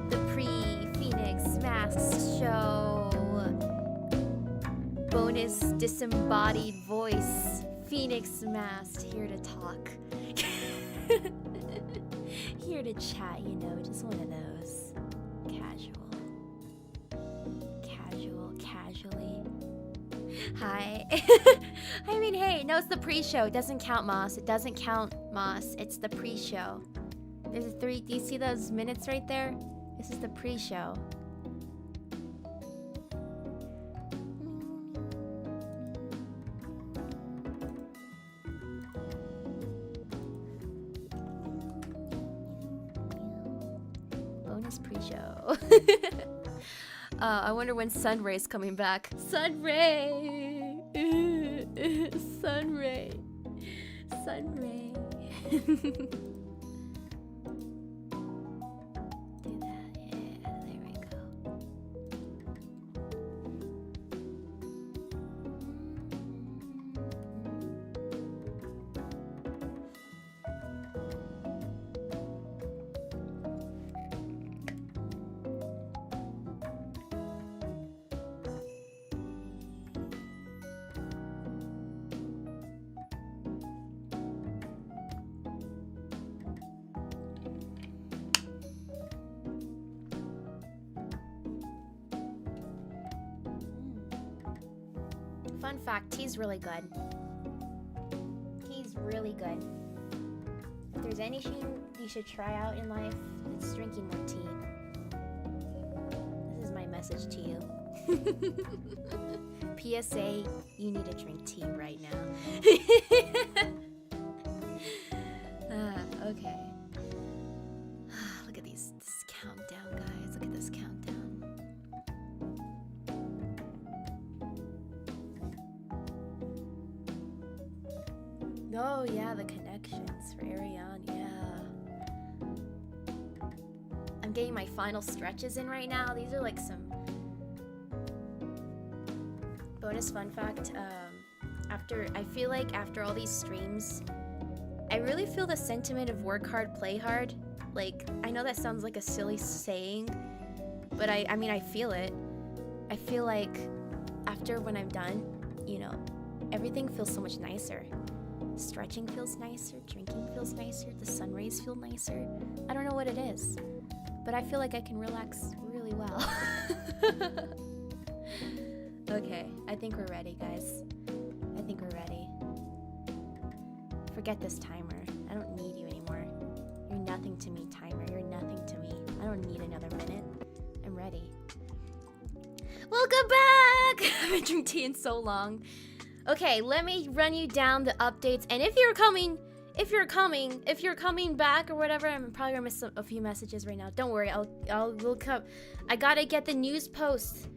the pre-Phoenix Masks show. Bonus disembodied voice. Phoenix Masked, here to talk. Here to chat, you know, just one of those. Casually. Hi. I mean, hey, no, it's the pre-show. It doesn't count, Moss. It doesn't count, Moss. It's the pre-show. There's a 3. Do you see those minutes right there? This is the pre-show. Bonus pre-show. I wonder when Sunray's coming back. Sunray! Sunray. Sunray. Do that, yeah, there we go. Fun fact, tea's really good. Tea's really good. If there's anything you should try out in life, it's drinking more tea. This is my message to you. PSA, you need to drink tea right now. Okay. Look at this countdown, guys. Look at this countdown. Oh yeah, the connections for Ariane, yeah. I'm getting my final stretches in right now. These are like some bonus fun fact. I feel like after all these streams, I really feel the sentiment of work hard, play hard. Like, I know that sounds like a silly saying, but I mean, I feel it. I feel like after when I'm done, you know, everything feels so much nicer. Stretching feels nicer, drinking feels nicer, the sun rays feel nicer. I don't know what it is, but I feel like I can relax really well. Okay, I think we're ready, guys. I think we're ready. Forget this timer. I don't need you anymore. You're nothing to me, timer. You're nothing to me. I don't need another minute. I'm ready. Welcome back! I haven't drank tea in so long. Okay, let me run you down the updates. And if you're coming back or whatever, I'm probably gonna miss a few messages right now. Don't worry, we'll come. I gotta get the news post.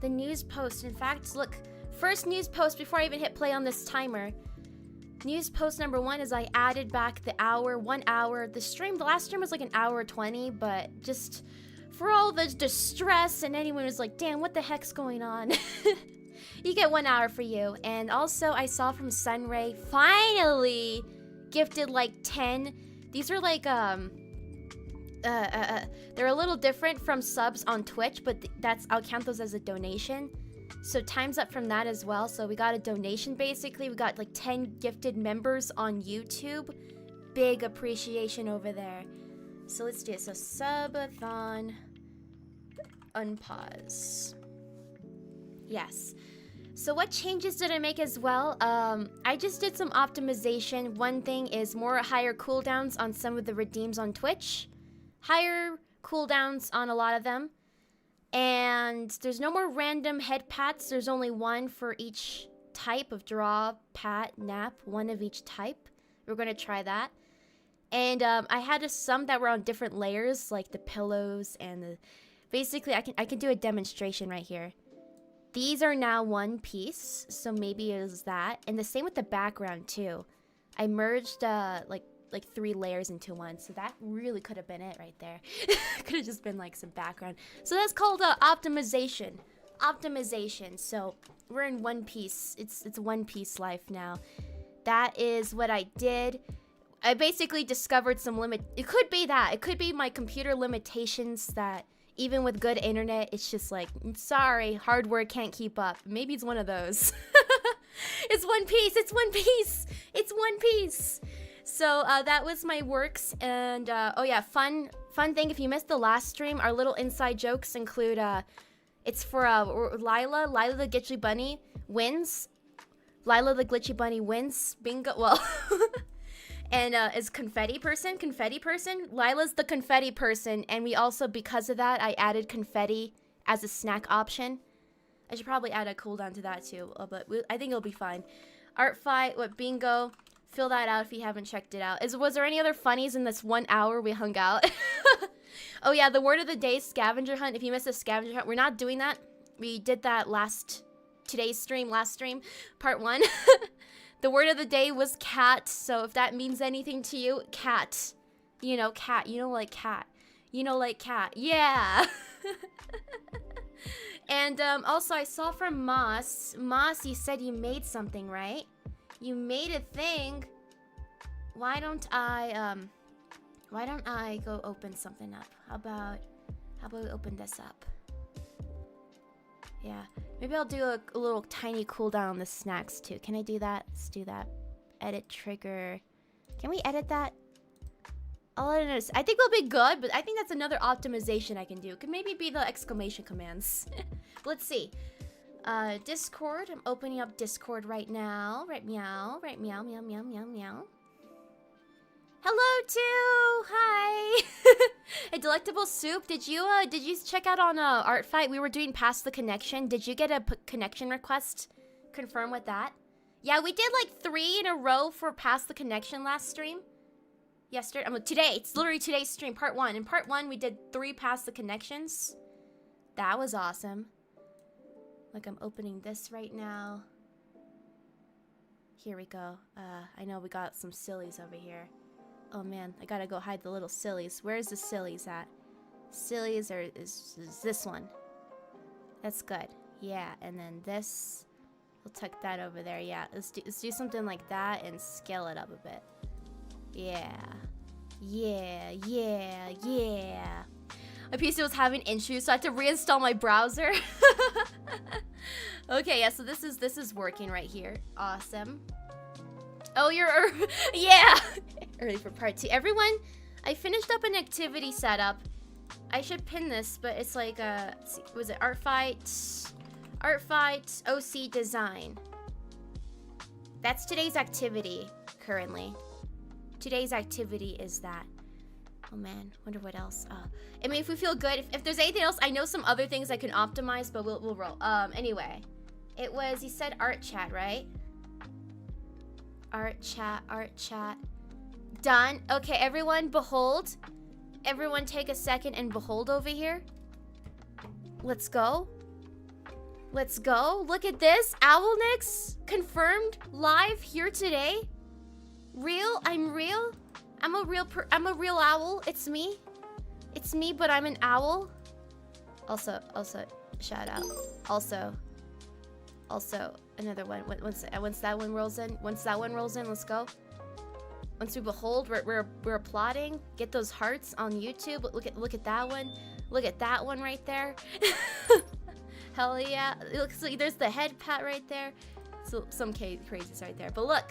The news post. In fact, look, first news post before I even hit play on this timer. News post number 1 is I added back the 1 hour. The last stream was like an hour 20, but just for all the distress and anyone was like, damn, what the heck's going on? You get 1 hour for you. And also, I saw from Sunray, finally gifted like 10. These are like, they're a little different from subs on Twitch, but I'll count those as a donation. So time's up from that as well. So we got a donation basically. We got like 10 gifted members on YouTube. Big appreciation over there. So let's do it. So subathon, unpause. Yes. So what changes did I make as well? I just did some optimization. One thing is higher cooldowns on some of the redeems on Twitch. Higher cooldowns on a lot of them. And there's no more random head pats. There's only one for each type of draw, pat, nap. One of each type. We're going to try that. And I had some that were on different layers, like the pillows and the... Basically, I can do a demonstration right here. These are now one piece, so maybe it was that. And the same with the background too. I merged like 3 layers into one, so that really could have been it right there. Could have just been like some background. So that's called optimization. Optimization. So we're in one piece. It's one piece life now. That is what I did. I basically discovered some limit. It could be that. It could be my computer limitations that even with good internet, it's just like, sorry, hardware can't keep up. Maybe it's one of those. It's One Piece. It's One Piece. It's One Piece. So that was my works. And oh yeah, fun thing. If you missed the last stream, our little inside jokes include it's for Lila. Lila the Glitchy Bunny wins. Lila the Glitchy Bunny wins. Bingo. Well. And is confetti person. Lila's the confetti person, and we also, because of that, I added confetti as a snack option. I should probably add a cooldown to that too, but I think it'll be fine. Art fight, what bingo? Fill that out if you haven't checked it out. Was there any other funnies in this 1 hour we hung out? Oh yeah, the word of the day, scavenger hunt. If you missed a scavenger hunt, we're not doing that. We did that last stream, part 1. The word of the day was cat, so if that means anything to you, cat. You know, cat. You know, like cat. You know, like cat. Yeah! And also, I saw from Moss. Moss, you said you made something, right? You made a thing. Why don't I go open something up? How about we open this up? Yeah. Maybe I'll do a little tiny cooldown on the snacks too. Can I do that? Let's do that. Edit trigger. Can we edit that? I'll edit it. I think it'll be good, but I think that's another optimization I can do. Could maybe be the exclamation commands. Let's see. Discord. I'm opening up Discord right now. Right meow. Right meow meow meow meow meow. Hello too. Hi. A delectable soup. Did you check out on Art Fight? We were doing Pass the Connection. Did you get a connection request? Confirm with that. Yeah, we did like 3 in a row for Pass the Connection last stream. Yesterday, today. It's literally today's stream, part 1. In part 1, we did 3 Pass the Connections. That was awesome. Like, I'm opening this right now. Here we go. I know we got some sillies over here. Oh man, I gotta go hide the little sillies. Where's the sillies at? Sillies is this one. That's good. Yeah, and then this. We'll tuck that over there. Yeah, let's do something like that and scale it up a bit. Yeah. Yeah, yeah, yeah. My PC was having issues, so I had to reinstall my browser. Okay, yeah, so this is working right here. Awesome. Oh, you're yeah. Early for part 2. Everyone, I finished up an activity setup. I should pin this, but it's like was it Art Fight OC design. That's today's activity currently. Today's activity is that. Oh man, wonder what else. I mean, if we feel good, if there's anything else, I know some other things I can optimize, but we'll roll. Anyway, it was, you said art chat, right? Art chat. Done. Okay, everyone, behold. Everyone take a second and behold over here. Let's go. Let's go. Look at this. Owlnix confirmed live here today. Real? I'm real? I'm a real owl. It's me. It's me, but I'm an owl. Also, shout out. Also, another one. Once that one rolls in, let's go. Once we behold, we're applauding. Get those hearts on YouTube. Look at that one. Look at that one right there. Hell yeah! Look, so there's the head pat right there. So some crazies right there. But look.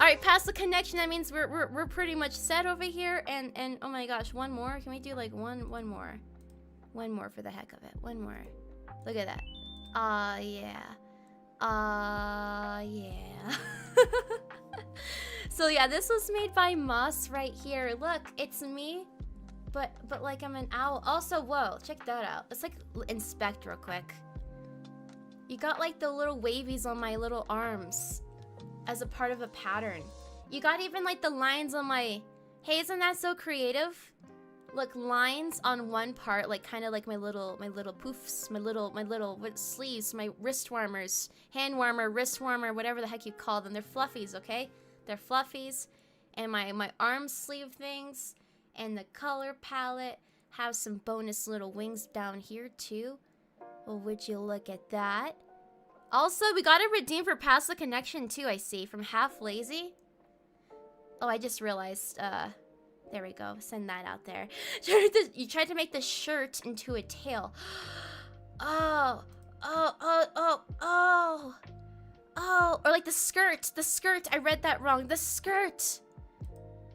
All right, Pass the Connection. That means we're pretty much set over here. And oh my gosh, one more. Can we do like one more? One more for the heck of it. One more. Look at that. Yeah. Yeah. So yeah, this was made by Moss right here. Look, it's me, but like I'm an owl. Also, whoa, check that out. Let's like inspect real quick. You got like the little wavies on my little arms as a part of a pattern. You got even like the lines on my, hey, isn't that so creative? Look, lines on one part, like kind of like my little poofs, my little sleeves, my wrist warmers, hand warmer, wrist warmer, whatever the heck you call them. They're fluffies, okay? They're fluffies. And my arm sleeve things and the color palette have some bonus little wings down here too. Well, would you look at that? Also, we got it redeemed for Pass the Connection too, I see, from Half Lazy. Oh, I just realized, there we go. Send that out there. You tried to make the shirt into a tail. Oh. Oh, or like the skirt. The skirt. I read that wrong. The skirt.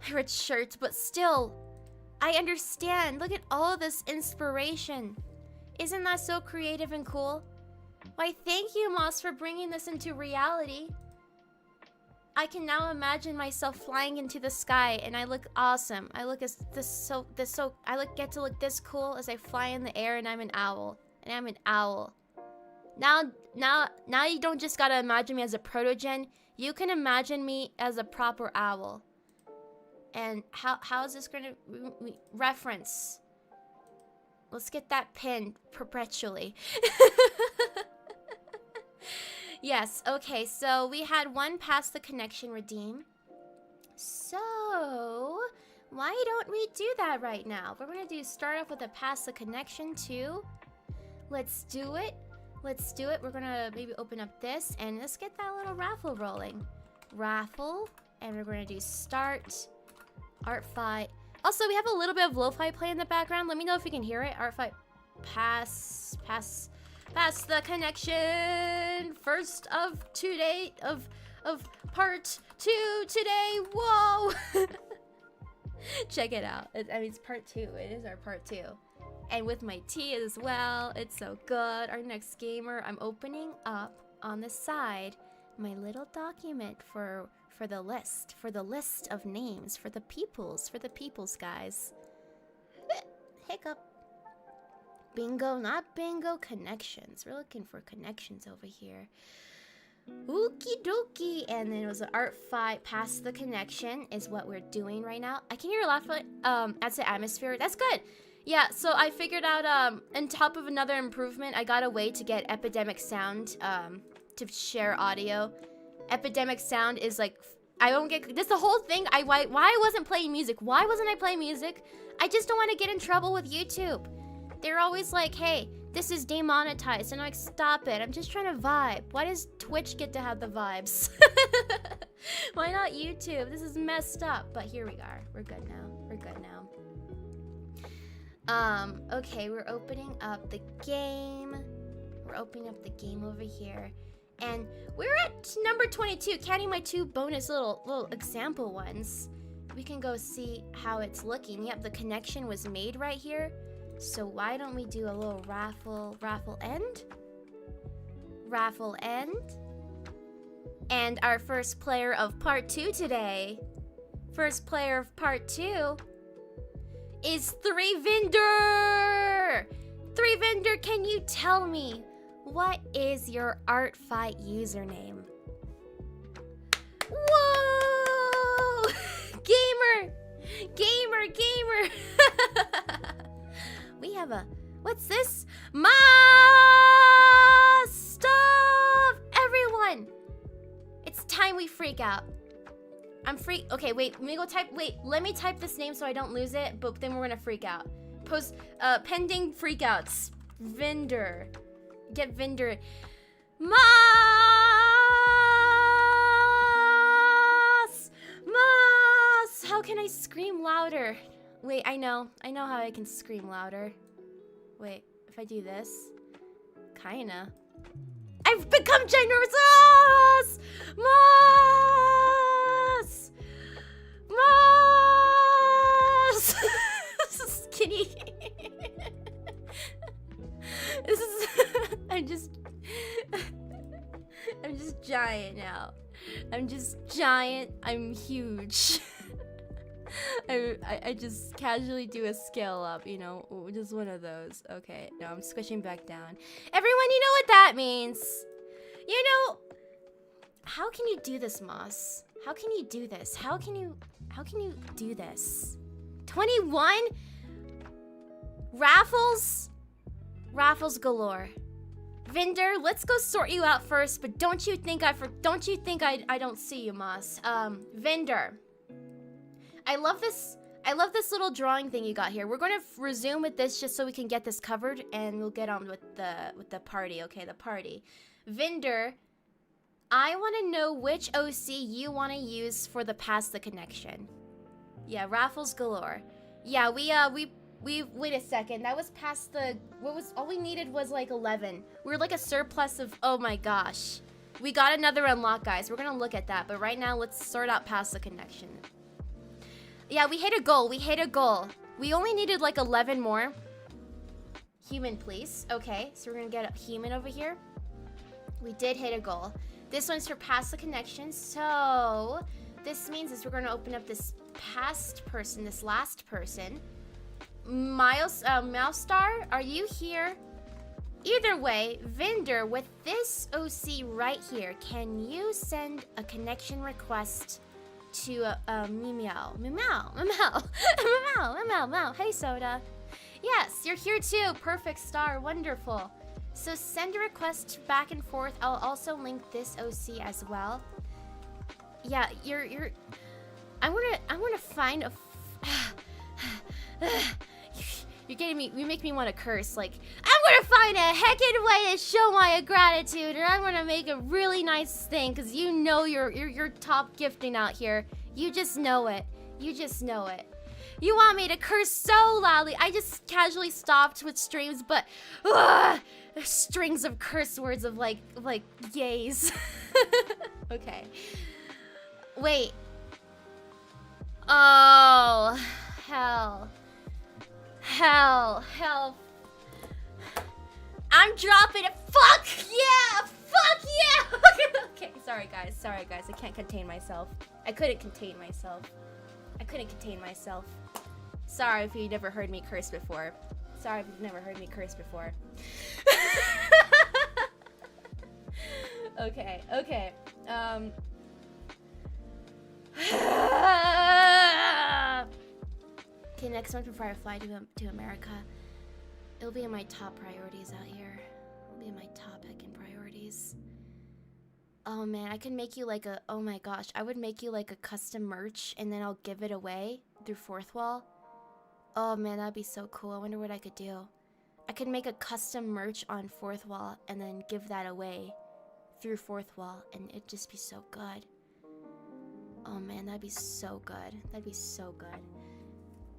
I read shirt, but still. I understand. Look at all of this inspiration. Isn't that so creative and cool? Why, thank you, Moss, for bringing this into reality. I can now imagine myself flying into the sky, and I look awesome. I look get to look this cool as I fly in the air, and I'm an owl. And I'm an owl. Now you don't just gotta imagine me as a protogen. You can imagine me as a proper owl. And how is this gonna reference? Let's get that pinned perpetually. Yes, okay, so we had one pass the connection redeem. So, why don't we do that right now? We're gonna start off with a pass the connection too. Let's do it. Let's do it. We're gonna maybe open up this and let's get that little raffle rolling. Raffle, and we're gonna do start, art fight. Also, we have a little bit of lo-fi play in the background. Let me know if you can hear it. Art fight, pass the connection. First of today, of part 2 today. Whoa. Check it out. I mean, it's part 2. It is our part 2. And with my tea as well. It's so good. Our next gamer, I'm opening up on the side my little document for the list of names for the peoples guys. Hiccup. Bingo, not bingo, connections. We're looking for connections over here. Okie dokie. And then it was an art fight, pass the connection is what we're doing right now. I can hear a lot of that's the atmosphere. That's good. Yeah, so I figured out on top of another improvement, I got a way to get epidemic sound to share audio. Epidemic sound is like, I don't get this the whole thing. Why I wasn't playing music? Why wasn't I playing music? I just don't want to get in trouble with YouTube. They're always like, hey, this is demonetized. And I'm like, stop it. I'm just trying to vibe. Why does Twitch get to have the vibes? Why not YouTube? This is messed up. But here we are. We're good now. We're good now. Okay, we're opening up the game. We're opening up the game over here. And we're at number 22, counting my 2 bonus little example ones. We can go see how it's looking. Yep, the connection was made right here. So why don't we do a little raffle end? Raffle end. And our first player of part 2 today. First player of part 2 is 3Vendor! 3Vendor, can you tell me what is your art fight username? Whoa! Gamer! We have a, what's this? My stuff! Everyone! It's time we freak out. I'm okay, wait, let me type this name so I don't lose it, but then we're gonna freak out. Pending freakouts. Vendor. Get vendor. Moss! How can I scream louder? Wait, I know how I can scream louder. Wait, if I do this. Kinda. I've become ginormous! Moss! Moss! Skinny. This is I'm just giant now. I'm just giant. I'm huge. I just casually do a scale up, you know, just one of those. Okay, no, I'm squishing back down. Everyone, you know what that means. You know, how can you do this, Moss? How can you do this? How can you do this? 21? Raffles galore. Vendor, let's go sort you out first, but don't you think I don't see you, Moss. Vendor. I love this little drawing thing you got here. We're going to resume with this just so we can get this covered, and we'll get on with the party, okay? The party. Vendor, I want to know which OC you want to use for the Pass the Connection. Yeah, raffles galore. Yeah, we wait a second. That was past the, all we needed was like 11. We were like a surplus of, oh my gosh. We got another unlock, guys. We're gonna look at that, but right now let's sort out Pass the Connection. Yeah, we hit a goal. We hit a goal. We only needed like 11 more. Human, please. Okay, so we're gonna get a human over here. We did hit a goal. This one's for Pass the Connection. So this means is we're gonna open up this past person, this last person. Mouse Star, are you here? Either way, vendor, with this OC right here, can you send a connection request to Meow? Hey, Soda. Yes, you're here too. Perfect, Star. Wonderful. So send a request back and forth. I'll also link this OC as well. Yeah, you're. I wanna find a. You're getting me. You make me want to curse. Like, I'm gonna find a heckin' way to show my gratitude, and I'm gonna make a really nice thing, cause you know you're top gifting out here. You just know it. You just know it. You want me to curse so loudly? I just casually stopped with streams, but strings of curse words of like yays. Okay. Wait. Oh, hell. Hell. I'm dropping it. Fuck yeah! Fuck yeah! Okay, sorry guys. I can't contain myself. I couldn't contain myself. Sorry if you never heard me curse before. Okay. Okay, next one before I fly to America. It'll be in my top priorities out here. It'll be in my top heckin' priorities. Oh man, I could make you like a, oh my gosh, I would make you like a custom merch and then I'll give it away through Fourth Wall. Oh man, that'd be so cool. I wonder what I could do. I could make a custom merch on Fourth Wall and then give that away through Fourth Wall and it'd just be so good. Oh man, that'd be so good.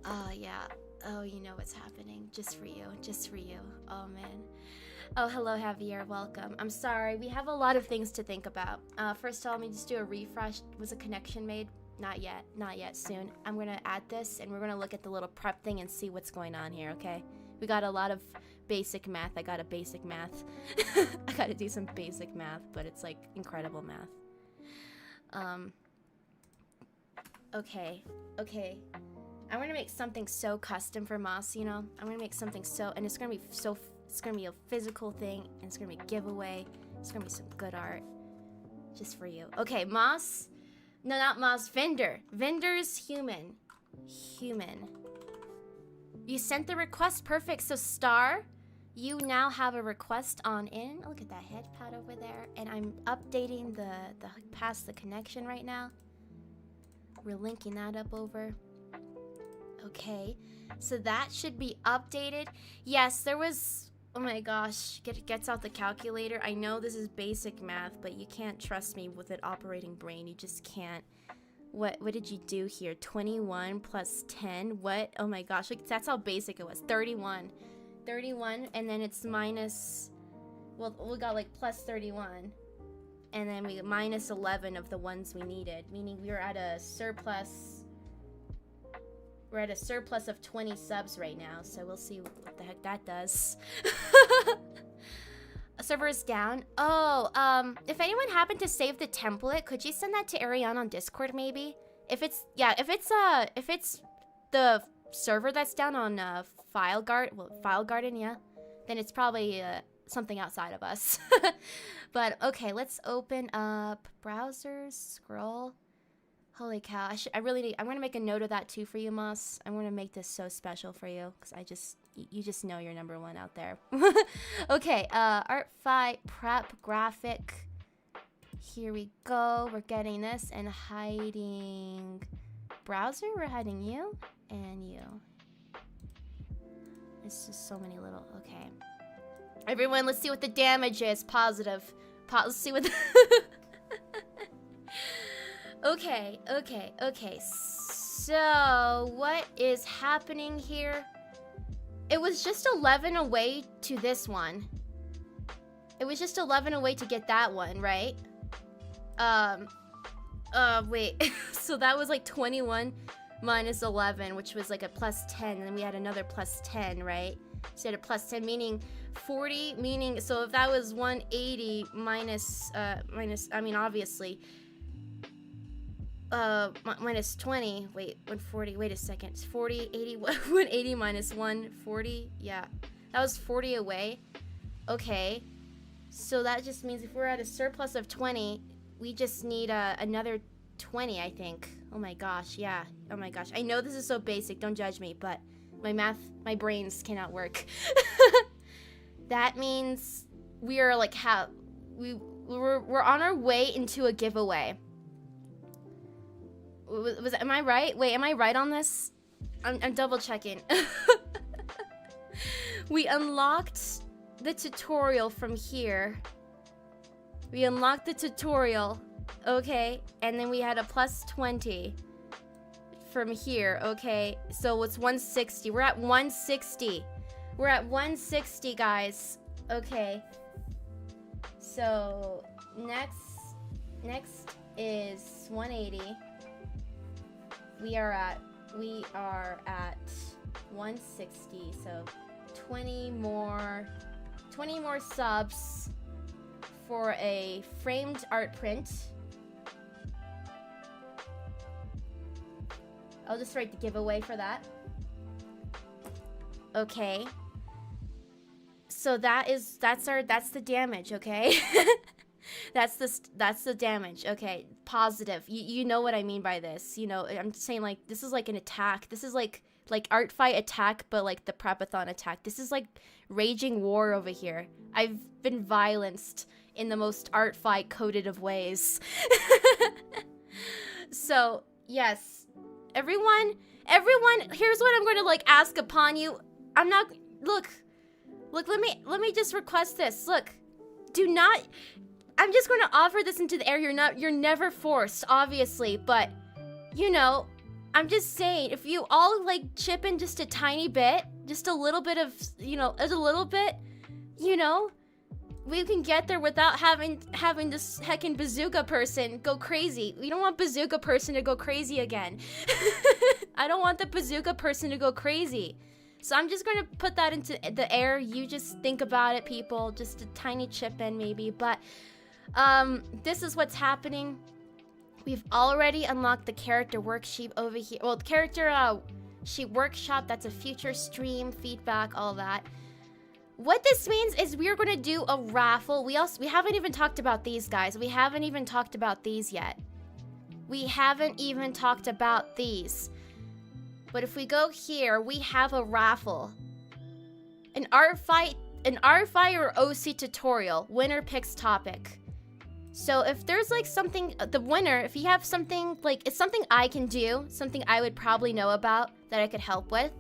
Oh yeah. Oh, you know what's happening. Just for you. Oh man. Oh, hello Javier, welcome. I'm sorry, we have a lot of things to think about. First of all, let me just do a refresh. Was a connection made? Not yet, soon. I'm gonna add this and we're gonna look at the little prep thing and see what's going on here, okay? We got a lot of basic math. I got a basic math. I gotta do some basic math, but it's like incredible math. Okay. I'm gonna make something so custom for Moss, you know? I'm gonna make something so, and it's gonna be a physical thing, and it's gonna be a giveaway. It's gonna be some good art. Just for you. Okay, Moss. No, not Moss, Vendor. Vendor's human. You sent the request, perfect. So Star, you now have a request on in. Oh, look at that head pad over there. And I'm updating the Pass the Connection right now. We're linking that up over. Okay, so that should be updated. Yes, there was, oh my gosh, gets out the calculator. I know this is basic math, but you can't trust me with an operating brain. You just can't. What did you do here? 21 plus 10? What? Oh my gosh, like, that's how basic it was. 31, and then it's minus, well, we got like plus 31. And then we got minus 11 of the ones we needed, meaning we were at a surplus. We're at a surplus of 20 subs right now, so we'll see what the heck that does. Server is down. Oh, if anyone happened to save the template, could you send that to Ariane on Discord maybe? If it's the server that's down on File Garden, yeah, then it's probably something outside of us. But okay, let's open up browsers, scroll. Holy cow, I'm gonna make a note of that too for you, Moss. I'm gonna make this so special for you, because you just know you're number one out there. Okay, Art Fight Prep graphic. Here we go, we're getting this and hiding browser, we're hiding you and you. It's just so many little, okay. Everyone, let's see what the damage is, positive. Let's see what Okay. So, what is happening here? It was just 11 away to this one. It was just 11 away to get that one, right? Wait. So that was like 21 minus 11, which was like a plus 10, and then we had another plus 10, right? So we had a plus 10, meaning 40, meaning, so if that was 180 minus, I mean, obviously, minus 20, wait, 140, wait a second, it's 40, 80, 180 minus 140, yeah, that was 40 away. Okay, so that just means if we're at a surplus of 20, we just need another 20, I think. Oh my gosh, yeah, oh my gosh, I know this is so basic, don't judge me, but my brains cannot work. That means we are like, we're on our way into a giveaway. Am I right? Wait, am I right on this? I'm double checking. We unlocked the tutorial from here. We unlocked the tutorial, okay, and then we had a plus 20 from here, okay, so it's 160. We're at 160. We're at 160, guys. Okay. So next is 180. We are at 160. So 20 more subs for a framed art print. I'll just write the giveaway for that. Okay. So that's the damage, okay? that's the damage, okay? Positive. You know what I mean by this. You know, I'm saying like this is like an attack. This is like art fight attack, but like the Prepathon attack. This is like raging war over here. I've been violenced in the most art fight coded of ways. So, yes. Everyone, here's what I'm going to like ask upon you. I'm not, look, let me just request this. Look, do not, I'm just going to offer this into the air. You're never forced, obviously, but, you know, I'm just saying, if you all like chip in just a tiny bit, just a little bit of, you know, as a little bit, you know, we can get there without having this heckin' bazooka person go crazy. We don't want bazooka person to go crazy again. I don't want the bazooka person to go crazy. So I'm just going to put that into the air. You just think about it, people. Just a tiny chip in, maybe. But this is what's happening. We've already unlocked the character worksheet over here. Well, the character sheet workshop, that's a future stream, feedback, all that. What this means is we are going to do a raffle. We haven't even talked about these, guys. We haven't even talked about these yet. We haven't even talked about these. But if we go here, we have a raffle. An art fight or OC tutorial. Winner picks topic. So if there's like something, the winner, if you have something, like it's something I can do, something I would probably know about that I could help with.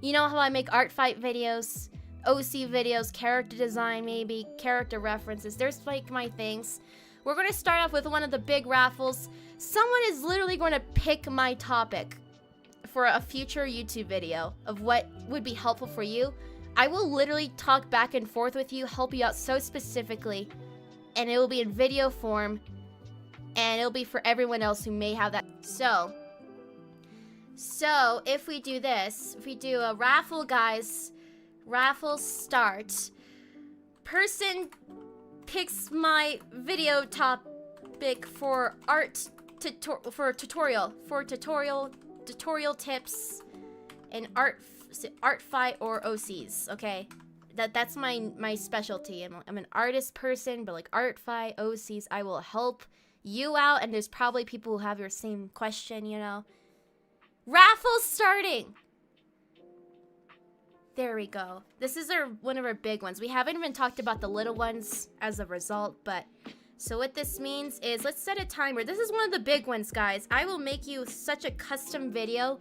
You know how I make art fight videos, OC videos, character design maybe, character references. There's like my things. We're going to start off with one of the big raffles. Someone is literally going to pick my topic for a future YouTube video of what would be helpful for you. I will literally talk back and forth with you, help you out so specifically, and it will be in video form, and it'll be for everyone else who may have that. So if we do this, if we do a raffle, guys, raffle start. Person picks my video topic for tutorial tips and art fight or OCs. Okay, that's my specialty. I'm an artist person, but like art fight, OCs, I will help you out. And there's probably people who have your same question. You know, raffle starting. There we go. This is one of our big ones. We haven't even talked about the little ones as a result, but so what this means is let's set a timer. This is one of the big ones, guys. I will make you such a custom video.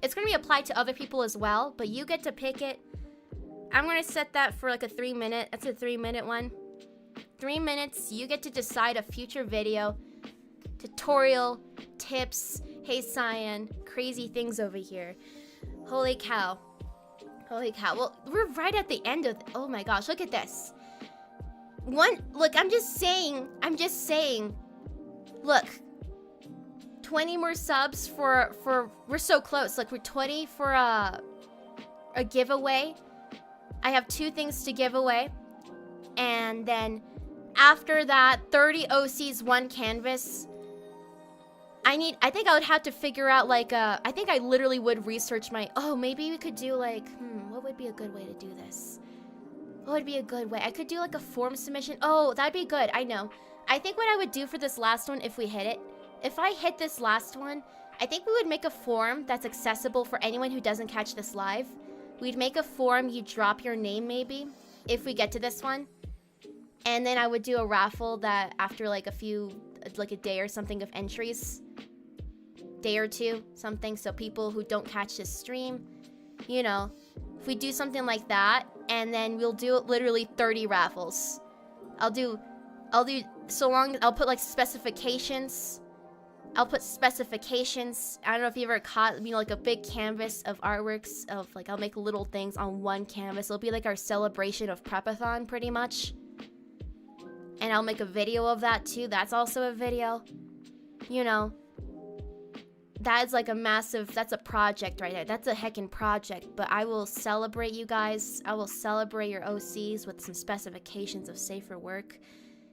It's going to be applied to other people as well, but you get to pick it. I'm going to set that for like a 3-minute. That's a 3-minute one. 3 minutes. You get to decide a future video. tutorial, tips. Hey, Cyan. Crazy things over here. Holy cow. Holy cow. Well, we're right at the end of... Oh my gosh, look at this. Look, I'm just saying. Look. 20 more subs for we're so close. Like, we're 20 for a giveaway. I have 2 things to give away. And then after that, 30 OCs, 1 canvas. I think I would have to figure out, like, I think I literally would research my... Oh, maybe we could do, like... what would be a good way to do this? What would be a good way? I could do, like, a form submission. Oh, that'd be good. I know. I think what I would do for this last one, if we hit it... If I hit this last one, I think we would make a form that's accessible for anyone who doesn't catch this live. We'd make a form, you drop your name, maybe, if we get to this one. And then I would do a raffle that after, like, a day or something of entries... day or 2, something, so people who don't catch this stream, you know, if we do something like that, and then we'll do literally 30 raffles. I'll put like specifications. I don't know if you ever caught, you know, like a big canvas of artworks of, like, I'll make little things on one canvas. It'll be like our celebration of Prepathon, pretty much. And I'll make a video of that too. That's also a video, you know. That is like a massive, that's a project right there. That's a heckin' project, but I will celebrate you guys. I will celebrate your OCs with some specifications of safer work.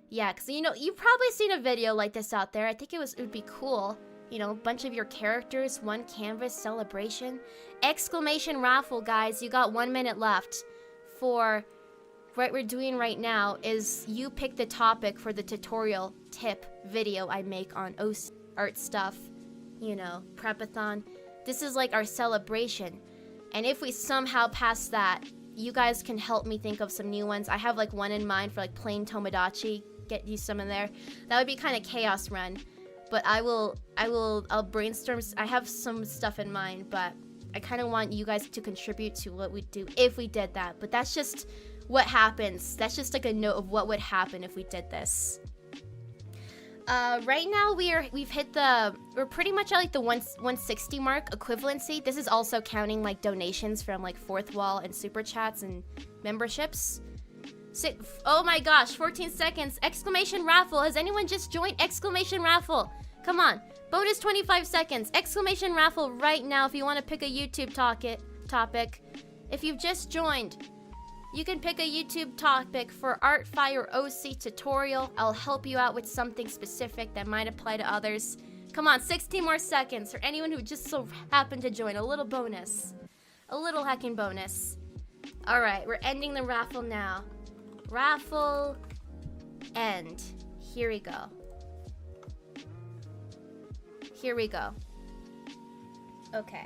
Yeah, because, you know, you've probably seen a video like this out there. I think it would be cool. You know, a bunch of your characters, 1 canvas celebration. Exclamation raffle, guys. You got 1 minute left. For what we're doing right now is you pick the topic for the tutorial tip video I make on OC art stuff. You know, Prepathon. This is like our celebration. And if we somehow pass that, you guys can help me think of some new ones. I have like one in mind for like plain Tomodachi. Get you some in there. That would be kind of chaos run. But I'll brainstorm. I have some stuff in mind, but I kind of want you guys to contribute to what we do if we did that. But that's just what happens. That's just like a note of what would happen if we did this. Right now we've hit we're pretty much at like the 160 mark equivalency. This is also counting like donations from like Fourth Wall and Superchats and memberships. Oh my gosh, 14 seconds. Exclamation raffle. Has anyone just joined? Exclamation raffle. Come on. Bonus 25 seconds. Exclamation raffle right now if you want to pick a YouTube topic. If you've just joined, you can pick a YouTube topic for Art Fight or OC tutorial. I'll help you out with something specific that might apply to others. Come on, 16 more seconds for anyone who just so happened to join. A little bonus. A little heckin' bonus. Alright, we're ending the raffle now. Raffle end. Here we go. Here we go. Okay.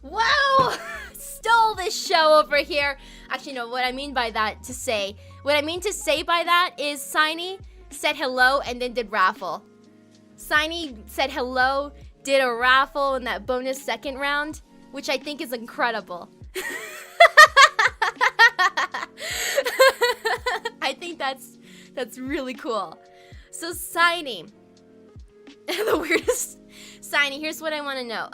Whoa! Stole this show over here. Actually, no, what I mean by that what I mean to say by that is Signy said hello and then did raffle. Signy said hello, did a raffle in that bonus second round, which I think is incredible. I think that's really cool. So Signy, the weirdest. Signy, here's what I want to know.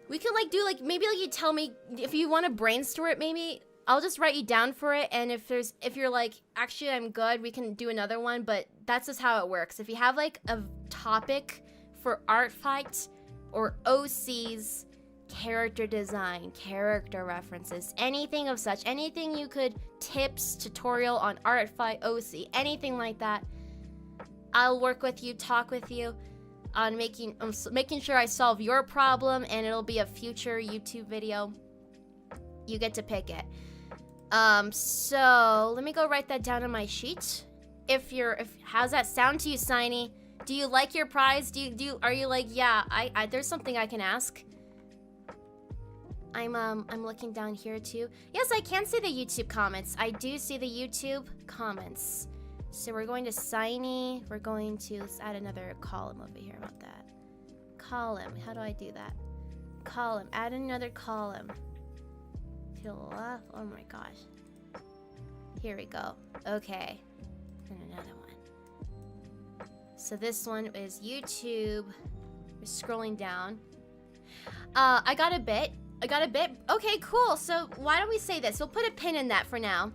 We can like do like maybe like you tell me if you want to brainstorm it. Maybe I'll just write you down for it, and if you're like actually I'm good, we can do another one. But that's just how it works. If you have like a topic for Art Fight or OCs, character design, character references, anything of such, anything you could, tips, tutorial on Art Fight, OC, anything like that, I'll work with you, talk with you on making sure I solve your problem, and it'll be a future YouTube video. You get to pick it. So let me go write that down on my sheet. How's that sound to you, Signy? Do you like your prize? Are you like, yeah, I there's something I can ask? I'm looking down here too. Yes, I can see the YouTube comments. I do see the YouTube comments. So we're going to Signy. Let's add another column over here. About that. Column. How do I do that? Column. Add another column. to the left. Oh my gosh. Here we go. Okay. And another one. So this one is YouTube. We're scrolling down. I got a bit. Okay, cool. So why don't we say this? We'll put a pin in that for now.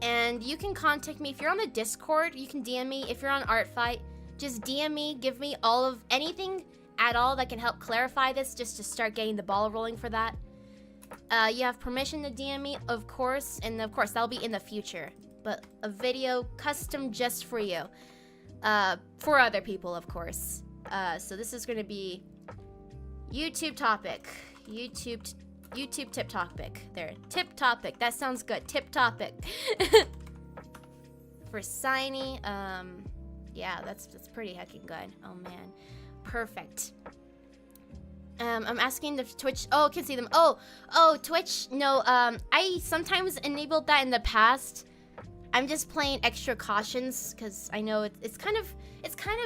And you can contact me. If you're on the Discord, you can DM me. If you're on Art Fight, just DM me. Give me all of anything at all that can help clarify this, just to start getting the ball rolling for that. You have permission to DM me, of course. And of course, that'll be in the future. But a video custom just for you. For other people, of course. So this is going to be YouTube topic. YouTube tip topic. There. Tip topic. That sounds good. Tip topic. For Signy, yeah, that's pretty heckin' good. Oh man. Perfect. I'm asking the Twitch. Oh, I can see them. Oh, Twitch. No, I sometimes enabled that in the past. I'm just playing extra cautions because I know it's kind of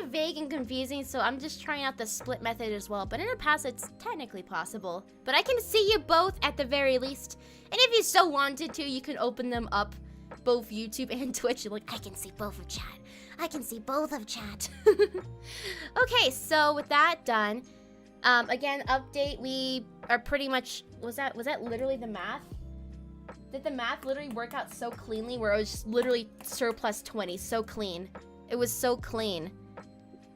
vague and confusing, so I'm just trying out the split method as well. But in the past, it's technically possible. But I can see you both at the very least. And if you so wanted to, you can open them up, both YouTube and Twitch. You're like, I can see both of chat. I can see both of chat. Okay, so with that done, again, update. We are pretty much. Was that literally the math? Did the math literally work out so cleanly where it was just literally surplus 20, so clean. It was so clean.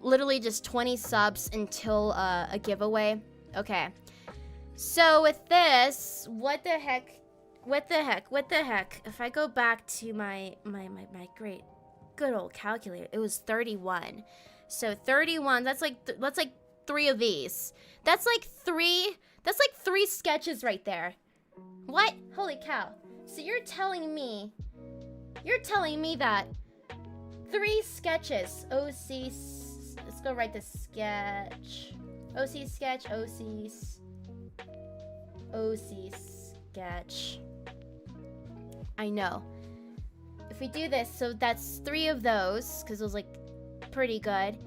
Literally just 20 subs until a giveaway. Okay. So with this, what the heck? If I go back to my great good old calculator, it was 31. So 31, that's like 3 of these. That's like three sketches right there. What? Holy cow. So you're telling me that 3 sketches. Let's go write the sketch. OC sketch, OC sketch. I know. If we do this, so that's 3 of those, because it was like pretty good.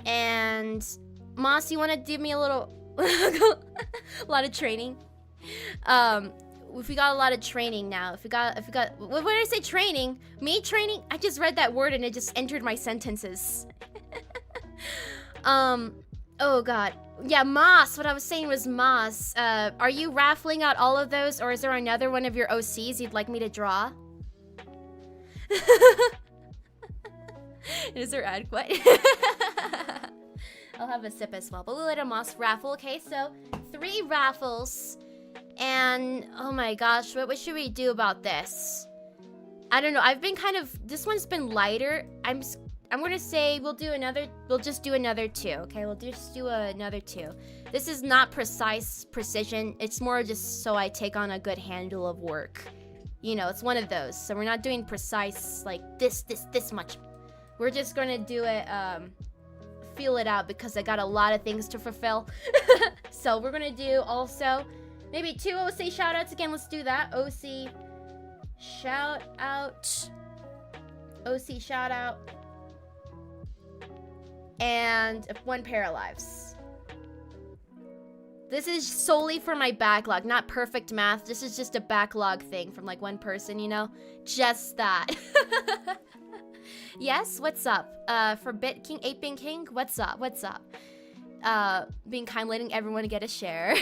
And Moss, you want to give me a little a lot of training? If we got a lot of training now, if we got, what did I say, training? Me training? I just read that word and it just entered my sentences. Oh god. Yeah, Moss, what I was saying was Moss. Are you raffling out all of those, or is there another one of your OCs you'd like me to draw? Is there adequate? I'll have a sip as well, but we'll let a Moss raffle. Okay, so 3 raffles. And oh my gosh, what should we do about this? I don't know. I've been this one's been lighter. I'm gonna say we'll just do another 2. Okay, we'll just do another 2. This is not precision. It's more just so I take on a good handle of work. You know, it's one of those. So we're not doing precise like this much. We're just gonna do it feel it out because I got a lot of things to fulfill. So we're gonna do also maybe 2 OC shoutouts again. Let's do that. OC shout out. OC shout out. And 1 pair of lives. This is solely for my backlog, not perfect math. This is just a backlog thing from like 1 person, you know? Just that. Yes, what's up? For Bit King, 8-Bin King, what's up? Being kind, letting everyone get a share.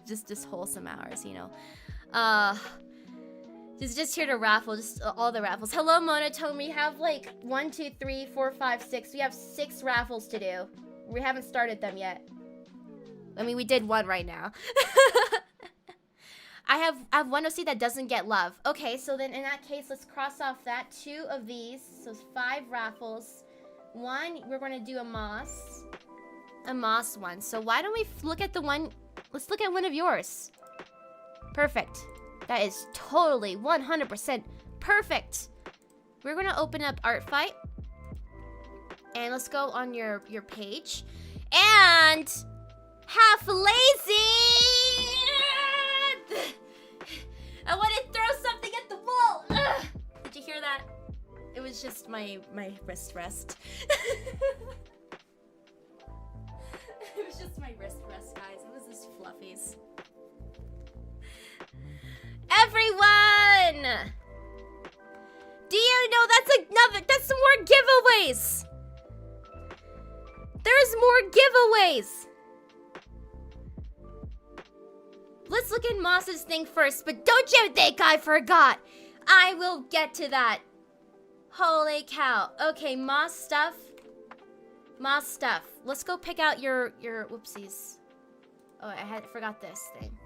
just wholesome hours, you know. Just here to raffle, just all the raffles. Hello, Monotone. We have like 1, 2, 3, 4, 5, 6. We have 6 raffles to do. We haven't started them yet. I mean, we did 1 right now. I have 1 OC that doesn't get love. Okay, so then in that case, let's cross off that. 2 of these, so 5 raffles. 1, we're gonna do a Moss one. So why don't we look at the one? Let's look at one of yours. Perfect. That is totally 100% perfect. We're gonna open up Art Fight, and let's go on your page. And half lazy. I want to throw something at the wall. Ugh. Did you hear that? It was just my wrist rest. It was just my wrist rest, guys. It was just fluffies. there's more giveaways. Let's look at Moss's thing first, but don't you think I forgot? I will get to that. Holy cow. Okay, Moss stuff. Moss stuff. Let's go pick out your whoopsies. Oh, I forgot this thing.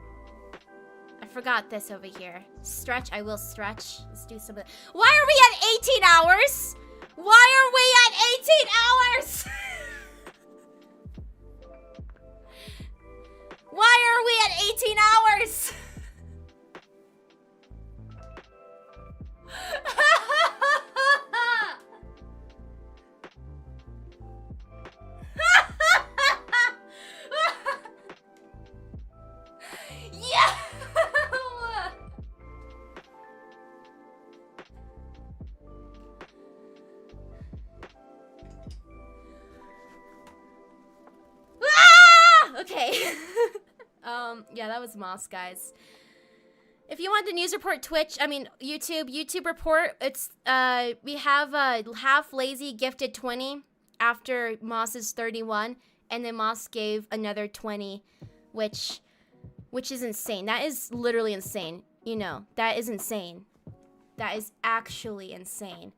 I forgot this over here. Stretch, I will stretch. Let's do some of it. Why are we at 18 hours? Why are we at 18 hours? Why are we at 18 hours? Yeah! Ah! Okay. Yeah, that was Moss, guys. If you want the news report, YouTube report, it's, we have a half lazy gifted 20 after Moss's 31, and then Moss gave another 20, which is insane. That is literally insane. You know, that is insane. That is actually insane.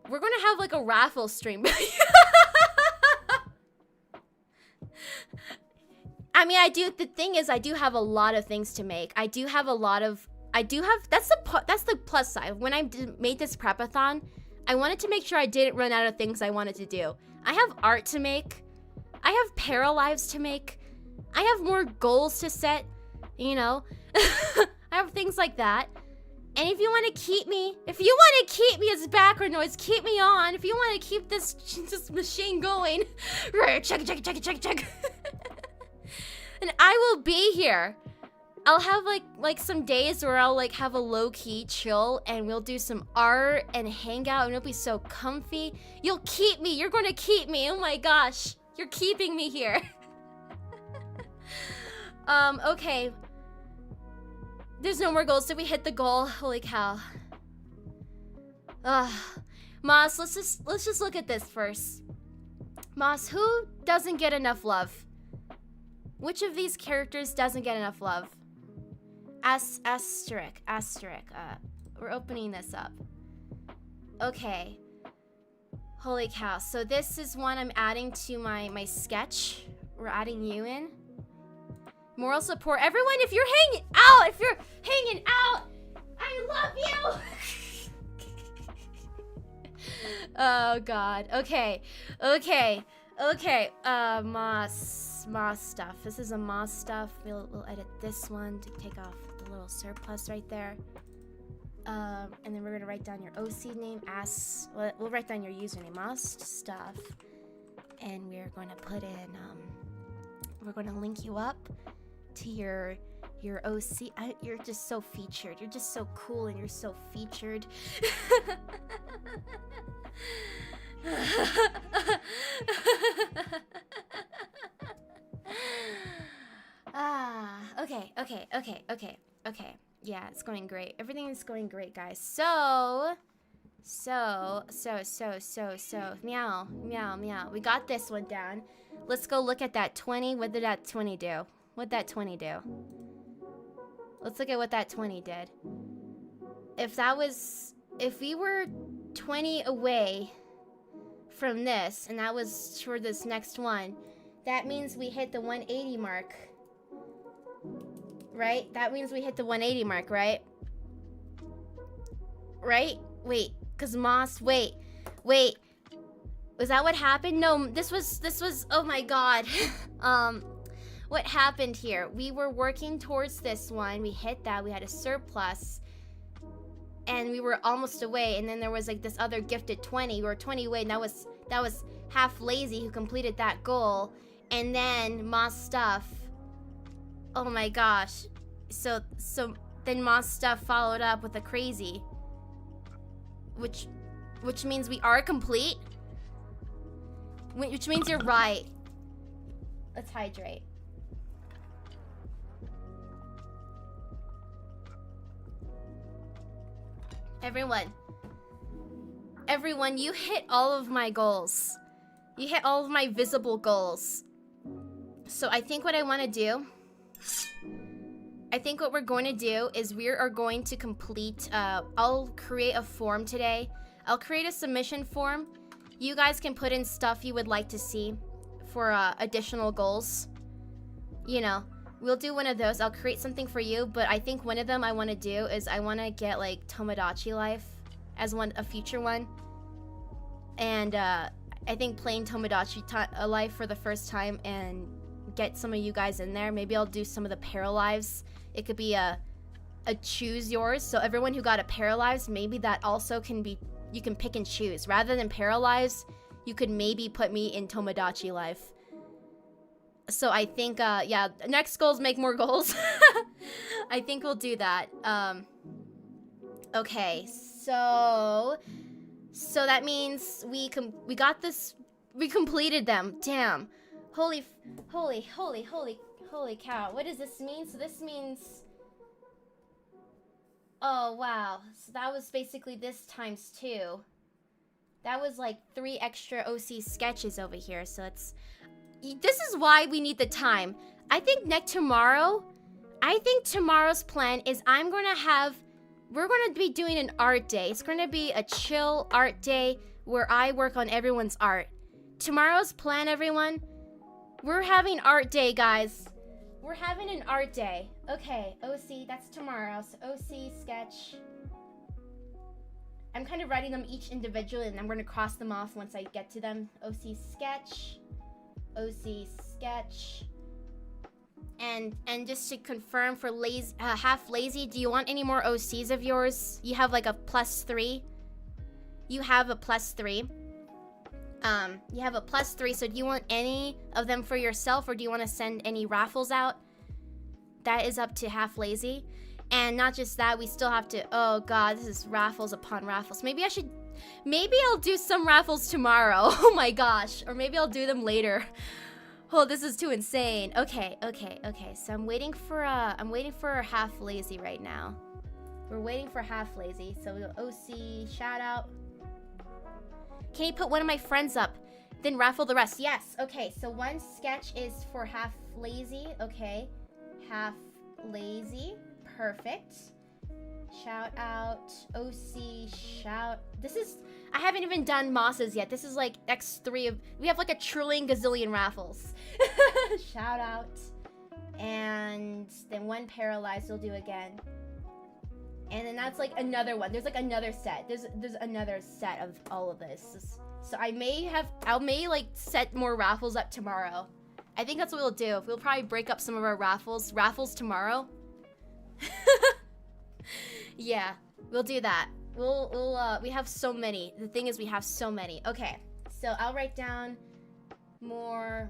We're gonna have like a raffle stream. I mean, the thing is, I do have a lot of things to make. That's the plus side. When I made this prep-a-thon, I wanted to make sure I didn't run out of things I wanted to do. I have art to make. I have paralives to make. I have more goals to set, you know? I have things like that. And if you want to keep me as background noise, keep me on. If you want to keep this machine going, check. And I will be here. I'll have like some days where I'll like have a low-key chill and we'll do some art and hang out and it'll be so comfy. You'll keep me. You're going to keep me. Oh my gosh. You're keeping me here. Okay. There's no more goals. Did we hit the goal? Holy cow. Moss, let's just look at this first. Moss, who doesn't get enough love? Which of these characters doesn't get enough love? Asterisk. We're opening this up. Okay. Holy cow. So this is one I'm adding to my sketch. We're adding you in. Moral support. Everyone, if you're hanging out, I love you. Oh God. Okay. Moss stuff. This is a Moss stuff. We'll edit this one to take off the little surplus right there. And then we're gonna write down your OC name as we'll write down your username, Moss stuff, and we're gonna put in we're gonna link you up to your OC. You're just so featured. You're just so cool and you're so featured. Okay. Yeah, it's going great. Everything is going great, guys. So, meow. We got this one down. Let's go look at that 20. What did that 20 do? What'd that 20 do? Let's look at what that 20 did. If we were 20 away from this, and that was for this next one, that means we hit the 180 mark. Right? That means we hit the 180 mark, right? Right? Wait, cause Moss, wait. Was that what happened? No, this was, oh my God. What happened here? We were working towards this one. We hit that, we had a surplus. And we were almost away, and then there was like this other gifted 20. We were 20 away, and that was half lazy who completed that goal. And then Moss stuff. Oh my gosh. So then Moss stuff followed up with a crazy. Which means we are complete. Which means you're right. Let's hydrate. Everyone, you hit all of my goals. You hit all of my visible goals. So I think what I want to do... I think what we're going to do is we are going to complete... I'll create a form today. I'll create a submission form. You guys can put in stuff you would like to see for additional goals. You know, we'll do one of those. I'll create something for you, but I think one of them I want to do is I want to get like Tomodachi Life as a future one. And I think playing Tomodachi Life for the first time and get some of you guys in there. Maybe I'll do some of the Paralives. It could be a choose yours. So everyone who got a Paralives, maybe that also can be, you can pick and choose. Rather than Paralives, you could maybe put me in Tomodachi Life. So I think, yeah, next goal is make more goals. I think we'll do that. Okay, so that means we got this, we completed them. Damn. Holy cow. What does this mean? So this means, oh wow. So that was basically this times 2. That was like 3 extra OC sketches over here. So it's, this is why we need the time. I think tomorrow's plan is we're gonna be doing an art day. It's gonna be a chill art day where I work on everyone's art. Tomorrow's plan, everyone, we're having art day, guys. We're having an art day. Okay, OC, that's tomorrow. So OC sketch. I'm kind of writing them each individually and I'm gonna cross them off once I get to them. OC sketch. OC sketch. And just to confirm for half lazy, do you want any more OCs of yours? You have like a +3. You have a +3. You have a +3, so do you want any of them for yourself or do you want to send any raffles out? That is up to half lazy. And not just that, we still have to, oh god, this is raffles upon raffles. Maybe I'll do some raffles tomorrow. Oh my gosh. Or maybe I'll do them later. Oh, this is too insane. Okay. So I'm waiting for half lazy right now. We're waiting for half lazy. So OC, shout out. Can you put one of my friends up? Then raffle the rest. Yes. Okay, so one sketch is for half lazy. Okay. Half lazy. Perfect. Shout out. OC, shout. I haven't even done Moss's yet. This is like X3 of, we have like a trillion gazillion raffles. Shout out. And then one paralyzed we'll do again. And then that's like another one. There's like another set. There's another set of all of this. So I may like set more raffles up tomorrow. I think that's what we'll do. We'll probably break up some of our raffles tomorrow. Yeah, we'll do that. We have so many. The thing is we have so many. Okay, so I'll write down more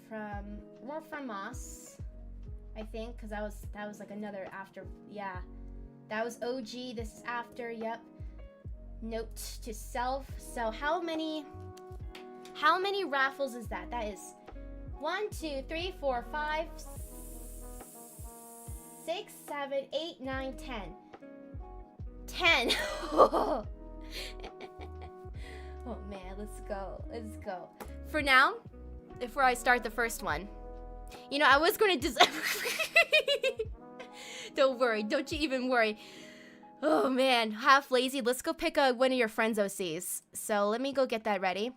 from Moss, I think, because that was like another after. Yeah, that was OG. This is after. Yep. Note to self. So how many raffles is that? That is 1, 2, 3, 4, 5, 6, 7, 8, 9, 10. 10. Oh man, let's go. For now, before I start the first one, you know, I was going to don't worry, don't you even worry. Oh man, half lazy. Let's go pick one of your friends' OCs. So let me go get that ready.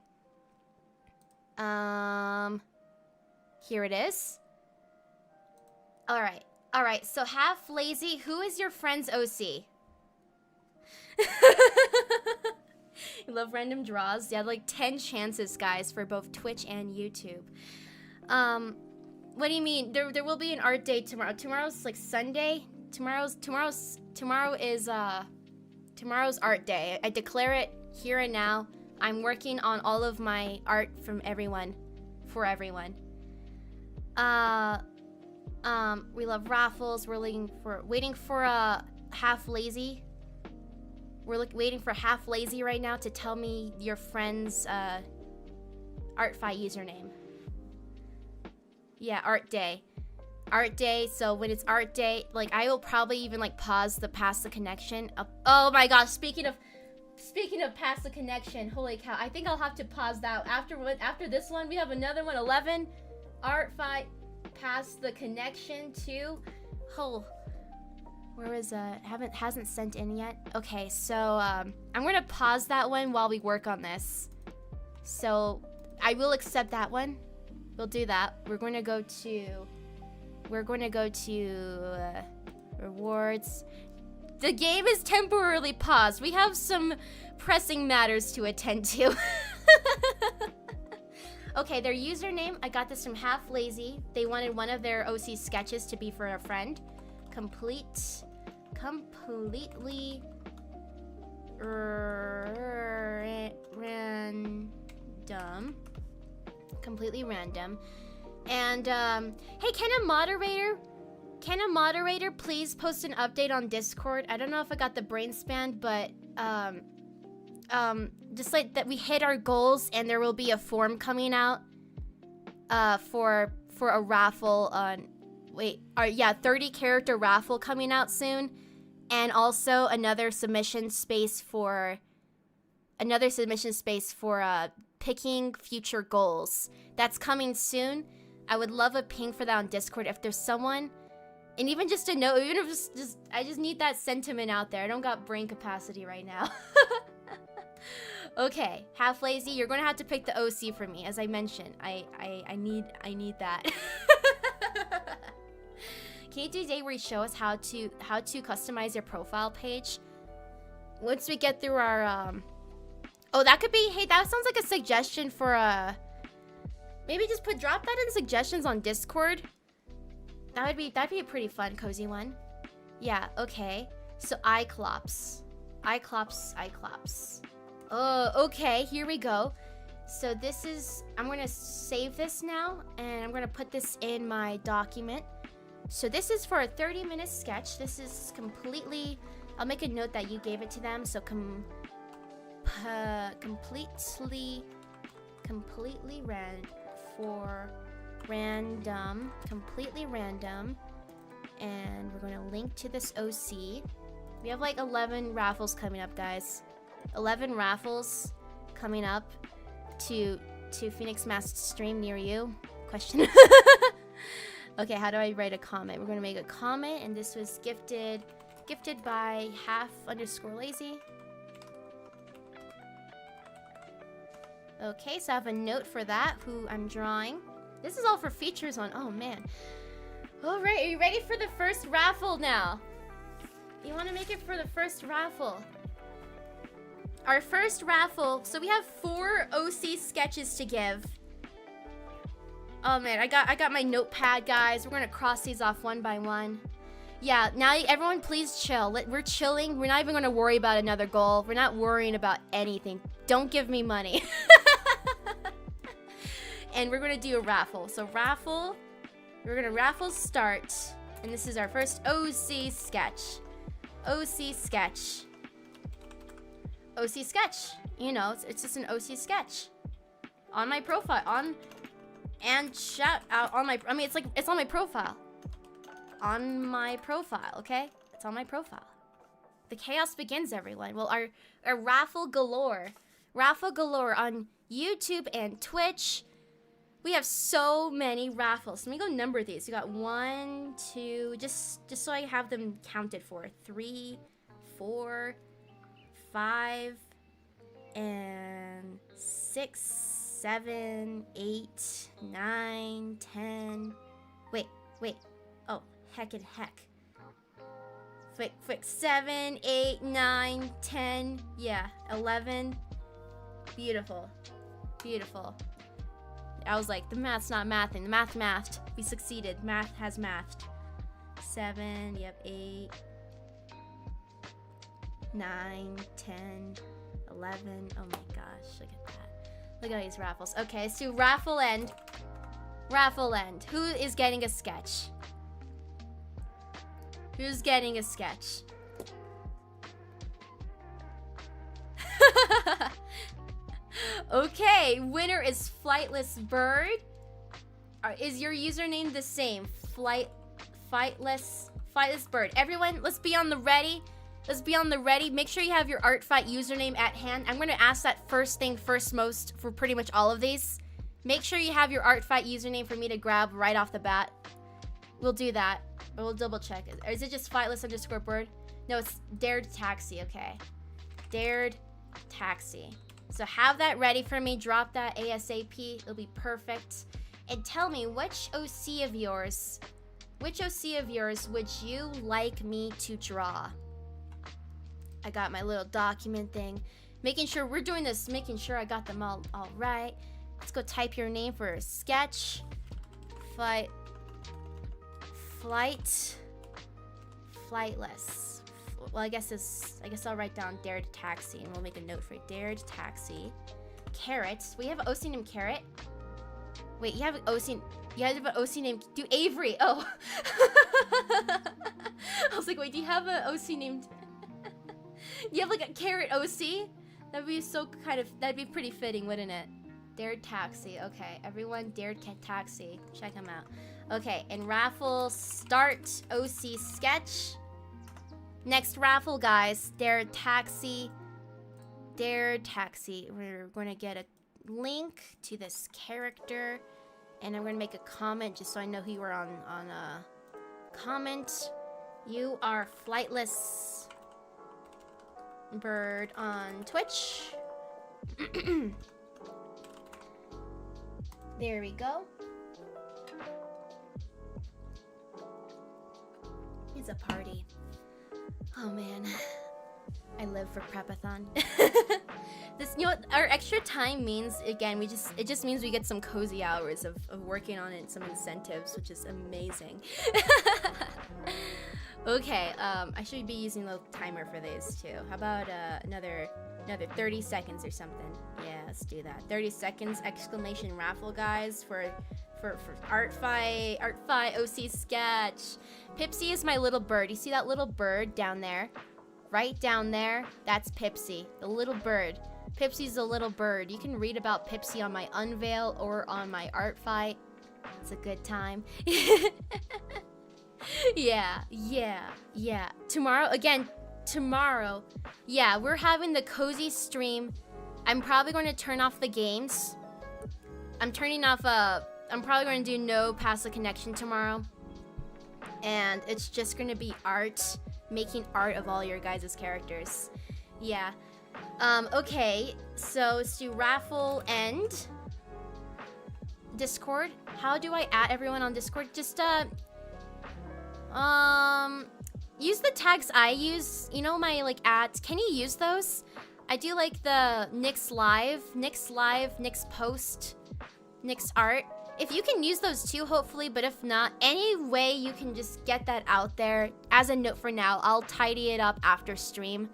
Here it is. All right. So half lazy. Who is your friend's OC? You love random draws. Yeah, like 10 chances, guys, for both Twitch and YouTube. What do you mean? There will be an art day tomorrow. Tomorrow's like Sunday. Tomorrow is tomorrow's art day. I declare it here and now. I'm working on all of my art from everyone, for everyone. We love raffles. We're waiting for half lazy. We're waiting for half lazy right now to tell me your friend's Art Fight username. Yeah, art day. Art day. So when it's art day, like I will probably even like pause the connection. Oh my gosh! Speaking of Speaking of pass the connection, holy cow, I think I'll have to pause that. After this one, we have another one, 11. Art Fight Pass the Connection 2. Oh, where is hasn't sent in yet. Okay, so I'm gonna pause that one while we work on this. So I will accept that one. We'll do that. We're going to go to rewards. The game is temporarily paused. We have some pressing matters to attend to. Okay, their username, I got this from Half Lazy. They wanted one of their OC sketches to be for a friend. Completely random. Completely random. And hey, can a moderator please post an update on Discord? I don't know if I got the brain span, but just like that we hit our goals and there will be a form coming out for a raffle on 30 character raffle coming out soon, and also another submission space for picking future goals. That's coming soon. I would love a ping for that on Discord if there's someone. And even just a note, even if I just need that sentiment out there. I don't got brain capacity right now. Okay, Half Lazy, you're gonna have to pick the OC for me, as I mentioned. I need that. Can you do a day where you show us how to customize your profile page? Once we get through our oh, that could be, hey, that sounds like a suggestion for maybe just drop that in suggestions on Discord. That'd be a pretty fun, cozy one. Yeah, okay. So Iclops. Oh, okay, here we go. So this is, I'm gonna save this now, and I'm gonna put this in my document. So this is for a 30-minute sketch. This is completely, I'll make a note that you gave it to them. So completely random, and we're going to link to this OC. We have like 11 raffles coming up, guys. 11 raffles coming up to Phoenix Masked stream near you. Question. Okay, how do I write a comment? We're going to make a comment, and this was gifted by half_lazy. Okay, so I have a note for that, who I'm drawing. This is all for features on, oh man. All right, are you ready for the first raffle now? You want to make it for the first raffle? Our first raffle, so we have 4 OC sketches to give. Oh man, I got my notepad, guys. We're gonna cross these off one by one. Yeah, now everyone please chill. We're chilling. We're not even gonna worry about another goal. We're not worrying about anything. Don't give me money. And we're gonna do a raffle. So raffle, we're gonna raffle start. And this is our first OC sketch. OC sketch. OC sketch. You know, it's just an OC sketch. On my profile, and shout out on my, I mean, it's on my profile. On my profile, okay? It's on my profile. The chaos begins, everyone. Well, our raffle galore on YouTube and Twitch. We have so many raffles. Let me go number these. We got 1, 2, just so I have them counted for. 3, 4, 5, and 6, 7, 8, 9, 10. Wait. Oh, heck. Wait, 7, 8, 9, 10. Yeah, 11. Beautiful. I was like, the math's not mathing. The math mathed. We succeeded. Math has mathed. 7, yep, 8, 9, 10, 11. Oh my gosh, look at that. Look at all these raffles. Okay, so raffle end. Who is getting a sketch? Who's getting a sketch? Okay, winner is Flightless Bird. Is your username the same? Flightless Bird. Everyone, let's be on the ready. Let's be on the ready. Make sure you have your Art Fight username at hand. I'm gonna ask that first thing first most for pretty much all of these. Make sure you have your Art Fight username for me to grab right off the bat. We'll do that, but we'll double check. Is it just fightless_bird? No, it's Dared Taxi, okay. Dared Taxi. So have that ready for me. Drop that ASAP. It'll be perfect. And tell me, which OC of yours would you like me to draw? I got my little document thing. Making sure we're doing this, making sure I got them all right. Let's go type your name for a sketch. Flightless. Well, I guess I'll write down Dared Taxi and we'll make a note for it. Dared Taxi. Carrot. We have an OC named Carrot. Wait, you have an OC named Avery. Oh. I was like, wait, do you have an OC named you have like a Carrot OC? That'd be that'd be pretty fitting, wouldn't it? Dared Taxi. Okay, everyone, Dared Taxi. Check them out. Okay, and raffle start OC sketch. Next raffle, guys. Dared Taxi. Dared Taxi. We're gonna get a link to this character, and I'm gonna make a comment just so I know who you are on comment. You are Flightless Bird on Twitch. There we go. It's a party. Oh man, I live for Prepathon. This, you know what, our extra time means, again, it just means we get some cozy hours of working on it, some incentives, which is amazing. Okay, I should be using a little timer for these too. How about another 30 seconds or something? Yeah, let's do that. 30 seconds exclamation raffle, guys, for Art Fight OC sketch. Pipsy is my little bird. You see that little bird down there? Right down there? That's Pipsy, the little bird. Pipsy's a little bird. You can read about Pipsy on my unveil or on my Art Fight. It's a good time. Yeah. Tomorrow, yeah, we're having the cozy stream. I'm probably going to turn off the games. I'm probably going to do no pass the connection tomorrow. And it's just going to be art, making art of all your guys' characters. Yeah. Okay, so let's do raffle end. Discord. How do I add everyone on Discord? Just, use the tags I use. You know my, like, ads. Can you use those? I do, like, the Nick's Live, Nick's Post, Nick's Art. If you can use those too, hopefully, but if not, any way you can just get that out there. As a note for now, I'll tidy it up after stream.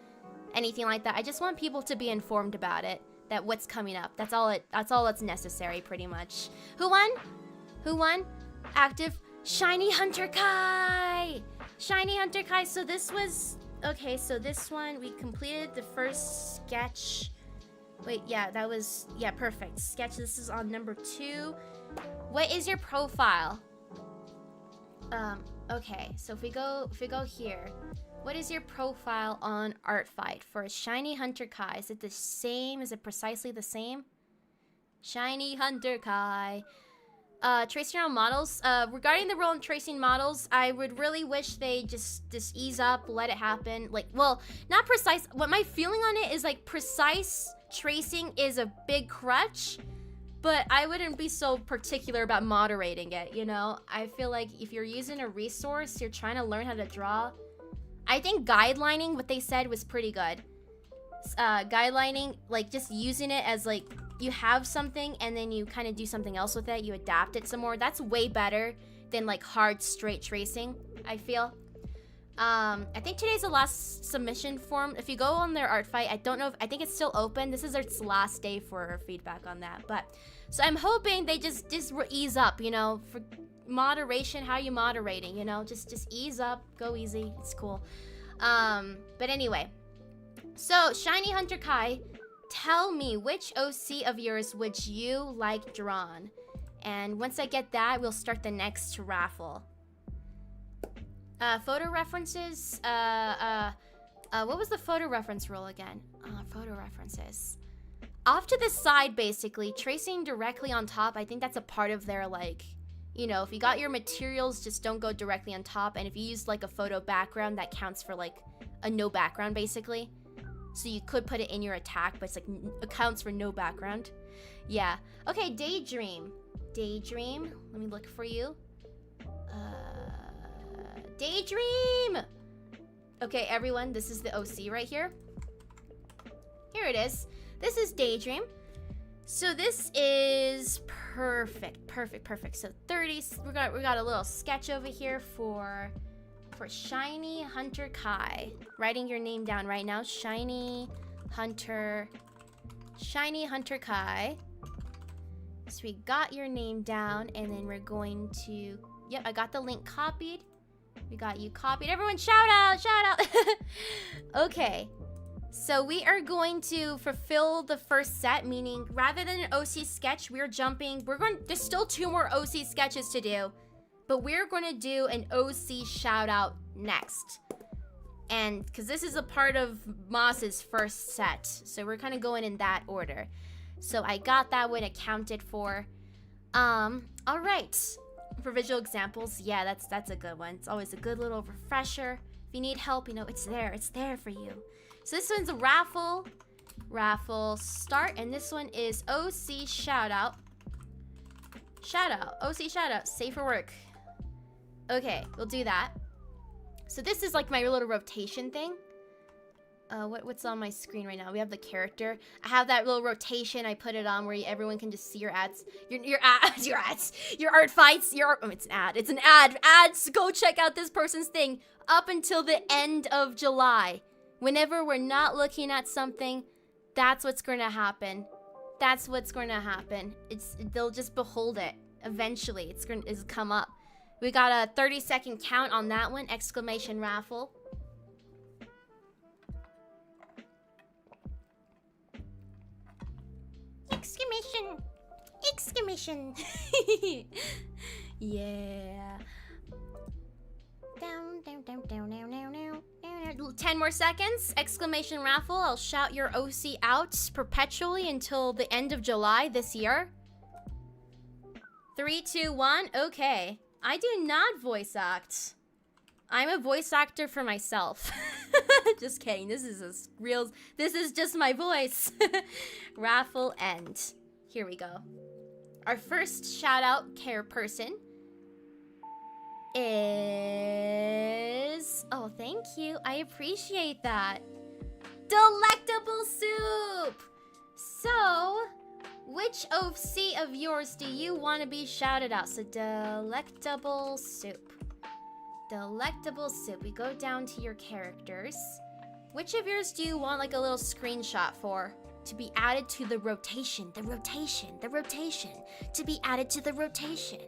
Anything like that. I just want people to be informed about it, that what's coming up. That's all that's necessary, pretty much. Who won? Active Shiny Hunter Kai! Shiny Hunter Kai. So this was... Okay, so this one, we completed the first sketch. Wait, yeah, that was... Yeah, perfect. Sketch, this is on number 2. What is your profile? Okay, so if we go here, what is your profile on Art Fight for a Shiny Hunter Kai? Is it the same? Is it precisely the same? Shiny Hunter Kai. Tracing around models. Regarding the role in tracing models, I would really wish they just ease up, let it happen. Like, well, not precise. What my feeling on it is, like, precise tracing is a big crutch, but I wouldn't be so particular about moderating it, you know? I feel like if you're using a resource, you're trying to learn how to draw. I think guidelining, what they said, was pretty good. Guidelining, like, just using it as, like, you have something and then you kind of do something else with it, you adapt it some more. That's way better than, like, hard, straight tracing, I feel. I think today's the last submission form. If you go on their Art Fight, I don't know if, I think it's still open. This is its last day for feedback on that. But, so I'm hoping they just ease up, you know, for moderation. How are you moderating, you know? Just ease up, go easy, it's cool. But anyway, so Shiny Hunter Kai, tell me which OC of yours would you like drawn? And once I get that, we'll start the next raffle. Photo references, What was the photo reference rule again? Photo references. Off to the side, basically. Tracing directly on top, I think that's a part of their, like, you know, if you got your materials, just don't go directly on top. And if you use, like, a photo background, that counts for, like, a no background, basically. So you could put it in your attack, but it's, like, accounts for no background. Yeah. Okay, Daydream. Daydream. Let me look for you. Daydream! Okay, everyone, this is the OC right here. Here it is. This is Daydream. So this is perfect. So 30, we got a little sketch over here for Shiny Hunter Kai. Writing your name down right now. Shiny Hunter Kai. So we got your name down, and then we're going to, yep, I got the link copied. We got you copied. Everyone shout out, shout out. Okay. So we are going to fulfill the first set, meaning rather than an OC sketch, there's still 2 more OC sketches to do, but we're going to do an OC shout out next. And because this is a part of Moss's first set, so we're kind of going in that order. So I got that one accounted for. All right. For visual examples, yeah, that's a good one. It's always a good little refresher. If you need help, you know, it's there for you. So this one's a raffle start, and this one is OC shoutout. OC shoutout, safe for work. Okay, we'll do that. So this is like my little rotation thing. What's on my screen right now? We have the character. I have that little rotation. I put it on where everyone can just see your ads. Your ads. Your art fights. It's an ad. It's an ad. Ads. Go check out this person's thing up until the end of July. Whenever we're not looking at something, that's what's going to happen. That's what's going to happen. They'll just behold it. Eventually, it's going to come up. We got a 30-second count on that one. Exclamation raffle. Exclamation. Yeah. Down. 10 more seconds. Exclamation raffle. I'll shout your OC out perpetually until the end of July this year. 3, 2, 1. Okay. I do not voice act. I'm a voice actor for myself. Just kidding. This is just my voice. Raffle end. Here we go. Our first shout out care person is... Oh, thank you. I appreciate that. Delectable Soup! So, which OC of yours do you want to be shouted out? So, Delectable Soup. Delectable Soup. We go down to your characters. Which of yours do you want like a little screenshot for? To be added to the rotation. The rotation. To be added to the rotation.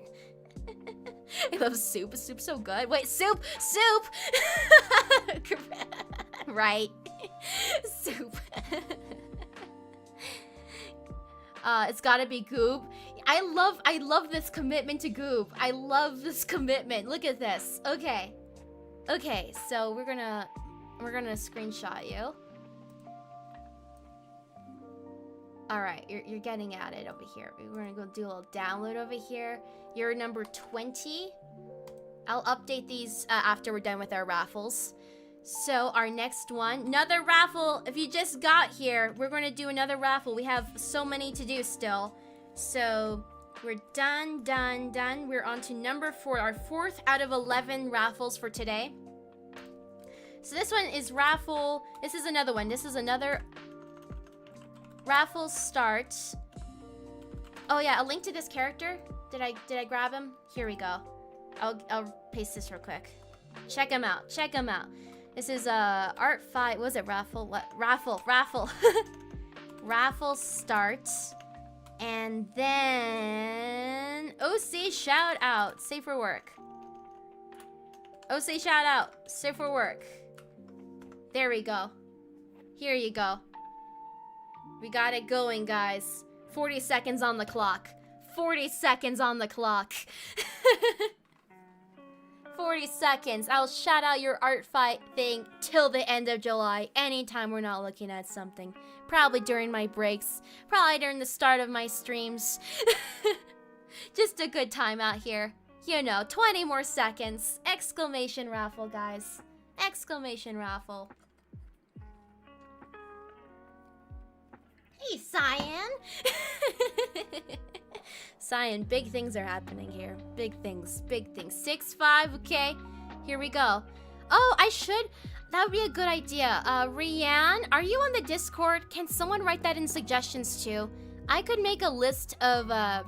I love Soup. Soup's so good. Wait, Soup! Right. Soup. It's gotta be Goob. I love this commitment to Goob. I love this commitment. Look at this. Okay, so we're gonna screenshot you. All right, you're getting at it over here. We're gonna go do a little download over here. You're number 20. I'll update these after we're done with our raffles. So our next one, another raffle. If you just got here, we're going to do another raffle. We have so many to do still. So we're done. We're on to number 4, our 4th out of 11 raffles for today. So this one is raffle. This is another one. This is another raffle start. Oh yeah, a link to this character. Did I grab him? Here we go. I'll paste this real quick. Check him out. This is ART FIGHT. What was it? Raffle? What? Raffle. Raffle start. And then OC shout out. Safe for work. OC shout out. Safe for work. There we go. Here you go. We got it going, guys. 40 seconds on the clock. 40 seconds on the clock. 40 seconds. I'll shout out your art fight thing till the end of July. Anytime we're not looking at something. Probably during my breaks. Probably during the start of my streams. Just a good time out here. You know, 20 more seconds. Exclamation raffle, guys. Exclamation raffle. Hey, Cyan. Cyan, big things are happening here. Big things, big things. 6-5, okay. Here we go. Oh, that would be a good idea. Rianne, are you on the Discord? Can someone write that in suggestions too? I could make a list of, I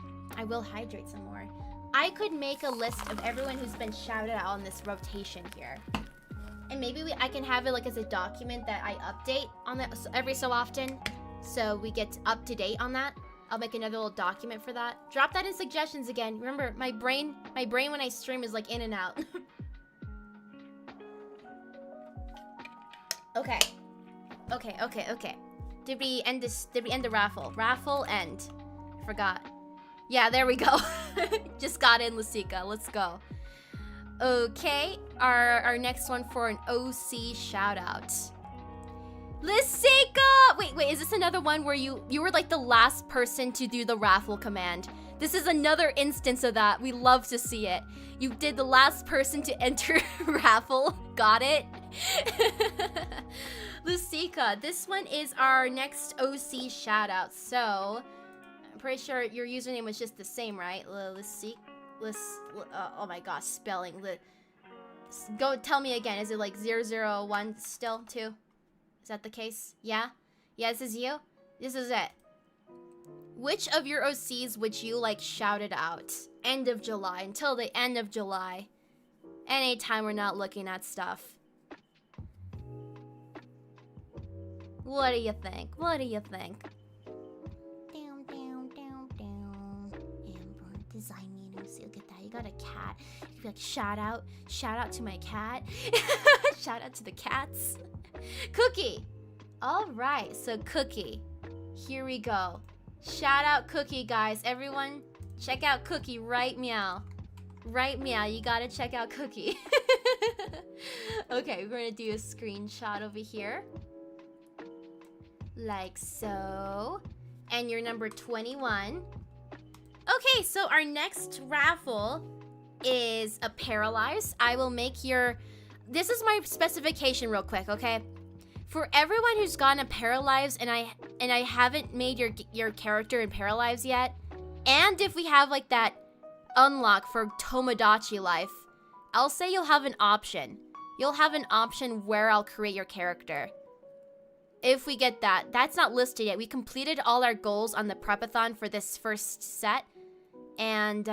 will hydrate some more. I could make a list of everyone who's been shouted out on this rotation here. And maybe I can have it like as a document that I update on that every so often. So we get up to date on that. I'll make another little document for that. Drop that in suggestions again. Remember, my brain when I stream is like in and out. Okay. Did we end the raffle? Raffle end. Forgot. Yeah, there we go. Just got in, Lusika. Let's go. Okay, our next one for an OC shout out. Lysika! Wait, is this another one where you were like the last person to do the raffle command? This is another instance of that. We love to see it. You did the last person to enter raffle. Got it? Lysika, this one is our next OC shout out. So, I'm pretty sure your username was just the same, right? Lysika? Oh my gosh, spelling. Go tell me again. Is it like 001 still too? Is that the case? Yeah? Yeah, this is you? This is it. Which of your OCs would you like shouted out? End of July. Until the end of July. Anytime we're not looking at stuff. What do you think? What do you think? Down. Amber, design me an OC. Look at that. You got a cat. You like shout out to my cat. Shout out to the cats. Cookie. All right, so Cookie. Here we go. Shout out Cookie, guys. Everyone, check out Cookie. Right meow. Right meow. You gotta check out Cookie. Okay, we're gonna do a screenshot over here. Like so. And you're number 21. Okay, so our next raffle is a paralyze. I will make your... This is my specification real quick, okay? For everyone who's gotten a paralyze and I haven't made your character in paralyze yet, and if we have like that unlock for Tomodachi life, I'll say you'll have an option. You'll have an option where I'll create your character. If we get that. That's not listed yet. We completed all our goals on the Prepathon for this first set. And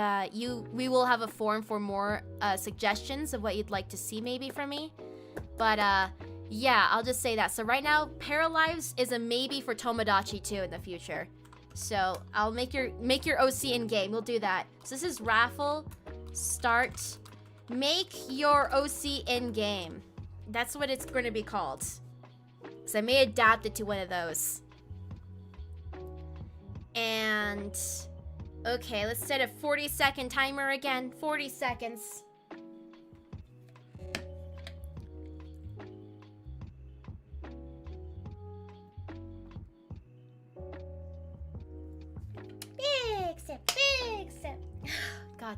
we will have a form for more suggestions of what you'd like to see maybe from me. But yeah, I'll just say that. So right now, Paralyze is a maybe for Tomodachi too in the future. So I'll make your OC in game. We'll do that. So this is raffle. Start. Make your OC in game. That's what it's going to be called. So I may adapt it to one of those. And okay, let's set a 40-second timer again. 40 seconds. Big sip, big sip. God,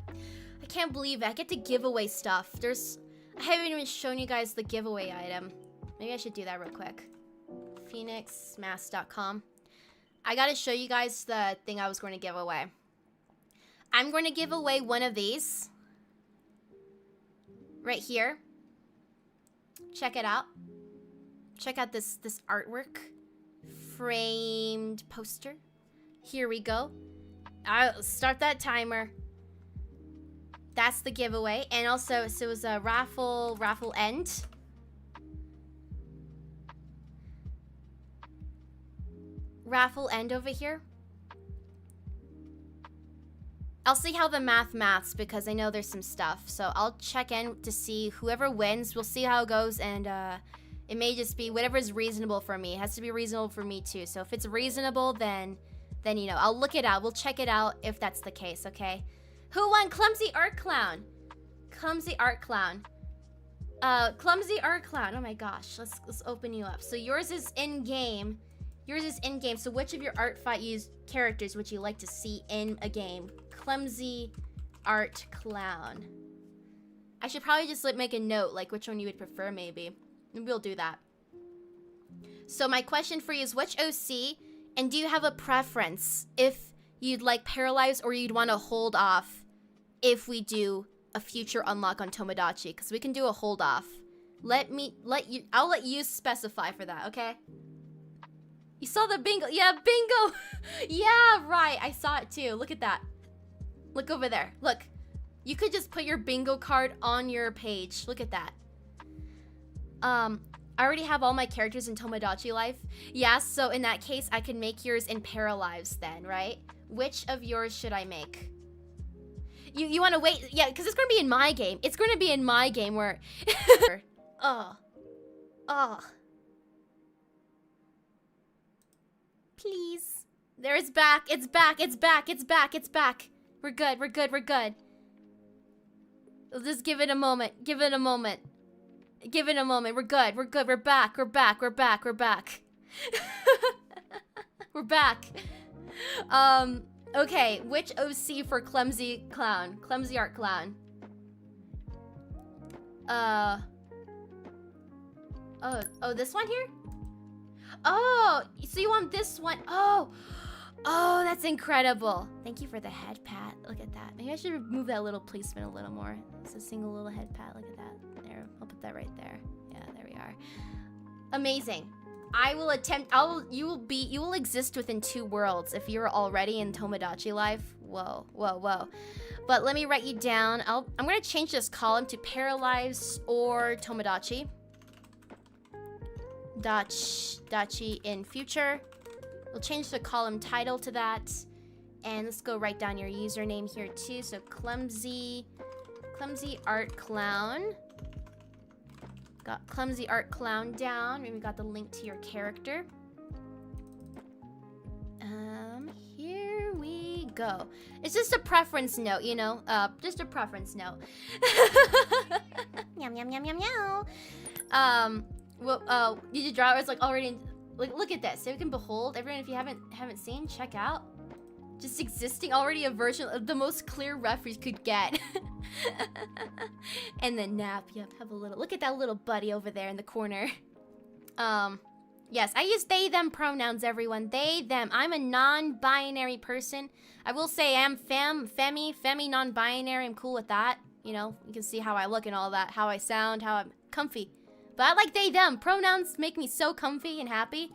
I can't believe it. I get to give away stuff. I haven't even shown you guys the giveaway item. Maybe I should do that real quick. PhoenixMask.com. I gotta show you guys the thing I was going to give away. I'm going to give away one of these. Right here. Check it out. Check out this artwork. Framed poster. Here we go. I'll start that timer. That's the giveaway. And also, so it was a raffle end. Raffle end over here. I'll see how the maths because I know there's some stuff. So I'll check in to see whoever wins. We'll see how it goes, and it may just be whatever is reasonable for me. It has to be reasonable for me too. So if it's reasonable, then you know, I'll look it out. We'll check it out if that's the case, okay? Who won Clumsy Art Clown? Clumsy art clown. Clumsy art clown. Oh my gosh. Let's open you up. So yours is in game. Yours is in game. So which of your art fight characters would you like to see in a game? Clumsy art clown. I should probably just make a note, like which one you would prefer, maybe. Maybe we'll do that. So my question for you is which OC, and do you have a preference if you'd like paralyzed or you'd want to hold off if we do a future unlock on Tomodachi? Because we can do a hold off. I'll let you specify for that, okay? You saw the bingo. Yeah, bingo. Yeah, right. I saw it too. Look at that. Look over there. Look. You could just put your bingo card on your page. Look at that. I already have all my characters in Tomodachi Life. Yeah, so in that case, I could make yours in Paralives then, right? Which of yours should I make? You want to wait? Yeah, because it's going to be in my game. It's going to be in my game where... Oh. Please. There, it's back. It's back. It's back. It's back. It's back. We're good. We're good. We're good. We'll just give it a moment. Give it a moment. Give it a moment. We're good. We're good. We're back. We're back. We're back. We're back. We're back. Okay. Which OC for Clumsy Clown? Clumsy Art Clown. Oh, this one here? Oh, so you want this one? Oh, that's incredible. Thank you for the head pat. Look at that. Maybe I should move that little placement a little more. It's a single little head pat. Look at that. There, I'll put that right there. Yeah, there we are. Amazing. I will attempt. You will exist within 2 worlds if you're already in Tomodachi Life. Whoa, whoa, whoa. But let me write you down. I'm gonna change this column to Paralyzed or Tomodachi. Dachi in future. We'll change the column title to that. And let's go write down your username here too. So Clumsy Art Clown. Got Clumsy Art Clown down. And we got the link to your character. Here we go. It's just a preference note, you know? Just a preference note. Meow, meow, meow, meow, meow. Well, did you draw it? It's like already, like, look at this. So you can behold, everyone, if you haven't seen, check out. Just existing already a version of the most clear reference could get. And then nap, yep, have a little, look at that little buddy over there in the corner. Yes, I use they, them pronouns, everyone. They, them. I'm a non-binary person. I will say I'm femi, non-binary. I'm cool with that. You know, you can see how I look and all that, how I sound, how I'm comfy. But I like they, them. Pronouns make me so comfy and happy.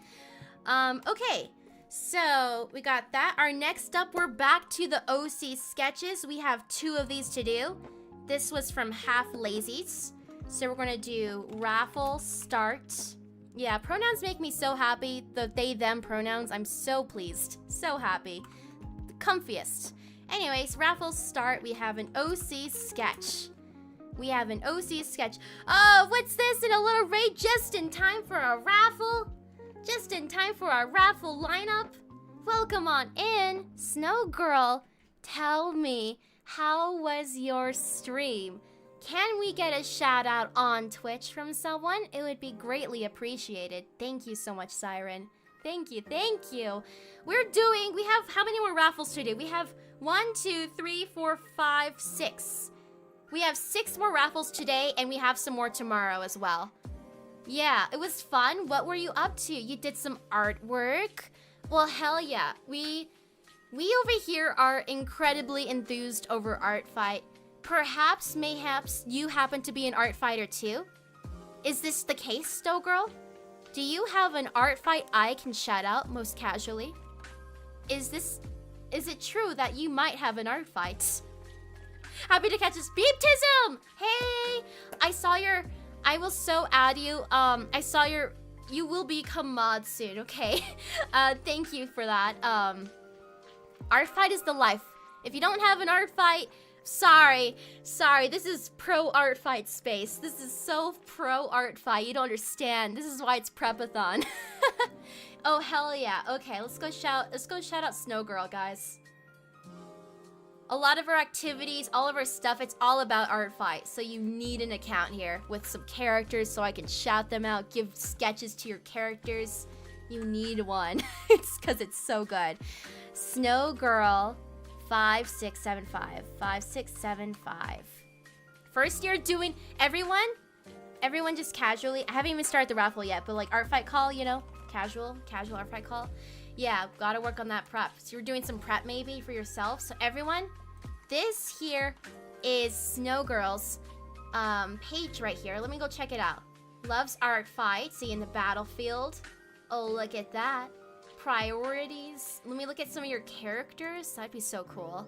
Okay. So, we got that. Our next up, we're back to the OC sketches. We have 2 of these to do. This was from Half Lazies. So, we're going to do raffle start. Yeah, pronouns make me so happy. The they, them pronouns, I'm so pleased. So happy. The comfiest. Anyways, raffle start. We have an OC sketch. We have an OC sketch. Oh, what's this in a little raid just in time for a raffle? Just in time for our raffle lineup? Welcome on in. Snow Girl, tell me, how was your stream? Can we get a shout out on Twitch from someone? It would be greatly appreciated. Thank you so much, Siren. Thank you, thank you. We have, how many more raffles to do? We have 1, 2, 3, 4, 5, 6. We have 6 more raffles today, and we have some more tomorrow as well. Yeah, it was fun. What were you up to? You did some artwork? Well, hell yeah. We over here are incredibly enthused over Art Fight. Perhaps, mayhaps, you happen to be an art fighter too? Is this the case, Stow Girl? Do you have an art fight I can shout out most casually? Is it true that you might have an art fight? Happy to catch this beeptism! Hey! I will so add you. You will become mod soon, okay? Thank you for that. Art fight is the life. If you don't have an art fight, sorry, this is pro art fight space. This is so pro art fight. You don't understand. This is why it's Prepathon. Oh hell yeah. Okay, let's go shout out Snow Girl, guys. A lot of our activities, all of our stuff, it's all about Art Fight. So you need an account here with some characters so I can shout them out, give sketches to your characters. You need one. It's because it's so good. Snow Girl 5675. 5675. First year doing everyone just casually. I haven't even started the raffle yet, but like Art Fight call, you know, casual Art Fight call. Yeah, gotta work on that prep. So you're doing some prep maybe for yourself. So everyone, this here is Snow Girl's page right here. Let me go check it out. Loves Art Fight. See in the battlefield. Oh, look at that. Priorities. Let me look at some of your characters. That'd be so cool.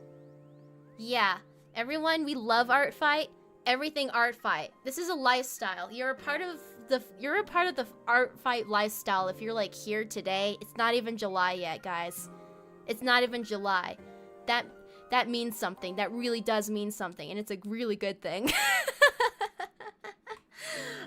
Yeah, everyone, we love Art Fight. Everything Art Fight. This is a lifestyle. You're a part of the Art Fight lifestyle if you're like here today. It's not even July yet, guys. It's not even July. That means something. That really does mean something, and it's a really good thing.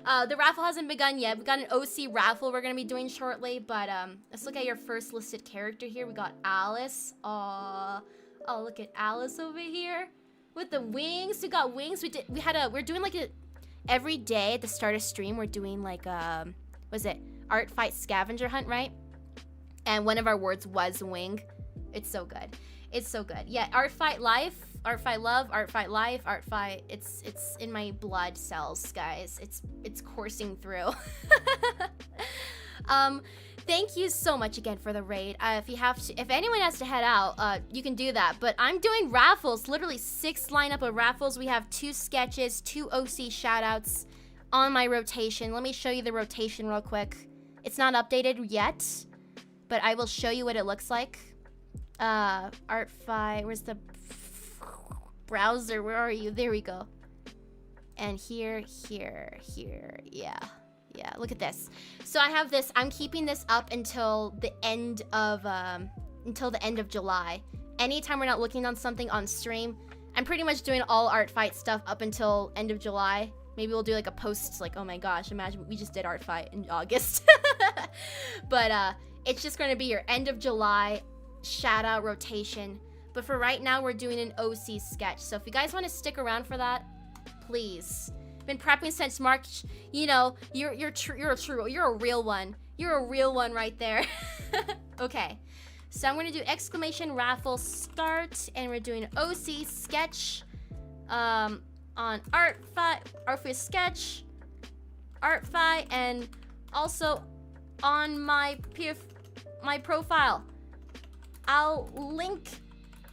The raffle hasn't begun yet. We got an OC raffle we're gonna be doing shortly, but let's look at your first listed character here. We got Alice. Oh, look at Alice over here with the wings. We got wings. We're doing like every day at the start of stream. We're doing like was it Art Fight scavenger hunt, right? And one of our words was wing. It's so good. It's so good. Yeah, Art Fight life. Art Fight love, Art Fight life, Art Fight, it's in my blood cells, guys. It's coursing through. Thank you so much again for the raid. If anyone has to head out, you can do that. But I'm doing raffles, literally 6 lineup of raffles. We have 2 sketches, 2 OC shoutouts on my rotation. Let me show you the rotation real quick. It's not updated yet, but I will show you what it looks like. Art Fight, where's the browser? Where are you? There we go. And here, yeah, look at this. So I have this, I'm keeping this up until the end of July. Anytime we're not looking on something on stream, I'm pretty much doing all Art Fight stuff up until end of July. Maybe we'll do like a post like, oh my gosh, imagine we just did Art Fight in August. But it's just gonna be your end of July shout out rotation. But for right now, we're doing an OC sketch. So if you guys want to stick around for that, please. Been prepping since March. You know, you're a real one. You're a real one right there. Okay. So I'm gonna do exclamation raffle start, and we're doing OC sketch on Art Fight sketch, Art Fight, and also on my profile. I'll link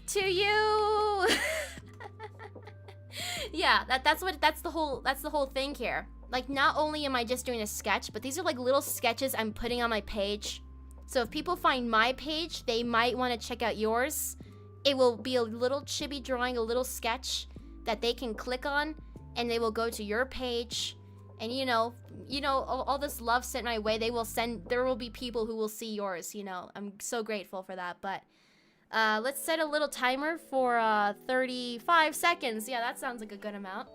to you. Yeah, that's the whole thing here. Like, not only am I just doing a sketch, but these are like little sketches I'm putting on my page. So if people find my page, they might want to check out yours. It will be a little chibi drawing, a little sketch that they can click on, and they will go to your page. And you know, all this love sent my way, there will be people who will see yours, you know. I'm so grateful for that. But let's set a little timer for 35 seconds. Yeah, that sounds like a good amount.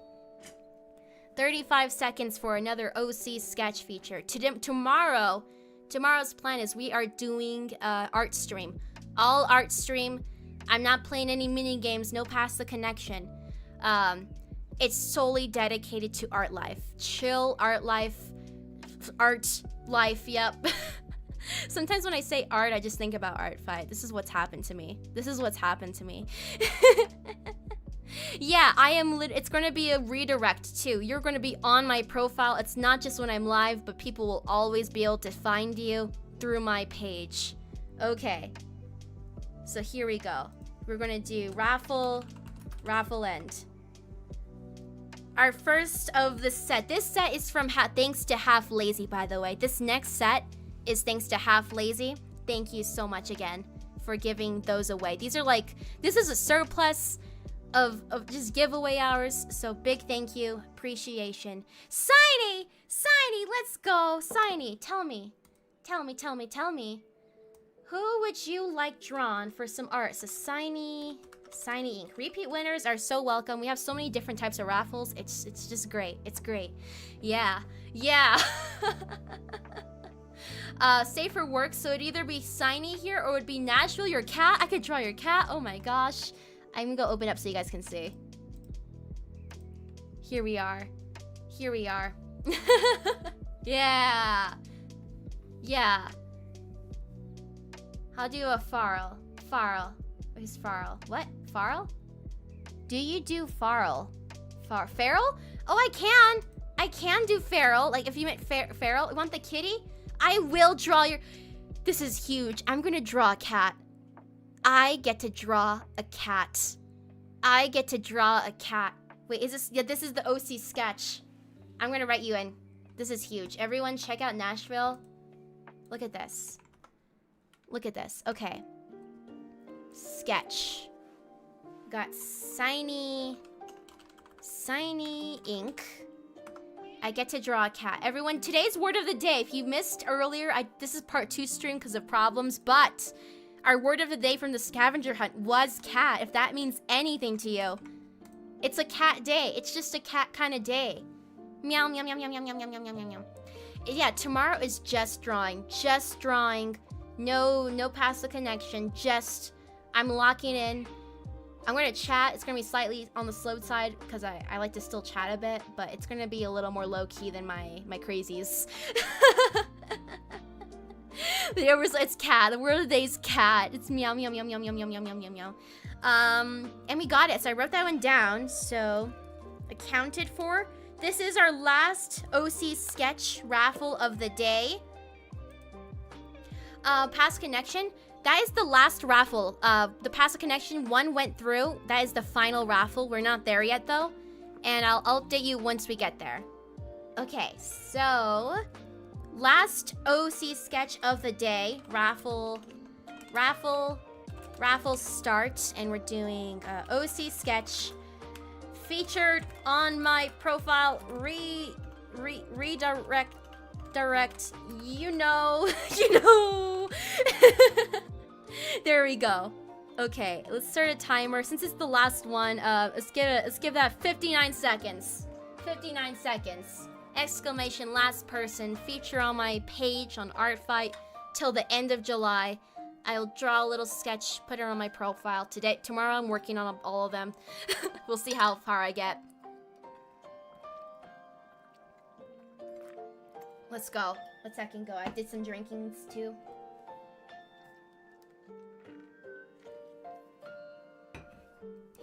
35 seconds for another OC sketch feature. Tomorrow's plan is we are doing art stream. All art stream. I'm not playing any mini games, no Pass the Connection. It's solely dedicated to art life. Chill art life. Art life, yep. Sometimes when I say art, I just think about Art Fight. This is what's happened to me. Yeah, it's gonna be a redirect too. You're gonna be on my profile. It's not just when I'm live, but people will always be able to find you through my page. Okay. So here we go. We're gonna do raffle end. Our first of the set. This set is from thanks to Half Lazy, by the way. This next set is thanks to Half Lazy. Thank you so much again for giving those away. This is a surplus of just giveaway hours. So big thank you, appreciation. Signy, let's go. Signy, tell me. Who would you like drawn for some art? So Signy Ink. Repeat winners are so welcome. We have so many different types of raffles. It's just great. It's great. Yeah. Safe for work, so it'd either be Signy here or it'd be Nashville, your cat. I could draw your cat. Oh my gosh. I'm gonna go open up so you guys can see. Here we are. Here we are. Yeah. Yeah. How do a Farrell? Farrell. Who's Farrell? What? Farrell? Do you do Farrell? Feral? Oh, I can. I can do Feral. Like, if you meant Feral, you want the kitty? I will draw your... This is huge. I'm gonna draw a cat. I get to draw a cat. I get to draw a cat. Wait, is this... Yeah, this is the OC sketch. I'm gonna write you in. This is huge. Everyone check out Nashville. Look at this. Look at this. Okay. Sketch. Got shiny ink. I get to draw a cat. Everyone, today's word of the day. If you missed earlier, this is part 2 stream because of problems, but our word of the day from the scavenger hunt was cat. If that means anything to you, it's a cat day. It's just a cat kind of day. Meow, meow, meow, meow, meow, meow, meow, meow, meow, meow. Yeah, tomorrow is just drawing. Just drawing. No past the connection. Just, I'm locking in. I'm gonna chat. It's gonna be slightly on the slow side because I like to still chat a bit, but it's gonna be a little more low key than my crazies. It's cat. The word of the day is cat. It's meow meow meow meow meow meow meow meow meow meow. And we got it. So I wrote that one down. So accounted for. This is our last OC sketch raffle of the day. Past connection. That is the last raffle. The past connection one went through. That is the final raffle. We're not there yet though. And I'll update you once we get there. Okay, so last OC sketch of the day. Raffle start. And we're doing OC sketch featured on my profile. Redirect. You know. There we go. Okay, let's start a timer. Since it's the last one, let's give that 59 seconds. 59 seconds. Exclamation last person. Feature on my page on Art Fight till the end of July. I'll draw a little sketch, put it on my profile. Tomorrow I'm working on all of them. We'll see how far I get. Let's go. Let's second go. I did some drinkings too.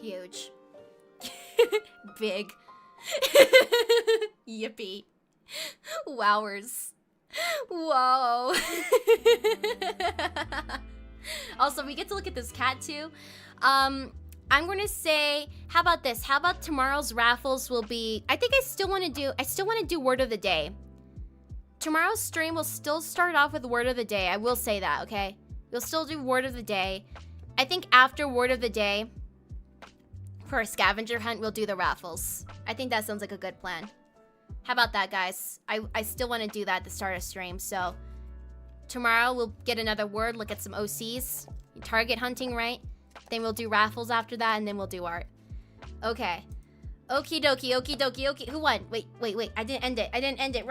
Huge. Big. Yippee. Wowers. Whoa. Also, we get to look at this cat too. I'm gonna say, how about this? How about tomorrow's raffles will be, I still wanna do word of the day. Tomorrow's stream will still start off with word of the day. I will say that, okay? We'll still do word of the day. I think after word of the day, for a scavenger hunt, we'll do the raffles. I think that sounds like a good plan. How about that, guys? I still want to do that at the start of stream. So tomorrow we'll get another word, look at some OCs, target hunting, right? Then we'll do raffles after that, and then we'll do art. Okay. Okie dokie, okie dokie, okie. Who won? Wait. I didn't end it.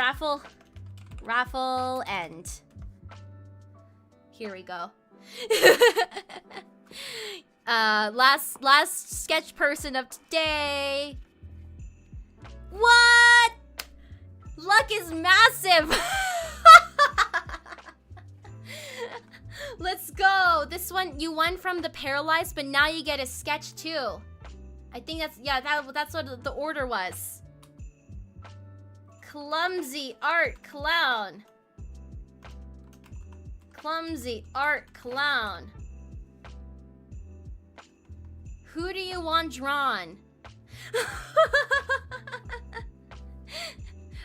Raffle end. Here we go. Last sketch person of today. What? Luck is massive. Let's go. This one, you won from the paralyzed, but now you get a sketch too. I think that's what the order was. Clumsy art clown. Clumsy art clown. Who do you want drawn?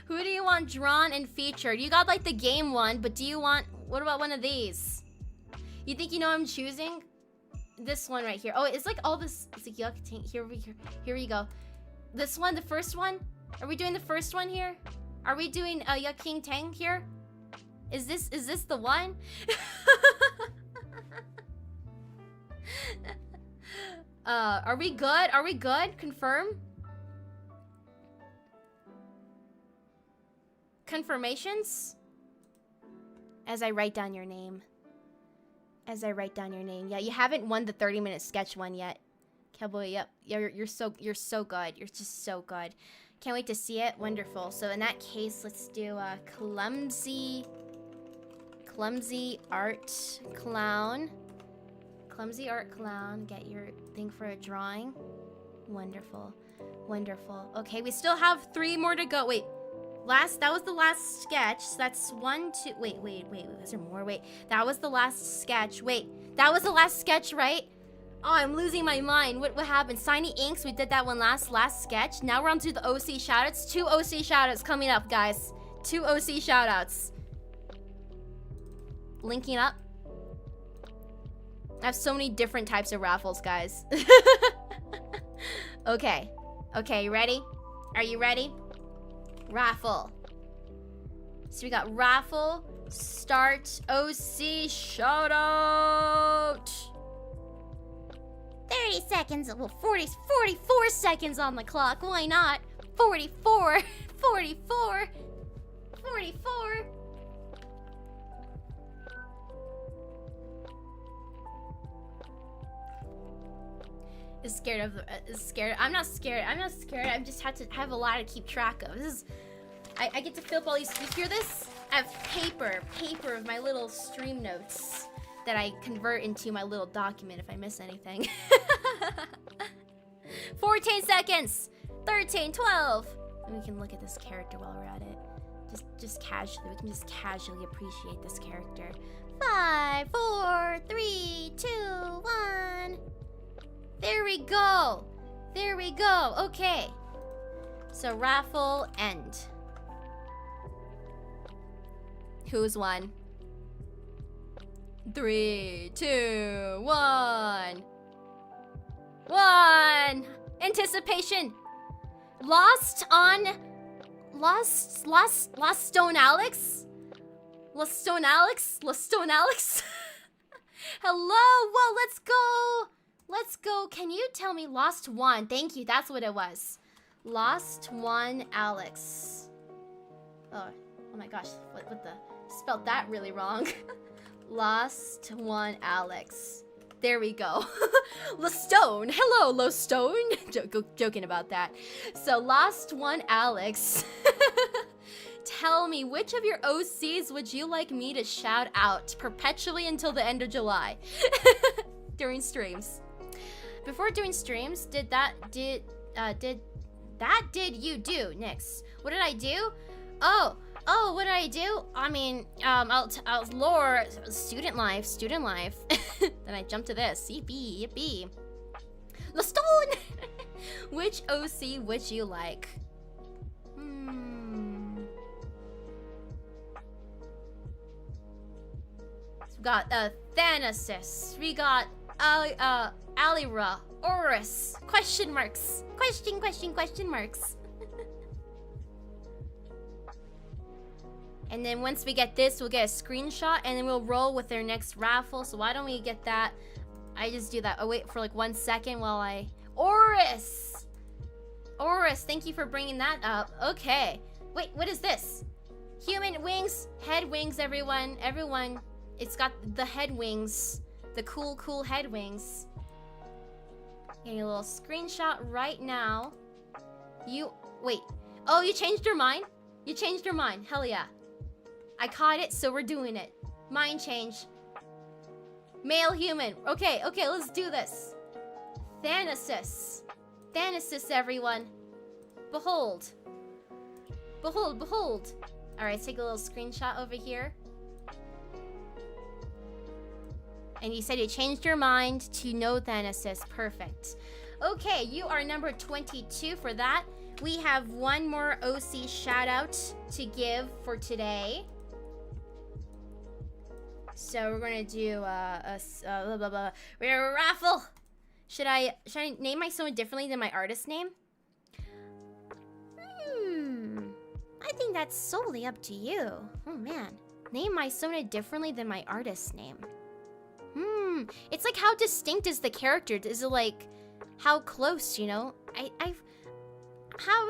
Who do you want drawn and featured? You got like the game one, but do you want, what about one of these? You think you know what I'm choosing? This one right here. Oh, it's like all this, it's like yuck tank. Here we go. This one, the first one? Are we doing the first one here? Are we doing yuck king tang here? Is this the one? Are we good? Are we good? Confirm? Confirmations? As I write down your name. Yeah, you haven't won the 30-minute sketch one yet. Cowboy, yep. You're so good. You're just so good. Can't wait to see it. Wonderful. So in that case, let's do a clumsy art clown. Clumsy art clown. Get your thing for a drawing. Wonderful. Wonderful. Okay, we still have 3 more to go. Wait. That was the last sketch. So that's 1, 2. Wait. Is there more? Wait. That was the last sketch. Wait. That was the last sketch, right? Oh, I'm losing my mind. What happened? Shiny Inks. We did that one last sketch. Now we're on to the OC shoutouts. 2 OC shoutouts coming up, guys. 2 OC shoutouts. Linking up. I have so many different types of raffles, guys. Okay. Okay, you ready? Are you ready? Raffle. So we got raffle, start, OC, shout out. 30 seconds, well 44 seconds on the clock, why not? 44. Scared. I'm not scared. I just have a lot to keep track of. I get to fill up all these. You hear this? I have paper of my little stream notes that I convert into my little document if I miss anything. 14 seconds. 13, 12. And we can look at this character while we're at it. Just casually. We can just casually appreciate this character. 5, 4, 3, 2, 1. There we go. Okay. So raffle end. Who's won? 3, 2, 1. Anticipation. Lost Stone Alex? Hello. Whoa, let's go. Can you tell me Lost One? Thank you. That's what it was. Lost One Alex. Oh my gosh. What the? Spelled that really wrong. Lost One Alex. There we go. Lostone. Hello, Lostone. Joking about that. So Lost One Alex. Tell me, which of your OCs would you like me to shout out perpetually until the end of July? During streams. Before doing streams, did you do, Nyx? What did I do? Oh, what did I do? I mean, I'll lore student life. Then I jump to this. Yippee. Lostone! Which OC would you like? So we got Thanasis. We got Alira, Oris, question marks. Question marks. And then once we get this, we'll get a screenshot and then we'll roll with their next raffle. So why don't we get that? I just do that. Oh, wait for like 1 second while I... Oris, thank you for bringing that up. Okay. Wait, what is this? Human wings, head wings, everyone. It's got the head wings. The cool head wings. Getting a little screenshot right now. Wait. Oh, you changed your mind? Hell yeah. I caught it, so we're doing it. Mind change. Male human. Okay, let's do this. Thanasis, everyone. Behold. Alright, take a little screenshot over here. And you said you changed your mind to no Thanasis. Perfect. Okay, you are number 22 for that. We have one more OC shout out to give for today. So we're gonna do a raffle. Should I name my sona differently than my artist name? I think that's solely up to you. Oh man, name my sona differently than my artist name. It's like, how distinct is the character? Is it like how close? You know, how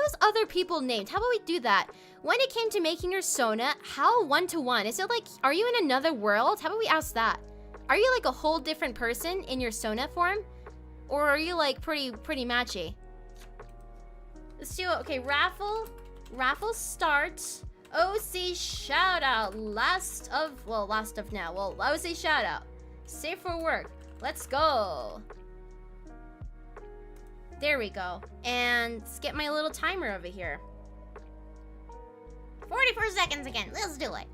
is other people named? How about we do that? When it came to making your sona, how 1-to-1? Is it like, are you in another world? How about we ask that? Are you like a whole different person in your sona form? Or are you like pretty matchy? Let's do it. Okay, raffle start. OC shout out. Last of now. Well, OC shout out. Safe for work. Let's go. There we go. And let's get my little timer over here. 44 seconds again. Let's do it.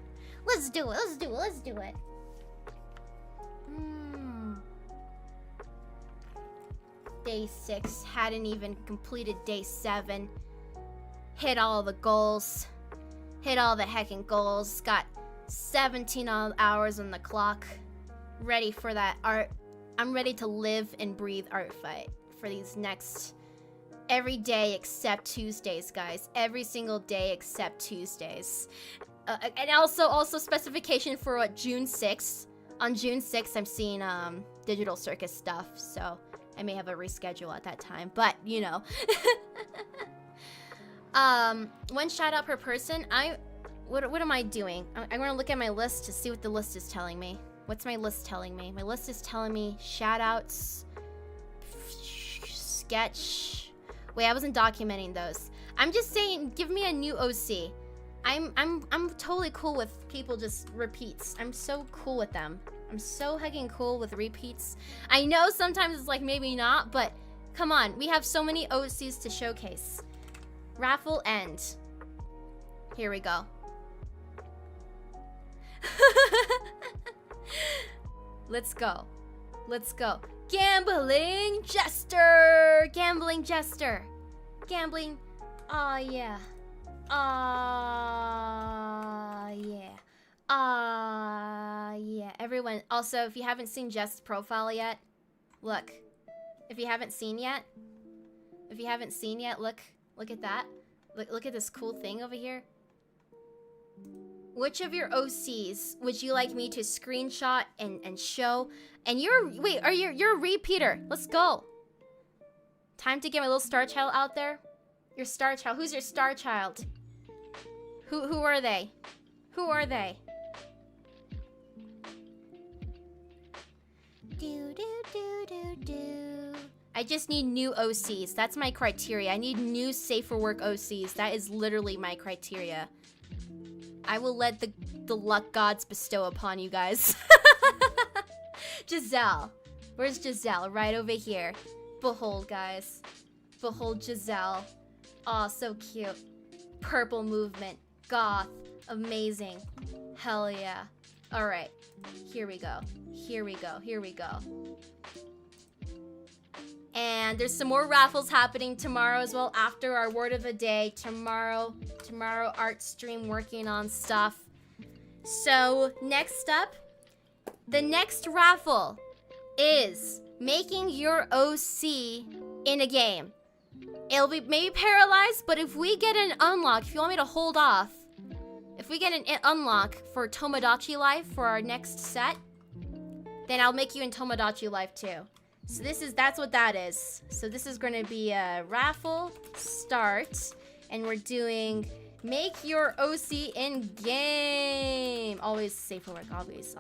Let's do it. Let's do it. Let's do it. Day 6. Hadn't even completed day 7. Hit all the goals. Hit all the heckin' goals. Got 17 hours on the clock. Ready for that art. I'm ready to live and breathe art fight for these next... every day except Tuesdays, guys. Every single day except Tuesdays. And also specification for what, June 6th. On June 6th, I'm seeing Digital Circus stuff, so I may have a reschedule at that time, but you know. One shout out per person. What am I doing? I'm gonna look at my list to see what the list is telling me. What's my list telling me? My list is telling me shout outs, sketch. Wait, I wasn't documenting those. I'm just saying, give me a new OC. I'm totally cool with people just repeats. I'm so cool with them. I'm so heckin' cool with repeats. I know sometimes it's like maybe not, but come on, we have so many OCs to showcase. Raffle end. Here we go. Let's go. Let's go. Gambling Jester! Gambling Jester! Gambling... Aw, yeah. Aw, yeah. Aw, yeah. Everyone, also, if you haven't seen Jest's profile yet, look. If you haven't seen yet, look at that. Look at this cool thing over here. Which of your OCs would you like me to screenshot and show? And you're a repeater. Let's go. Time to get my little star child out there. Your star child. Who's your star child? Who are they? Who are they? I just need new OCs. That's my criteria. I need new safe for work OCs. That is literally my criteria. I will let the luck gods bestow upon you guys. Giselle. Where's Giselle? Right over here. Behold, guys. Behold Giselle. Aw, so cute. Purple movement. Goth. Amazing. Hell yeah. Alright. Here we go. Here we go. Here we go. And there's some more raffles happening tomorrow as well after our word of the day. Tomorrow art stream working on stuff. So next up, the next raffle is making your OC in a game. It'll be maybe paralyzed, but if we get an unlock, if you want me to hold off, if we get an unlock for Tomodachi Life for our next set, then I'll make you in Tomodachi Life too. So that's what that is. So this is going to be a raffle start, and we're doing make your OC in game. Always safe for work. Always.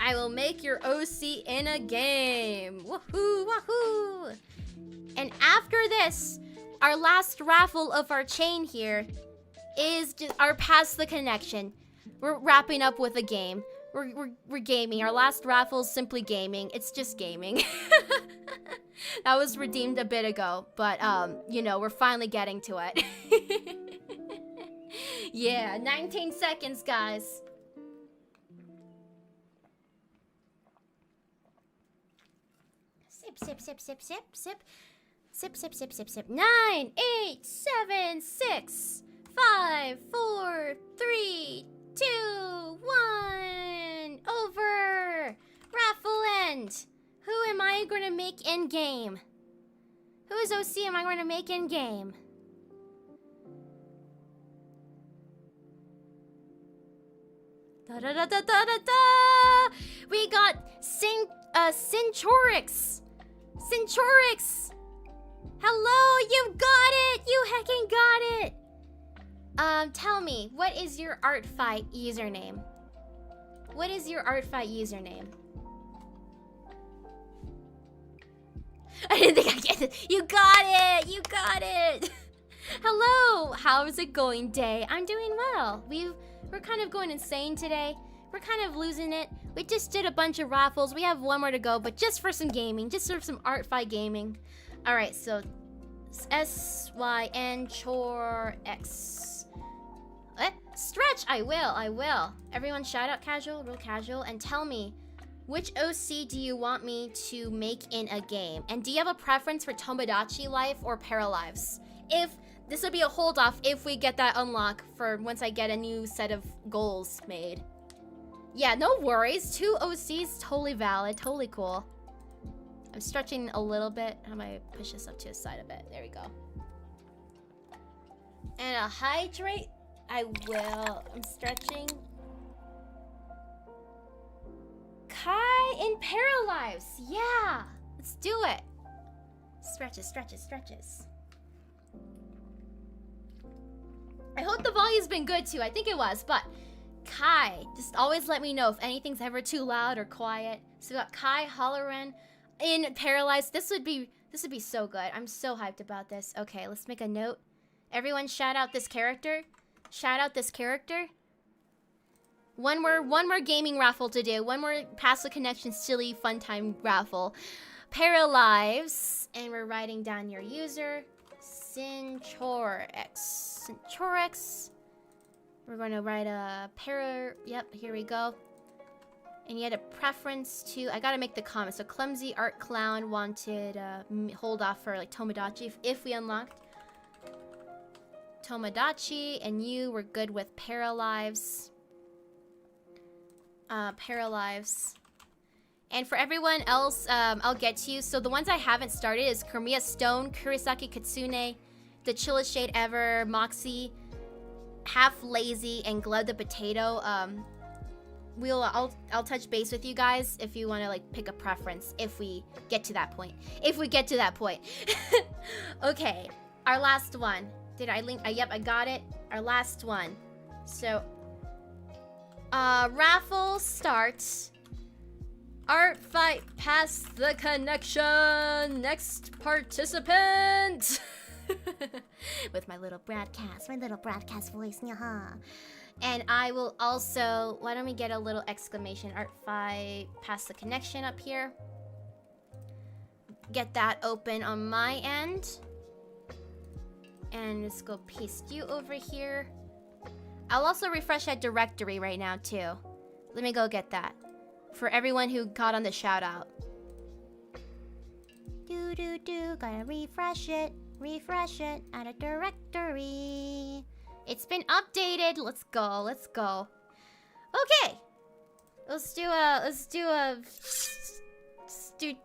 I will make your OC in a game. Woohoo, woohoo! And after this, our last raffle of our chain here is just our Pass the Connection. We're wrapping up with a game. We're gaming. Our last raffle is simply gaming. It's just gaming. That was redeemed a bit ago, but you know, we're finally getting to it. Yeah, 19 seconds, guys. Sip. 9, 8, 7, 6, 5, 4, 3, 2, 1. Over. Raffle end. Who am I going to make in game? Whose OC am I going to make in game? We got Cinchorix. Hello, you got it. You heckin' got it. Tell me, what is your Art Fight username? What is your Art Fight username? I didn't think I'd get it. You got it! You got it! Hello! How's it going, Day? I'm doing well. We're kind of going insane today. We're kind of losing it. We just did a bunch of raffles. We have one more to go, but just for some gaming. Just for some art fight gaming. Alright, so SYN Chore X. Stretch! I will. Everyone shout out casual, real casual, and tell me, which OC do you want me to make in a game? And do you have a preference for Tomodachi Life or Paralives? If this would be a hold off if we get that unlock for once I get a new set of goals made. Yeah, no worries. 2 OCs, totally valid, totally cool. I'm stretching a little bit. How do I push this up to the side a bit? There we go. And a hydrate. I will. I'm stretching. Kai in Paralives. Yeah. Let's do it. Stretches, stretches, stretches. I hope the volume's been good too. I think it was, but Kai, just always let me know if anything's ever too loud or quiet. So we got Kai Halloran in Paralives. This would be so good. I'm so hyped about this. Okay, let's make a note. Everyone shout out this character. Shout out this character. One more gaming raffle to do. One more Pass the Connection silly fun time raffle. Paralives. And we're writing down your user. Sinchorex. Sinchorex. We're going to write a Yep, here we go. And you had a preference to... I gotta make the comment. So Clumsy Art Clown wanted hold off for like Tomodachi if we unlocked. Tomodachi, and you were good with Paralives. Paralives. And for everyone else, I'll get to you. So the ones I haven't started is Kamiya Stone, Kurisaki Kitsune, The Chillest Shade Ever, Moxie, Half Lazy, and Glove the Potato. I'll touch base with you guys if you want to like pick a preference if we get to that point. If we get to that point. Okay, our last one. Did I link? Yep, I got it. Our last one. So, raffle starts. Art fight past the connection. Next participant. With my little broadcast voice, yaha. And I will also, why don't we get a little exclamation art fight past the connection up here. Get that open on my end. And let's go paste you over here. I'll also refresh that directory right now too. Let me go get that. For everyone who caught on the shout out. Gotta refresh it at a directory. It's been updated. Let's go. Okay. Let's do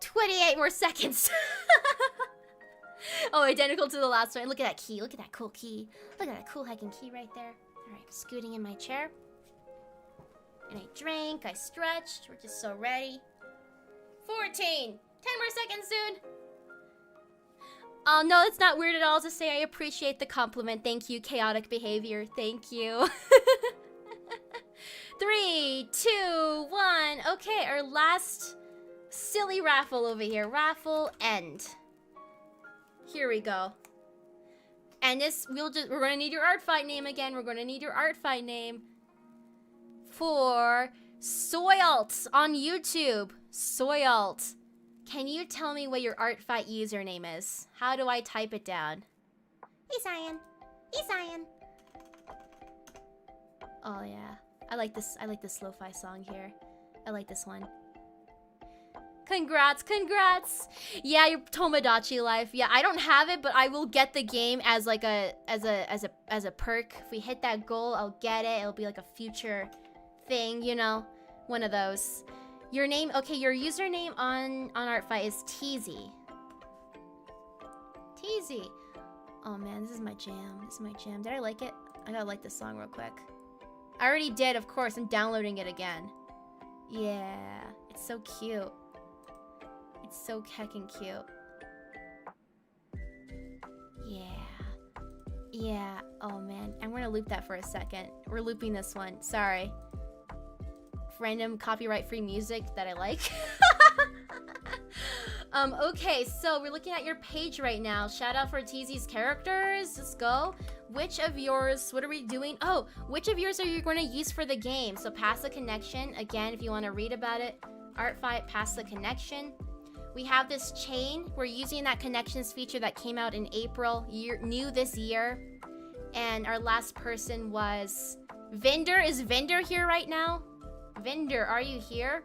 28 more seconds. Oh, identical to the last one. Look at that key. Look at that cool key. Look at that cool hacking key right there. Alright, scooting in my chair. And I drank, I stretched. We're just so ready. 14. 10 more seconds soon. Oh, no, it's not weird at all to say I appreciate the compliment. Thank you, chaotic behavior. Thank you. 3, 2, 1. Okay, our last silly raffle over here. Raffle end. Here we go. And this, we're gonna need your art fight name again. We're gonna need your art fight name for Soyalt on YouTube. Soyalt. Can you tell me what your art fight username is? How do I type it down? Isayan. Oh yeah. I like this lo-fi song here. I like this one. Congrats. Yeah, your Tomodachi Life. Yeah, I don't have it, but I will get the game as like a perk. If we hit that goal, I'll get it. It'll be like a future thing, you know? One of those. Your name, okay, your username on Artfight is Teasy. Teasy. Oh man, this is my jam. Did I like it? I gotta like this song real quick. I already did, of course. I'm downloading it again. Yeah, it's so cute. It's so heckin' cute. Yeah. Oh man, I'm gonna loop that for a second. We're looping this one. Sorry. Random copyright-free music that I like. Okay, so we're looking at your page right now. Shout out for TZ's characters. Let's go. Which of yours, what are we doing? Oh, which of yours are you going to use for the game? So pass the connection. Again, if you want to read about it, Art Fight, pass the connection. We have this chain. We're using that connections feature that came out in April, new this year. And our last person was Vendor. Is Vendor here right now? Vendor, are you here?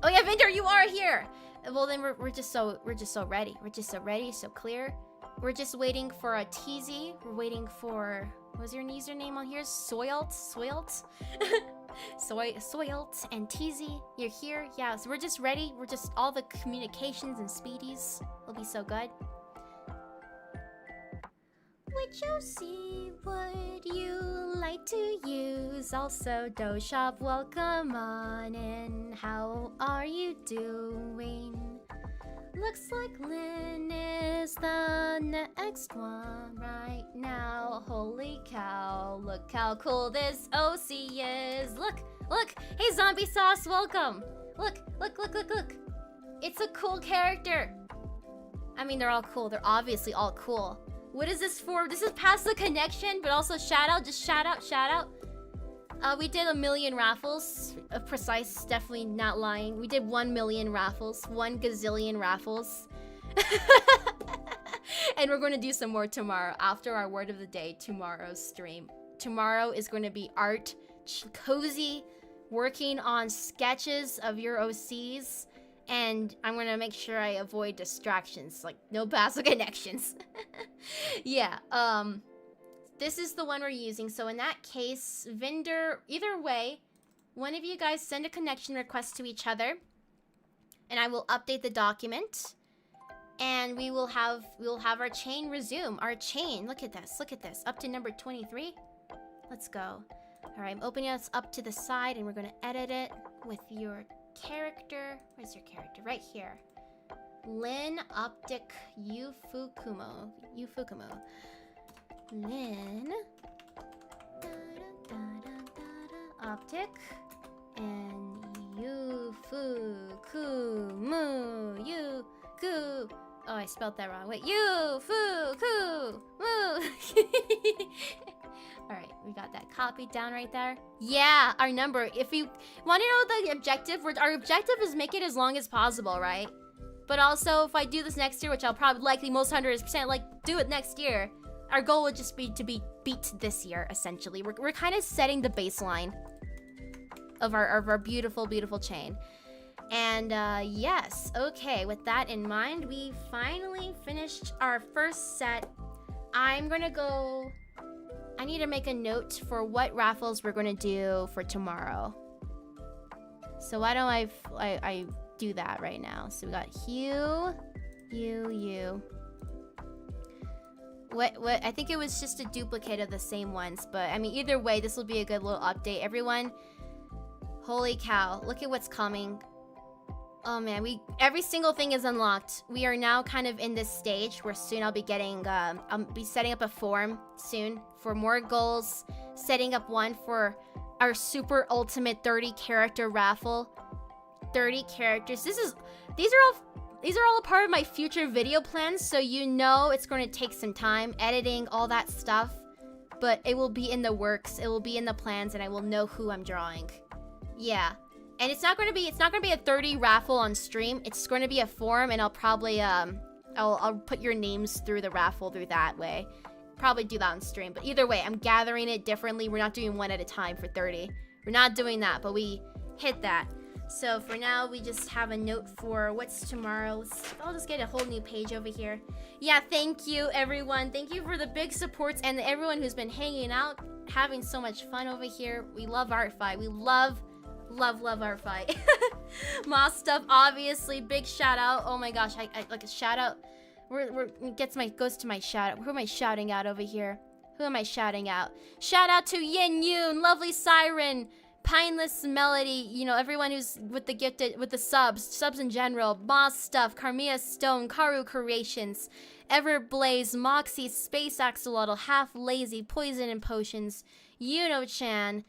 Oh yeah, Vendor, you are here. Well then we're just so ready. We're just so ready, so clear. We're just waiting for a TZ. We're waiting for, what was your username on here? Soilt? Soilt and TZ. You're here. Yeah, so we're just ready. We're just all the communications and speedies will be so good. Which OC would you like to use? Also, Doshop, welcome on in. How are you doing? Looks like Lynn is the next one right now. Holy cow, look how cool this OC is. Look, look. Hey, Zombie Sauce, welcome. Look. It's a cool character. I mean, they're all cool. They're obviously all cool. What is this for? This is past the connection, but also shout out. Just shout out. We did 1 million raffles. Precise, definitely not lying. We did 1 million raffles. 1 gazillion raffles. And we're going to do some more tomorrow after our word of the day, tomorrow's stream. Tomorrow is going to be Art, Cozy, working on sketches of your OCs. And I'm gonna make sure I avoid distractions, like no passive connections. Yeah, this is the one we're using. So in that case, Vendor, either way, one of you guys send a connection request to each other, and I will update the document, and we will have our chain resume. Our chain, look at this, up to number 23. Let's go. All right, I'm opening us up to the side, and we're gonna edit it with your character. Where's your character? Right here. Lin Optic Yufukumo. Lin Optic and Yufukumu. Oh, I spelled that wrong. Wait, Yufukumu. Alright, we got that copied down right there. Yeah, our number. If you want to know the objective, our objective is make it as long as possible, right? But also, if I do this next year, which I'll probably likely most 100% like do it next year, our goal would just be to beat this year, essentially. We're kind of setting the baseline of our beautiful, beautiful chain. And yes, okay, with that in mind, we finally finished our first set. I'm gonna go... I need to make a note for what raffles we're gonna do for tomorrow. So why don't I do that right now? So we got Hugh, you. What? I think it was just a duplicate of the same ones, but I mean, either way, this will be a good little update. Everyone, holy cow, look at what's coming. Oh man, every single thing is unlocked. We are now kind of in this stage where soon I'll be getting, I'll be setting up a form soon for more goals, setting up one for our super ultimate 30 character raffle. 30 characters. These are all a part of my future video plans, so you know it's going to take some time, editing, all that stuff, but it will be in the works, it will be in the plans, and I will know who I'm drawing. Yeah. And it's not going to be a 30 raffle on stream. It's going to be a form, and I'll probably I'll put your names through the raffle through that way. Probably do that on stream. But either way, I'm gathering it differently. We're not doing one at a time for 30. We're not doing that, but we hit that. So for now, we just have a note for what's tomorrow. I'll just get a whole new page over here. Yeah, thank you everyone. Thank you for the big supports and everyone who's been hanging out, having so much fun over here. We love Art Fight. We love Art Fight. Moss stuff, obviously. Big shout out. Oh my gosh, I like a shout out. Goes to my shout out. Who am I shouting out over here? Who am I shouting out? Shout out to Yin Yoon, Lovely Siren, Pineless Melody, you know, everyone who's with the subs in general, Moss stuff, Carmia Stone, Karu Creations, Everblaze, Moxie, Space Axolotl, Half Lazy, Poison and Potions, Yuno-chan.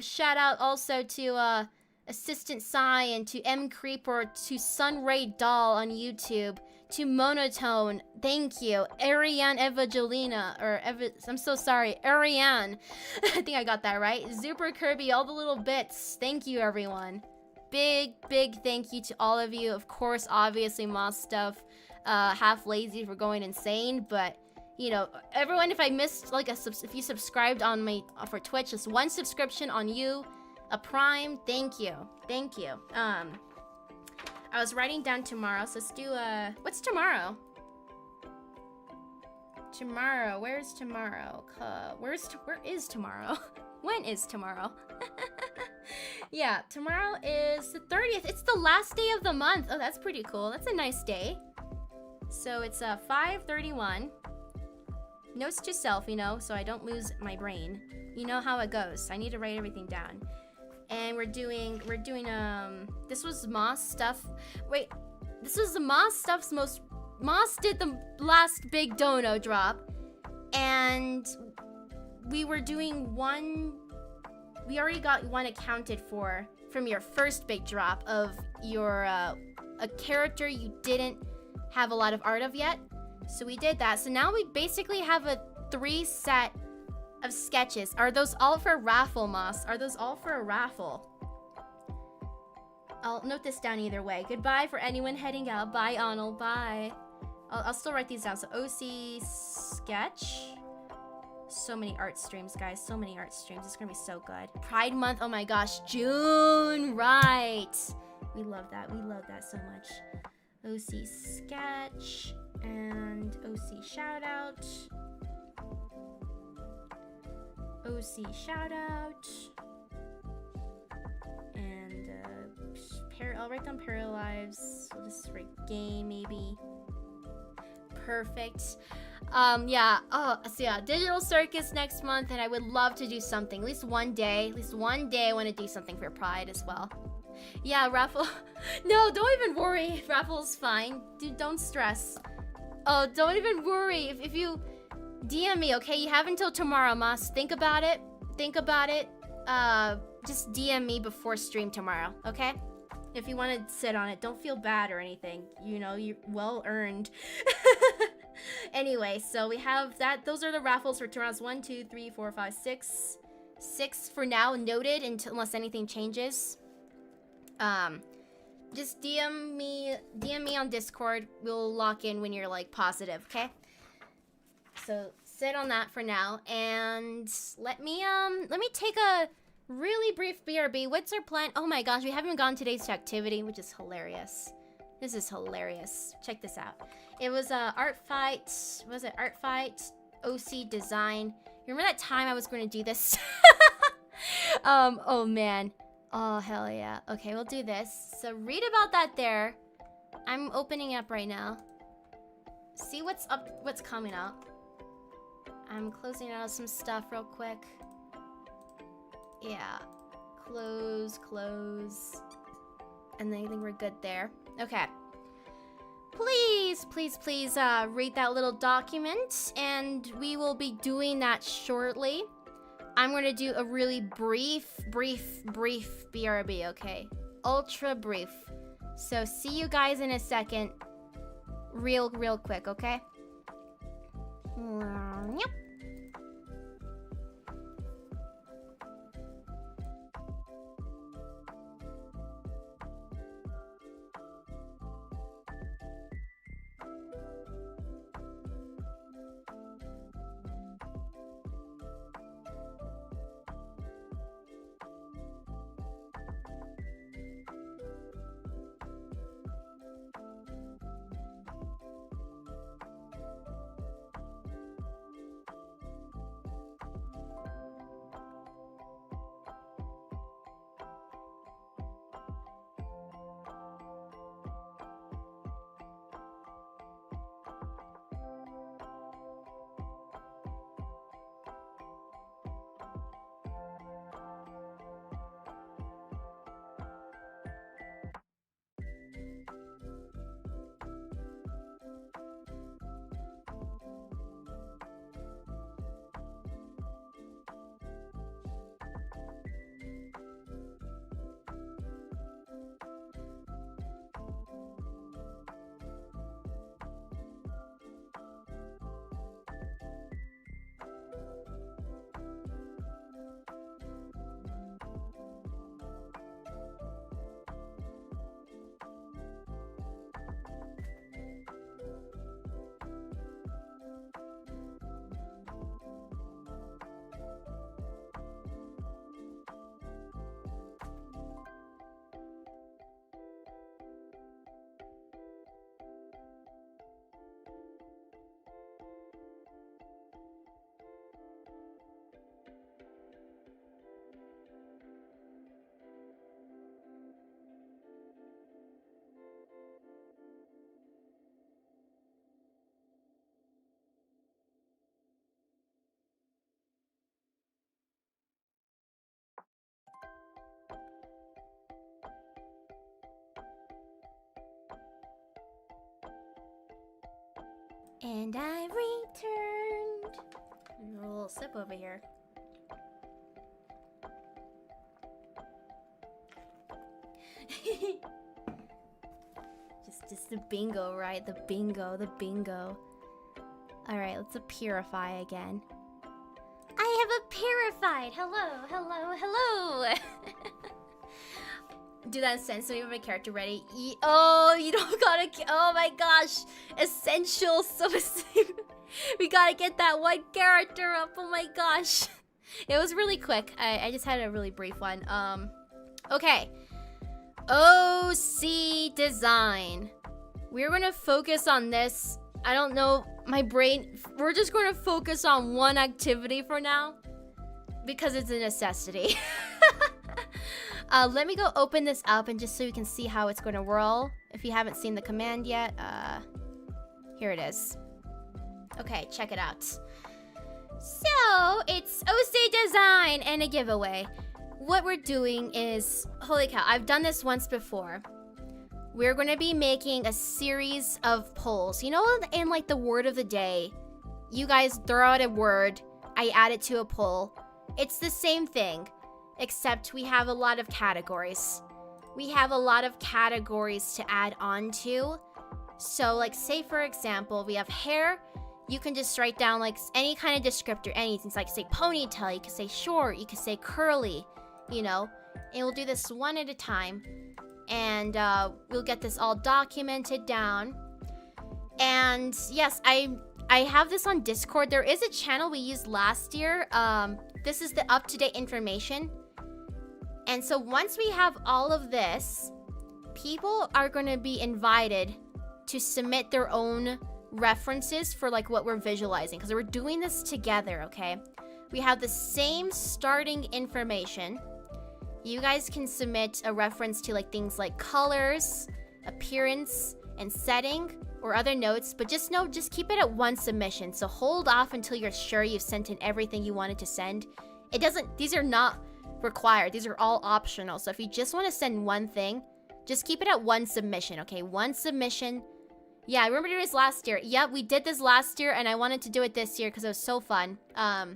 Shout out also to Assistant Cyan, to M Creeper, to Sunray Doll on YouTube, to Monotone, thank you. Ariane Evangelina, or I'm so sorry, Ariane. I think I got that right. Super Kirby, all the little bits. Thank you, everyone. Big thank you to all of you. Of course, obviously, Moss Stuff, half lazy for going insane, but you know, everyone, if I missed like if you subscribed on my for Twitch, just one subscription on you, a Prime. Thank you. I was writing down tomorrow, so let's do what's tomorrow? Tomorrow, where's tomorrow? Where is tomorrow? When is tomorrow? Yeah, tomorrow is the 30th. It's the last day of the month. Oh, that's pretty cool. That's a nice day. So it's 5:31. Notes to self, you know, so I don't lose my brain. You know how it goes. I need to write everything down. And we're doing this was Moss Stuff. Wait, this was the Moss Stuff's Moss did the last big dono drop, and we were doing one. We already got one accounted for from your first big drop of your a character you didn't have a lot of art of yet. So we did that. So now we basically have a 3 set of sketches. Are those all for raffle, Moss? Are those all for a raffle? I'll note this down either way. Goodbye for anyone heading out. Bye, Arnold. Bye. I'll still write these down. So OC sketch. So many art streams, guys. So many art streams. It's gonna be so good. Pride Month. Oh my gosh. June. Right. We love that. We love that so much. OC sketch. And OC shout out. OC shout out. And I'll write down Paralives. We'll just write game maybe. Perfect. Yeah. Oh, so yeah, Digital Circus next month, and I would love to do something. At least one day I want to do something for Pride as well. Yeah, raffle. No, don't even worry. Raffle's fine. Dude, don't stress. Oh, don't even worry. If you DM me, okay? You have until tomorrow, Moss. Think about it. Just DM me before stream tomorrow, okay? If you want to sit on it, don't feel bad or anything. You know, you're well earned. Anyway, so we have that. Those are the raffles for tomorrow's 1, 2, 3, 4, 5, 6. 6 for now, noted unless anything changes. Just DM me on Discord. We'll lock in when you're like positive, okay? So sit on that for now, and let me take a really brief BRB. What's our plan? Oh my gosh, we haven't gone today's activity, which is hilarious. This is hilarious. Check this out. It was Art Fight. Was it Art Fight? OC Design. You remember that time I was going to do this? Oh man. Oh hell yeah. Okay, we'll do this. So read about that there. I'm opening up right now. See what's coming up. I'm closing out some stuff real quick. Yeah. Close. And then I think we're good there. Okay. Please read that little document, and we will be doing that shortly. I'm going to do a really brief BRB, okay? Ultra brief. So see you guys in a second. Real quick, okay? Yep. And I returned. A little sip over here. just the bingo, right? The bingo. Alright, let's purify again. I have purified! Hello! Do that in sense, so you have a character ready. Oh, you don't gotta. Oh my gosh. Essential. So we gotta get that one character up. Oh my gosh. It was really quick. I just had a really brief one. Okay. OC design. We're gonna focus on this. I don't know. My brain. We're just gonna focus on one activity for now. Because it's a necessity. Let me go open this up and just so you can see how it's going to roll. If you haven't seen the command yet, here it is. Okay, check it out. So, it's OC design and a giveaway. What we're doing is, holy cow, I've done this once before. We're going to be making a series of polls. You know, in like the word of the day, you guys throw out a word, I add it to a poll. It's the same thing. Except we have a lot of categories. We have a lot of categories to add on to. So like say for example, we have hair. You can just write down like any kind of descriptor, anything. It's like say ponytail, you can say short, you can say curly, you know. And we'll do this one at a time. And we'll get this all documented down. And yes, I have this on Discord. There is a channel we used last year. This is the up-to-date information. And so once we have all of this, people are going to be invited to submit their own references for like what we're visualizing. Because we're doing this together, okay? We have the same starting information. You guys can submit a reference to like things like colors, appearance, and setting, or other notes. But just keep it at one submission. So hold off until you're sure you've sent in everything you wanted to send. These are not required. These are all optional. So if you just want to send one thing, just keep it at one submission, okay? One submission. Yeah, I remember doing this last year. Yep, we did this last year, and I wanted to do it this year because it was so fun. I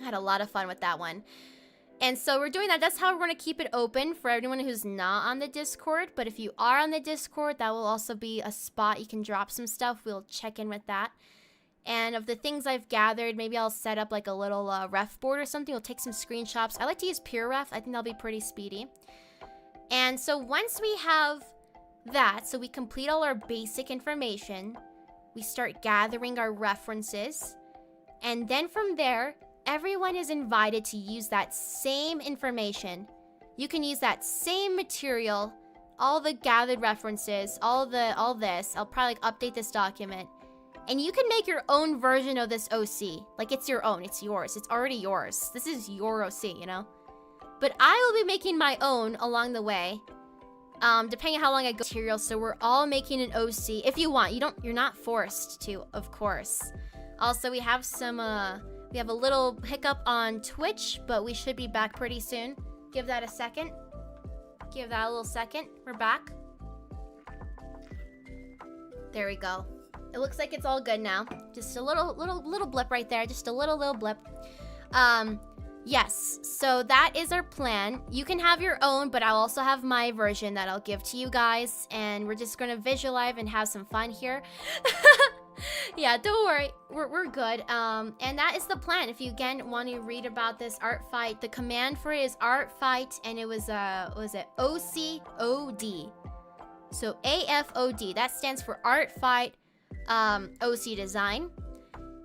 had a lot of fun with that one. And so we're doing that. That's how we're going to keep it open for everyone who's not on the Discord. But if you are on the Discord, that will also be a spot you can drop some stuff. We'll check in with that. And of the things I've gathered, maybe I'll set up like a little ref board or something. We'll take some screenshots. I like to use pure ref. I think that'll be pretty speedy. And so once we have that, so we complete all our basic information, we start gathering our references. And then from there, everyone is invited to use that same information. You can use that same material, all the gathered references, all this. I'll probably update this document. And you can make your own version of this OC. Like, it's your own. It's yours. It's already yours. This is your OC, you know? But I will be making my own along the way. Depending on how long I go material. So we're all making an OC. If you want. You're not forced to, of course. Also, we have some, we have a little hiccup on Twitch. But we should be back pretty soon. Give that a second. Give that a little second. We're back. There we go. It looks like it's all good now. Just a little blip right there. Just a little blip. Yes. So that is our plan. You can have your own, but I'll also have my version that I'll give to you guys. And we're just going to visualize and have some fun here. Yeah, don't worry. We're good. And that is the plan. If you, again, want to read about this art fight, the command for it is art fight. And it was, what was it? OCOD. So AFOD. That stands for art fight. OC design.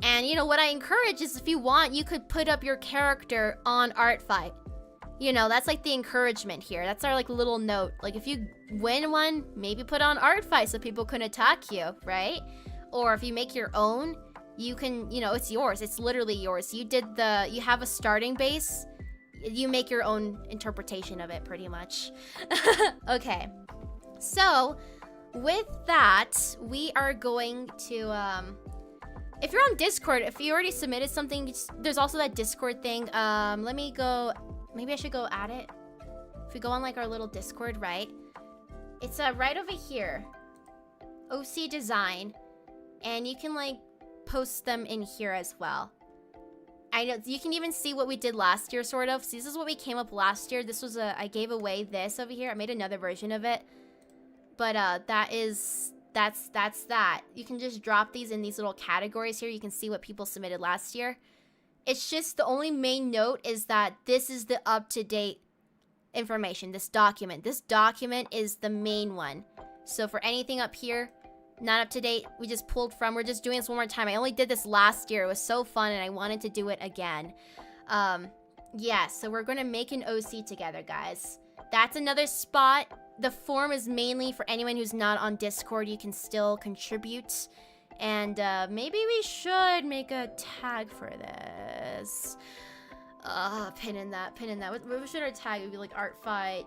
And you know what I encourage is if you want, you could put up your character on art fight. You know, that's like the encouragement here. That's our like little note. Like if you win one, maybe put on art fight so people can attack you, right? Or if you make your own, you can, you know, it's yours. It's literally yours. You have a starting base. You make your own interpretation of it pretty much. Okay. So with that, we are going to, if you're on Discord, if you already submitted something, there's also that Discord thing. Let me go, maybe I should go add it. If we go on like our little Discord, right? It's right over here. OC design. And you can like post them in here as well. I know you can even see what we did last year, sort of. See, this is what we came up last year. This was I gave away this over here. I made another version of it. But that's that. You can just drop these in these little categories here. You can see what people submitted last year. It's just the only main note is that this is the up-to-date information, this document. This document is the main one. So for anything up here, not up to date, we just pulled from. We're just doing this one more time. I only did this last year. It was so fun and I wanted to do it again. Yeah, so we're gonna make an OC together, guys. That's another spot. The form is mainly for anyone who's not on Discord. You can still contribute. And maybe we should make a tag for this. Pin in that. What should our tag? It would be like Art Fight.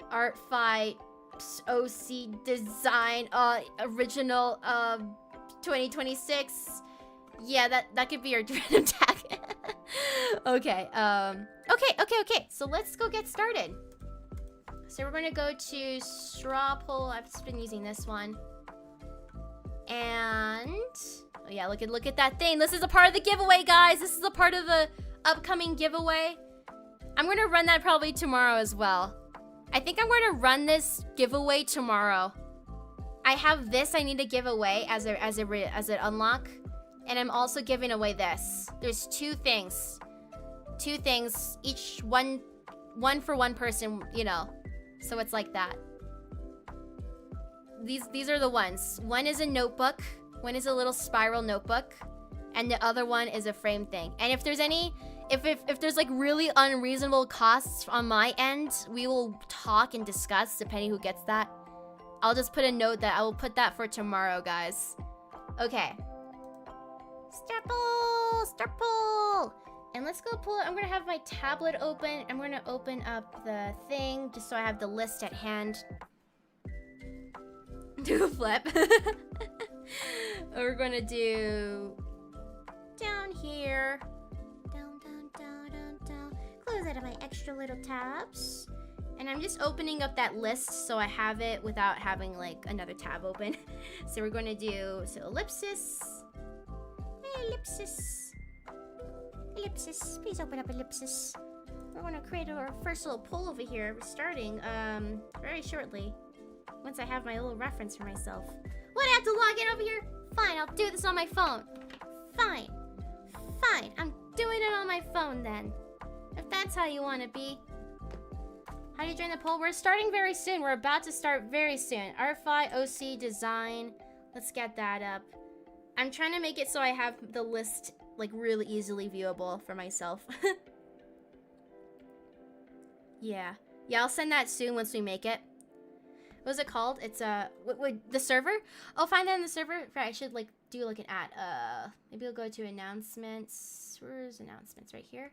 Art Fight. OC Design. Original. 2026. Yeah, that could be our random tag. Okay. Okay. So let's go get started. So we're gonna go to straw poll. I've just been using this one. And oh yeah, look at that thing. This is a part of the giveaway, guys. This is a part of the upcoming giveaway. I'm gonna run that probably tomorrow as well. I think I'm gonna run this giveaway tomorrow. I have this I need to give away as an unlock, and I'm also giving away this. There's two things, each one for one person, you know. So it's like that. These are the ones. One is a notebook. One is a little spiral notebook. And the other one is a frame thing. And if there's any... If there's like really unreasonable costs on my end, we will talk and discuss depending who gets that. I'll just put a note that I will put that for tomorrow, guys. Okay. Start poll. And let's go pull it. I'm gonna have my tablet open. I'm gonna open up the thing just so I have the list at hand. Do a flip. We're gonna do down here. Down. Close out of my extra little tabs. And I'm just opening up that list so I have it without having like another tab open. So we're gonna do ellipsis. Hey, ellipsis. Please open up ellipsis. We're gonna create our first little poll over here. We're starting very shortly. Once I have my little reference for myself. What, I have to log in over here? Fine, I'll do this on my phone. Fine. I'm doing it on my phone then. If that's how you want to be. How do you join the poll? We're starting very soon. We're about to start very soon. RFI, OC, design. Let's get that up. I'm trying to make it so I have the list like really easily viewable for myself. Yeah, I'll send that soon once we make it. What was it called? It's the server? Oh, find that in the server. I should like do like an ad. Maybe we'll go to announcements. Where's announcements? Right here.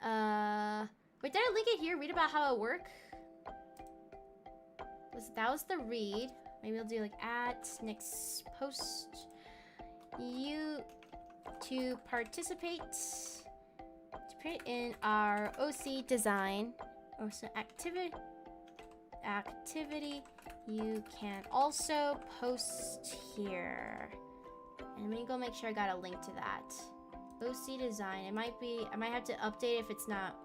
Wait, did I link it here? Read about how it works. That was the read. Maybe we'll do like at next post. You to participate in our OC design or so activity. You can also post here. And let me go make sure I got a link to that. OC design. I might have to update it if it's not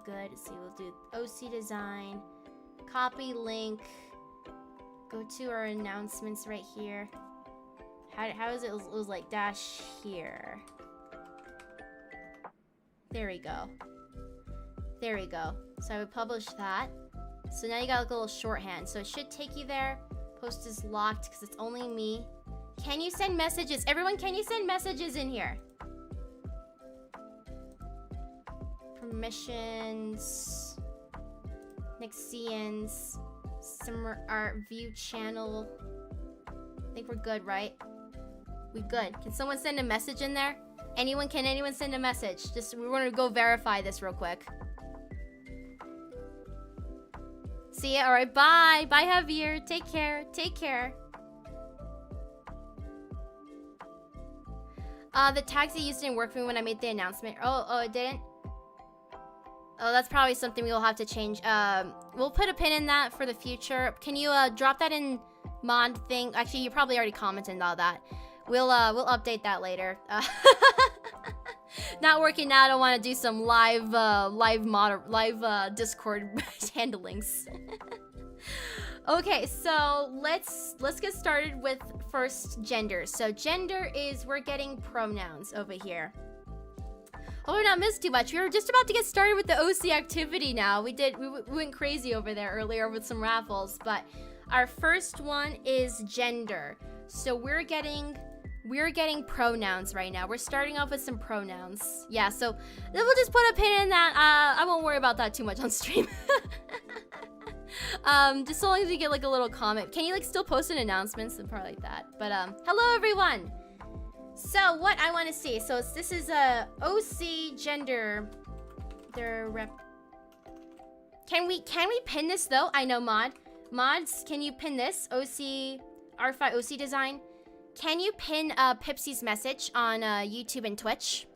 good. Let's see, we'll do OC design. Copy link. Go to our announcements right here. How is it? It was like dash here. There we go. So I would publish that. So now you got like a little shorthand. So it should take you there. Post is locked because it's only me. Can you send messages? Everyone, can you send messages in here? Permissions. Nixians. Summer art view channel. I think we're good, right? We good. Can someone send a message in there? Can anyone send a message? We want to go verify this real quick. See ya. All right, bye. Bye, Javier. Take care. The tags I used didn't work for me when I made the announcement. Oh, it didn't? Oh, that's probably something we'll have to change. We'll put a pin in that for the future. Can you drop that in mod thing. Actually, you probably already commented on that. We'll update that later. Not working now. I don't want to do some live Discord handlings. Okay, so let's get started with first gender. So gender is, we're getting pronouns over here. Oh, we're not missed too much. We were just about to get started with the OC activity now. We went crazy over there earlier with some raffles, but our first one is gender. So we're getting pronouns right now. We're starting off with some pronouns. Yeah, so we'll just put a pin in that. I won't worry about that too much on stream. Just so long as we get like a little comment. Can you like still post in announcements and probably like that? But hello everyone. So what I want to see. So this is a OC gender. Their rep. Can we pin this though? I know mods. Can you pin this OC ART FIGHT OC design? Can you pin Pipsy's message on YouTube and Twitch?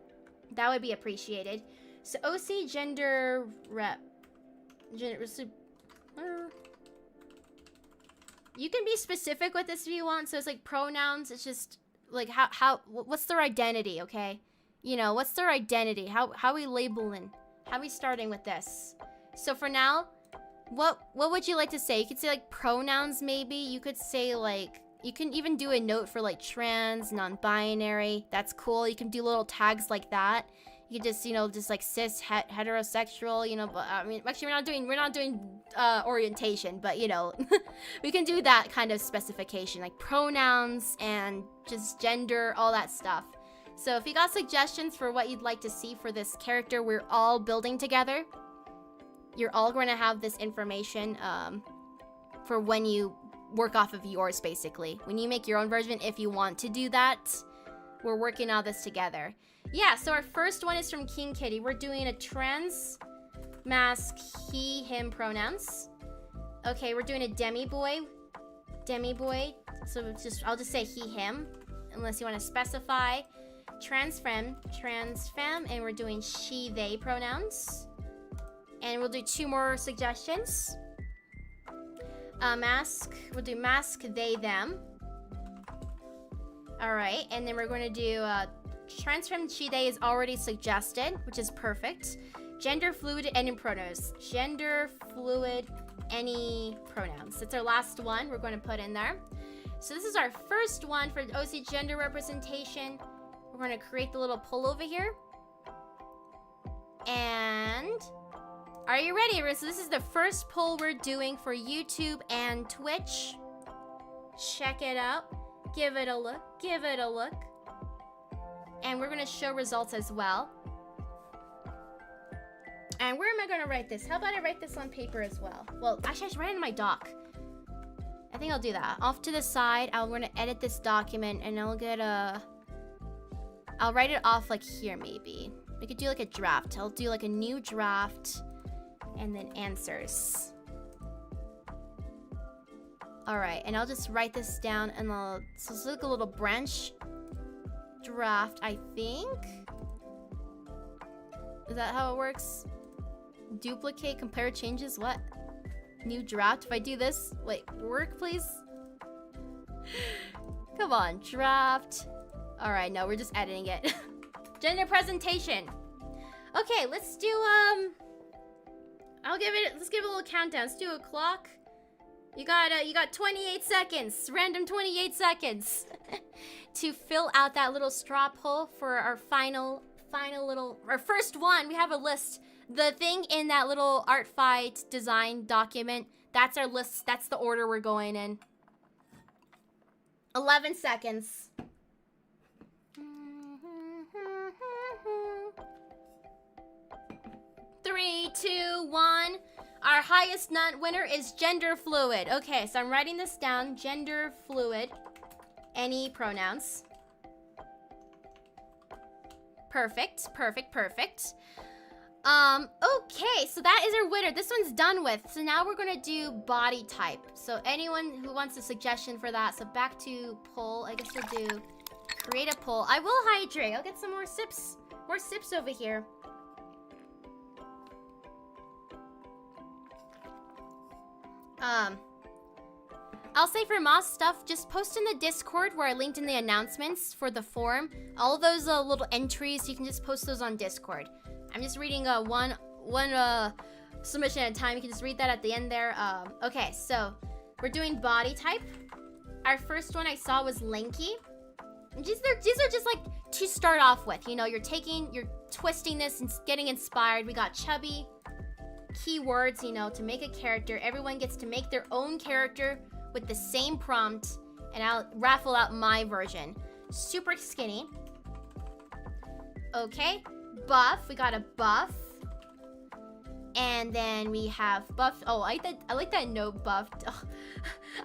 That would be appreciated. So OC gender rep. You can be specific with this if you want. So it's like pronouns. It's just like what's their identity, okay? You know, what's their identity? How we labeling? How we starting with this? So for now, what would you like to say? You could say like pronouns maybe. You could say like, you can even do a note for like trans, non-binary. That's cool. You can do little tags like that. You can just, you know, just like cis, heterosexual, you know, but I mean, actually we're not doing orientation, but you know, we can do that kind of specification, like pronouns and just gender, all that stuff. So if you got suggestions for what you'd like to see for this character we're all building together, you're all going to have this information for when you work off of yours, basically. When you make your own version, if you want to do that, we're working all this together. Yeah, so our first one is from King Kitty. We're doing a trans mask he, him pronouns. Okay, we're doing a demi boy. So I'll just say he, him, unless you want to specify. Trans femme, and we're doing she, they pronouns. And we'll do 2 more suggestions. Mask, we'll do mask, they, them. All right, and then we're going to do trans femme, she, they is already suggested, which is perfect. Gender fluid, any pronouns. Gender fluid, any pronouns. That's our last one we're going to put in there. So this is our first one for OC gender representation. We're going to create the little poll over here. And are you ready? So this is the first poll we're doing for YouTube and Twitch. Check it out. Give it a look. And we're going to show results as well. And where am I going to write this? How about I write this on paper as well? Well, actually, I should write it in my doc. I think I'll do that. Off to the side, I'm going to edit this document and I'll write it off like here maybe. We could do like a draft. I'll do like a new draft and then answers. All right, and I'll just write this down and so it's like a little branch draft, I think. Is that how it works? Duplicate, compare changes, what? New draft, if I do this, wait, work please? Come on, draft. All right, no, we're just editing it. Gender presentation. Okay, let's do, let's give it a little countdown. Let's do a clock. You got 28 seconds, random 28 seconds to fill out that little straw poll for our our first one. We have a list. The thing in that little Art Fight design document, that's our list. That's the order we're going in. 11 seconds. 3, 2, 1. Our highest winner is gender fluid. Okay, so I'm writing this down. Gender fluid. Any pronouns. Perfect. Okay, so that is our winner. This one's done with. So now we're gonna do body type. So anyone who wants a suggestion for that, so back to poll. I guess we'll do create a poll. I will hydrate. I'll get some more sips over here. I'll say for Moss stuff, just post in the Discord where I linked in the announcements for the forum. All those little entries, you can just post those on Discord. I'm just reading one submission at a time. You can just read that at the end there. Okay, so we're doing body type. Our first one I saw was lanky. These are just like to start off with. You know, you're twisting this and getting inspired. We got chubby. Keywords, you know, to make a character. Everyone gets to make their own character with the same prompt, and I'll raffle out my version. Super skinny. Okay. Buff. We got a buff. And then we have buff. Oh, I like that note buffed. Oh,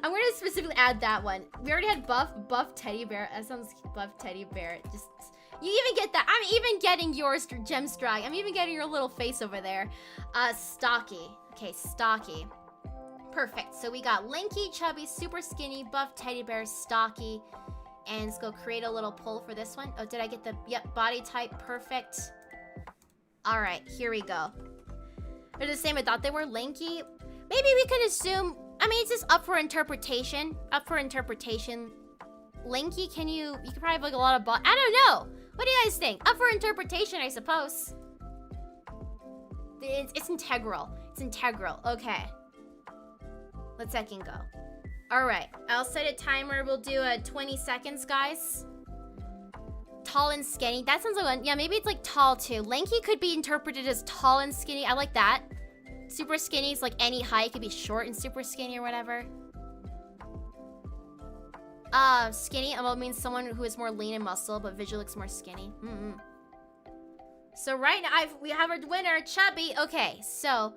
I'm gonna specifically add that one. We already had buff teddy bear. That sounds buff teddy bear. Just you even get that. I'm even getting yours, Gemstrike. I'm even getting your little face over there. Stocky. Okay, stocky. Perfect. So we got lanky, chubby, super skinny, buff teddy bear, stocky. And let's go create a little poll for this one. Oh, did I get the body type? Perfect. All right, here we go. They're the same. I thought they were lanky. Maybe we can assume. I mean, it's just up for interpretation. Up for interpretation. Lanky, you could probably have like a lot of I don't know. What do you guys think? Up for interpretation, I suppose. It's integral. It's integral. Okay. Let's second go. All right. I'll set a timer. We'll do 20 seconds, guys. Tall and skinny. That sounds like one. Yeah, maybe it's like tall too. Lanky could be interpreted as tall and skinny. I like that. Super skinny is like any height. It could be short and super skinny or whatever. Skinny means someone who is more lean and muscle, but visually looks more skinny. So right now we have our winner, Chubby. Okay, so,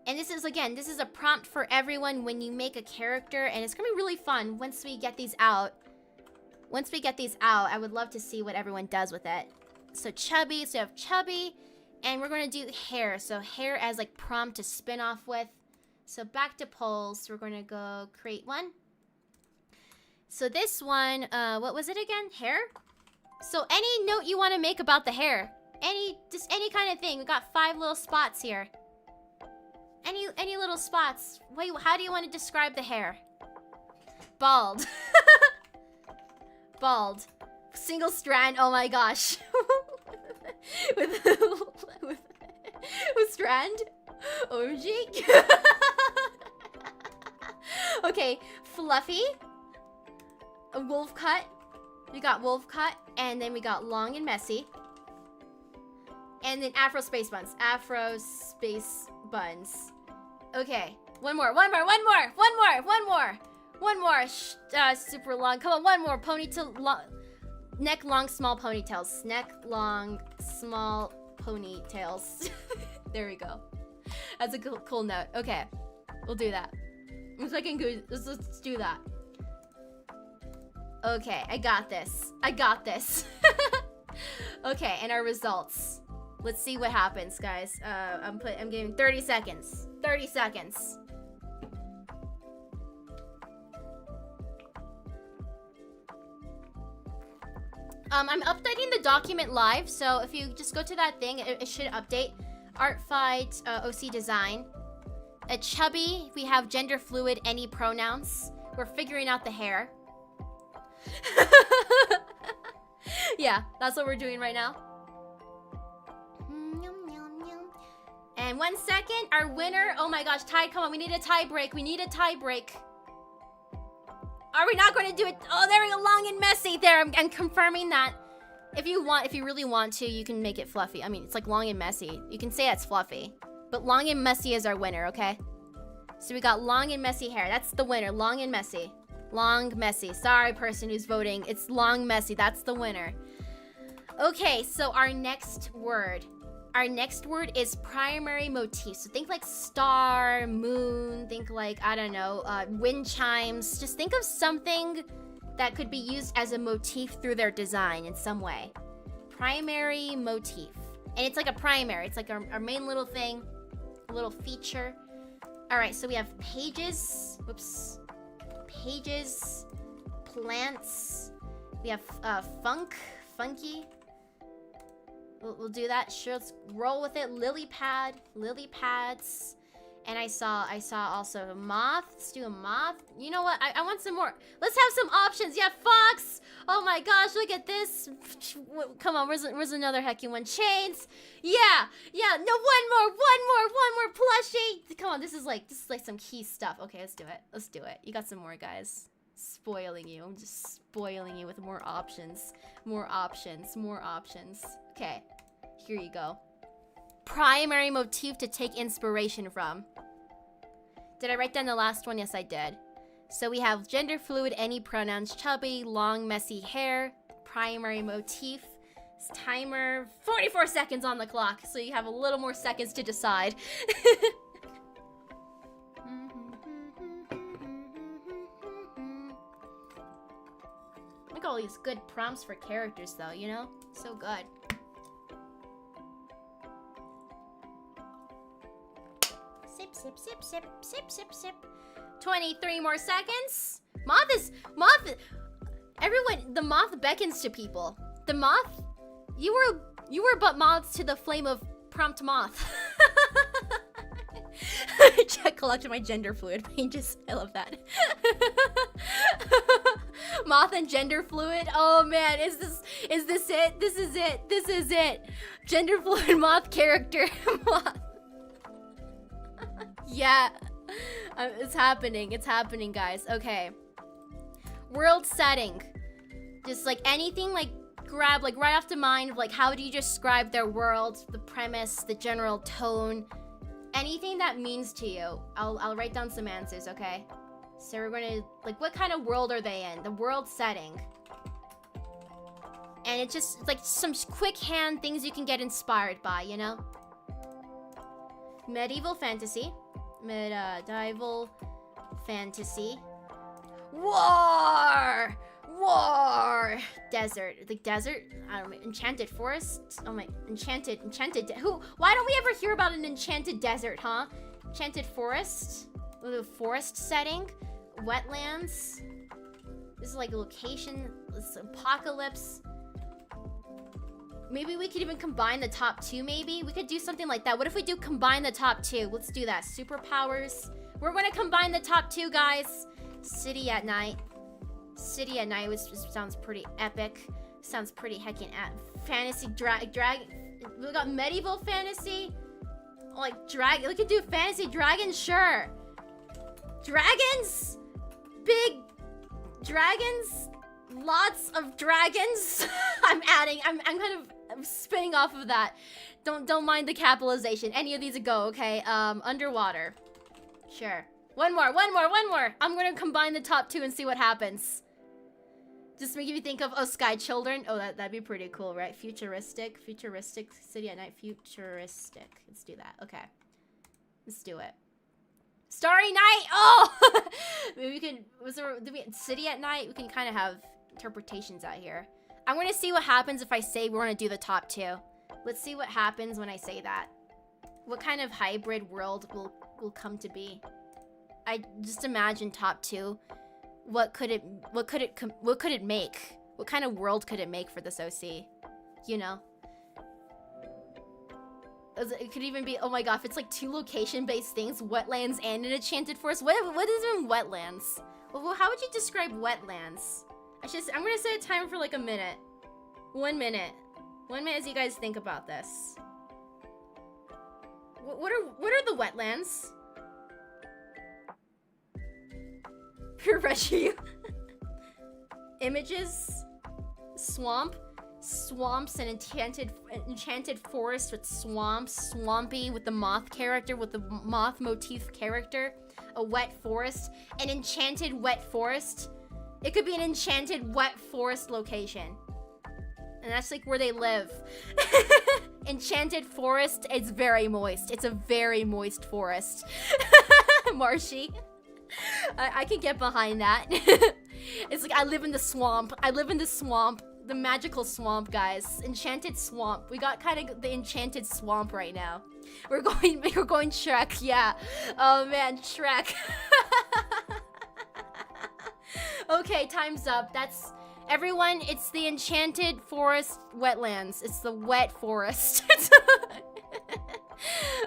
and this is a prompt for everyone when you make a character, and it's gonna be really fun once we get these out. Once we get these out, I would love to see what everyone does with it. So Chubby, so you have Chubby, and we're gonna do hair. So hair as like prompt to spin off with. So back to polls, we're gonna go create one. So this one, what was it again? Hair? So any note you want to make about the hair. Just any kind of thing. We got 5 little spots here. Any little spots. Wait, how do you want to describe the hair? Bald. Bald. Single strand, oh my gosh. with strand? OMG. Okay, fluffy. A wolf cut. We got wolf cut, and then we got long and messy. And then Afro space buns. Afro space buns. Okay, one more. Super long. Come on, one more. Ponytail, neck long, small ponytails. Neck long, small ponytails. There we go. That's a cool note. Okay, we'll do that. Let's do that. Okay, I got this. Okay, and our results. Let's see what happens, guys. I'm giving 30 seconds. 30 seconds. I'm updating the document live, so if you just go to that thing, it should update. Art Fight, OC Design. A Chubby, we have gender fluid, any pronouns. We're figuring out the hair. Yeah, that's what we're doing right now. And 1 second, our winner. Oh my gosh, tie, come on, we need a tie break. We need a tie break. Are we not going to do it? Oh, there we go, long and messy there. I'm confirming that. If you really want to, you can make it fluffy. I mean, it's like long and messy. You can say that's fluffy. But long and messy is our winner, okay? So we got long and messy hair. That's the winner, long and messy. Long, messy. Sorry, person who's voting. It's long, messy. That's the winner. Okay, so our next word. Our next word is primary motif. So think like star, moon, think like, I don't know, wind chimes. Just think of something that could be used as a motif through their design in some way. Primary motif. And it's like a primary. It's like our main little thing, a little feature. All right, so we have pages. Whoops. Pages, plants. We have funky. We'll do that. Sure, let's roll with it. Lily pads. And I saw also a moth. Let's do a moth. You know what? I want some more. Let's have some options. Yeah, fox. Oh my gosh, look at this. Come on, where's another hecky one? Chains. Yeah. No, one more plushie. Come on, this is like some key stuff. Okay, let's do it. You got some more, guys. Spoiling you. I'm just spoiling you with more options. More options. Okay, here you go. Primary motif to take inspiration from. Did I write down the last one? Yes, I did. So we have gender fluid, any pronouns, chubby, long, messy hair, primary motif. Timer, 44 seconds on the clock, so you have a little more seconds to decide. Look at all these good prompts for characters though, you know? So good. Sip. 23 more seconds. Everyone, the moth beckons to people. The moth, you were but moths to the flame of prompt moth. Check collected my gender fluid pages. I love that. Moth and gender fluid. Oh man, is this it? This is it. Gender fluid moth character. Moth. Yeah, it's happening, guys. Okay, world setting, just like anything, like grab like right off the mind of like how do you describe their world, the premise, the general tone, anything that means to you. I'll write down some answers. Okay, so we're gonna like, what kind of world are they in? The world setting, and it's just like some quick hand things you can get inspired by, you know. Medieval fantasy. War. Desert. The desert. I don't know. Enchanted forest. Oh my. Enchanted. Why don't we ever hear about an enchanted desert, huh? Enchanted forest. With a forest setting. Wetlands. This is like a location. This apocalypse. Maybe we could even combine the top two, maybe? We could do something like that. What if we do combine the top two? Let's do that. Superpowers. We're gonna combine the top two, guys. City at night. City at night, which sounds pretty epic. Sounds pretty heckin' fantasy dragon. We got medieval fantasy. Like dragon. We could do fantasy dragons, sure. Dragons? Big dragons? Lots of dragons. I'm kind of spinning off of that. Don't mind the capitalization. Any of these a go, okay? Underwater. Sure. One more. I'm gonna combine the top two and see what happens. Just make you think of, oh, Sky Children. Oh, that'd be pretty cool, right? Futuristic city at night. Futuristic. Let's do that. Okay. Let's do it. Starry Night. Oh, maybe we can. City at night. We can kind of have interpretations out here. I'm gonna see what happens if I say we're gonna do the top two. Let's see what happens when I say that. What kind of hybrid world will come to be? I just imagine top two. What could it make? What kind of world could it make for this OC? You know? It could even be, oh my god, if it's like two location-based things, wetlands and an enchanted forest. What is even wetlands? Well, how would you describe wetlands? I'm gonna set a timer for like a minute. 1 minute. 1 minute as you guys think about this. What are the wetlands? Pure Reggie. Images. Swamp. Swamps and enchanted forest with swamps. Swampy with the moth character, with the moth motif character. A wet forest. An enchanted wet forest. It could be an enchanted wet forest location. And that's like where they live. Enchanted forest, it's very moist. It's a very moist forest. Marshy. I can get behind that. It's like I live in the swamp. The magical swamp, guys. Enchanted swamp. We got kind of the enchanted swamp right now. We're going Shrek, yeah. Oh man, Shrek. Okay, time's up. That's everyone. It's the enchanted forest wetlands. It's the wet forest.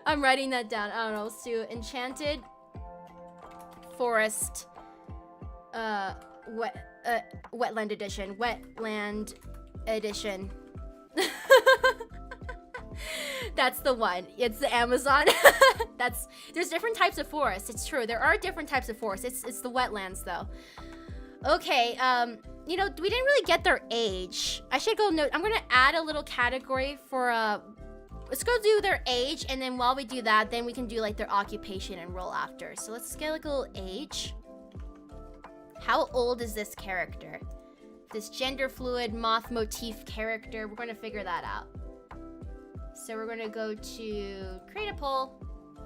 I'm writing that down. I don't know. Let's do Enchanted Forest Wetland Edition. Wetland Edition. That's the one. It's the Amazon. There's different types of forests. It's true. There are different types of forests. It's the wetlands though. Okay, you know, we didn't really get their age. I should go note. I'm gonna add a little category for let's go do their age, and then while we do that, then we can do like their occupation and role after. So let's get like a little age. How old is this character? This gender fluid moth motif character. We're gonna figure that out. So we're gonna go to create a poll,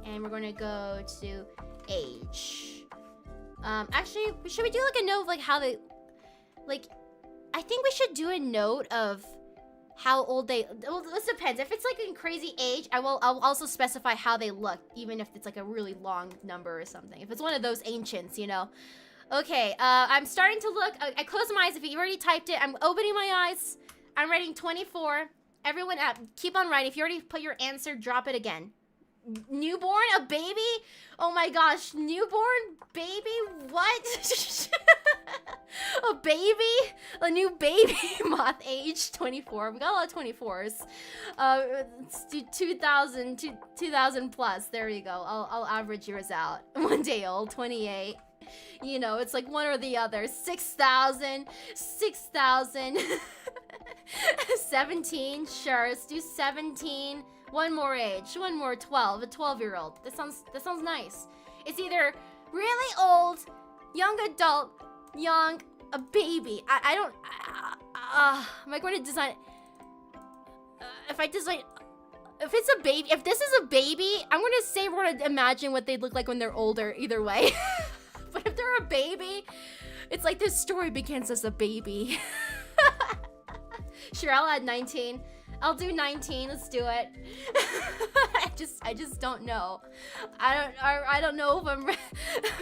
and we're gonna go to age. Actually, should we do like a note of like how they, like, I think we should do a note of how old they, well, this depends. If it's like in crazy age, I'll also specify how they look, even if it's like a really long number or something. If it's one of those ancients, you know. Okay, I'm starting to look. I close my eyes. If you already typed it, I'm opening my eyes. I'm writing 24. Everyone, keep on writing. If you already put your answer, drop it again. Newborn? A baby? Oh my gosh, newborn? Baby? What? A baby? A new baby? Moth age 24. We got a lot of 24s. Let's do 2000 plus. There you go. I'll average yours out. 1 day old, 28. You know, it's like one or the other. 6,000. 17, sure. Let's do 17. One more age. One more 12. A 12-year-old. That sounds nice. It's either really old, young adult, young, a baby. I don't. Am I going to design? If it's a baby, if this is a baby, I'm gonna say we're gonna imagine what they'd look like when they're older. Either way. But if they're a baby, it's like this story begins as a baby. Sure, I'll add 19. I'll do 19. Let's do it. I just don't know. I don't know if I'm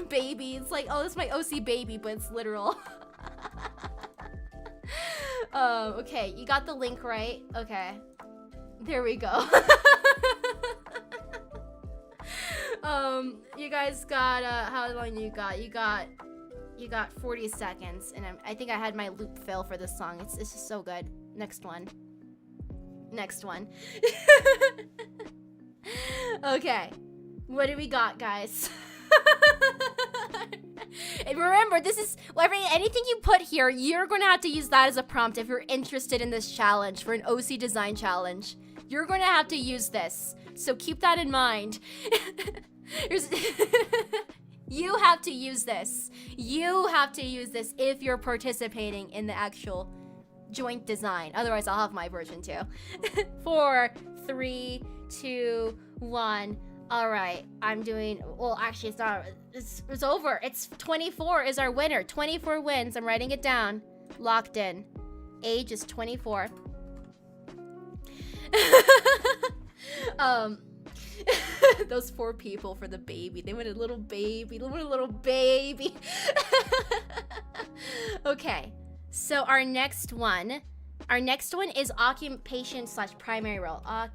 baby. It's like, oh, this is my OC baby, but it's literal. Okay, you got the link right. Okay, there we go. You guys got how long you got? You got 40 seconds, and I think I had my loop fill for this song. It's just so good. Next one. Next one. Okay, what do we got, guys? And remember, this is anything you put here, you're gonna have to use that as a prompt if you're interested in this challenge for an OC design challenge. You're gonna have to use this, so keep that in mind. You have to use this. You have to use this if you're participating in the actual joint design. Otherwise, I'll have my version too. 4, 3, 2, 1. All right, I'm doing, well, actually, it's not, it's over. It's 24 is our winner. 24 wins. I'm writing it down. Locked in. Age is 24. Those 4 people for the baby. They wanted a little baby. They wanted a little baby. Okay. So our next one is occupation / primary role. How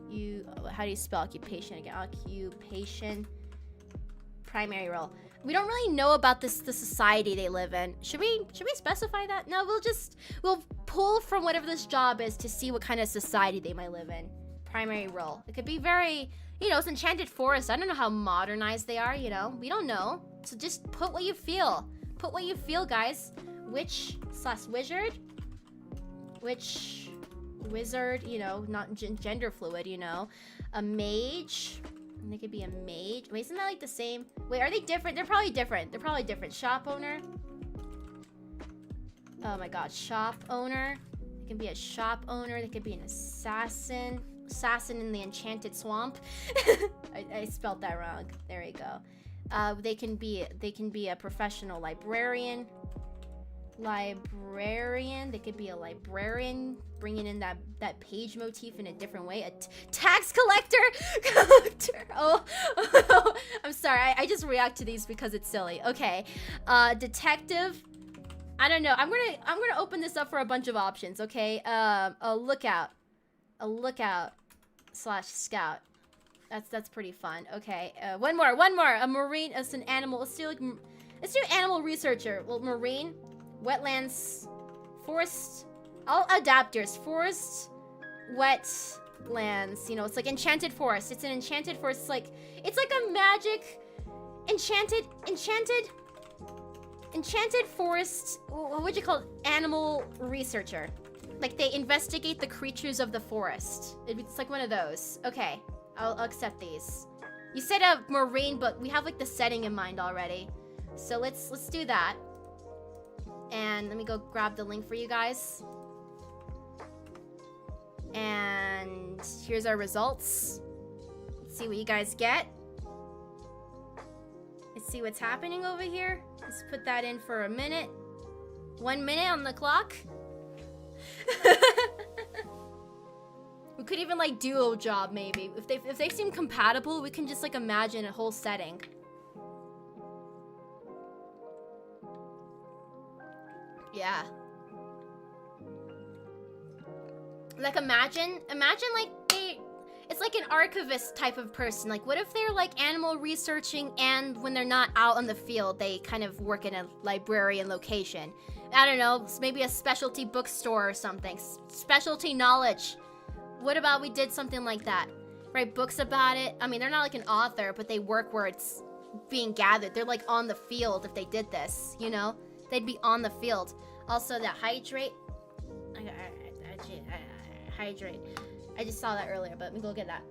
do you spell occupation again? Occupation, primary role. We don't really know about the society they live in. Should we specify that? No, we'll pull from whatever this job is to see what kind of society they might live in. Primary role. It could be very, you know, it's Enchanted Forest. I don't know how modernized they are, you know. We don't know. So just put what you feel. Put what you feel, guys. Witch / wizard. Wizard, you know, not gender fluid, you know. A mage. They could be a mage. Wait, isn't that like the same? Wait, are they different? They're probably different. They're probably different. Shop owner. Oh my god, shop owner. They can be a shop owner. They could be an assassin. Assassin in the Enchanted Swamp. I spelled that wrong. There you go. They can be a professional librarian. They could be a librarian, bringing in that page motif in a different way. A tax collector. Oh, I'm sorry. I just react to these because it's silly. Okay, detective. I don't know. I'm gonna open this up for a bunch of options. Okay, a lookout / scout. That's pretty fun. Okay, one more. A marine as an animal. Let's do animal researcher. Well, marine, wetlands, forest. All adapters. Forest, wetlands. You know, it's like enchanted forest. It's an enchanted forest. It's like a magic, enchanted forest. What would you call it? Animal researcher. Like they investigate the creatures of the forest. It's like one of those. Okay, I'll accept these. You said a marine, but we have like the setting in mind already. So let's do that. And let me go grab the link for you guys. And here's our results. Let's see what you guys get. Let's see what's happening over here. Let's put that in for a minute. 1 minute on the clock. We could even like duo job maybe. If they seem compatible, we can just like imagine a whole setting. Yeah. Like imagine like it's like an archivist type of person. Like what if they're like animal researching and when they're not out on the field, they kind of work in a librarian location. I don't know, maybe a specialty bookstore or something. Specialty knowledge. What about we did something like that? Write books about it. I mean, they're not like an author, but they work where it's being gathered. They're like on the field if they did this, you know? They'd be on the field. Also, the hydrate. Hydrate. I just saw that earlier, but let me go get that.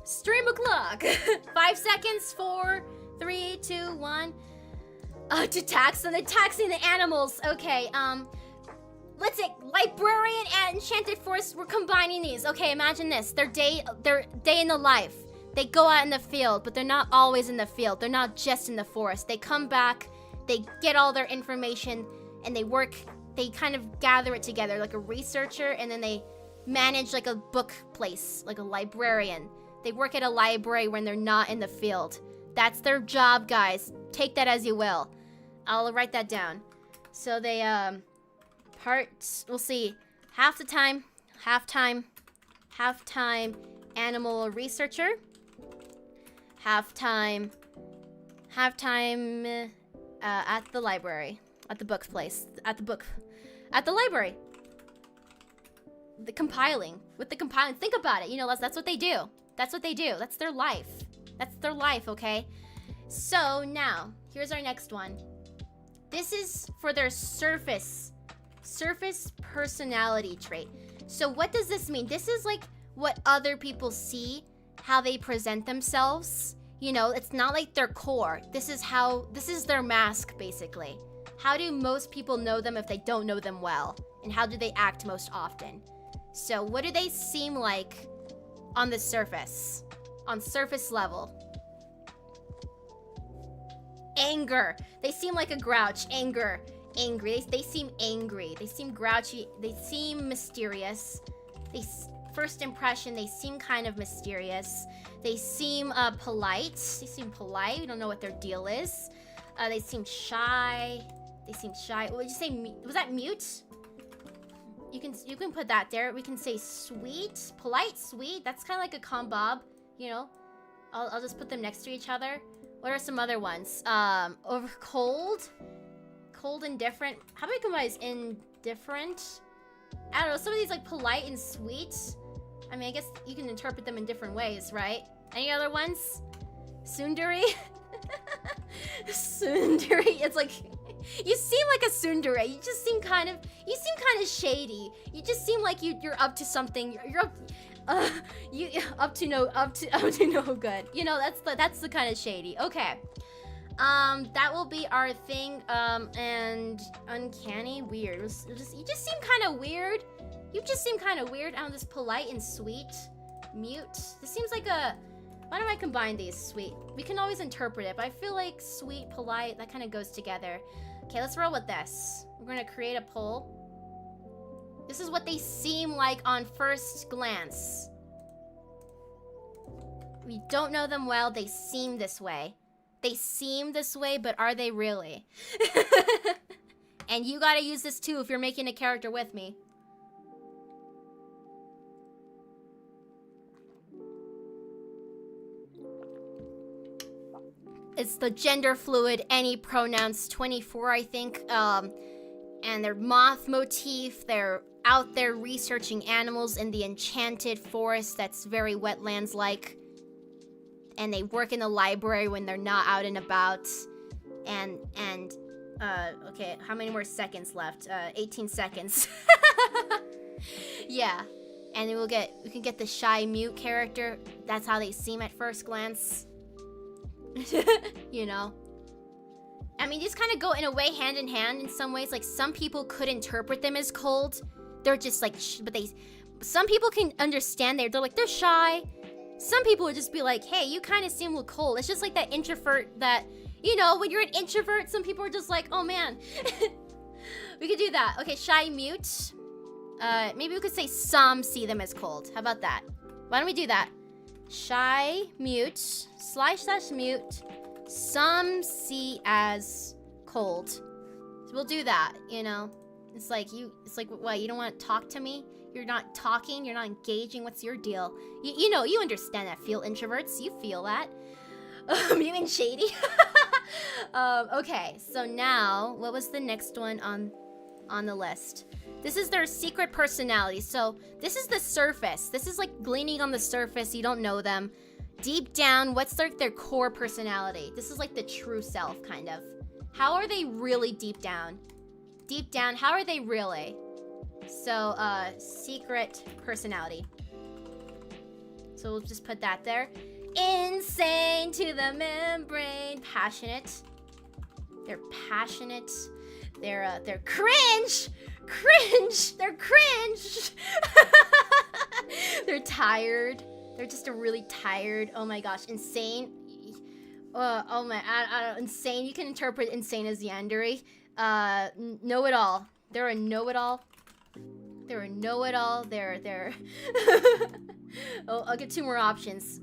Stream o'clock. 5 seconds. 4, 3, 2, 1. To tax them. They're taxing the animals. Okay, let's say librarian and enchanted forest. We're combining these. Okay, imagine this. Their day in the life. They go out in the field, but they're not always in the field. They're not just in the forest. They come back, they get all their information, and they work. They kind of gather it together like a researcher, and then they manage like a book place, like a librarian. They work at a library when they're not in the field. That's their job, guys. Take that as you will. I'll write that down. So they, we'll see. Half-time animal researcher. Half-time at the library. At the book place. At the library. With the compiling. Think about it. You know, that's what they do. That's what they do. That's their life. That's their life, okay? So now, here's our next one. This is for their surface personality trait. So what does this mean? This is like what other people see, how they present themselves. You know, it's not like their core. This is their mask, basically. How do most people know them if they don't know them well? And how do they act most often? So what do they seem like on the surface? On surface level. Anger. They seem like a grouch. Anger. Angry. They seem angry. They seem grouchy. They seem mysterious. First impression, they seem kind of mysterious. They seem polite. They seem polite. We don't know what their deal is. They seem shy. What did you say? Was that mute? You can put that there. We can say sweet, polite, sweet. That's kind of like a combob, you know. I'll just put them next to each other. What are some other ones? Over cold, indifferent. How about combine indifferent? I don't know. Some of these like polite and sweet. I mean, I guess you can interpret them in different ways, right? Any other ones? Sundari. Sundari. It's like you seem like a tsundere. You seem kind of shady. You just seem like you're up to something. You're up to no good. You know, that's the kind of shady. Okay. That will be our thing. And uncanny, weird. You just seem kind of weird. You just seem kind of weird. This polite and sweet, mute. This seems like a. Why don't I combine these? Sweet. We can always interpret it, but I feel like sweet, polite, that kind of goes together. Okay, let's roll with this. We're gonna create a poll. This is what they seem like on first glance. We don't know them well. They seem this way. They seem this way, but are they really? And you gotta use this too if you're making a character with me. it's the gender fluid, any pronouns, 24, I think. And their moth motif, they're out there researching animals in the enchanted forest that's very wetlands-like. And they work in the library when they're not out and about. Okay, how many more seconds left? 18 seconds. Yeah. And then we can get the shy mute character. That's how they seem at first glance. You know. I mean, these kind of go in a way hand in hand in some ways. Like, some people could interpret them as cold. They're just like, some people can understand they're like, they're shy. Some people would just be like, hey, you kind of seem a little cold. It's just like that introvert that, you know, when you're an introvert, some people are just like, oh man. We could do that. Okay, shy mute. Maybe we could say some see them as cold. How about that? Why don't we do that? Shy mute / mute. Some see as cold. So we'll do that, you know. It's like what, you don't want to talk to me? You're not talking, you're not engaging, what's your deal? You know, you understand that, feel introverts, you feel that. You and Shady. Okay, so now, what was the next one on the list? This is their secret personality. So this is the surface. This is like gleaning on the surface, you don't know them. Deep down, what's like their core personality? This is like the true self, kind of. How are they really deep down? Deep down, how are they really? So, secret personality. So we'll just put that there. Insane to the membrane. Passionate. They're passionate. They're cringe. Cringe. They're cringe. They're tired. They're just a really tired. Oh my gosh, insane. Oh my, I don't, insane. You can interpret insane as yandere. Know-it-all. They're a know-it-all. They're a know-it-all. They're. Oh, I'll get 2 more options.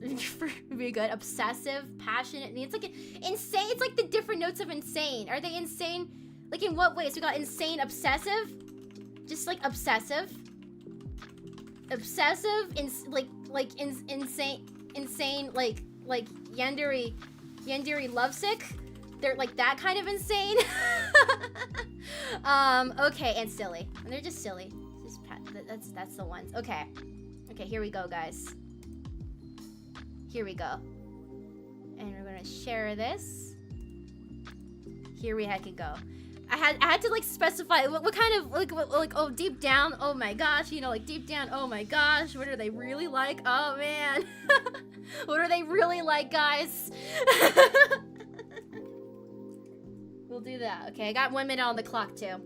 Very good. Obsessive, passionate. I mean, it's like insane. It's like the different notes of insane. Are they insane? Like in what ways? We got insane, obsessive. Just like obsessive. Obsessive, insane, like yandere lovesick. They're like that kind of insane. Okay, and silly. And they're just silly. That's the ones. Okay. Okay, here we go, guys. Here we go. And we're gonna share this. Here we can go. I had to like specify what kind of like oh, deep down, oh my gosh, you know, like deep down, oh my gosh, what are they really like? Oh man. What are they really like, guys? We'll do that. Okay, I got 1 minute on the clock too.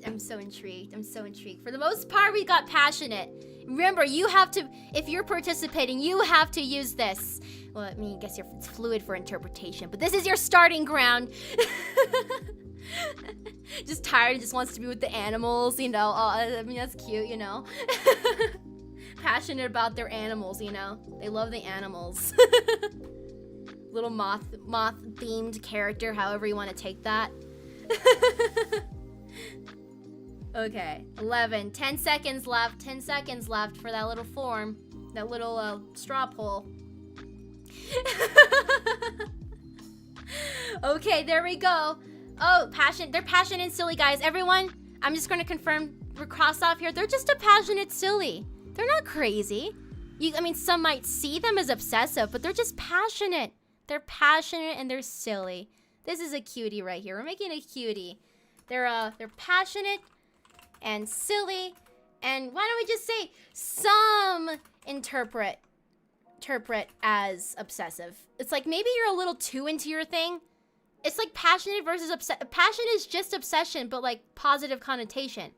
I'm so intrigued. I'm so intrigued. For the most part, we got passionate. Remember, you have to, if you're participating, you have to use this. Well, I mean, I guess it's fluid for interpretation, but this is your starting ground. Just tired, just wants to be with the animals, you know. Oh, I mean, that's cute, you know. Passionate about their animals, you know. They love the animals. Little moth-themed character, however you want to take that. Okay, 11, 10 seconds left, 10 seconds left for that little form, that little straw poll. Okay, there we go. Oh, they're passionate and silly, guys. Everyone, I'm just gonna confirm, we're crossed off here. They're just a passionate silly. They're not crazy. I mean, some might see them as obsessive, but they're just passionate. They're passionate and they're silly. This is a cutie right here. We're making a cutie. They're passionate and silly, and why don't we just say some interpret as obsessive. It's like maybe you're a little too into your thing. It's like passionate versus passion is just obsession, but like positive connotation.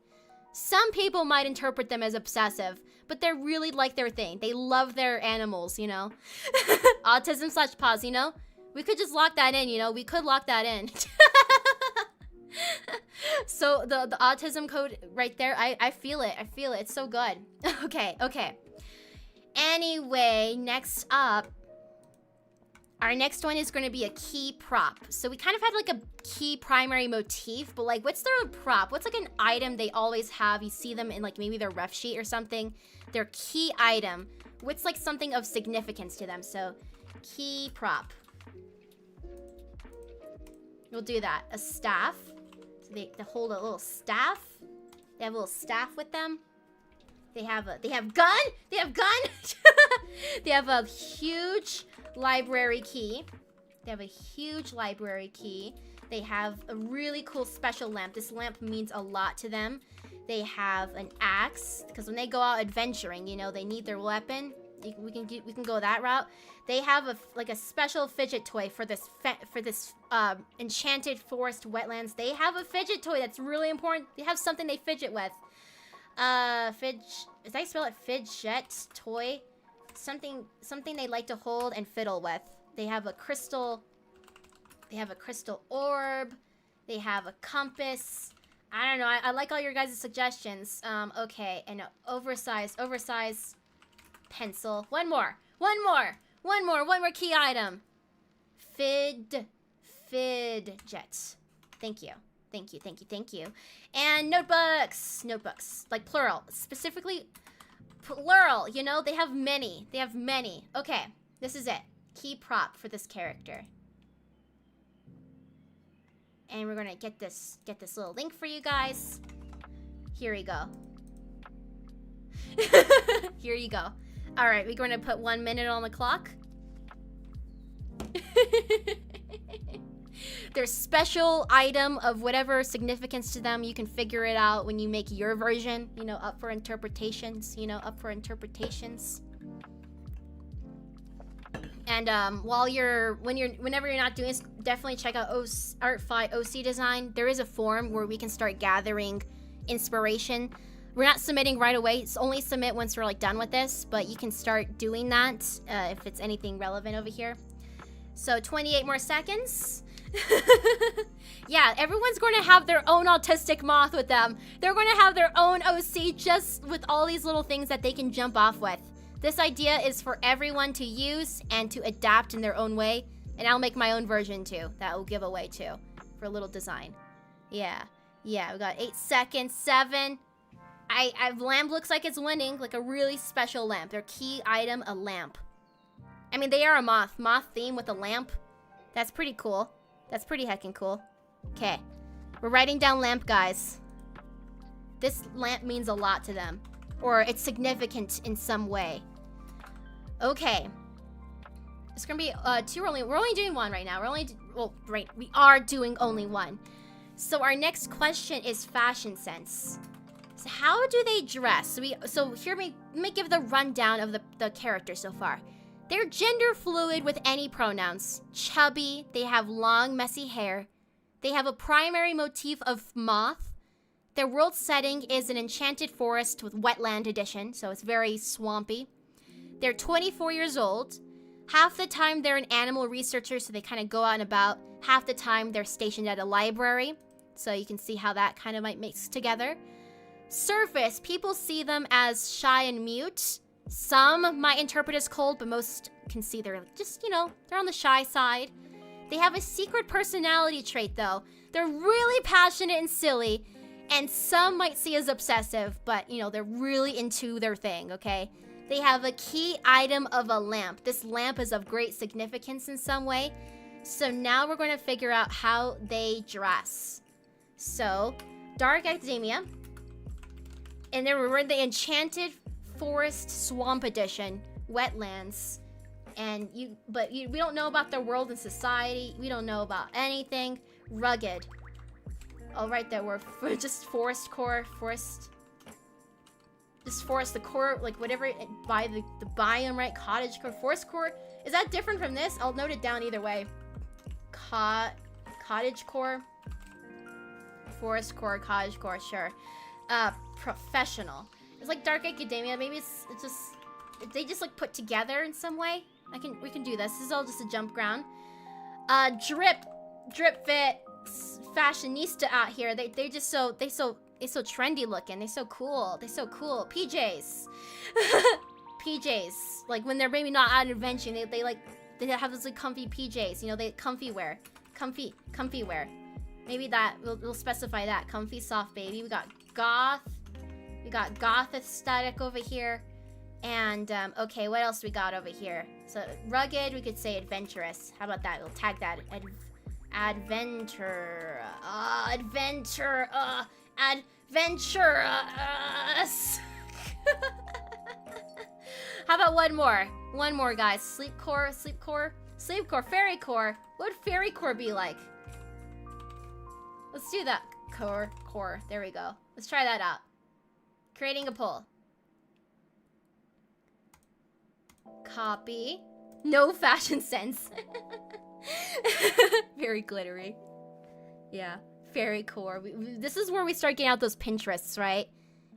Some people might interpret them as obsessive, but they're really like their thing. They love their animals, you know. Autism/pause, you know. We could just lock that in, you know. We could lock that in. So the autism code right there, I feel it. I feel it. It's so good. Okay. Anyway, next up, Our next one is going to be a key prop. So we kind of had like a key primary motif, but like what's their prop? What's like an item they always have? You see them in like maybe their ref sheet or something. Their key item. What's like something of significance to them? So key prop. We'll do that. A staff. So they hold a little staff. They have a little staff with them. They have gun. They have gun. They have a huge library key. They have a huge library key. They have a really cool special lamp. This lamp means a lot to them. They have an axe because when they go out adventuring, you know, they need their weapon. We can go that route. They have a special fidget toy for this enchanted forest wetlands. They have a fidget toy that's really important. They have something they fidget with. Is that spell it? Fidget toy. Something they like to hold and fiddle with. They have a crystal. They have a crystal orb. They have a compass. I don't know. I like all your guys' suggestions. Okay, and an oversized pencil. One more key item. Fidget. Thank you. And notebooks, like plural, specifically plural, you know, they have many. Okay, this is it. Key prop for this character. And we're gonna get this little link for you guys. Here we go. Here you go. All right, we're gonna put 1 minute on the clock. Their special item of whatever significance to them, you can figure it out when you make your version, you know, up for interpretations, And whenever you're not doing this, definitely check out ART FIGHT OC design. There is a form where we can start gathering inspiration. We're not submitting right away. It's only submit once we're like done with this, but you can start doing that if it's anything relevant over here. So 28 more seconds. Yeah, everyone's going to have their own autistic moth with them. They're going to have their own OC just with all these little things that they can jump off with. This idea is for everyone to use and to adapt in their own way. And I'll make my own version too. That will give away too for a little design. Yeah, we got 8 seconds, 7. Lamp looks like it's winning, like a really special lamp. Their key item, a lamp. I mean, they are a moth theme with a lamp. That's pretty cool. That's pretty heckin' cool. Okay, we're writing down lamp, guys. This lamp means a lot to them, or it's significant in some way. Okay, it's gonna be we're only doing one right now. We are doing only one. So our next question is fashion sense. So how do they dress? So here, let me give the rundown of the character so far. They're gender fluid with any pronouns. Chubby, they have long, messy hair. They have a primary motif of moth. Their world setting is an enchanted forest with wetland edition, so it's very swampy. They're 24 years old. Half the time they're an animal researcher, so they kind of go out and about. Half the time they're stationed at a library, so you can see how that kind of might mix together. Surface, people see them as shy and mute. Some might interpret as cold, but most can see they're just, you know, they're on the shy side. They have a secret personality trait, though. They're really passionate and silly, and some might see as obsessive, but, you know, they're really into their thing, okay? They have a key item of a lamp. This lamp is of great significance in some way. So now we're going to figure out how they dress. So, Dark Academia. And then we're in the Enchanted Forest Swamp Edition, Wetlands. And we don't know about their world and society. We don't know about anything. Rugged. Oh, right there, we're just forest core, just forest, the core, like whatever, by the biome, right? Cottage core, forest core. Is that different from this? I'll note it down either way. Cottage core, forest core, cottage core, sure. Professional. It's like Dark Academia. Maybe it's just, they just like put together in some way. We can do this. This is all just a jump ground. Drip fit, fashionista out here. They so trendy looking. They're so cool. PJs. PJs. Like when they're maybe not out adventuring, they like They have those like comfy PJs, you know, they comfy wear. Comfy wear. Maybe that, we'll specify that. Comfy soft baby. We got goth. We got goth aesthetic over here. And, okay, what else we got over here? So, rugged, we could say adventurous. How about that? We'll tag that. Adventurous. How about one more? One more, guys. Sleepcore, fairy core. What would fairy core be like? Let's do that. Core. There we go. Let's try that out. Creating a poll. Copy. No fashion sense. Very glittery. Yeah. Fairy core. This is where we start getting out those Pinterests, right?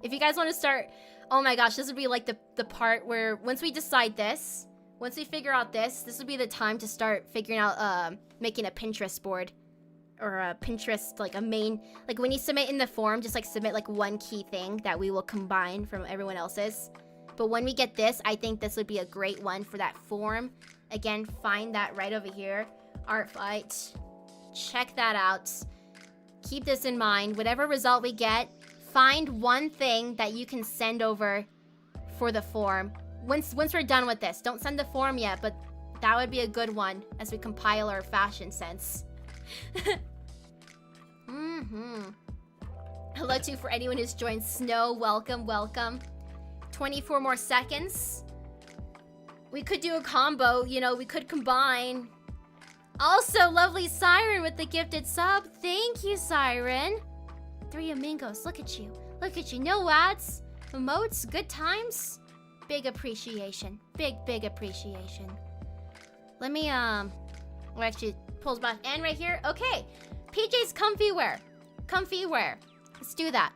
If you guys want to start... Oh my gosh, this would be like the part where once we decide this, once we figure out this would be the time to start figuring out making a Pinterest board. Or a Pinterest, like a main... Like when you submit in the form, just like submit like one key thing that we will combine from everyone else's. But when we get this, I think this would be a great one for that form. Again, find that right over here. Art Fight. Check that out. Keep this in mind. Whatever result we get, find one thing that you can send over for the form. Once we're done with this, don't send the form yet, but that would be a good one as we compile our fashion sense. Hello to for anyone who's joined. Snow, welcome. 24 more seconds. We could do a combo, you know, we could combine. Also, lovely Siren with the gifted sub. Thank you, Siren. 3 amigos, look at you. No ads, emotes, good times. Big appreciation. Big appreciation. Let me, well, actually, pulls back and right here. Okay, PJ's comfy wear. Let's do that.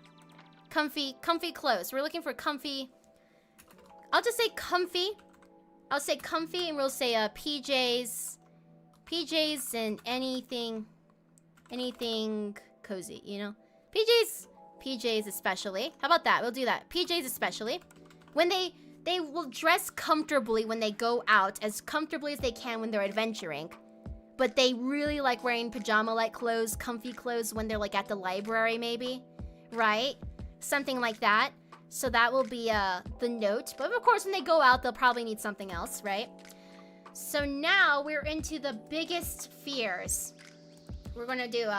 Comfy clothes. We're looking for comfy. I'll just say comfy. I'll say comfy and we'll say PJs and anything cozy, you know? PJs especially. How about that? We'll do that. PJs especially. When they will dress comfortably when they go out, as comfortably as they can when they're adventuring. But they really like wearing pajama-like clothes, comfy clothes when they're like at the library maybe, right? Something like that. So that will be the note. But of course when they go out, they'll probably need something else, right? So now we're into the biggest fears. We're gonna do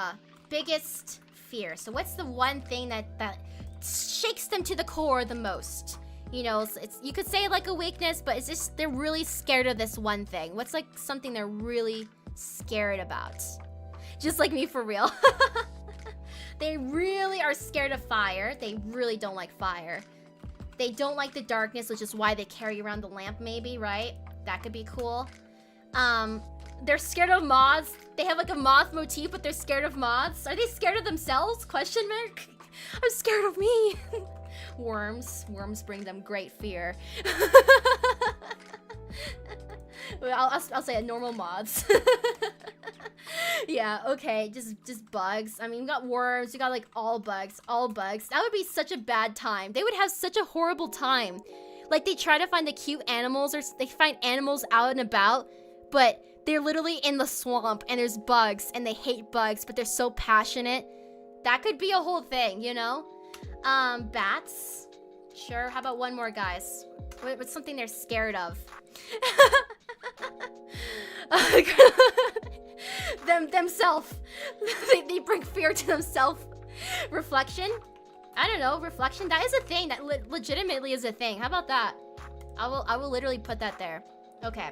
biggest fear. So what's the one thing that shakes them to the core the most? You know, it's you could say like a weakness, but it's just they're really scared of this one thing. What's like something they're really scared about? Just like me, for real. They really are scared of fire. They really don't like fire. They don't like the darkness, which is why they carry around the lamp maybe, right? That could be cool. They're scared of moths. They have like a moth motif, but they're scared of moths. Are they scared of themselves? Question mark. I'm scared of me. Worms bring them great fear. I'll say normal moths. Yeah, okay, just bugs. I mean, we got worms, we got like all bugs. That would be such a bad time. They would have such a horrible time. Like they try to find the cute animals, or they find animals out and about, but they're literally in the swamp and there's bugs and they hate bugs, but they're so passionate. That could be a whole thing, you know? Bats. Sure, how about one more, guys? What's something they're scared of? Themselves. They bring fear to themselves. Reflection? I don't know, reflection? That is a thing, that legitimately is a thing. How about that? I will literally put that there. Okay.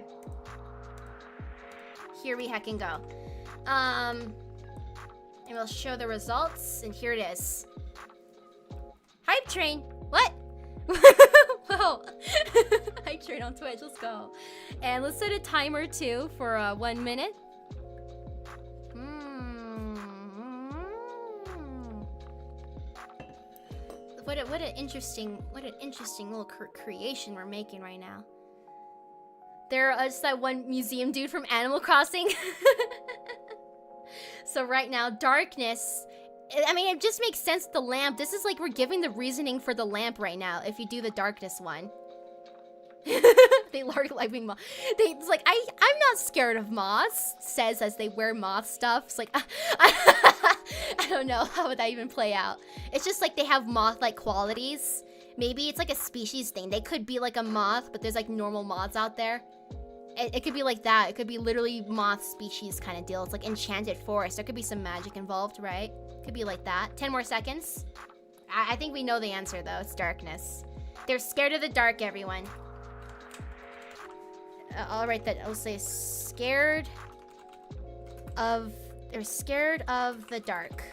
Here we heckin' go. And we'll show the results, and here it is. Hype train. What? Whoa. Hype train on Twitch. Let's go. And let's set a timer too for 1 minute. What an interesting little creation we're making right now. There is that one museum dude from Animal Crossing. So right now, darkness. I mean, it just makes sense, the lamp. This is like we're giving the reasoning for the lamp right now, if you do the darkness one. They lark living moth. It's like, I'm not scared of moths, says as they wear moth stuff. It's like, I don't know, how would that even play out? It's just like they have moth-like qualities. Maybe it's like a species thing. They could be like a moth, but there's like normal moths out there. It could be like that. It could be literally moth species kind of deal. It's like enchanted forest. There could be some magic involved, right? Could be like that. 10 more seconds. I think we know the answer though. It's darkness. They're scared of the dark, everyone. I'll write that. I'll say scared of... They're scared of the dark.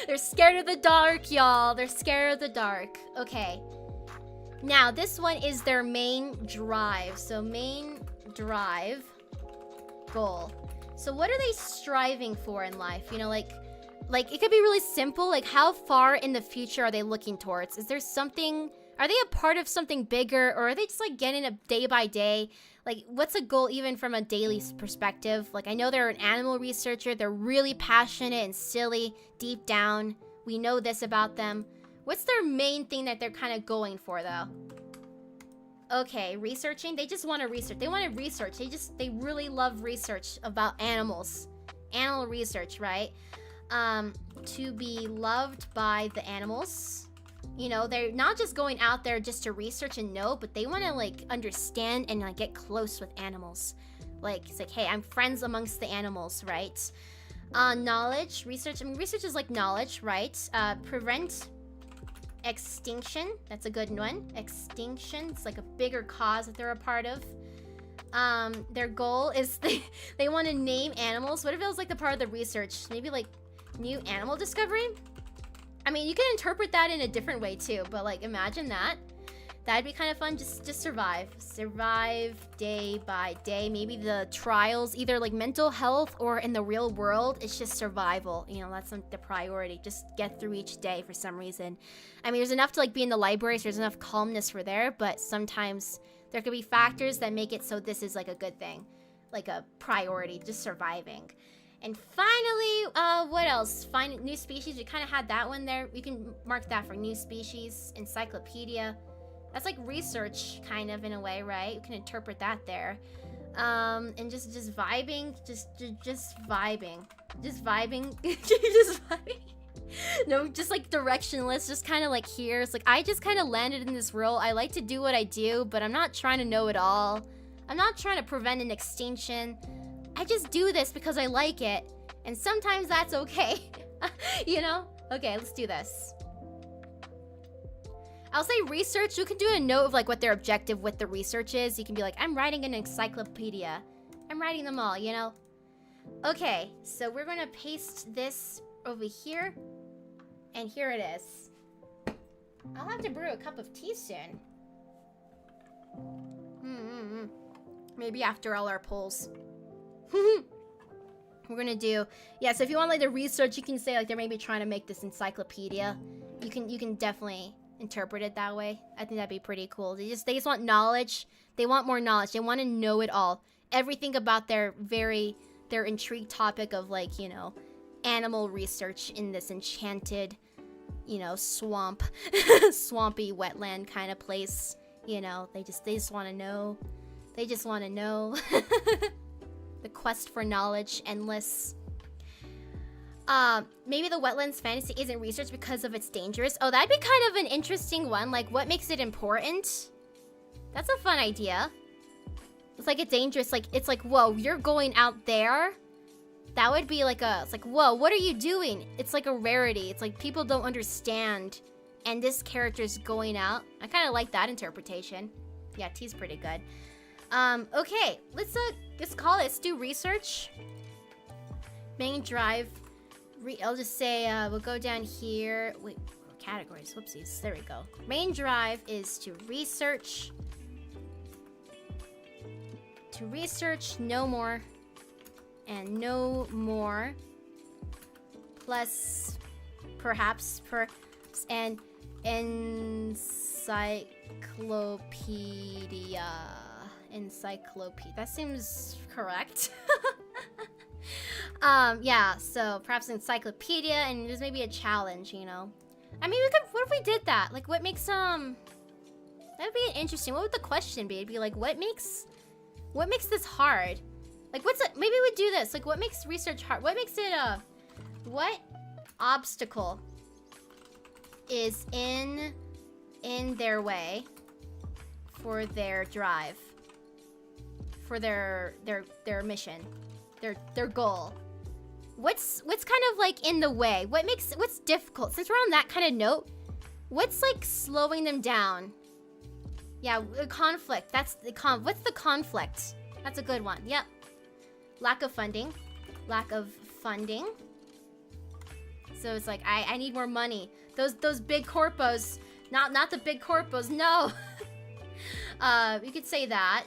They're scared of the dark, y'all. They're scared of the dark. Okay. Now, this one is their main drive. So, main drive goal. So, what are they striving for in life? You know, like it could be really simple. Like, how far in the future are they looking towards? Is there something... Are they a part of something bigger? Or are they just, like, getting a day by day? Like, what's a goal even from a daily perspective? Like, I know they're an animal researcher. They're really passionate and silly deep down. We know this about them. What's their main thing that they're kind of going for, though? Okay, researching. They just want to research. They want to research. They really love research about animals. Animal research, right? To be loved by the animals. You know, they're not just going out there just to research and know, but they want to, like, understand and, like, get close with animals. Like, it's like, hey, I'm friends amongst the animals, right? Knowledge, research. I mean, research is like knowledge, right? Prevent extinction. That's a good one. Extinction. It's like a bigger cause that they're a part of. Their goal is they want to name animals. What if it was, like, the part of the research? Maybe, like, new animal discovery? I mean, you can interpret that in a different way too, but like imagine that. That'd be kind of fun. Just survive. Survive day by day. Maybe the trials, either like mental health or in the real world, it's just survival. You know, that's the priority. Just get through each day for some reason. I mean, there's enough to like be in the library, so there's enough calmness for there, but sometimes there could be factors that make it so this is like a good thing. Like a priority, just surviving. And finally, what else? Find new species. We kind of had that one there. We can mark that for new species. Encyclopedia. That's like research, kind of, in a way, right? You can interpret that there. And just vibing. Just vibing. Just vibing. Just vibing. No, just like directionless. Just kind of like here. It's like, I just kind of landed in this role. I like to do what I do, but I'm not trying to know it all. I'm not trying to prevent an extinction. I just do this because I like it, and sometimes that's okay. You know? Okay, let's do this. I'll say research. You can do a note of like what their objective with the research is. You can be like, I'm writing an encyclopedia. I'm writing them all, you know? Okay, so we're gonna paste this over here, and here it is. I'll have to brew a cup of tea soon. Maybe after all our polls. We're gonna do, yeah, so if you want like the research, you can say like they're maybe trying to make this encyclopedia. You can definitely interpret it that way. I think that'd be pretty cool. They just want knowledge. They want more knowledge. They want to know it all. Everything about their intrigued topic of like, you know, animal research in this enchanted, you know, swamp, swampy wetland kind of place. You know, they just want to know. They just want to know. The quest for knowledge, endless. Maybe the wetlands fantasy isn't research because of it's dangerous. Oh, that'd be kind of an interesting one. Like, what makes it important? That's a fun idea. It's like it's dangerous. Like, it's like, whoa, you're going out there? That would be like it's like, whoa, what are you doing? It's like a rarity. It's like people don't understand. And this character's going out. I kind of like that interpretation. Yeah, T's pretty good. Okay, let's call it. Let's do research. Main drive. I'll just say, we'll go down here. Wait, categories. Whoopsies. There we go. Main drive is to research. To research, no more. And no more. Plus, perhaps, and encyclopedia. Encyclopedia. That seems correct. Yeah, so perhaps encyclopedia, and there's maybe a challenge, you know. I mean, we could, what if we did that? Like, what makes That'd be interesting. What would the question be? It'd be like, what makes this hard? Like, maybe we do this. Like, what makes research hard? What makes it, what obstacle is in their way for their drive, for their mission, their goal? What's kind of like in the way? What's difficult? Since we're on that kind of note, what's like slowing them down? Yeah, conflict. What's the conflict? That's a good one. Yep. Lack of funding. Lack of funding. So it's like I need more money. Those big corpos. Not the big corpos. No. You could say that.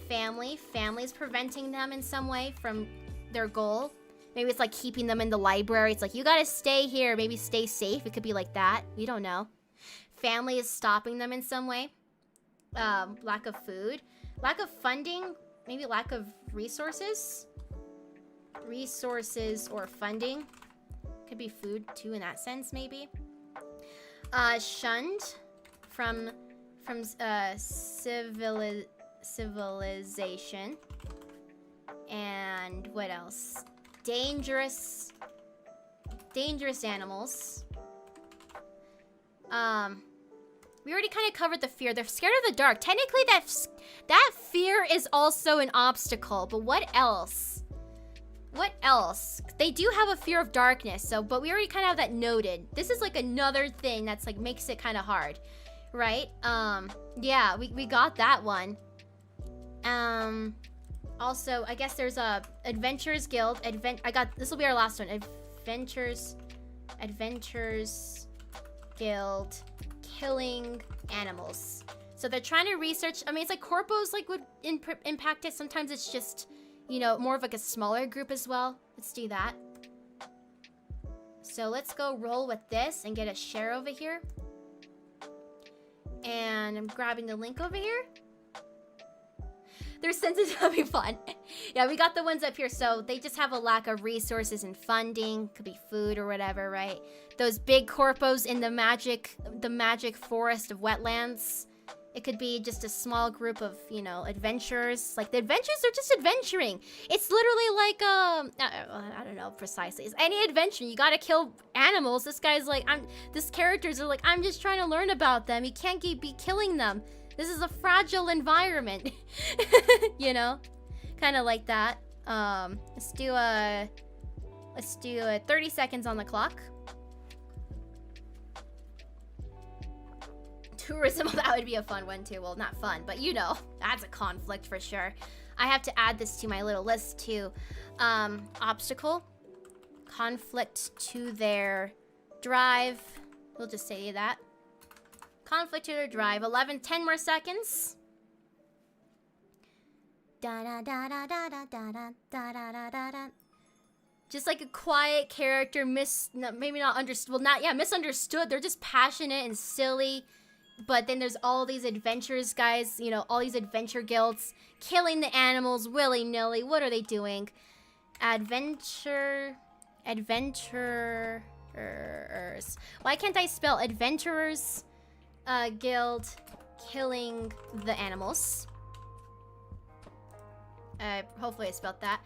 Family's preventing them in some way from their goal. Maybe it's like keeping them in the library. It's like, you gotta stay here. Maybe stay safe. It could be like that. We don't know. Family is stopping them in some way. Lack of food. Lack of funding. Maybe lack of resources. Resources or funding. Could be food too in that sense, maybe. Shunned from civilization. And what else? Dangerous animals. We already kind of covered the fear. They're scared of the dark. Technically, that fear is also an obstacle. But what else? What else? They do have a fear of darkness. But we already kind of have that noted. This is like another thing that's like makes it kind of hard, right? Yeah, we got that one. Also, I guess there's a Adventurers Guild. This will be our last one. Adventurers Guild, killing animals. So they're trying to research. I mean, it's like corpos like would impact it. Sometimes it's just, you know, more of like a smaller group as well. Let's do that. So let's go roll with this and get a share over here. And I'm grabbing the link over here. They're sensitive to be fun. Yeah, we got the ones up here. So they just have a lack of resources and funding. Could be food or whatever, right? Those big corpos in the magic forest of wetlands. It could be just a small group of, you know, adventurers. Like, the adventurers are just adventuring. It's literally like, I don't know precisely. It's any adventure. You gotta kill animals. This guy's like, these characters are like, I'm just trying to learn about them. You can't be killing them. This is a fragile environment. You know? Kind of like that. Let's do 30 seconds on the clock. Tourism, that would be a fun one too. Well, not fun, but you know, that's a conflict for sure. I have to add this to my little list too. Obstacle. Conflict to their drive. We'll just say that. Conflict to their drive. 10 more seconds. Just like a quiet character, maybe not understood. Well, misunderstood. They're just passionate and silly. But then there's all these adventurers, guys. You know, all these adventure guilds killing the animals willy-nilly. What are they doing? Adventurers. Why can't I spell adventurers? Guild killing the animals. Hopefully I spelled that.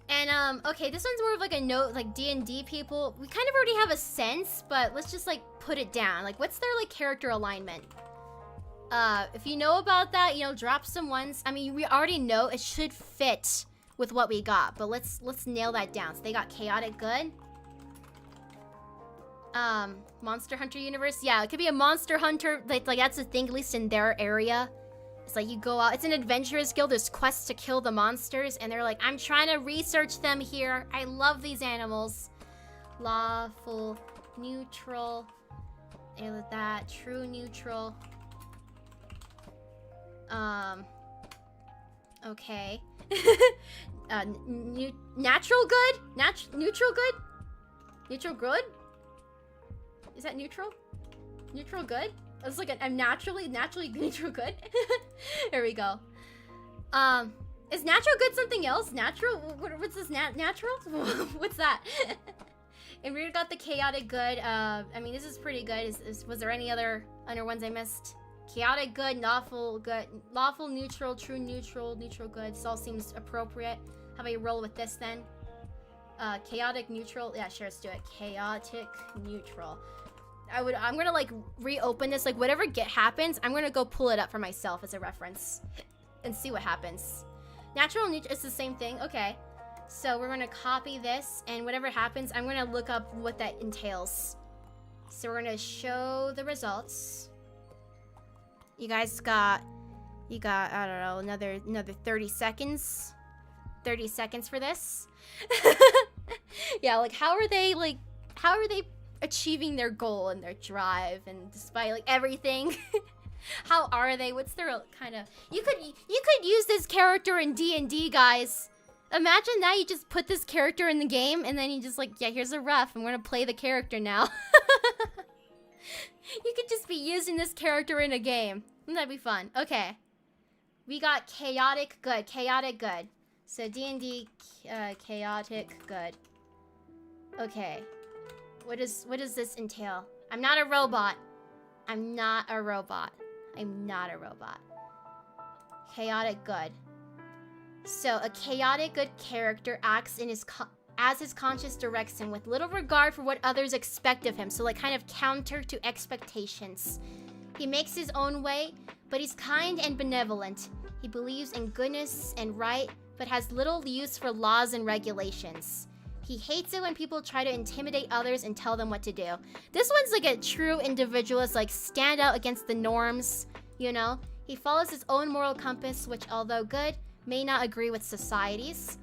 And okay, this one's more of like a note, like D&D people. We kind of already have a sense, but let's just like put it down. Like, what's their like character alignment? If you know about that, you know, drop some ones. I mean, we already know it should fit with what we got, but let's nail that down. So they got chaotic good. Monster Hunter universe. Yeah, it could be a Monster Hunter. Like that's the thing, at least in their area. It's like you go out. It's an adventurers guild. There's quests to kill the monsters, and they're like, I'm trying to research them here. I love these animals. Lawful, neutral, and with that, true neutral. Okay. Natural good? Neutral good? Neutral good? Is that neutral? Neutral good? It's like I'm naturally neutral good. Here we go. Is natural good something else? Natural? What's this? Natural? What's that? And we got the chaotic good. I mean, this is pretty good. Was there any other ones I missed? Chaotic good, lawful neutral, true neutral, neutral good. This all seems appropriate. How about you roll with this then? Chaotic neutral. Yeah, sure, let's do it. Chaotic neutral. I'm gonna like reopen this. Like whatever happens, I'm gonna go pull it up for myself as a reference and see what happens. Natural neutral is the same thing. Okay, so we're gonna copy this, and whatever happens, I'm gonna look up what that entails. So we're gonna show the results. You guys got, I don't know, another 30 seconds. 30 seconds for this. Yeah, like how are they achieving their goal and their drive, and despite like everything? How are they? What's their kind of... You could use this character in D&D, guys. Imagine that you just put this character in the game, and then you just like, yeah, here's a ref. I'm gonna play the character now. You could just be using this character in a game. Wouldn't that be fun? Okay. We got chaotic good. Chaotic good. So D&D chaotic good. Okay. What does this entail? I'm not a robot. I'm not a robot. I'm not a robot. Chaotic good. So a chaotic good character acts in as his conscience directs him, with little regard for what others expect of him. So like kind of counter to expectations. He makes his own way, but he's kind and benevolent. He believes in goodness and right, but has little use for laws and regulations. He hates it when people try to intimidate others and tell them what to do. This one's like a true individualist, like stand out against the norms, you know? He follows his own moral compass, which although good, may not agree with society's.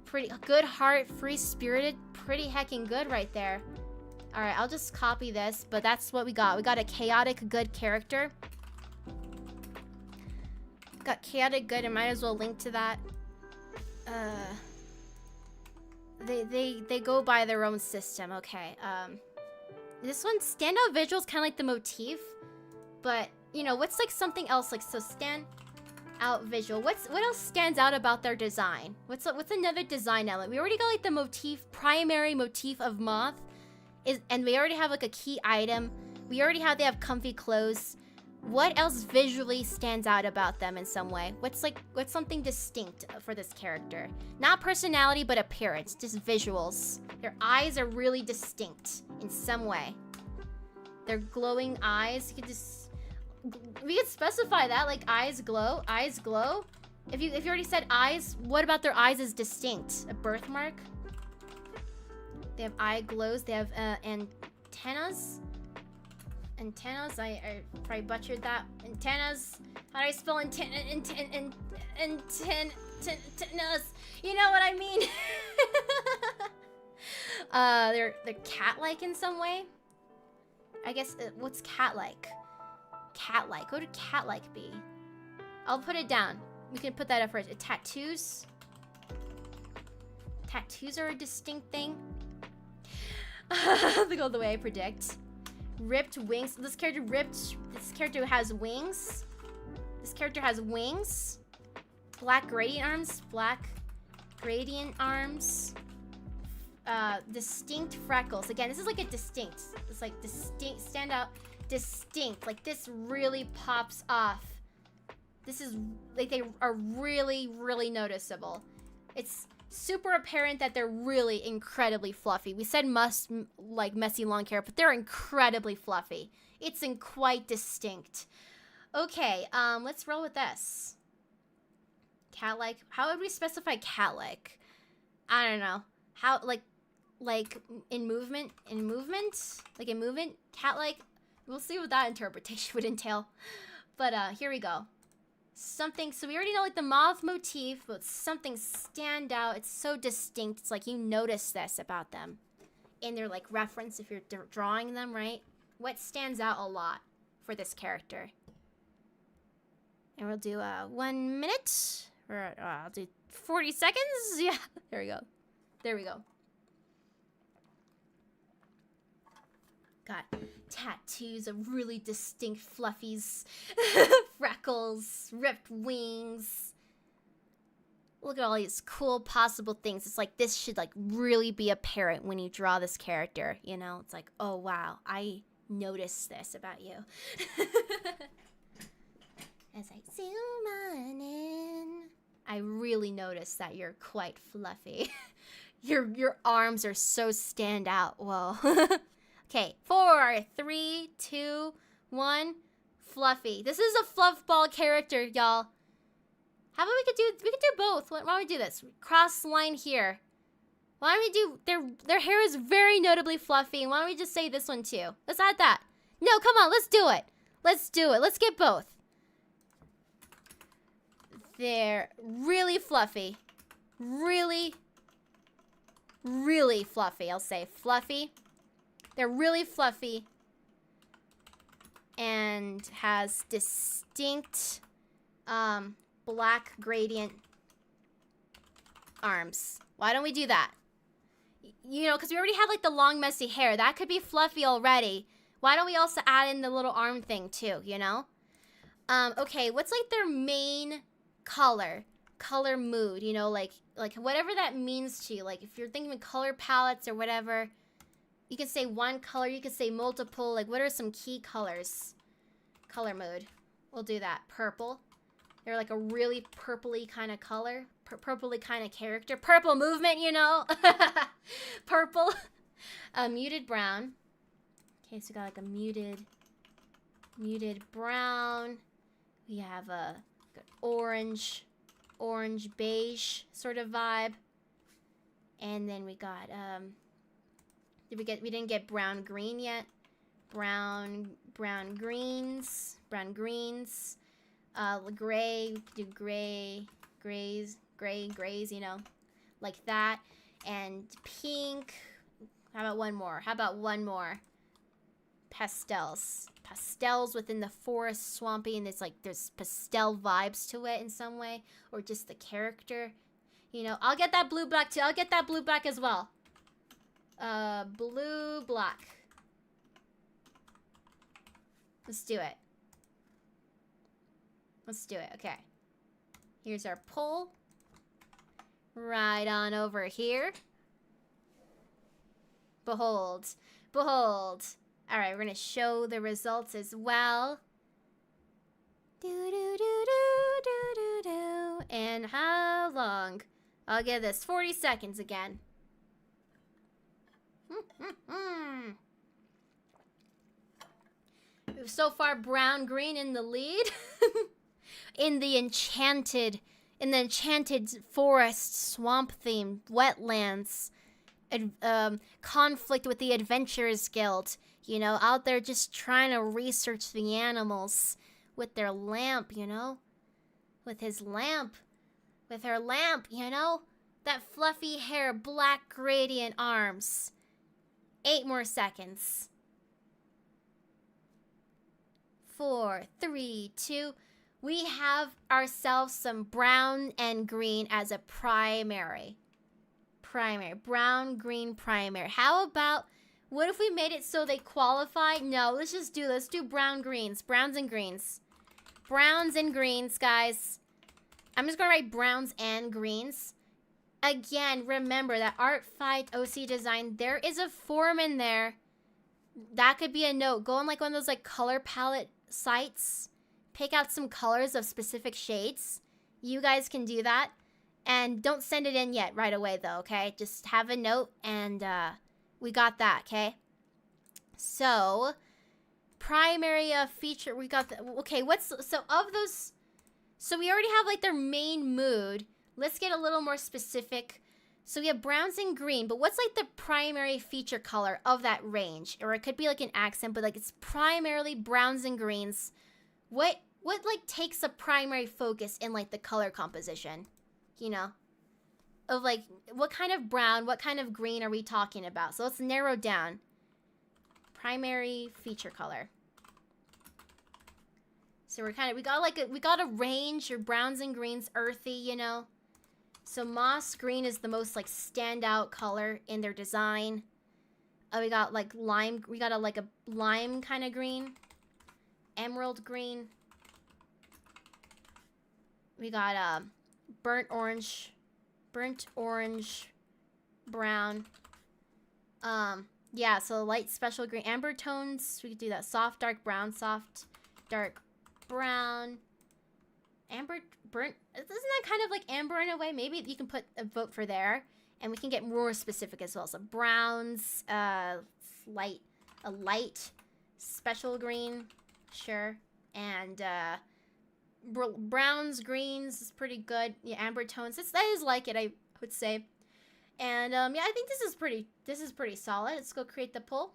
Pretty good heart, free-spirited, pretty heckin' good right there. Alright, I'll just copy this, but that's what we got. We got a chaotic good character. Got chaotic good, and might as well link to that. They go by their own system. Okay. This one, standout visuals, kind of like the motif, but you know what's like something else, like so stand out visual. What else stands out about their design? What's another design element? We already got like the motif, primary motif of moth, and we already have like a key item. We already have they have comfy clothes. What else visually stands out about them in some way? What's something distinct for this character? Not personality, but appearance, just visuals. Their eyes are really distinct in some way. Their glowing eyes, we could specify that, like eyes glow, eyes glow. If you already said eyes, what about their eyes is distinct? A birthmark? They have eye glows, they have antennas. Antennas, I probably butchered that. Antennas. How do I spell antennas? You know what I mean? They're cat-like in some way. I guess what's cat-like? Cat-like. What would cat-like be? I'll put it down. We can put that up first. Tattoos. Tattoos are a distinct thing. They go the way I predict. Ripped wings. This character has wings. This character has wings. Black gradient arms. Black gradient arms. Distinct freckles. Again, this is like a distinct. It's like distinct. Stand out. Distinct. Like this really pops off. This is like they are really, really noticeable. It's super apparent that they're really incredibly fluffy. We said like messy long hair, but they're incredibly fluffy. It's quite distinct. Okay, let's roll with this. Cat-like. How would we specify cat-like? I don't know. How like in movement? Like in movement? Cat-like? We'll see what that interpretation would entail. But here we go. Something, so we already know like the moth motif, but something stand out. It's so distinct. It's like you notice this about them in their like reference if you're drawing them, right? What stands out a lot for this character? And we'll do 1 minute, or I'll do 40 seconds. Yeah, there we go. There we go. Got tattoos of really distinct fluffies, freckles, ripped wings. Look at all these cool possible things. It's like this should like really be apparent when you draw this character, you know? It's like, oh wow, I noticed this about you. As I zoom on in. I really noticed that you're quite fluffy. Your arms are so stand out. Whoa. Okay, 4, 3, 2, 1. Fluffy. This is a fluff ball character, y'all. How about we could do both? Why don't we do this? Cross line here. Why don't we do their hair is very notably fluffy, and why don't we just say this one too? Let's add that. No, come on, let's do it. Let's do it. Let's get both. They're really fluffy. Really, really fluffy. I'll say fluffy. They're really fluffy and has distinct black gradient arms. Why don't we do that? You know, because we already had like the long messy hair. That could be fluffy already. Why don't we also add in the little arm thing too, you know? Okay, what's like their main color mood, you know, like whatever that means to you. Like if you're thinking of color palettes or whatever, you can say one color, you could say multiple. Like what are some key colors? Color mood. We'll do that. Purple. They're like a really purpley kind of color. Purpley kind of character. Purple movement, you know? Purple. Muted brown. Okay, so we got like a muted brown. We have a orange beige sort of vibe. And then we got we didn't get brown green yet. Brown greens. Gray, do grays, you know, like that. And pink. How about one more? Pastels within the forest, swampy, and there's pastel vibes to it in some way, or just the character, you know. I'll get that blue black too. I'll get that blue black as well. Blue black. Let's do it. Okay. Here's our pull. Right on over here. Behold. All right, we're gonna show the results as well. And how long? I'll give this 40 seconds again. So far, brown green in the lead. in the enchanted forest, swamp themed wetlands, conflict with the Adventurers Guild. You know, out there just trying to research the animals with their lamp, you know? With her lamp, you know? That fluffy hair, black gradient arms. 8 more seconds. 4, 3, 2. We have ourselves some brown and green as a primary. Brown, green, primary. How about, what if we made it so they qualify? No, let's do browns and greens, guys. I'm just gonna write browns and greens. Again, remember that Art Fight OC Design, there is a form in there. That could be a note. Go on like one of those like color palette sites. Pick out some colors of specific shades. You guys can do that. And don't send it in yet right away though, okay? Just have a note and we got that, okay? So, primary feature, we got the, okay, so of those, so we already have like their main mood. Let's get a little more specific. So we have browns and green, but what's like the primary feature color of that range? Or it could be like an accent, but like it's primarily browns and greens. What like takes a primary focus in like the color composition? You know, of like what kind of brown, what kind of green are we talking about? So let's narrow down. Primary feature color. So we got a range of browns and greens, earthy, you know. So moss green is the most like standout color in their design. We got like lime, we got a lime kind of green, emerald green. We got burnt orange, brown. Yeah, so light special green, amber tones. We could do that. Soft, dark brown, soft, dark brown. Amber burnt. Isn't that kind of like amber in a way? Maybe you can put a vote for there, and we can get more specific as well. So browns, a light special green, sure, and browns, greens is pretty good. Yeah, amber tones. That is like it, I would say. And yeah, I think this is pretty solid. Let's go create the poll.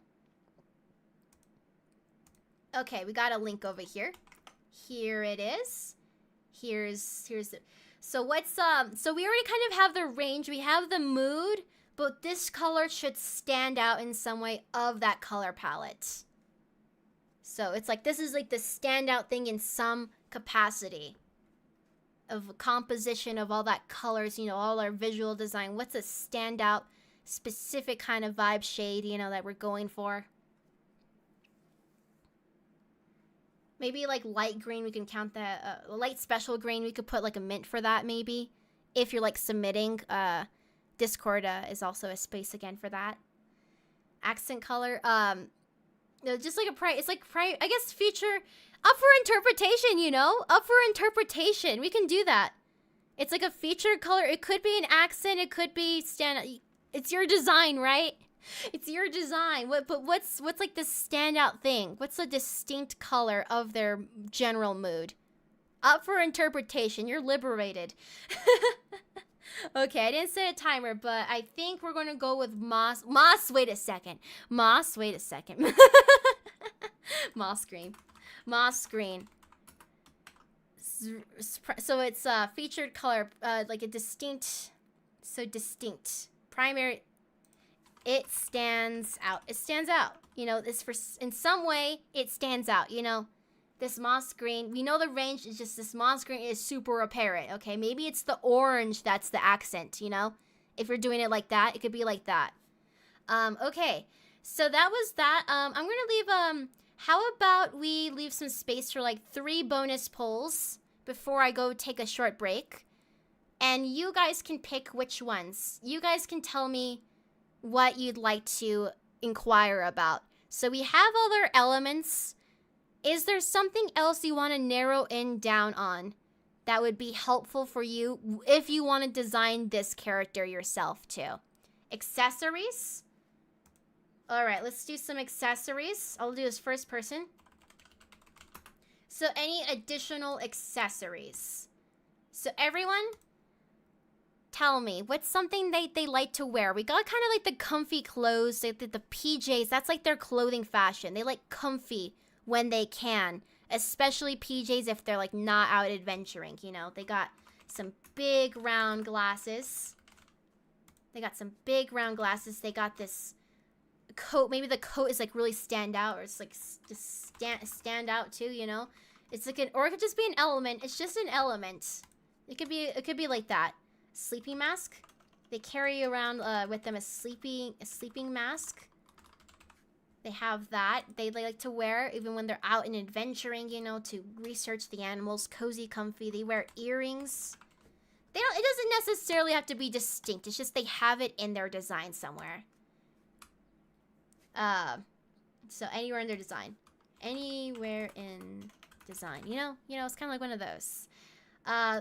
Okay, we got a link over here. Here it is. Here's the, so what's so we already kind of have the range. We have the mood, but this color should stand out in some way of that color palette. So it's like this is like the standout thing in some capacity of composition of all that colors, you know, all our visual design. What's a standout specific kind of vibe shade, you know, that we're going for? Maybe like light green, we can count that. Light special green, we could put like a mint for that maybe. If you're like submitting, Discord is also a space again for that. Accent color, just like it's like I guess feature up for interpretation, you know? Up for interpretation, we can do that. It's like a featured color, it could be an accent, it could be it's your design, right? It's your design. But what's like the standout thing? What's the distinct color of their general mood? Up for interpretation. You're liberated. Okay, I didn't set a timer, but I think we're gonna go with moss. Wait a second. Moss green. Moss green. So it's featured color, like a distinct. So distinct. Primary. It stands out. It stands out. You know, in some way, it stands out, you know. This moss green, we know the range is just this moss green is super apparent, okay? Maybe it's the orange that's the accent, you know? If you're doing it like that, it could be like that. Okay, so that was that. I'm gonna leave, how about we leave some space for like 3 bonus polls before I go take a short break. And you guys can pick which ones. You guys can tell me what you'd like to inquire about. So we have all our elements. Is there something else you want to narrow in down on that would be helpful for you if you want to design this character yourself too? Accessories. All right, let's do some accessories. I'll do this first person. So any additional accessories? So everyone, tell me, what's something they like to wear? We got kind of like the comfy clothes, the PJs. That's like their clothing fashion. They like comfy when they can, especially PJs if they're like not out adventuring, you know. They got some big round glasses. They got this coat. Maybe the coat is like really stand out, or it's like just stand out too, you know. It's like or it could just be an element. It's just an element. It could be like that. Sleeping mask. They carry around with them a sleeping mask. They have that. They like to wear even when they're out and adventuring, you know, to research the animals. Cozy, comfy. They wear earrings. It doesn't necessarily have to be distinct. It's just they have it in their design somewhere. So anywhere in their design. Anywhere in design. You know, it's kind of like one of those.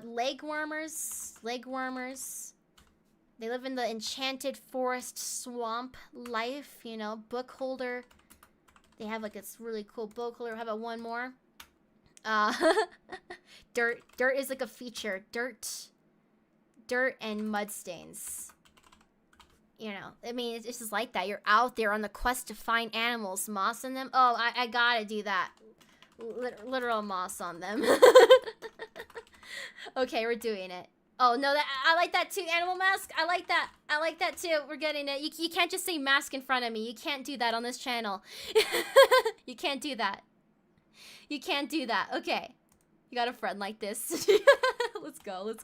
Leg warmers. They live in the enchanted forest swamp life, you know, book holder. They have like this really cool book holder. How about one more? Dirt. Dirt is like a feature. Dirt and mud stains. You know, I mean, it's just like that. You're out there on the quest to find animals. Moss in them. Oh, I gotta do that. Literal moss on them. Okay, we're doing it. Oh, no, I like that too. Animal mask. I like that too. We're getting it. You can't just say mask in front of me. You can't do that on this channel. You can't do that. You can't do that. Okay. You got a friend like this. Let's go.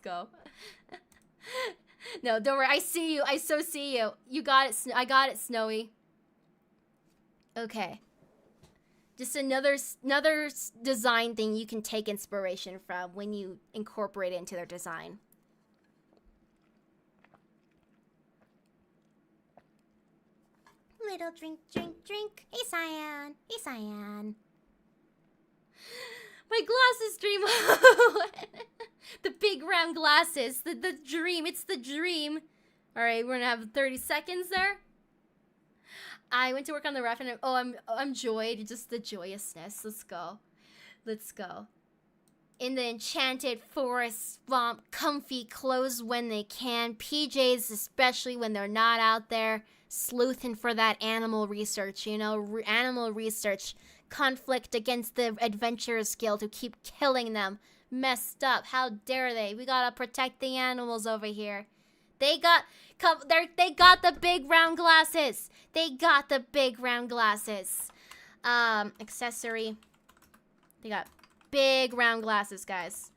No, don't worry. I see you. I so see you. You got it. I got it, Snowy. Okay. Just another design thing you can take inspiration from when you incorporate it into their design. Little drink. Hey, Cyan. My glasses dream. round glasses. The dream. It's the dream. All right, we're gonna have 30 seconds there. I went to work on the ref and I'm joyed. Just the joyousness. Let's go. Let's go. In the enchanted forest swamp, comfy clothes when they can. PJs, especially when they're not out there sleuthing for that animal research, you know, animal research. Conflict against the Adventurers Guild who keep killing them. Messed up. How dare they? We gotta protect the animals over here. They got the big round glasses. They got the big round glasses. Accessory. They got big round glasses, guys.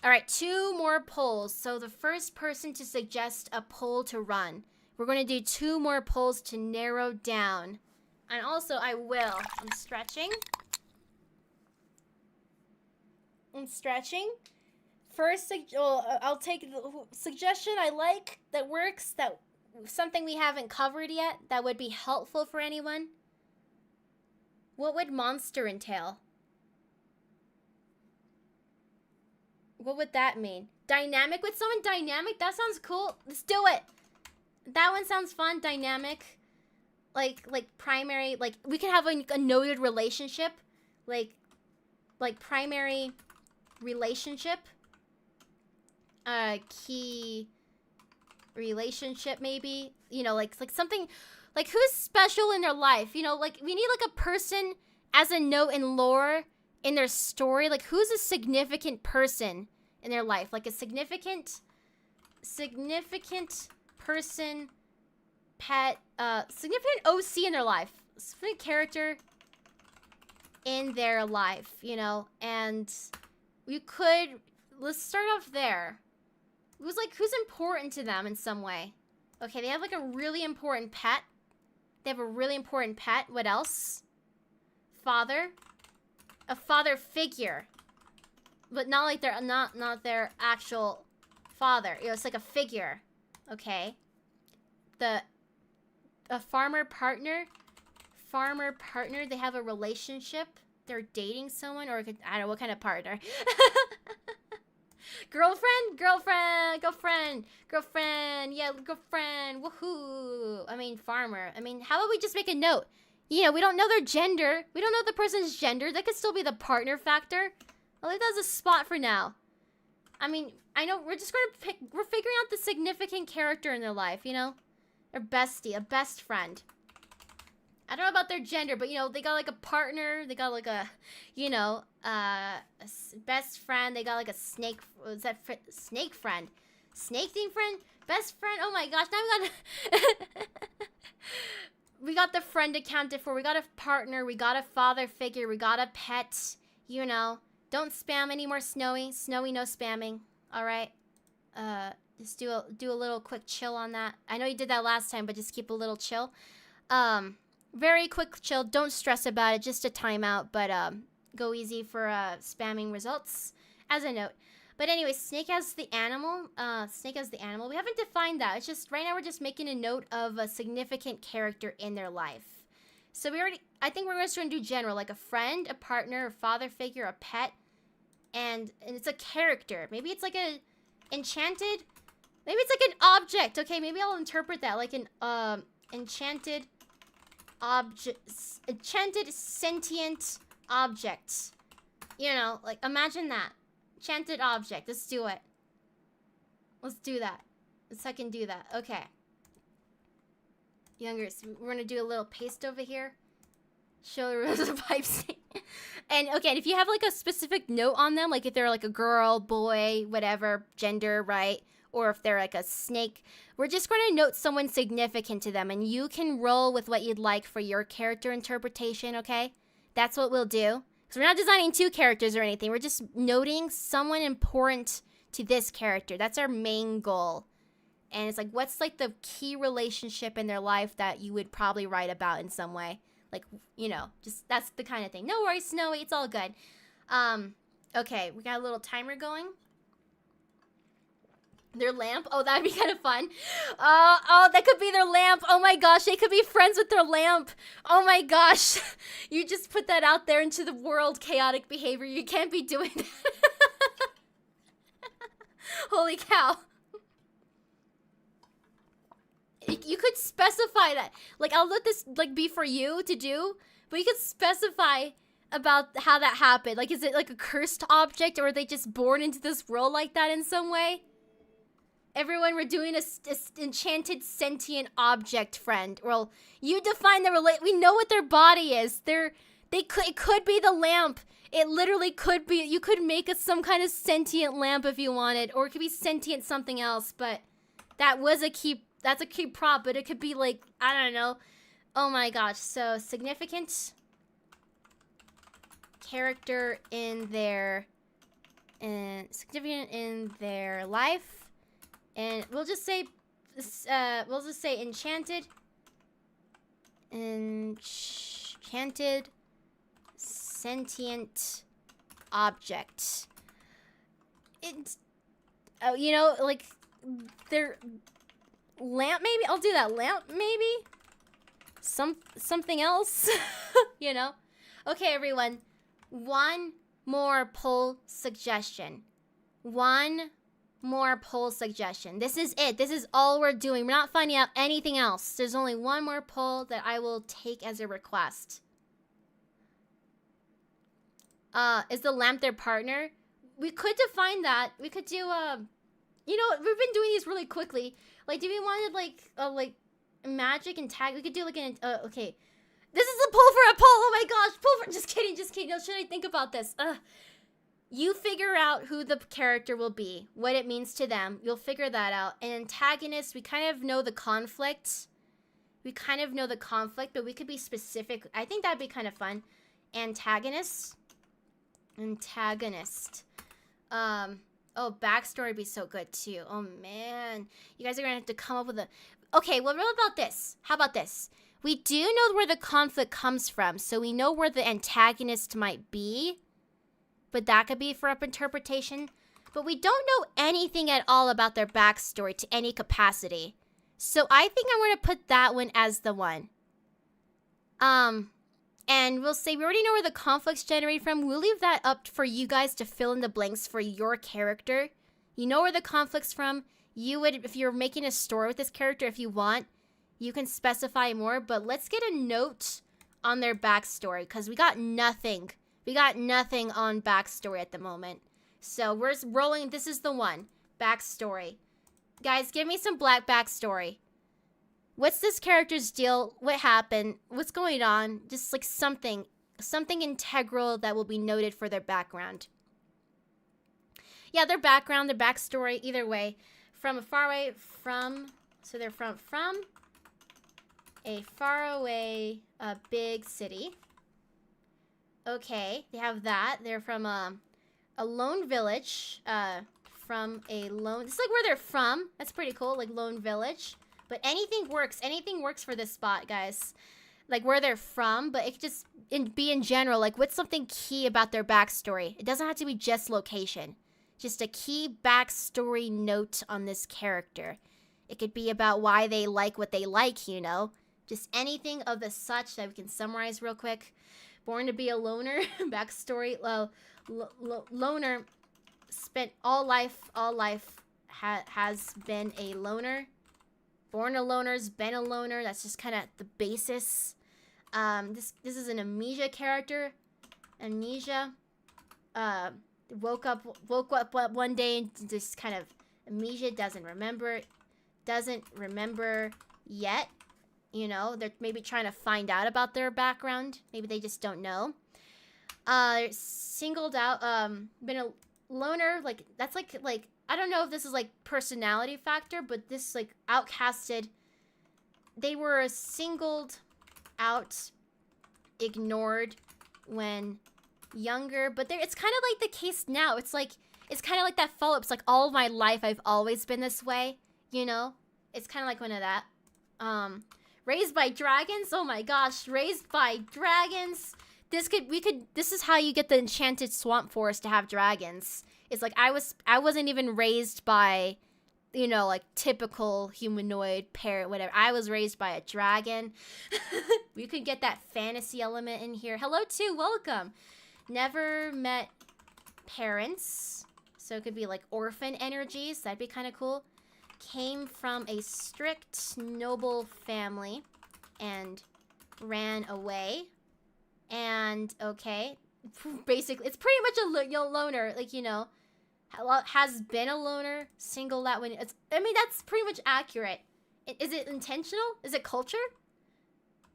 All right, 2 more polls. So the first person to suggest a poll to run. We're going to do 2 more polls to narrow down. And also, I'm stretching. I'm stretching. First, I'll take the suggestion I like that works, that something we haven't covered yet that would be helpful for anyone. What would monster entail? What would that mean? Dynamic? With someone dynamic? That sounds cool. Let's do it. That one sounds fun. Dynamic. Like primary. Like, we could have a noted relationship. Like primary relationship. Key relationship, maybe. You know, like something. Like, who's special in their life? You know, like, we need, like, a person as a note in lore in their story. Like, who's a significant person in their life? Like, a significant person, pet, significant OC in their life. Significant character in their life, you know? And we could, let's start off there. Who's important to them in some way? Okay, they have, like, a really important pet. They have a really important pet. What else? Father. A father figure. But not like their not their actual father. You know, it's like a figure. Okay. A farmer partner. Farmer partner. They have a relationship. They're dating someone, or I don't know what kind of partner. Girlfriend? Girlfriend. Yeah, girlfriend. Woohoo. I mean, farmer. I mean, how about we just make a note? You know, we don't know their gender. We don't know the person's gender. That could still be the partner factor. I'll leave that as a spot for now. I mean, I know we're just going to we're figuring out the significant character in their life, you know? Their bestie, a best friend. I don't know about their gender, but, you know, they got, like, a partner. They got, like, a, you know, best friend. They got, like, a snake. Was that snake friend? Snake themed friend? Best friend? Oh, my gosh. Now we got... we got the friend accounted for. We got a partner. We got a father figure. We got a pet. You know. Don't spam anymore, Snowy. Snowy, no spamming. All right. Just do a little quick chill on that. I know you did that last time, but just keep a little chill. Very quick chill. Don't stress about it. Just a timeout, but go easy for spamming results as a note. But anyway, Snake as the animal. Snake as the animal. We haven't defined that. It's just right now we're just making a note of a significant character in their life. So I think we're just going to do general, like a friend, a partner, a father figure, a pet, and it's a character. Maybe it's like a enchanted. Maybe it's like an object. Okay, maybe I'll interpret that like an enchanted object, enchanted sentient object. You know, like imagine that. Enchanted object. Let's do it. Let's do that. Let's fucking do that. Okay. Younger, so we're gonna do a little paste over here. Show the rose of pipes. And okay, if you have like a specific note on them, like if they're like a girl, boy, whatever, gender, right? Or if they're like a snake, we're just going to note someone significant to them. And you can roll with what you'd like for your character interpretation, okay? That's what we'll do. So we're not designing 2 characters or anything. We're just noting someone important to this character. That's our main goal. And it's like, what's like the key relationship in their life that you would probably write about in some way? Like, you know, just that's the kind of thing. No worries, Snowy. It's all good. Okay, we got a little timer going. Their lamp? Oh, that'd be kind of fun. Oh, that could be their lamp. Oh my gosh, they could be friends with their lamp. Oh my gosh. You just put that out there into the world, chaotic behavior. You can't be doing that. Holy cow. You could specify that. Like, I'll let this, like, be for you to do, but you could specify about how that happened. Like, is it, like, a cursed object, or are they just born into this world like that in some way? Everyone, we're doing a enchanted sentient object, friend. Well, you define the we know what their body is. It could be the lamp. It literally could be. You could make some kind of sentient lamp if you wanted, or it could be sentient something else, but that was a key. That's a key prop, but it could be like, I don't know. Oh my gosh. So, significant character in their, significant in their life. And we'll just say enchanted. Enchanted sentient object. It's, oh, you know, like, they're... Lamp, maybe? I'll do that. Lamp, maybe? Something else? You know? Okay, everyone. One more poll suggestion. One more poll suggestion. This is it. This is all we're doing. We're not finding out anything else. There's only one more poll that I will take as a request. Is the lamp their partner? We could define that. We could do, you know, we've been doing these really quickly. Like, do we want to, like, magic and tag? We could do, like, an, okay. This is a poll for a poll. Oh, my gosh. Poll for, just kidding. No, should I think about this? You figure out who the character will be, what it means to them. You'll figure that out. And antagonist, we kind of know the conflict. But we could be specific. I think that'd be kind of fun. Antagonist. Oh, backstory would be so good, too. Oh, man. You guys are going to have to come up with a... Okay, well, what about this? How about this? We do know where the conflict comes from, so we know where the antagonist might be. But that could be for up interpretation. But we don't know anything at all about their backstory to any capacity. So I think I'm going to put that one as the one. And we'll say we already know where the conflict's generated from. We'll leave that up for you guys to fill in the blanks for your character. You know where the conflict's from. You would, if you're making a story with this character, if you want, you can specify more. But let's get a note on their backstory, because we got nothing. We got nothing on backstory at the moment. So we're rolling. This is the one. Backstory. Guys, give me some black backstory. What's this character's deal? What happened? What's going on? Just like something integral that will be noted for their background. Yeah, their background, their backstory, either way. From a faraway, so they're from a faraway, big city. Okay, they have that. They're from a lone village, this is like where they're from. That's pretty cool, like lone village. But anything works for this spot, guys. Like where they're from, but it could just be in general. Like what's something key about their backstory? It doesn't have to be just location. Just a key backstory note on this character. It could be about why they like what they like, you know? Just anything of the such that we can summarize real quick. Born to be a loner, backstory. Loner, spent all life has been a loner. Born a loner's been a loner. That's just kind of the basis. This is an amnesia character. Amnesia. Woke up one day and just kind of amnesia, doesn't remember yet. You know, they're maybe trying to find out about their background. Maybe they just don't know. Singled out, been a loner, like that's like I don't know if this is like personality factor, but this like outcasted. They were singled out, ignored when younger, but it's kind of like the case now. It's kind of like that follow-up. It's like all of my life I've always been this way, you know? It's kind of like one of that. Raised by dragons? Oh my gosh, raised by dragons. This is how you get the enchanted swamp forest to have dragons. It's like I wasn't even raised by, you know, like typical humanoid parent, whatever. I was raised by a dragon. We could get that fantasy element in here. Hello too, welcome. Never met parents. So it could be like orphan energies. That'd be kind of cool. Came from a strict noble family and ran away. And, okay. Basically, it's pretty much a loner. Like, you know, has been a loner. Single out when it's... I mean, that's pretty much accurate. Is it intentional? Is it culture?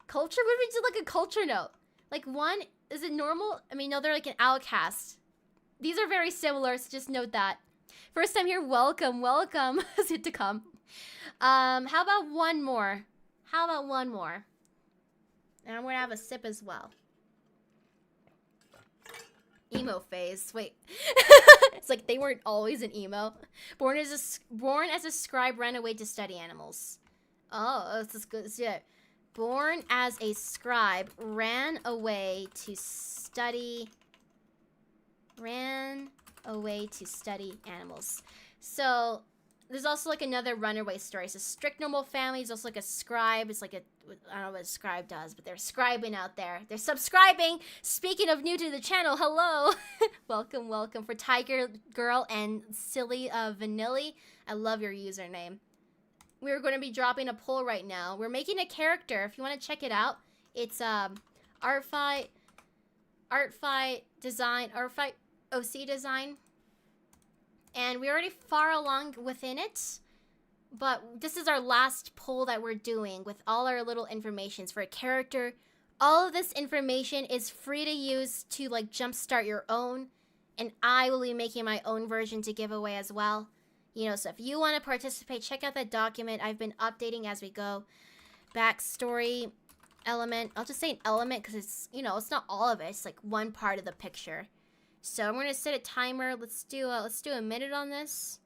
Culture? What would we do like a culture note? Like one, is it normal? I mean, no, they're like an outcast. These are very similar, so just note that. First time here, welcome, welcome. Is it to come? How about one more? How about one more? And I'm gonna have a sip as well. Emo phase. Wait. It's like they weren't always an emo. Born as a scribe, ran away to study animals. Oh, this is good. Yeah. Born as a scribe, ran away to study animals. So there's also like another runaway story. It's a strict normal family. It's also like a scribe. It's like a, I don't know what a scribe does, but they're scribing out there. They're subscribing. Speaking of new to the channel, hello. Welcome, welcome for Tiger Girl and Silly Vanilli. I love your username. We're going to be dropping a poll right now. We're making a character. If you want to check it out, it's Art Fight OC design. And we're already far along within it. But this is our last poll that we're doing with all our little informations for a character. All of this information is free to use to like jumpstart your own. And I will be making my own version to give away as well. You know, so if you want to participate, check out that document. I've been updating as we go. Backstory element. I'll just say an element because it's, you know, it's not all of it. It's like one part of the picture. So I'm going to set a timer. Let's do a minute on this.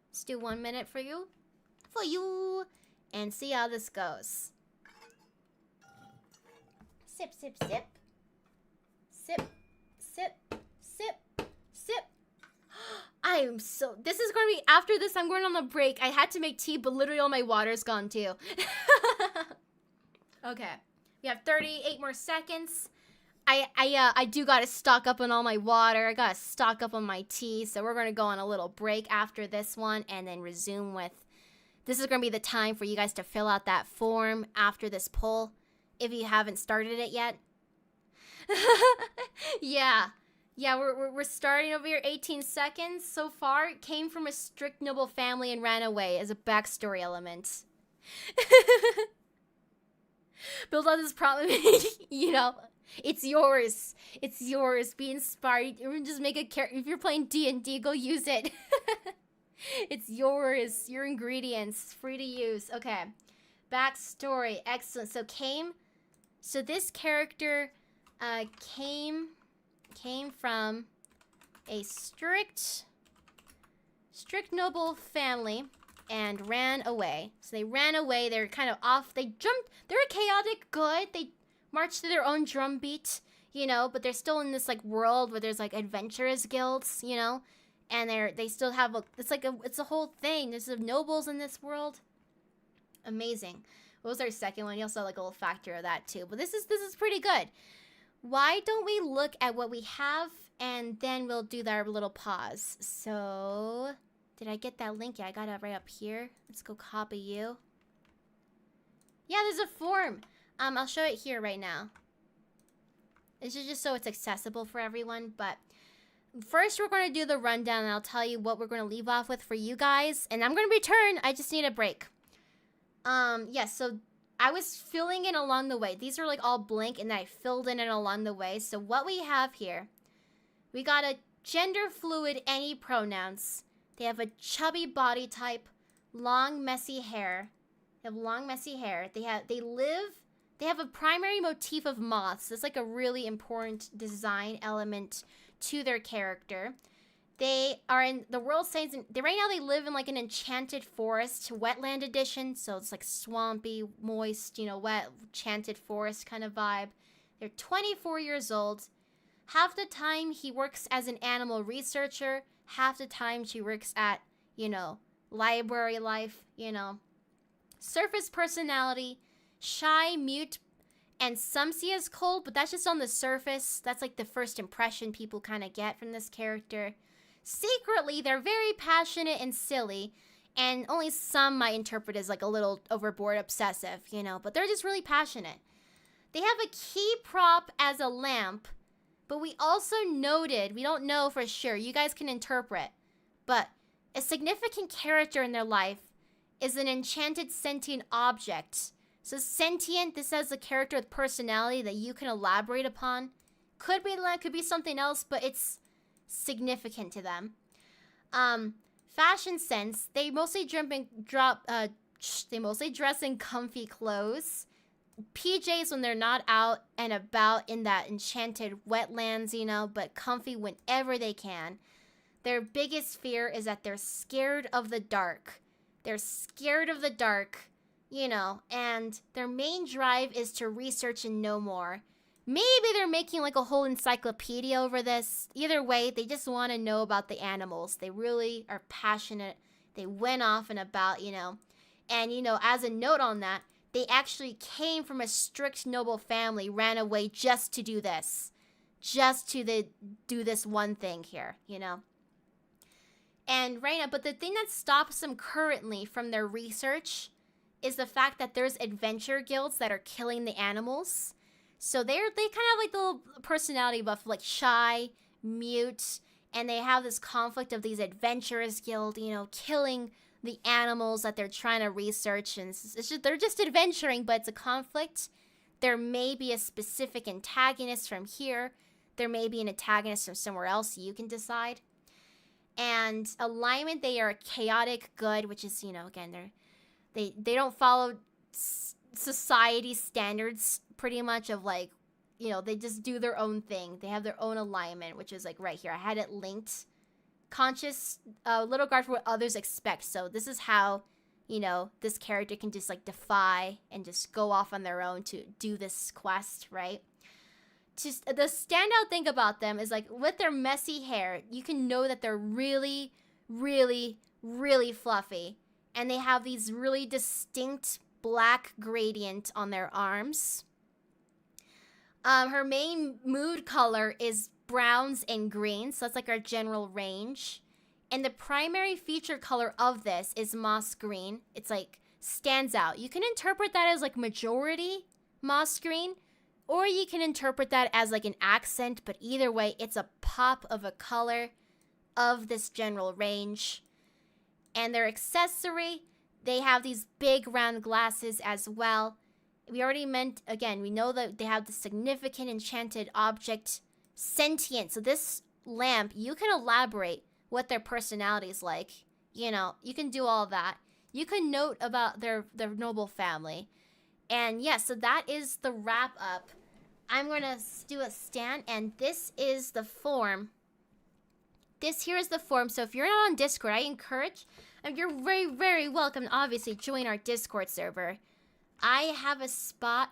Let's do 1 minute for you. And see how this goes. Sip, sip, sip. Sip, sip, sip, sip. I am so... This is going to be... After this, I'm going on a break. I had to make tea, but literally all my water's gone too. Okay. We have 38 more seconds. I do got to stock up on all my water. I got to stock up on my tea. So we're going to go on a little break after this one and then resume with... This is going to be the time for you guys to fill out that form after this poll, if you haven't started it yet. Yeah, we're starting over here. 18 seconds so far. Came from a strict noble family and ran away as a backstory element. Build on this problem. You know, it's yours. It's yours. Be inspired. Just make a character. If you're playing D&D, go use it. It's yours. Your ingredients. Free to use. Okay. Backstory. Excellent. So this character came from a strict noble family and ran away. So they ran away. They're kind of off. They jumped. They're chaotic good. They marched to their own drum beat, you know, but they're still in this like world where there's like adventurous guilds, you know. And they still have it's a whole thing. There's some nobles in this world. Amazing. What was our second one? You also have like a little factor of that too. But this is pretty good. Why don't we look at what we have and then we'll do our little pause. So did I get that link? Yeah, I got it right up here. Let's go copy you. Yeah, there's a form. I'll show it here right now. This is just so it's accessible for everyone, but first, we're going to do the rundown, and I'll tell you what we're going to leave off with for you guys. And I'm going to return. I just need a break. Yes, so I was filling in along the way. These are, like, all blank, and I filled in it along the way. So what we have here, we got a gender fluid any pronouns. They have a chubby body type, long, messy hair. They have long, messy hair. They have a primary motif of moths. That's, like, a really important design element to their character. They are in the world settings. Right now they live in like an enchanted forest, wetland edition. So it's like swampy, moist, you know, wet, enchanted forest kind of vibe. They're 24 years old. Half the time he works as an animal researcher. Half the time she works at, you know, library life, you know. Surface personality, shy, mute, and some see as cold, but that's just on the surface. That's like the first impression people kind of get from this character. secretly they're very passionate and silly, and only some might interpret as like a little overboard obsessive, you know, but they're just really passionate. They have a key prop as a lamp, but we also noted, we don't know for sure, you guys can interpret, but a significant character in their life is an enchanted sentient object. So sentient, this has a character with personality that you can elaborate upon. Could be land, could be something else, but it's significant to them. Fashion sense, they mostly dress in comfy clothes. PJs when they're not out and about in that enchanted wetlands, you know, but comfy whenever they can. Their biggest fear is that they're scared of the dark. They're scared of the dark, you know, and their main drive is to research and know more. Maybe they're making like a whole encyclopedia over this. Either way, they just want to know about the animals. They really are passionate. They went off and about, you know. And, you know, as a note on that, they actually came from a strict noble family, ran away just to do this. Just to do this one thing here, you know. And right now, but the thing that stops them currently from their research is the fact that there's adventure guilds that are killing the animals. So they kind of have like the little personality buff, like shy, mute, and they have this conflict of these adventurers guild, you know, killing the animals that they're trying to research, and they're just adventuring, but it's a conflict. There may be a specific antagonist from here. There may be an antagonist from somewhere else. You can decide. And alignment, they are chaotic good, which is, you know, again, they don't follow society standards pretty much of like, you know, they just do their own thing. They have their own alignment, which is like right here. I had it linked. Conscious, little guard for what others expect. So this is how, you know, this character can just like defy and just go off on their own to do this quest, right? Just the standout thing about them is like with their messy hair, you can know that they're really, really, really fluffy. And they have these really distinct black gradient on their arms. Her main mood color is browns and greens, so that's like our general range. And the primary feature color of this is moss green. It's like stands out. You can interpret that as like majority moss green, or you can interpret that as like an accent, but either way, it's a pop of a color of this general range. And their accessory, they have these big round glasses as well. We already meant, again, we know that they have the significant enchanted object sentient. So this lamp, you can elaborate what their personality is like. You know, you can do all that. You can note about their noble family. And yeah, so that is the wrap up. I'm going to do a stand, and this is the form. This here is the form. So if you're not on Discord, I encourage, and you're very, very welcome to obviously join our Discord server. I have a spot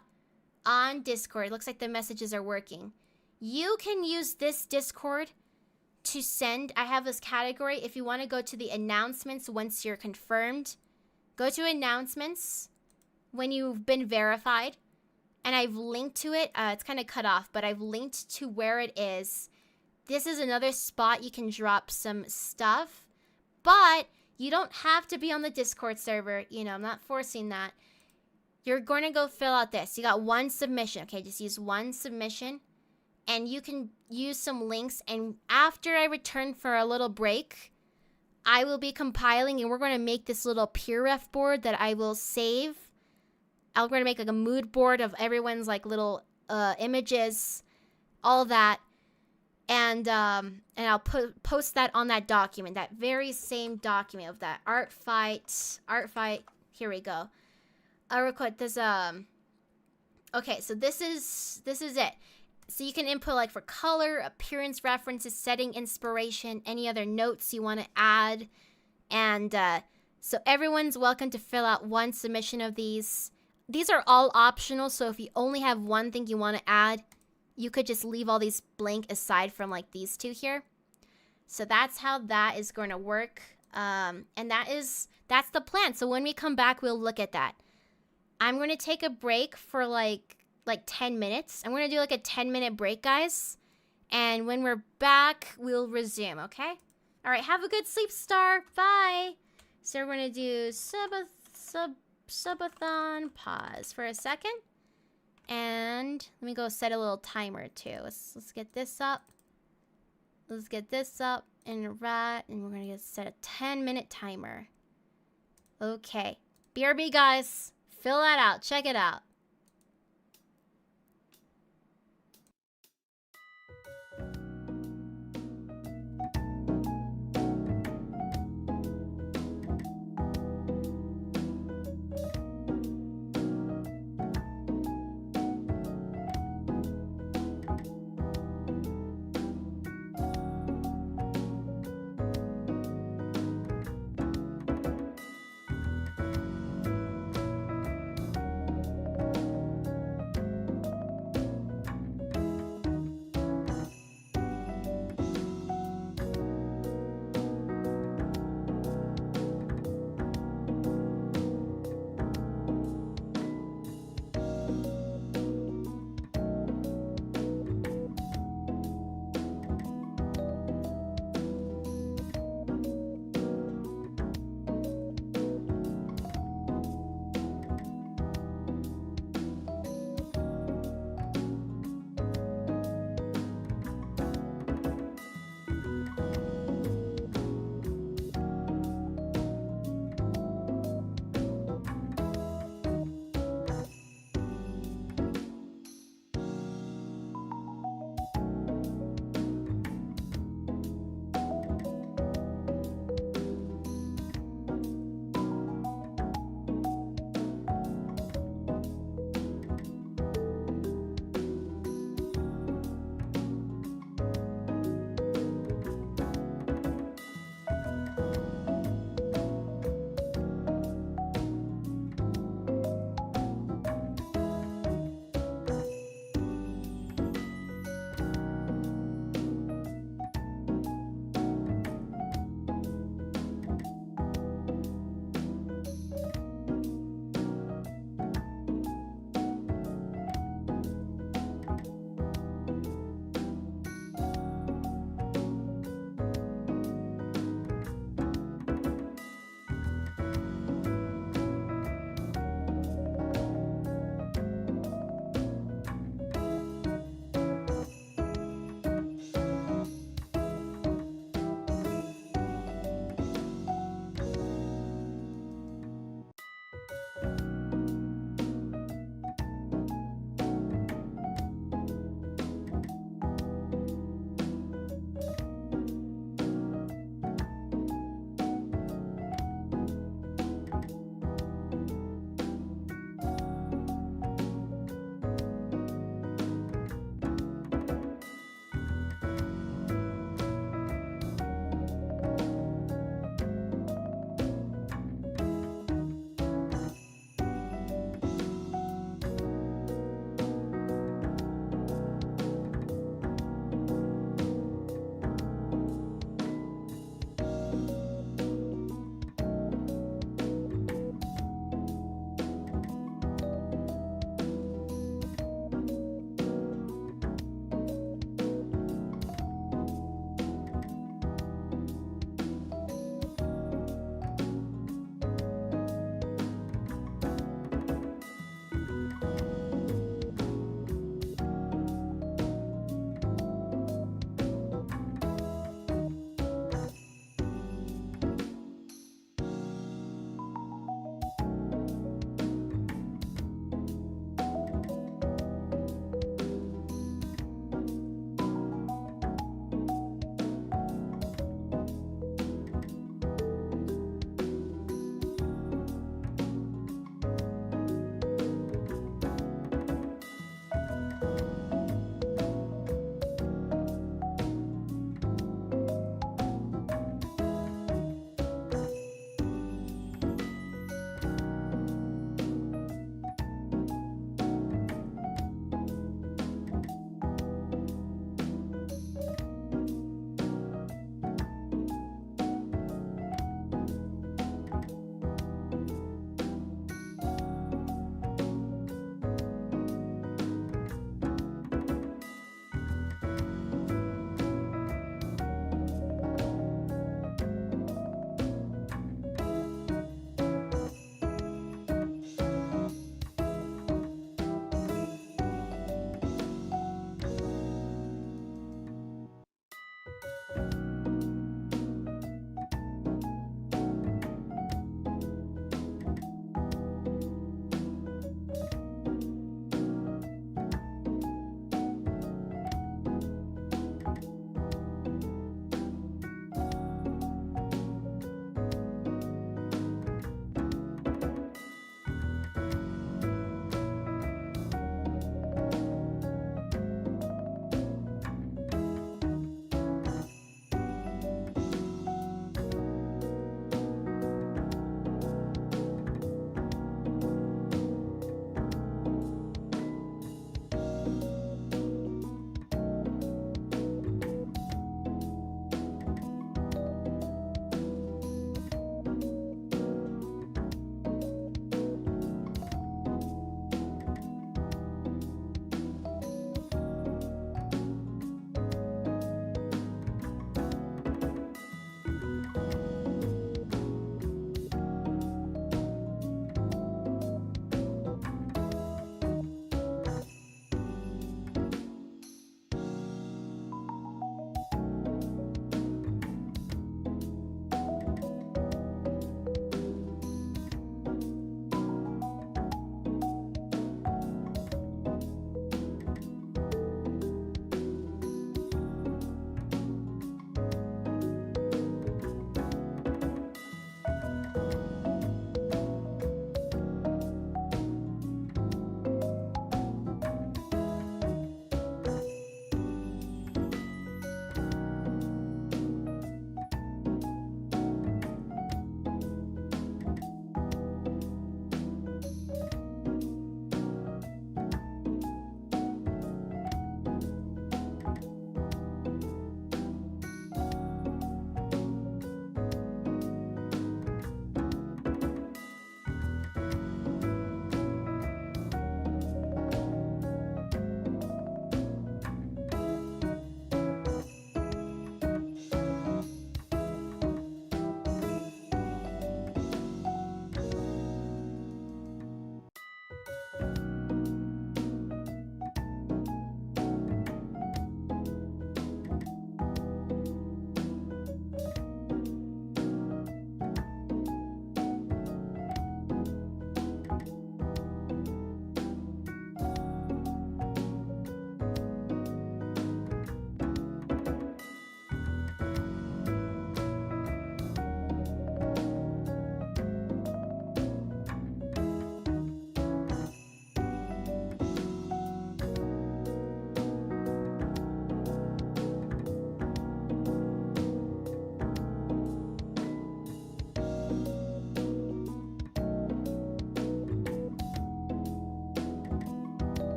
on Discord. It looks like the messages are working. You can use this Discord to send. I have this category. If you want to go to the announcements once you're confirmed, go to announcements when you've been verified. And I've linked to it. It's kind of cut off, but I've linked to where it is. This is another spot you can drop some stuff. But you don't have to be on the Discord server. You know, I'm not forcing that. You're going to go fill out this. You got one submission. Okay, just use one submission. And you can use some links. And after I return for a little break, I will be compiling. And we're going to make this little peer ref board that I will save. I'm going to make like a mood board of everyone's like little images. All that. And I'll post that on that document. That very same document of that art fight. Here we go. I record this. Okay, so this is it. So you can input like for color, appearance, references, setting, inspiration, any other notes you want to add, and so everyone's welcome to fill out one submission of these. These are all optional, so if you only have one thing you want to add, you could just leave all these blank aside from like these two here. So that's how that is going to work, and that's the plan. So when we come back, we'll look at that. I'm going to take a break for like 10 minutes. I'm going to do like a 10-minute break, guys. And when we're back, we'll resume, okay? All right, have a good sleep, Star. Bye. So we're gonna do subathon. Pause for a second, and let me go set a little timer too. Let's get this up. Let's get this up and right, and we're gonna set a 10-minute timer. Okay, BRB guys, fill that out. Check it out.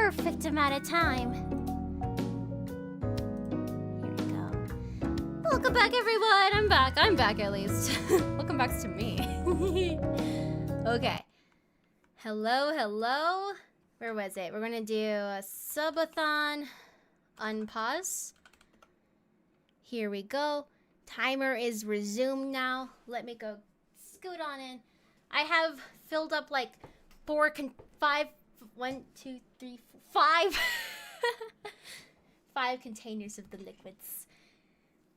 perfect amount of time. Here we go. Welcome back, everyone. I'm back. I'm back, at least. Welcome back to me. Okay. Hello, hello. Where was it? We're gonna do a subathon. Unpause. Here we go. Timer is resumed now. Let me go scoot on in. I have filled up like 5 containers of the liquids.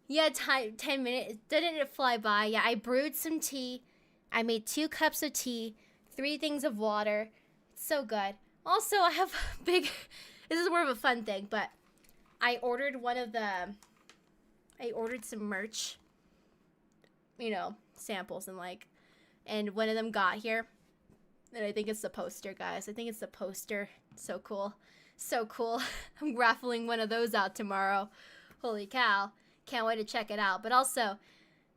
Yeah, 10 minutes. Didn't it fly by? Yeah, I brewed some tea. I made 2 cups of tea, 3 things of water. It's so good. Also, I have this is more of a fun thing, but I ordered I ordered some merch, you know, samples and one of them got here. And I think it's the poster, guys. I think it's the poster. So cool. So cool. I'm raffling one of those out tomorrow. Holy cow. Can't wait to check it out. But also,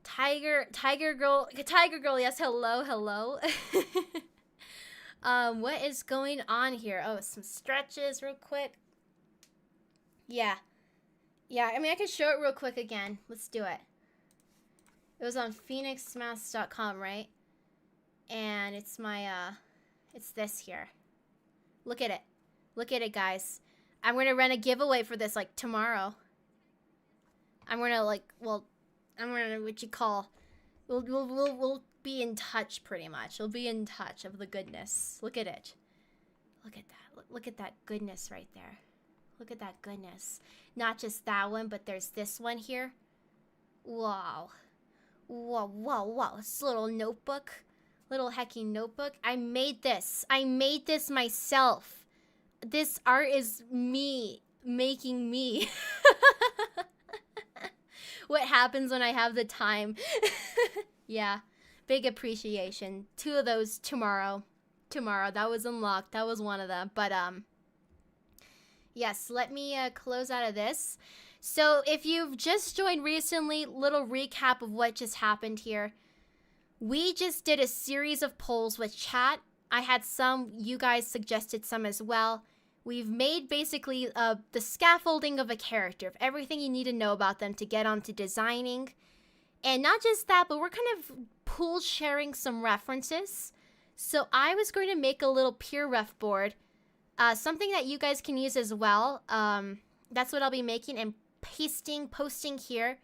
Tiger Girl, yes, hello, hello. What is going on here? Oh, some stretches real quick. Yeah. Yeah, I mean, I can show it real quick again. Let's do it. It was on phoenixmask.com, right? And it's my, it's this here. Look at it. Look at it, guys. I'm going to run a giveaway for this, like, tomorrow. I'm going to, we'll be in touch, pretty much. We'll be in touch of the goodness. Look at it. Look at that. Look at that goodness right there. Look at that goodness. Not just that one, but there's this one here. Wow. Whoa, whoa, whoa. This little notebook. Little hecking notebook. I made this. I made this myself. This art is me making me. What happens when I have the time? Yeah. Big appreciation. 2 of those tomorrow. Tomorrow. That was unlocked. That was one of them. But, yes, let me close out of this. So if you've just joined recently, little recap of what just happened here. We just did a series of polls with chat. I had some, you guys suggested some as well. We've made basically the scaffolding of a character, of everything you need to know about them to get onto designing. And not just that, but we're kind of pool sharing some references. So I was going to make a little peer ref board. Something that you guys can use as well. That's what I'll be making and posting here.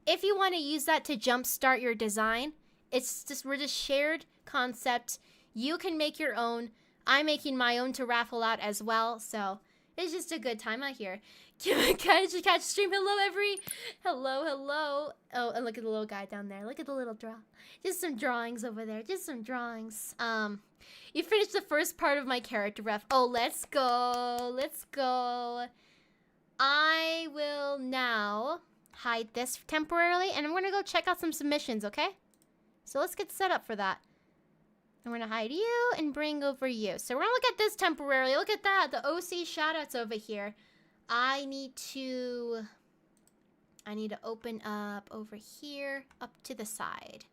If you want to use that to jumpstart your design, we're just shared concept. You can make your own. I'm making my own to raffle out as well. So it's just a good time out here. Catch stream. Hello, hello. Oh, and look at the little guy down there. Look at the little draw. Just some drawings over there. Just some drawings. You finished the first part of my character ref. Oh, let's go. Let's go. I will now hide this temporarily, and I'm going to go check out some submissions, okay? So let's get set up for that. I'm going to hide you and bring over you. So we're going to look at this temporarily. Look at that. The OC shoutouts over here. I need to open up over here, up to the side.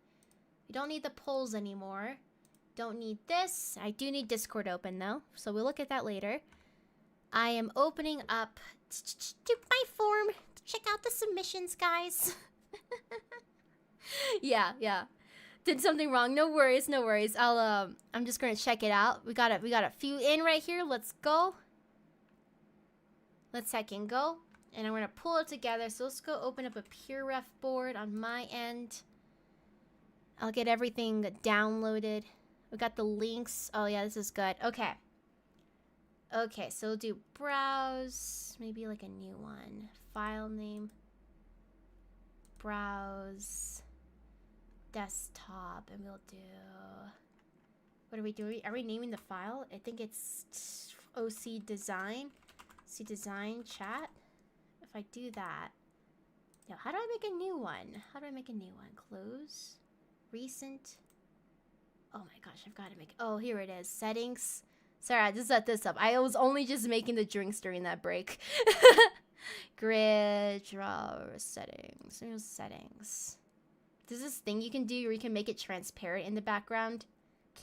We don't need the polls anymore. Don't need this. I do need Discord open though, so we'll look at that later. I am opening up to my form. Check out the submissions, guys. Yeah. Did something wrong. No worries, no worries. I'm just gonna check it out. We got a few in right here. Let's go. Let's second go. And I'm gonna pull it together. So let's go open up a peer ref board on my end. I'll get everything downloaded. We got the links. Oh yeah, this is good. Okay. Okay, so we'll do browse. Maybe like a new one. File name. Browse. Desktop. And we'll do... What are we doing? Are we naming the file? I think it's OC Design. OC Design Chat. If I do that... Now, how do I make a new one? How do I make a new one? Close. Recent. Oh my gosh, I've got to make... Oh, here it is. Settings. Sorry, I just set this up. I was only just making the drinks during that break. Grid, draw, settings. There's settings. There's this thing you can do where you can make it transparent in the background.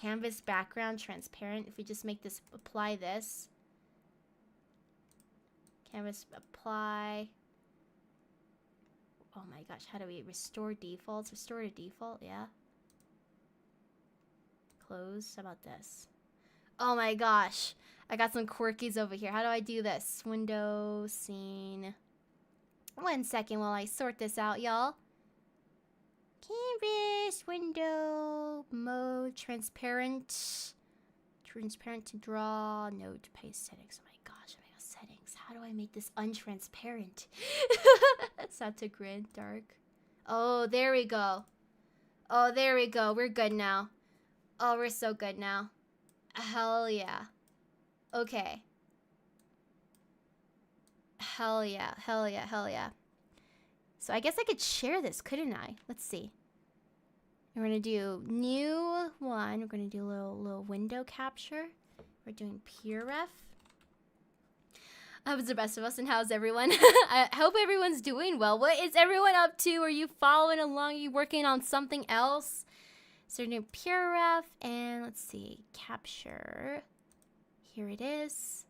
Canvas background transparent. If we just make this, apply this. Canvas apply. Oh my gosh, how do we restore defaults? Restore to default, yeah. Close, how about this? Oh my gosh, I got some quirkies over here. How do I do this? Window, scene. 1 second while I sort this out, y'all. Canvas, window, mode, transparent. Transparent to draw, node to paste settings. Oh my gosh, settings. How do I make this untransparent? Set to grid, dark. Oh, there we go. Oh, there we go. We're good now. Oh, we're so good now. Hell yeah. Okay. Hell yeah, hell yeah, hell yeah. So I guess I could share this, couldn't I? Let's see. We're gonna do new one. We're gonna do a little window capture. We're doing pure ref. How's the rest of us and how's everyone? I hope everyone's doing well. What is everyone up to? Are you following along? Are you working on something else? So we're doing pure ref and let's see, capture. Here it is.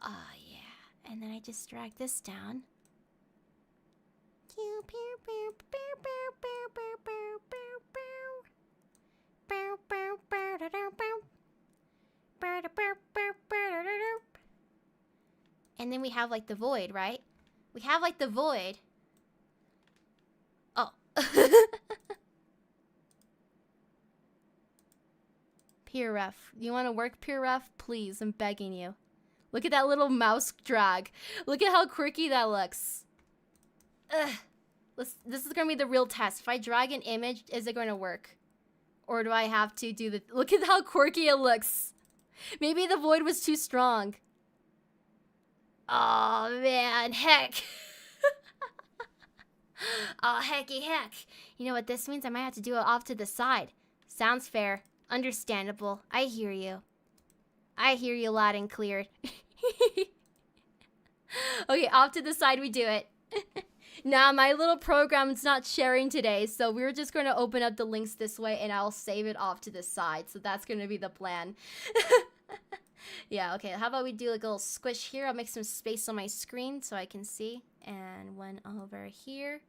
Oh yeah. And then I just drag this down. And then we have like the void, right? We have like the void. Oh. Pure ref. You want to work pure ref? Please, I'm begging you. Look at that little mouse drag. Look at how quirky that looks. Ugh. This is going to be the real test. If I drag an image, is it going to work? Or do I have to do the... Look at how quirky it looks. Maybe the void was too strong. Oh, man. Heck. Oh, hecky heck. You know what this means? I might have to do it off to the side. Sounds fair. Understandable. I hear you. I hear you loud and clear. Okay, off to the side we do it. Nah, my little program's not sharing today, so we're just going to open up the links this way and I'll save it off to the side. So that's going to be the plan. Yeah, okay, how about we do like a little squish here? I'll make some space on my screen so I can see. And one over here.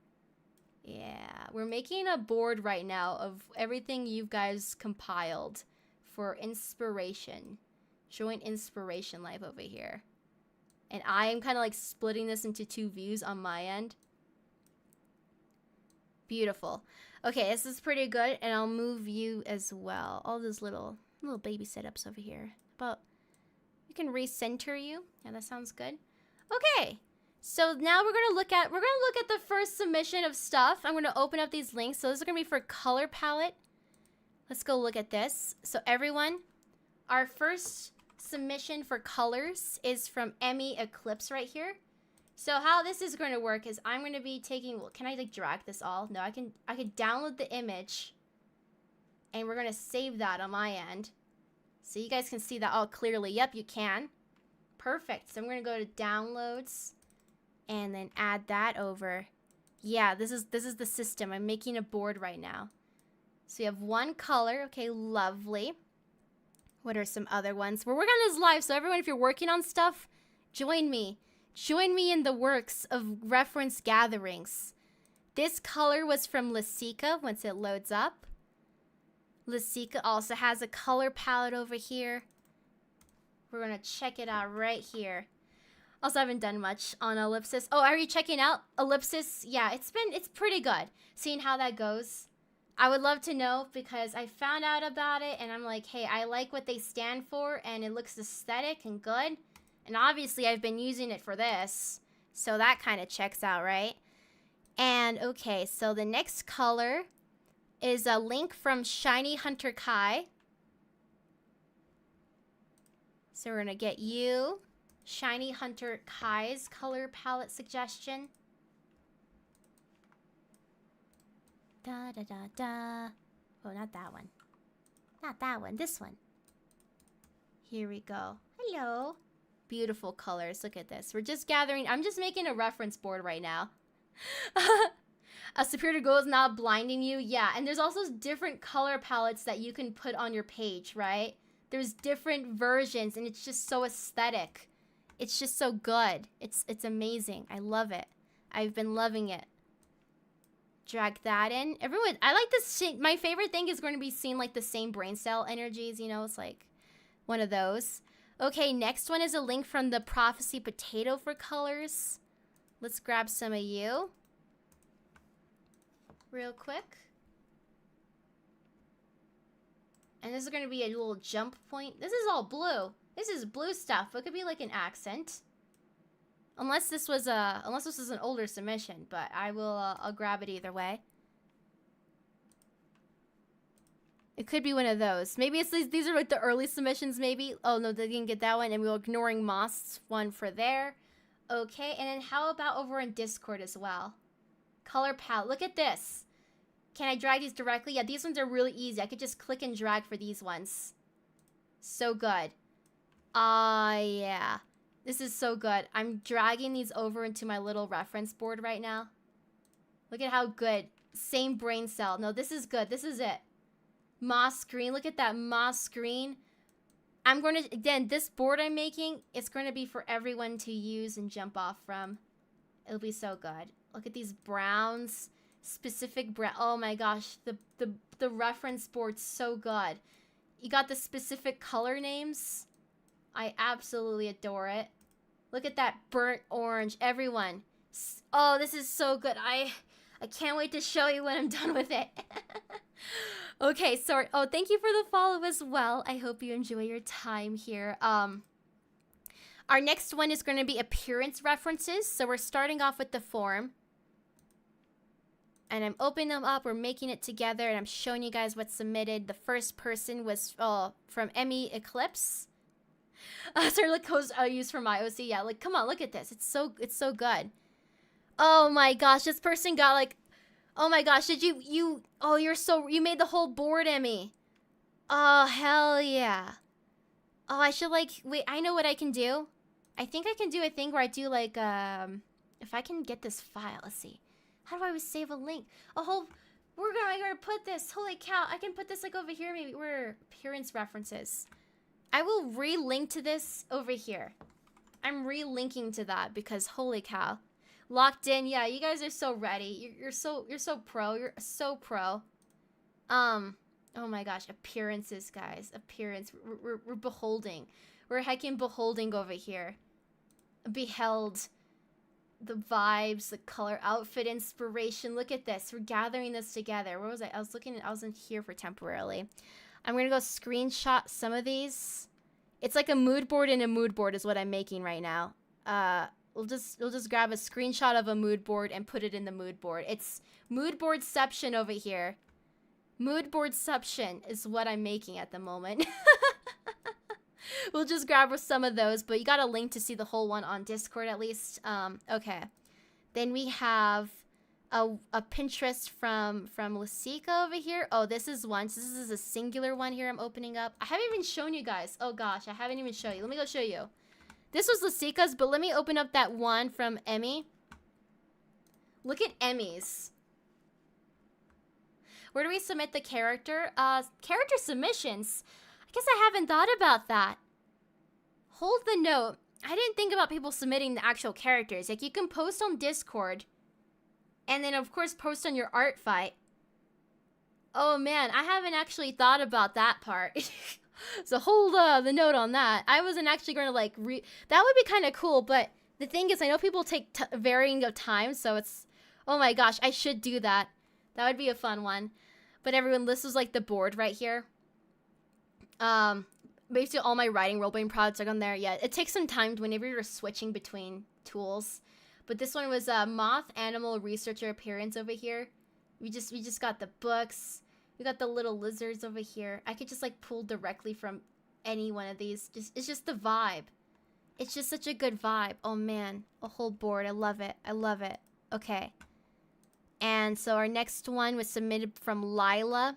Yeah, we're making a board right now of everything you guys compiled for inspiration. Joint inspiration live over here. And I am kind of like splitting this into 2 views on my end. Beautiful. Okay, this is pretty good, and I'll move you as well. All those little baby setups over here. But we can recenter you. Yeah, that sounds good. Okay. So now we're gonna look at the first submission of stuff. I'm gonna open up these links. So this is gonna be for color palette. Let's go look at this. So everyone, our first submission for colors is from Emmy Eclipse right here. So how this is going to work is I'm going to be taking, well, can I like drag this all? No, I can download the image and we're going to save that on my end. So you guys can see that all clearly. Yep, you can. Perfect. So I'm going to go to downloads and then add that over. Yeah, this is the system. I'm making a board right now. So you have one color. Okay, lovely. What are some other ones? We're working on this live, so everyone, if you're working on stuff, join me. Join me in the works of reference gatherings. This color was from Lasica once it loads up. Lasica also has a color palette over here. We're going to check it out right here. Also, I haven't done much on Ellipsis. Oh, are you checking out Ellipsis? Yeah, it's pretty good. Seeing how that goes. I would love to know because I found out about it and I'm like, hey, I like what they stand for and it looks aesthetic and good. And obviously I've been using it for this. So that kind of checks out, right? And okay, so the next color is a link from Shiny Hunter Kai. So we're going to get you Shiny Hunter Kai's color palette suggestion. Da da da da. Oh, not that one. Not that one. This one. Here we go. Hello. Beautiful colors. Look at this. We're just gathering. I'm just making a reference board right now. A superior goal is not blinding you. Yeah, and there's also different color palettes that you can put on your page, right? There's different versions, and it's just so aesthetic. It's just so good. It's amazing. I love it. I've been loving it. Drag that in. Everyone, I like this. My favorite thing is going to be seeing like the same brain cell energies, you know, it's like one of those. Okay, next one is a link from the Prophecy Potato for colors. Let's grab some of you. Real quick. And this is going to be a little jump point. This is all blue. This is blue stuff. It could be like an accent. Unless this was an older submission, but I'll grab it either way. It could be one of those. Maybe it's these are like the early submissions, maybe. Oh no, they didn't get that one, and we were ignoring Moss's one for there. Okay, and then how about over in Discord as well? Color palette. Look at this. Can I drag these directly? Yeah, these ones are really easy. I could just click and drag for these ones. So good. Yeah. This is so good. I'm dragging these over into my little reference board right now. Look at how good. Same brain cell. No, this is good. This is it. Moss screen. Look at that Moss screen. I'm going to, again, this board I'm making, it's going to be for everyone to use and jump off from. It'll be so good. Look at these browns. Specific brown. Oh my gosh. The reference board's so good. You got the specific color names. I absolutely adore it. Look at that burnt orange, everyone. Oh, this is so good. I can't wait to show you when I'm done with it. Okay, sorry. Oh, thank you for the follow as well. I hope you enjoy your time here. Our next one is going to be appearance references. So we're starting off with the form. And I'm opening them up. We're making it together, and I'm showing you guys what's submitted. The first person was from Emmy Eclipse. Sorry, look, codes I use for my OC. Yeah, like, come on, look at this. It's so good. Oh my gosh, this person got like, oh my gosh, you made the whole board, Emmy. Oh, hell yeah. Oh, I should like, wait, I know what I can do. I think I can do a thing where I do like, if I can get this file, let's see. How do I save a link? We're gonna put this, holy cow, I can put this like over here, maybe, where appearance references. I will re-link to this over here. I'm re-linking to that because holy cow. Locked in, yeah, you guys are so ready. You're so pro. You're so pro. Oh my gosh, appearances, guys. Appearance. We're beholding. We're heckin' beholding over here. Beheld. The vibes, the color, outfit, inspiration. Look at this. We're gathering this together. Where was I? I was in here for temporarily. I'm gonna go screenshot some of these. It's like a mood board in a mood board is what I'm making right now. We'll just grab a screenshot of a mood board and put it in the mood board. It's mood boardception over here. Mood boardception is what I'm making at the moment. We'll just grab some of those, but you got a link to see the whole one on Discord at least. Okay. Then we have a Pinterest from Lasika over here. Oh, this is one. So this is a singular one here I'm opening up. I haven't even shown you guys. Oh gosh, I haven't even shown you. Let me go show you. This was Lasika's, but let me open up that one from Emmy. Look at Emmy's. Where do we submit the character? Character submissions. I guess I haven't thought about that. Hold the note. I didn't think about people submitting the actual characters. Like, you can post on Discord. And then, of course, post on your art fight. Oh, man. I haven't actually thought about that part. So hold the note on that. I wasn't actually going to, like, that would be kind of cool. But the thing is, I know people take varying of time. So it's... Oh, my gosh. I should do that. That would be a fun one. But everyone, this is, like, the board right here. Basically, all my writing role-playing products are on there. Yeah, it takes some time whenever you're switching between tools. But this one was Moth Animal Researcher Appearance over here. We just got the books. We got the little lizards over here. I could just like pull directly from any one of these. It's just the vibe. It's just such a good vibe. Oh man, a whole board. I love it. I love it. Okay. And so our next one was submitted from Lila.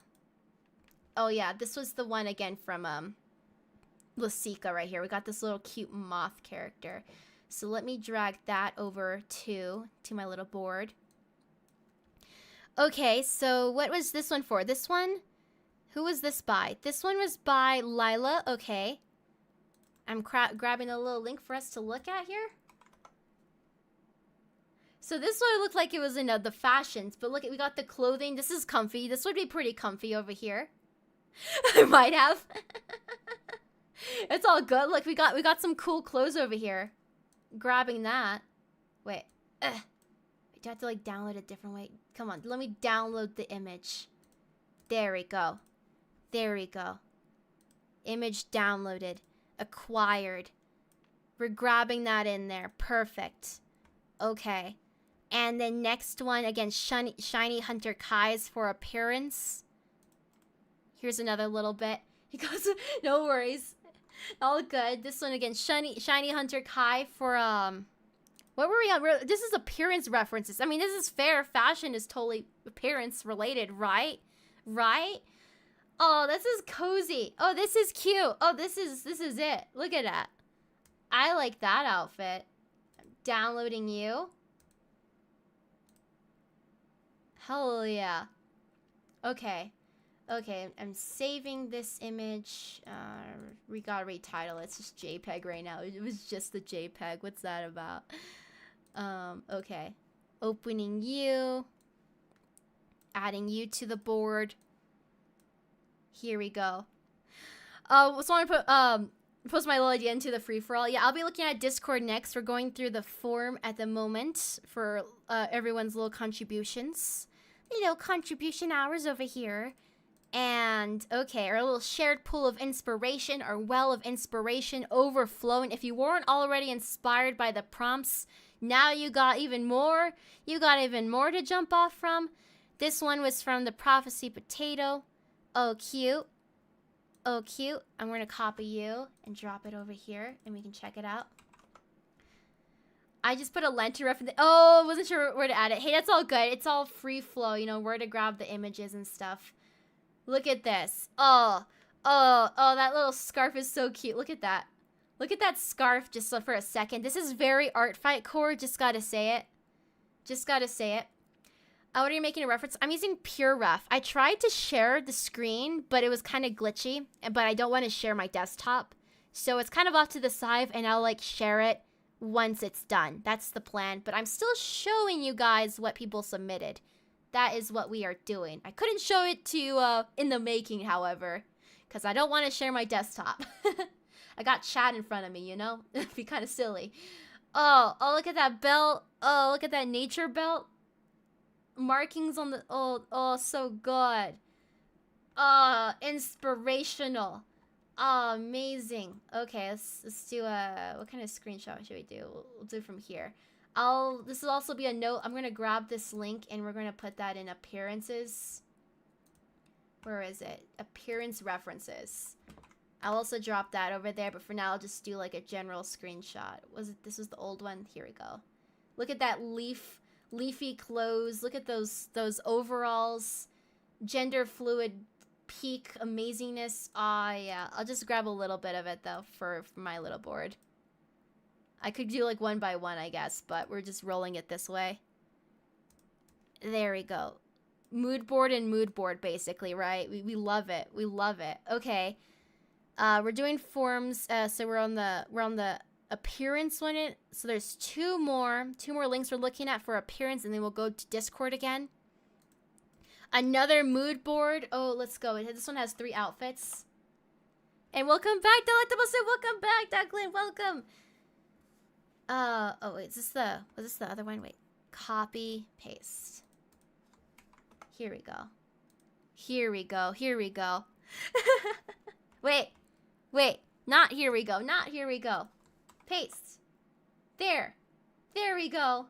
Oh yeah, this was the one again from Lasika right here. We got this little cute moth character. So let me drag that over to my little board. Okay, so what was this one for? This one? Who was this by? This one was by Lila. Okay. I'm grabbing a little link for us to look at here. So this would look like it was in the fashions, but look, we got the clothing. This is comfy. This would be pretty comfy over here. I might have. It's all good. Look, we got some cool clothes over here. Grabbing that. Wait. Do I have to like download a different way? Come on, let me download the image. There we go. There we go. Image downloaded. Acquired. We're grabbing that in there. Perfect. Okay. And then next one, again, Shiny Hunter Kai's for appearance. Here's another little bit. He goes, no worries. All good. This one again, Shiny Hunter Kai for, what were we on? This is appearance references. I mean, this is fair. Fashion is totally appearance related, right? Right? Oh, this is cozy. Oh, this is cute. Oh, this is it. Look at that. I like that outfit. Downloading you. Hell yeah. Okay. Okay, I'm saving this image. We gotta retitle it. It's just JPEG right now. It was just the JPEG. What's that about? Okay. Opening you. Adding you to the board. Here we go. So I want to post my little idea into the free-for-all. Yeah, I'll be looking at Discord next. We're going through the form at the moment for everyone's little contributions. You know, contribution hours over here. And, okay, our little shared pool of inspiration, our well of inspiration overflowing. If you weren't already inspired by the prompts, now you got even more. You got even more to jump off from. This one was from the Prophecy Potato. Oh, cute. Oh, cute. I'm going to copy you and drop it over here, and we can check it out. I just put a lent to reference. Oh, I wasn't sure where to add it. Hey, that's all good. It's all free flow, you know, where to grab the images and stuff. Look at this. Oh, that little scarf is so cute. Look at that. Look at that scarf just for a second. This is very Art Fight core. Just gotta say it. Just gotta say it. What are you making a reference? I'm using Pure Ref. I tried to share the screen, but it was kind of glitchy. But I don't want to share my desktop. So it's kind of off to the side, and I'll like share it once it's done. That's the plan. But I'm still showing you guys what people submitted. That is what we are doing. I couldn't show it to you in the making, however, because I don't want to share my desktop. I got chat in front of me, you know? It'd be kind of silly. Oh, look at that belt. Oh, look at that nature belt. Markings on the... Oh, so good. Inspirational. Oh, amazing. Okay, let's do a... What kind of screenshot should we do? We'll do from here. This will also be a note. I'm going to grab this link and we're going to put that in appearances. Where is it? Appearance references. I'll also drop that over there, but for now I'll just do like a general screenshot. This was the old one? Here we go. Look at that leafy clothes. Look at those overalls. Gender fluid peak amazingness. Yeah. I'll just grab a little bit of it though for my little board. I could do like one by one, I guess, but we're just rolling it this way. There we go. Mood board and mood board, basically, right? We love it. We love it. Okay. We're doing forms. So we're on the appearance one. So there's two more links we're looking at for appearance, and then we'll go to Discord again. Another mood board. Oh, let's go. This one has 3 outfits. And welcome back, Delectable. Welcome back, Declan. Welcome. Oh wait, was this the other one? Wait, copy, paste. Here we go. Here we go. Here we go. Wait, not here we go. Not here we go. Paste. There we go.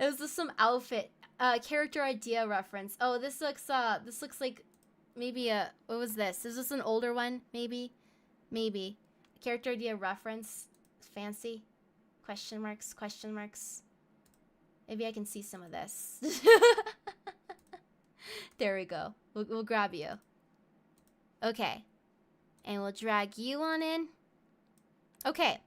It was just some outfit, character idea reference. Oh, this looks like maybe what was this? Is this an older one? Maybe. Character idea reference. Fancy. Question marks. Maybe I can see some of this. There we go. We'll grab you. Okay. And we'll drag you on in. Okay.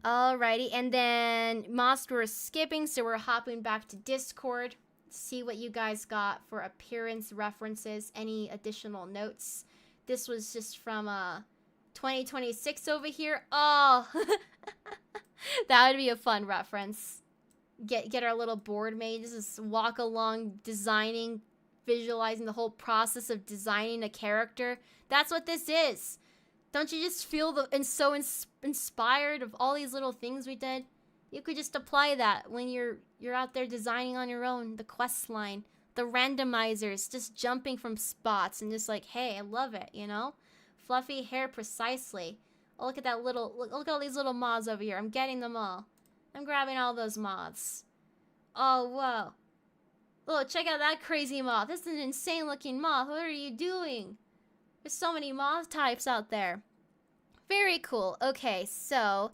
Alrighty. And then Moss, we're skipping, so we're hopping back to Discord. See what you guys got for appearance references. Any additional notes this was just from 2026 over here. Oh, that would be a fun reference. Get our little board made. Just walk along designing, visualizing the whole process of designing a character. That's what this is. Don't you just feel inspired of all these little things we did? You could just apply that when you're out there designing on your own. The quest line, the randomizers, just jumping from spots and just like, hey, I love it, you know? Fluffy hair precisely. Oh, look at that little, look at all these little moths over here. I'm getting them all. I'm grabbing all those moths. Oh, whoa. Oh, check out that crazy moth. This is an insane looking moth. What are you doing? There's so many moth types out there. Very cool. Okay, so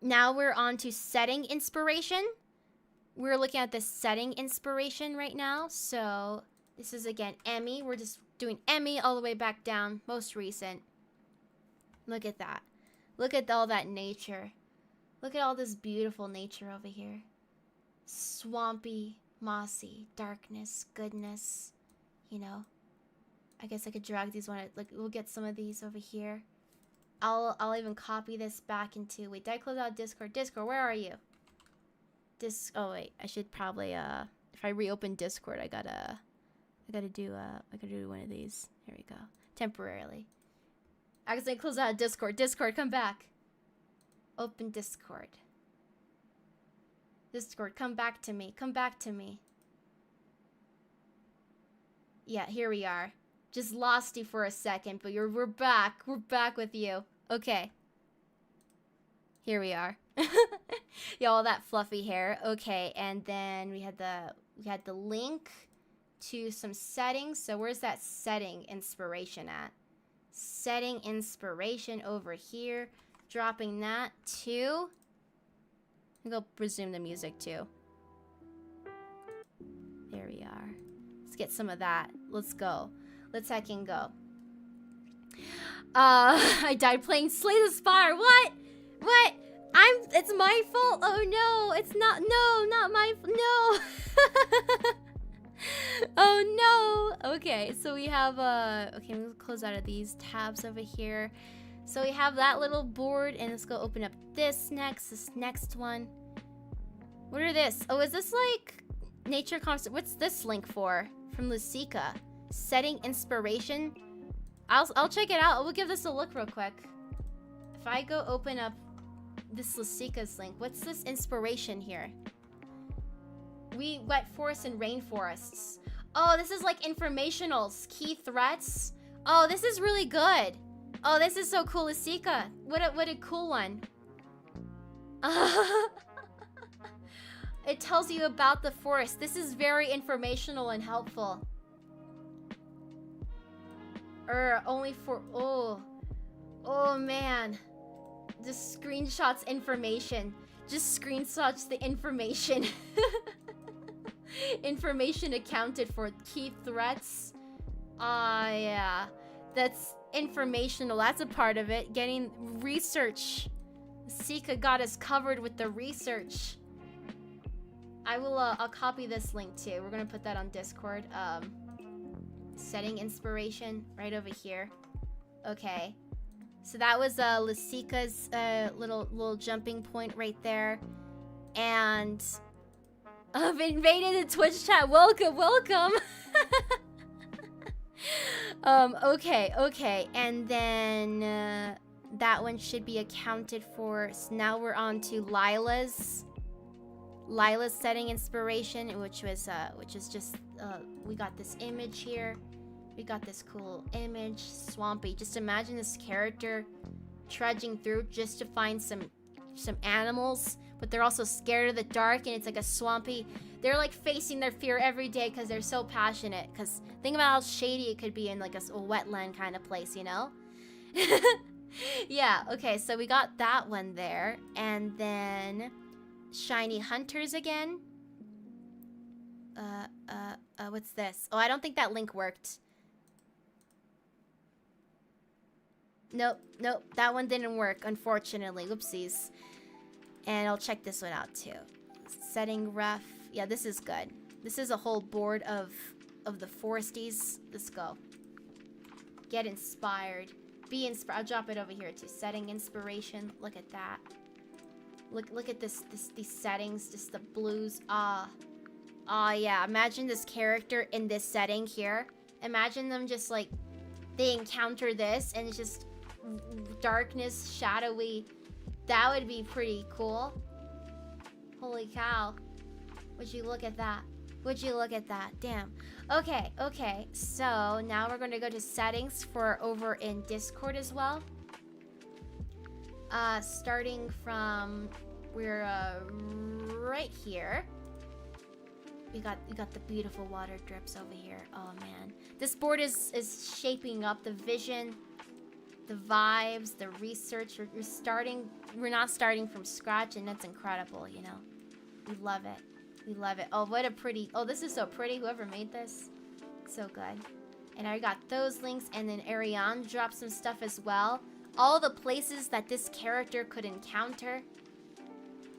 now we're on to setting inspiration. We're looking at the setting inspiration right now. So this is again Emmy. We're just doing Emmy all the way back down, most recent. Look at that. Look at all that nature. Look at all this beautiful nature over here. Swampy, mossy, darkness, goodness. You know, I guess I could drag these one. Like, we'll get some of these over here. I'll even copy this back into. Wait, did I close out Discord? Discord, where are you? Oh wait, I should probably if I reopen Discord, I gotta do one of these. Here we go. Temporarily. I accidentally close out Discord. Discord, come back. Open Discord. Discord, come back to me. Come back to me. Yeah, here we are. Just lost you for a second, but we're back. We're back with you. Okay. Here we are. Yeah, all that fluffy hair. Okay, and then we had the link to some settings. So where's that setting inspiration at? Setting inspiration over here. Dropping that to. I'm gonna resume the music too. There we are. Let's get some of that. Let's go. Let's heckin' go. I died playing Slay the Spire. What? What? It's my fault. Oh no, it's not. No, not my. No. Oh no. Okay, so we have okay, we'll close out of these tabs over here. So we have that little board, and let's go open up this next one. What are this? Oh, is this like nature concert? What's this link for? From Lucica. Setting inspiration. I'll check it out. We'll give this a look real quick. If I go open up this Lucica's link, what's this inspiration here? Wet forests and rainforests. Oh, this is like informationals, key threats. Oh, this is really good. Oh, this is so cool, Lucica. What a cool one. It tells you about the forest. This is very informational and helpful. Only for, oh man. Just screenshots information. Just screenshots the information. Information accounted for. Key threats. Yeah. That's informational. That's a part of it. Getting research. Sika got us covered with the research. I'll copy this link too. We're gonna put that on Discord. Setting inspiration right over here. Okay. So that was Lucica's little jumping point right there. And I've invaded the Twitch chat. Welcome, welcome. Okay. And then that one should be accounted for. So now we're on to Lila's setting inspiration, which is just we got this image here. We got this cool image, swampy. Just imagine this character trudging through just to find some animals, but they're also scared of the dark, and it's like a swampy. They're like facing their fear every day because they're so passionate. Because think about how shady it could be in like a wetland kind of place, you know? Yeah. Okay. So we got that one there, and then shiny hunters again. What's this? Oh, I don't think that link worked. Nope, that one didn't work, unfortunately. Whoopsies. And I'll check this one out too. Setting ref. Yeah, this is good. This is a whole board of the foresties. Let's go. Get inspired. Be inspired. I'll drop it over here too. Setting inspiration. Look at that. Look at these settings. Just the blues. Yeah. Imagine this character in this setting here. Imagine them just like they encounter this and it's just darkness, shadowy. That would be pretty cool. Holy cow. Would you look at that? Would you look at that? Damn. Okay. So now we're going to go to settings for over in Discord as well. Starting from we're right here. We got the beautiful water drips over here. Oh man, this board is shaping up. The vision, the vibes, the research. We're not starting from scratch, and that's incredible. You know, we love it. We love it. Oh, what a pretty. Oh, this is so pretty. Whoever made this, so good. And I got those links, and then Ariane dropped some stuff as well. All the places that this character could encounter.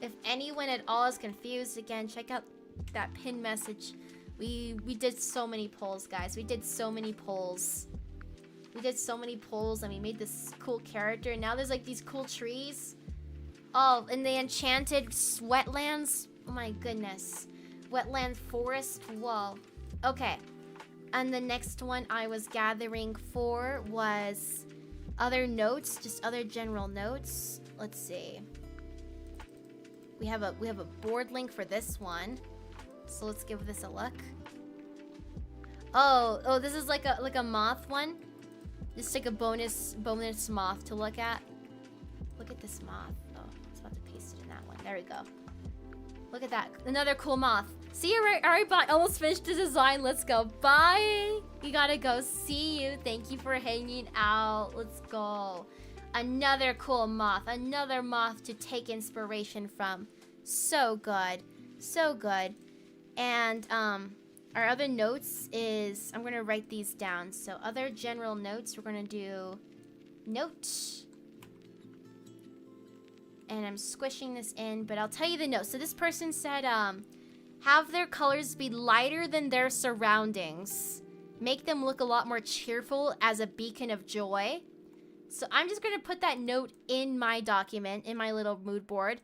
If anyone at all is confused, again, check out that pin message. We did so many polls, guys. We did so many polls. And we made this cool character. And now there's like these cool trees. Oh, and the enchanted wetlands. Oh my goodness. Wetland forest. Whoa. Okay. And the next one I was gathering for was other notes, just other general notes. Let's see. We have a board link for this one. So let's give this a look. Oh, this is like a moth one. Just like a bonus moth to look at. Look at this moth. Oh, I was about to paste it in that one. There we go. Look at that. Another cool moth. See, alright, bye. Almost finished the design. Let's go. Bye. You gotta go. See you. Thank you for hanging out. Let's go. Another cool moth. Another moth to take inspiration from. So good. So good. And our other notes is, I'm gonna write these down. So other general notes, we're gonna do note. And I'm squishing this in, but I'll tell you the note. So this person said, have their colors be lighter than their surroundings. Make them look a lot more cheerful as a beacon of joy. So I'm just gonna put that note in my document, in my little mood board.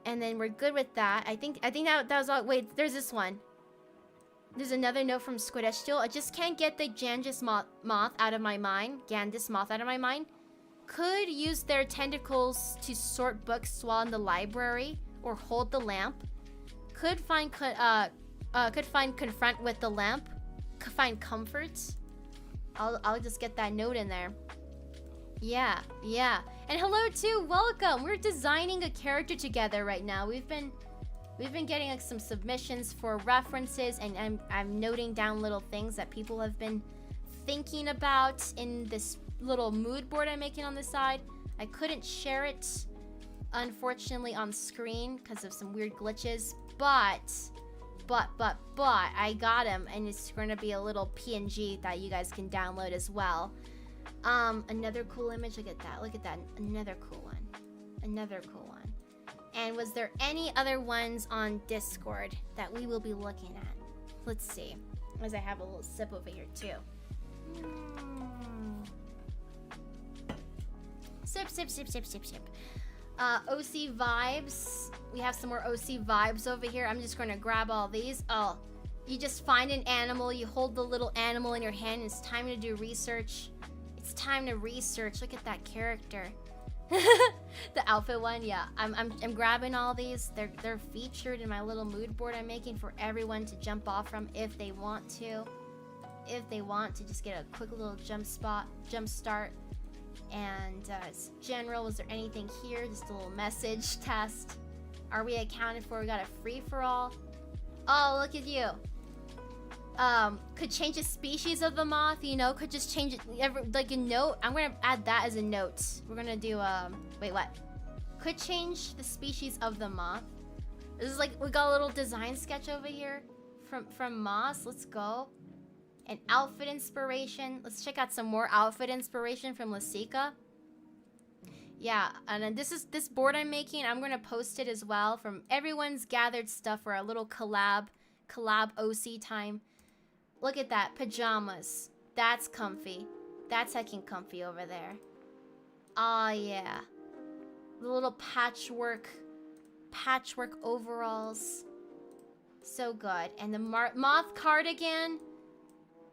And then we're good with that. I think that was all. Wait, there's this one. There's another note from Squidestial. I just can't get the Gandis moth out of my mind. Gandis moth out of my mind. Could use their tentacles to sort books while in the library or hold the lamp. Could find confront with the lamp. Could find comfort. I'll just get that note in there. Yeah. And hello too, welcome. We're designing a character together right now. We've been getting like some submissions for references, and I'm noting down little things that people have been thinking about in this little mood board I'm making on the side. I couldn't share it, unfortunately, on screen because of some weird glitches, but I got him, and it's gonna be a little PNG that you guys can download as well. Another cool image. Look at that. Another cool one. And was there any other ones on Discord that we will be looking at? Let's see. As I have a little sip over here too. Sip. OC vibes. We have some more OC vibes over here. I'm just gonna grab all these. Oh, you just find an animal, you hold the little animal in your hand, it's time to do research. It's time to research. Look at that character. The outfit one, yeah. I'm grabbing all these. They're featured in my little mood board I'm making for everyone to jump off from if they want to. If they want to just get a quick little jump start. And general, was there anything here? Just a little message test. Are we accounted for? We got a free for all. Oh, look at you. Could change the species of the moth, you know, could just change it, like a note. I'm gonna add that as a note. We're gonna do, wait, what? Could change the species of the moth. This is like, we got a little design sketch over here from Moss. Let's go. And outfit inspiration. Let's check out some more outfit inspiration from Lasika. Yeah, and then this board I'm making, I'm gonna post it as well from everyone's gathered stuff for a little collab OC time. Look at that. Pajamas. That's comfy. That's heckin' comfy over there. Oh, yeah. The little patchwork overalls. So good. And the moth cardigan.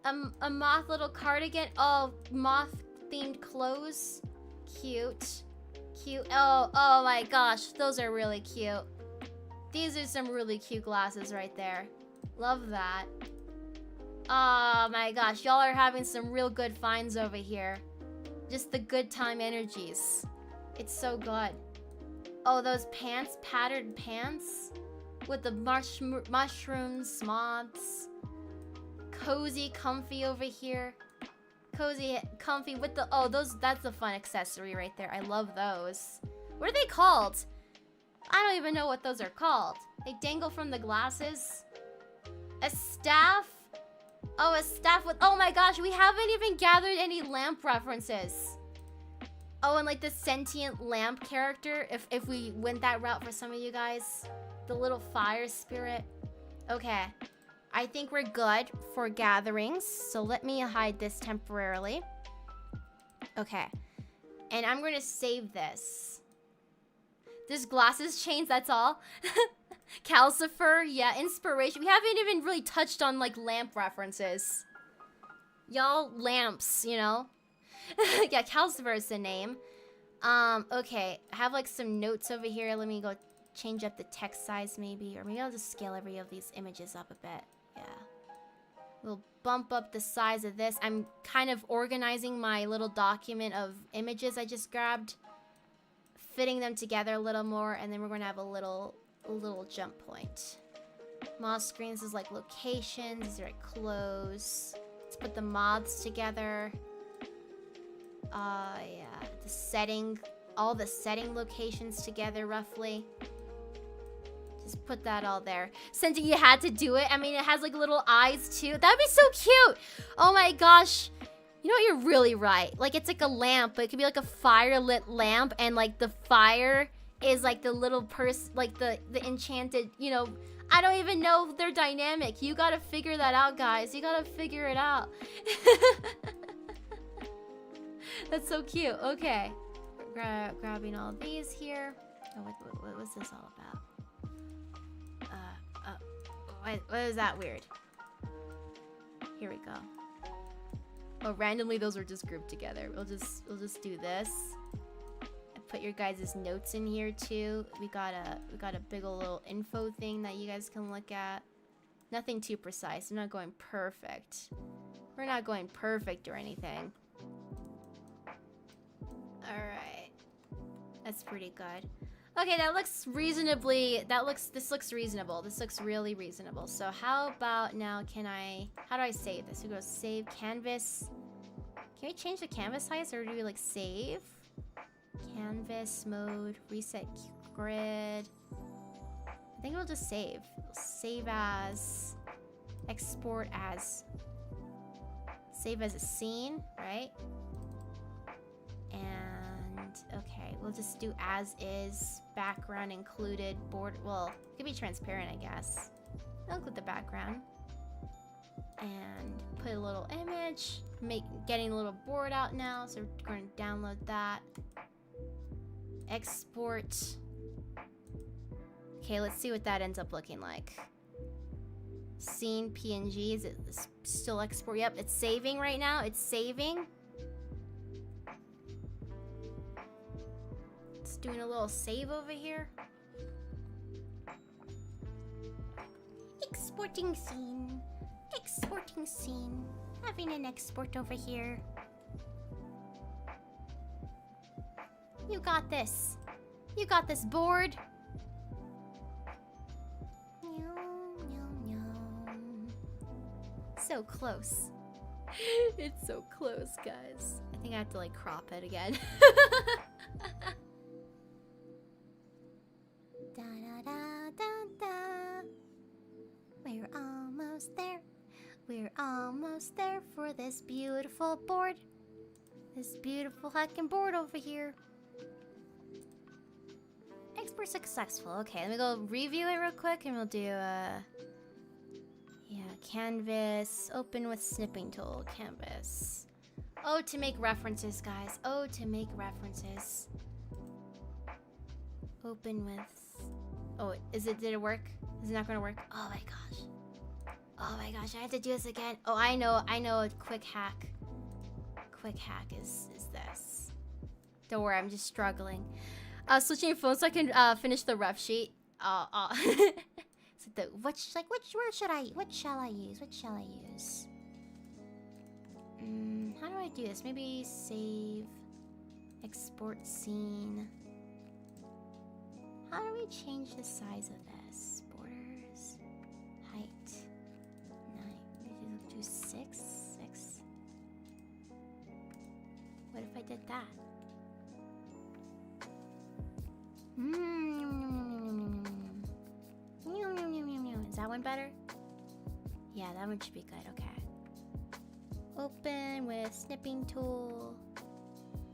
A moth little cardigan. Oh, moth-themed clothes. Cute. Cute. Oh my gosh. Those are really cute. These are some really cute glasses right there. Love that. Oh my gosh. Y'all are having some real good finds over here. Just the good time energies. It's so good. Oh, those pants. Patterned pants. With the mushrooms, moths. Cozy, comfy over here. Cozy, comfy with the... Oh, that's a fun accessory right there. I love those. What are they called? I don't even know what those are called. They dangle from the glasses. A staff? Oh, a staff with... Oh my gosh, we haven't even gathered any lamp references. Oh, and like the sentient lamp character. If we went that route for some of you guys. The little fire spirit. Okay. I think we're good for gatherings. So let me hide this temporarily. Okay. And I'm going to save this. There's glasses chains, that's all. Calcifer, yeah, inspiration. We haven't even really touched on like lamp references. Y'all lamps, you know? Yeah, Calcifer is the name. Okay. I have like some notes over here. Let me go change up the text size maybe. Or maybe I'll just scale every of these images up a bit. Yeah. We'll bump up the size of this. I'm kind of organizing my little document of images I just grabbed. Fitting them together a little more. And then we're going to have a little jump point. Moth screens is like locations. These are like clothes. Let's put the moths together. Yeah. The setting. All the setting locations together roughly. Just put that all there. Since you had to do it. I mean, it has like little eyes too. That'd be so cute. Oh my gosh. You know what? You're really right. Like it's like a lamp, but it could be like a fire lit lamp. And like the fire is like the little person, like the enchanted, you know. I don't even know their dynamic. You gotta figure that out, guys. You gotta figure it out. That's so cute. Okay. Grabbing all these here. Oh, what was this all about? What is that weird? Here we go. Oh, randomly those were just grouped together. We'll just do this. And put your guys' notes in here too. We got a big ol' little info thing that you guys can look at. Nothing too precise. I'm not going perfect. We're not going perfect or anything. Alright. That's pretty good. Okay, that looks reasonably... This looks reasonable. This looks really reasonable. So how about now how do I save this? We go save canvas. Can we change the canvas size or do we like save? Canvas mode, reset grid. I think we'll just save. Save as... Export as... Save as a scene, right? And okay, we'll just do as is, background included, border. Well, it could be transparent, I guess. I'll include the background and put a little image. Getting a little board out now, so we're going to download that. Export. Okay, let's see what that ends up looking like. Scene PNG. Is it still export? Yep, it's saving right now. It's saving. Doing a little save over here. Exporting scene. Exporting scene. Having an export over here. You got this. You got this board. So close. It's so close, guys. I think I have to like crop it again. Da, da, da, da, da. We're almost there. We're almost there for this beautiful board. This beautiful hacking board over here. Export successful. Okay, let me go review it real quick and we'll do yeah, Canvas. Open with snipping tool. Canvas. Oh, to make references, guys. Oh, to make references. Open with... Oh, did it work? Is it not gonna work? Oh my gosh. Oh my gosh, I have to do this again. Oh, I know a quick hack. Quick hack is this. Don't worry, I'm just struggling. Switching phones so I can finish the ref sheet. So what shall I use? How do I do this? Maybe save, export scene. How do we change the size of this? Borders, height, 9. Maybe do 6. What if I did that? Is that one better? Yeah, that one should be good. Okay. Open with snipping tool.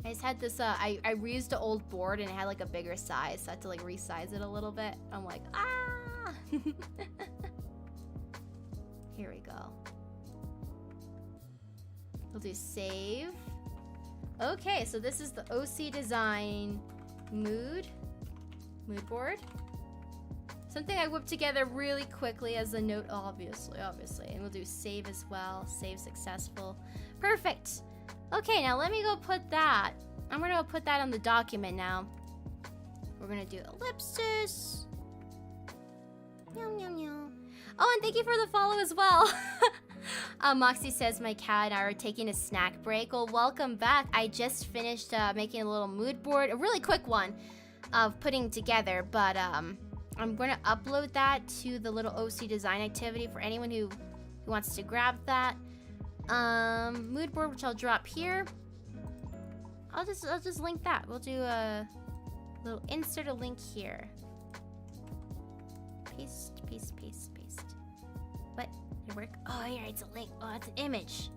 I just had this, I reused the old board and it had like a bigger size, so I had to like resize it a little bit. I'm like, ah! Here we go. We'll do save. Okay, so this is the OC Design mood board. Something I whipped together really quickly as a note, obviously. And we'll do save as well. Save successful. Perfect. Okay, now let me go put that. I'm gonna go put that on the document now. We're gonna do ellipsis. Oh, and thank you for the follow as well. Moxie says my cat and I are taking a snack break. Well, welcome back. I just finished making a little mood board, a really quick one of putting together, but I'm going to upload that to the little OC design activity for anyone who wants to grab that. Mood board, which I'll drop here. I'll just link that. We'll do a little insert a link here. Paste. What? Did it work? Oh, here, it's a link. Oh, it's an image.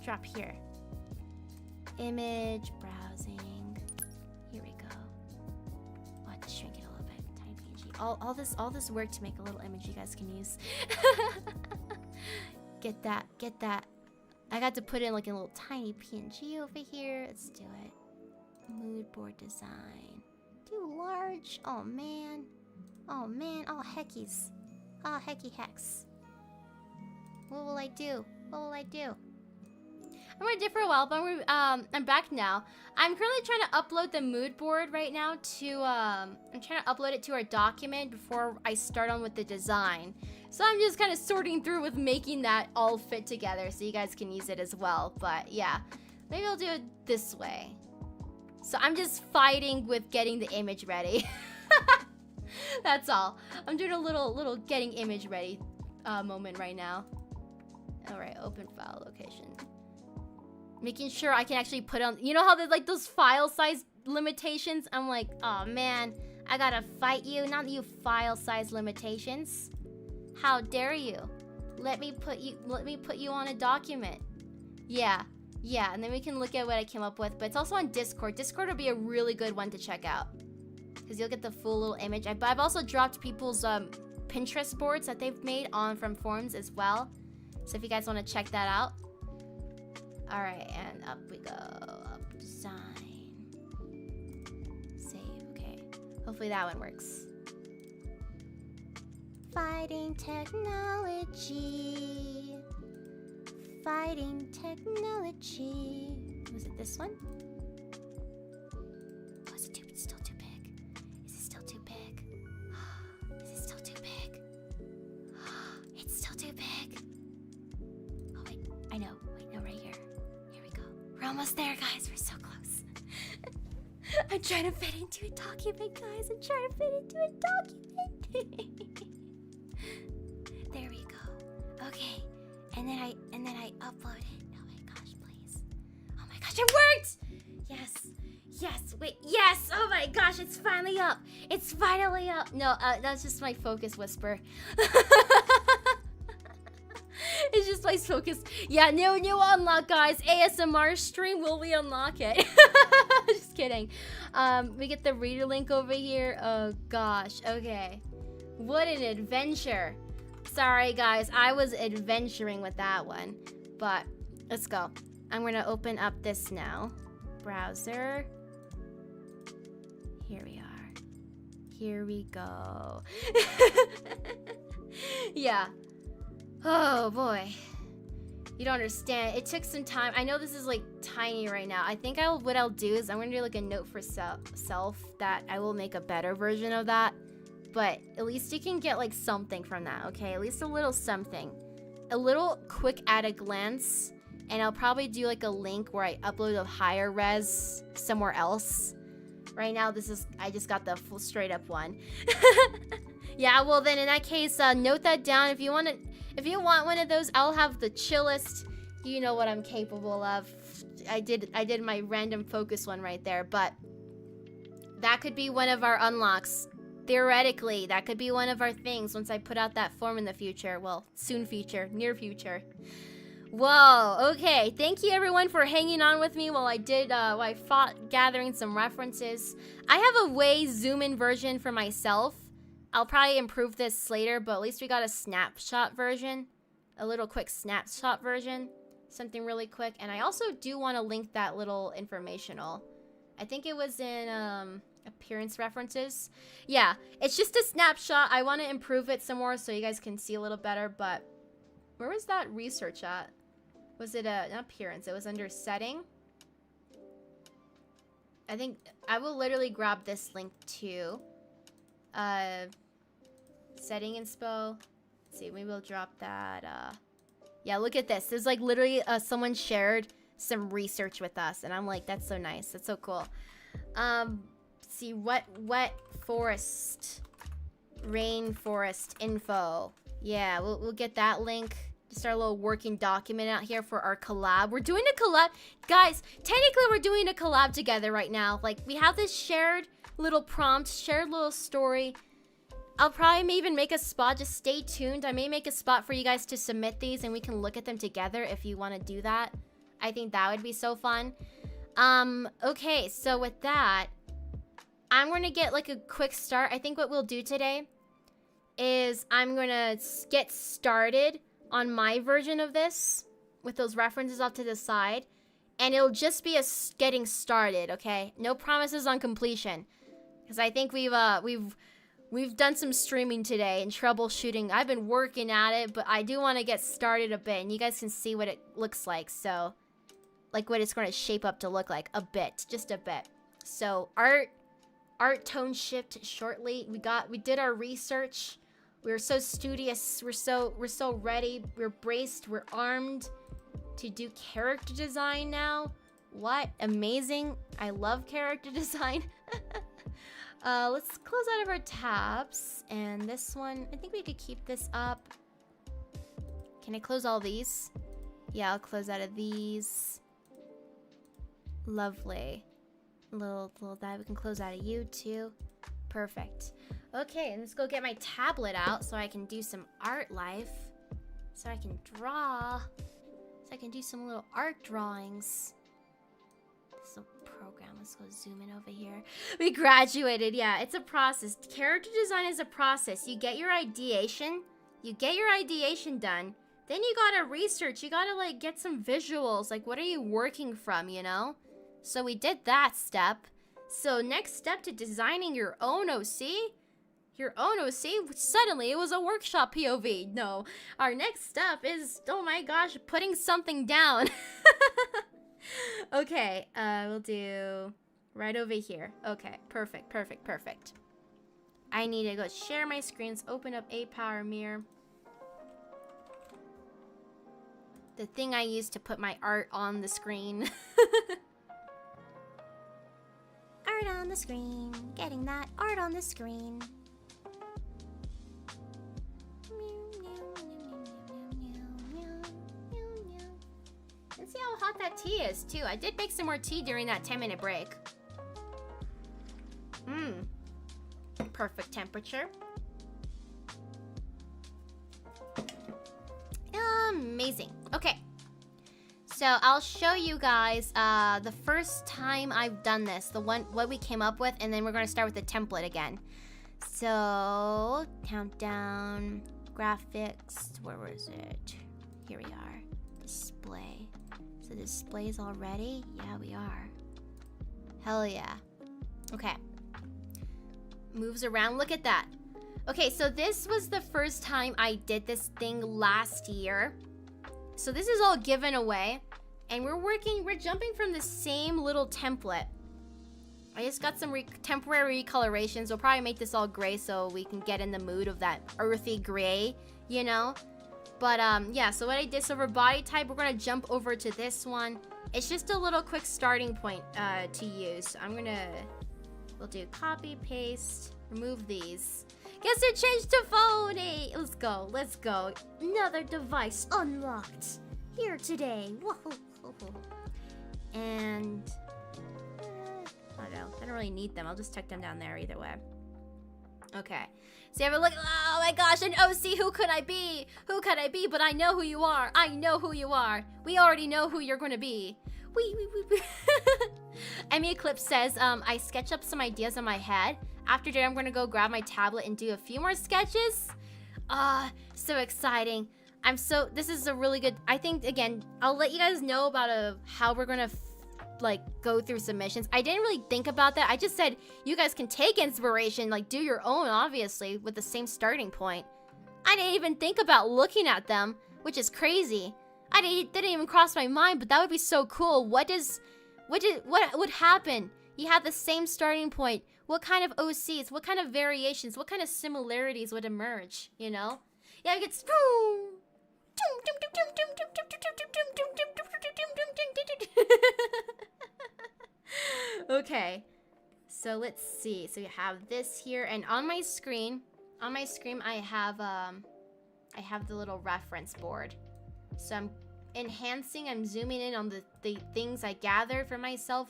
Drop here. Image, browsing. Here we go. Oh, I have to shrink it a little bit. Tiny PNG. All this work to make a little image you guys can use. Get that. I got to put in like a little tiny PNG over here. Let's do it. Mood board design. Do large. Oh man. Oh heckies. Oh hecky hex. What will I do? I'm gonna dip for a while, but I'm back now. I'm currently trying to upload the mood board right now to I'm trying to upload it to our document before I start on with the design. So I'm just kind of sorting through with making that all fit together so you guys can use it as well. But yeah, maybe I'll do it this way. So I'm just fighting with getting the image ready. That's all. I'm doing a little getting image ready moment right now. All right, open file location. Making sure I can actually put on, you know how there's like those file size limitations? I'm like, oh man, I gotta fight you, not you file size limitations. How dare you? Let me put you on a document. Yeah, and then we can look at what I came up with, but it's also on Discord. Discord would be a really good one to check out, because you'll get the full little image. I've also dropped people's Pinterest boards that they've made from forums as well. So if you guys want to check that out. Alright, and up we go. Up, design. Save, okay. Hopefully that one works. Fighting technology. Was it this one? Oh, it's still too big. Is it still too big? It's still too big. Oh, wait. I know. Wait, no, right here. Here we go. We're almost there, guys. We're so close. I'm trying to fit into a document, guys. There we go. Okay. And then I upload it. Oh my gosh, please. Oh my gosh, it worked! Yes! Oh my gosh, it's finally up! No, that's just my focus whisper. It's just my focus. Yeah, new unlock, guys. ASMR stream, will we unlock it? Just kidding. We get the reader link over here. Oh gosh, okay. What an adventure. Sorry, guys. I was adventuring with that one. But let's go. I'm going to open up this now. Browser. Here we are. Here we go. Yeah. Oh, boy. You don't understand. It took some time. I know this is like tiny right now. I think what I'll do is I'm going to do like a note for self that I will make a better version of that. But at least you can get like something from that, okay? At least a little something. A little quick at a glance. And I'll probably do like a link where I upload a higher res somewhere else. Right now, I just got the full straight up one. Yeah, well then in that case, note that down. If you want one of those, I'll have the chillest. You know what I'm capable of. I did my random focus one right there, but that could be one of our unlocks. Theoretically, that could be one of our things once I put out that form in the future. Well, soon future, near future. Whoa, okay. Thank you everyone for hanging on with me while I fought gathering some references. I have a way zoom in version for myself. I'll probably improve this later, but at least we got a snapshot version. A little quick snapshot version. Something really quick. And I also do want to link that little informational. I think it was in appearance references. Yeah, it's just a snapshot. I want to improve it some more so you guys can see a little better, but where was that research at? Was it an appearance? It was under setting. I think I will literally grab this link too. Setting inspo. Let's see, maybe we'll drop that. Yeah, look at this. There's like literally someone shared some research with us, and I'm like, that's so nice. That's so cool. See, wet forest, rainforest info. Yeah, we'll get that link. Just our little working document out here for our collab. We're doing a collab. Guys, technically we're doing a collab together right now. Like, we have this shared little prompt, shared little story. I'll probably even make a spot. Just stay tuned. I may make a spot for you guys to submit these and we can look at them together if you want to do that. I think that would be so fun. Okay, so with that, I'm going to get like a quick start. I think what we'll do today is I'm going to get started on my version of this with those references off to the side, and it'll just be a getting started, okay? No promises on completion, because I think we've done some streaming today and troubleshooting. I've been working at it, but I do want to get started a bit, and you guys can see what it looks like. So, like what it's going to shape up to look like a bit, just a bit. So art tone shift shortly. We did our research. We're so studious. We're so ready. We're braced. We're armed to do character design now. What? Amazing. I love character design. Let's close out of our tabs. And this one, I think we could keep this up. Can I close all these? Yeah, I'll close out of these. Lovely. Little that. We can close out of you too. Perfect. Okay, and let's go get my tablet out so I can do some art life. So I can draw. So I can do some little art drawings. This is a program. Let's go zoom in over here. We graduated. Yeah, it's a process. Character design is a process. You get your ideation. You get your ideation done. Then you gotta research. You gotta like get some visuals. Like, what are you working from, you know? So we did that step. So next step to designing your own OC? Your own OC? Suddenly it was a workshop POV. No, our next step is, oh my gosh, putting something down. Okay, we'll do right over here. Okay, perfect. I need to go share my screens, open up A-Power Mirror. The thing I use to put my art on the screen. Art on the screen. Getting that art on the screen. And see how hot that tea is, too. I did make some more tea during that 10-minute break. Perfect temperature. Amazing. Okay. So I'll show you guys the first time I've done this, what we came up with, and then we're gonna start with the template again. So countdown. Graphics, where was it? Here we are. Display. So displays already? Yeah, we are. Hell yeah. Okay. Moves around, look at that. Okay, so this was the first time I did this thing last year. So this is all given away. And we're jumping from the same little template. I just got some temporary recolorations. We'll probably make this all gray so we can get in the mood of that earthy gray, you know? But yeah, so what I did, so for body type, we're gonna jump over to this one. It's just a little quick starting point to use. We'll do copy, paste, remove these. Guess it changed to phone 8. Let's go. Another device unlocked here today. Whoa. And I don't know. I don't really need them. I'll just tuck them down there either way. Okay. So you ever look? Oh my gosh, an OC. Who could I be? Who could I be? But I know who you are. I know who you are. We already know who you're going to be. Emmy Eclipse says, I sketch up some ideas in my head. After dinner, I'm going to go grab my tablet and do a few more sketches. So exciting. This is a really good, I think, again, I'll let you guys know about how we're going to, like, go through submissions. I didn't really think about that. I just said, you guys can take inspiration, like, do your own, obviously, with the same starting point. I didn't even think about looking at them, which is crazy. Didn't even cross my mind, but that would be so cool. What would happen? You have the same starting point. What kind of OCs, what kind of variations, what kind of similarities would emerge, you know? Yeah, it gets... Okay, so let's see. So you have this here, and on my screen, I have the little reference board. So I'm enhancing, I'm zooming in on the things I gathered for myself.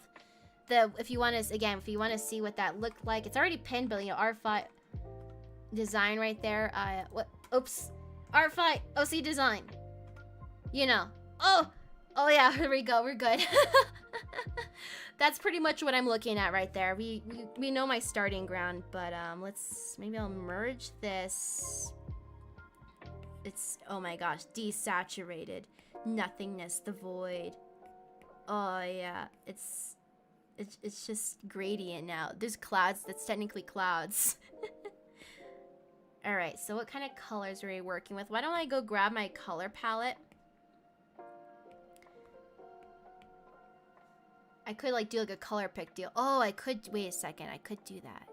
If you want to see what that looked like, it's already pinned, but you know, ART FIGHT design right there. Oops, ART FIGHT OC design. You know. Oh yeah, here we go. We're good. That's pretty much what I'm looking at right there. We know my starting ground, but maybe I'll merge this. It's, oh my gosh, desaturated, nothingness, the void. Oh yeah, it's just gradient now. There's clouds. That's technically clouds. All right, so what kind of colors are we working with? Why don't I go grab my color palette? I could like do like a color pick deal. Oh, I could, wait a second. I could do that.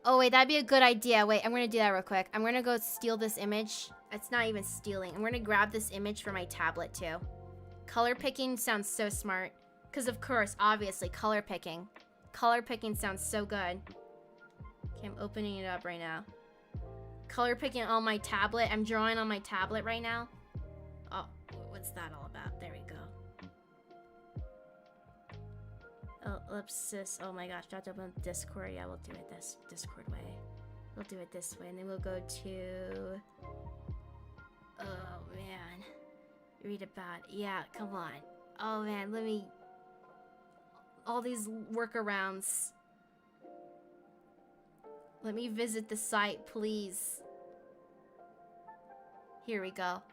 Oh wait, that'd be a good idea. Wait, I'm gonna do that real quick. I'm gonna go steal this image. It's not even stealing. I'm gonna grab this image for my tablet too. Color picking sounds so smart. Because of course, obviously, color picking. Color picking sounds so good. Okay, I'm opening it up right now. Color picking on my tablet. I'm drawing on my tablet right now. Oh, what's that all about? There we go. Ellipsis. Oh my gosh, do I have to open Discord? Yeah, we'll do it this Discord way. We'll do it this way, and then we'll go to... Oh man. Read about... Yeah, come on. Oh man, let me... All these workarounds. Let me visit the site, please. Here we go.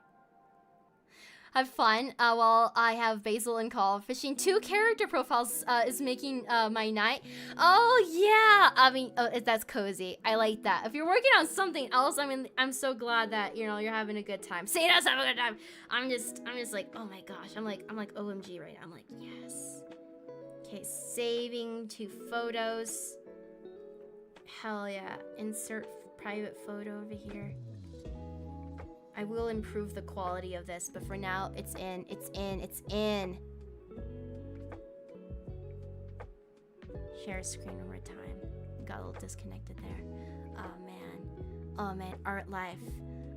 Have fun while I have Basil and Call. Fishing 2 character profiles is making my night. Oh yeah, I mean that's cozy. I like that. If you're working on something else, I mean, I'm so glad that you're having a good time. Say us have a good time. I'm just like, oh my gosh. I'm like OMG right now. I'm like, yes. Okay, saving to photos. Hell yeah. Insert private photo over here. I will improve the quality of this, but for now, it's in. Share screen one more time. Got a little disconnected there. Oh man, Art Life.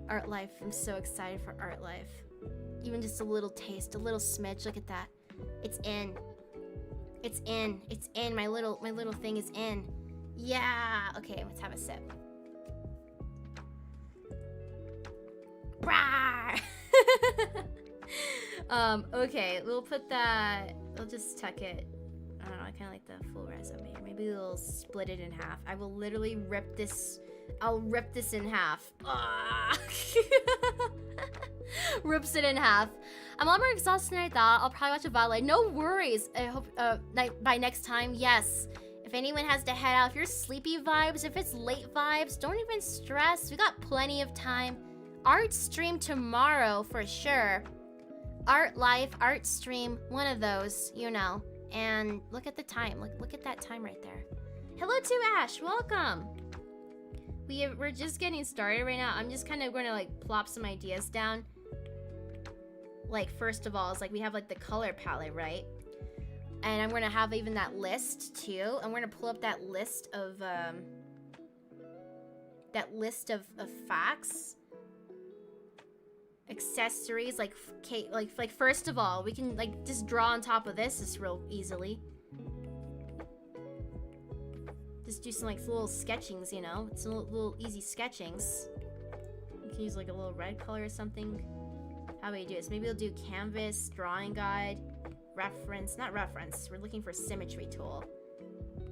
Art Life, I'm so excited for Art Life. Even just a little taste, a little smidge, look at that. It's in. My little thing is in. Yeah, okay, let's have a sip. Okay, we'll put that, we'll just tuck it. I don't know, I kind of like the full res over here. Maybe we'll split it in half. I will literally rip this I'll rip this in half. Ah. Rips it in half. I'm a lot more exhausted than I thought. I'll probably watch a VOD. No worries. I hope by next time, yes. If anyone has to head out, if you're sleepy vibes, if it's late vibes, don't even stress. We got plenty of time. Art stream tomorrow for sure. Art live, art stream, one of those, you know. And look at the time. Look at that time right there. Hello to Ash. Welcome. We're just getting started right now. I'm just kind of going to like plop some ideas down. Like first of all, it's like we have like the color palette, right? And I'm going to have even that list too. I'm going to pull up that list of facts, accessories. Like first of all, we can like just draw on top of this real easily. Just do some like little sketchings, you know? It's a little easy sketchings. You can use like a little red color or something. How about you do this? Maybe we'll do canvas, drawing guide, reference, not reference. We're looking for symmetry tool.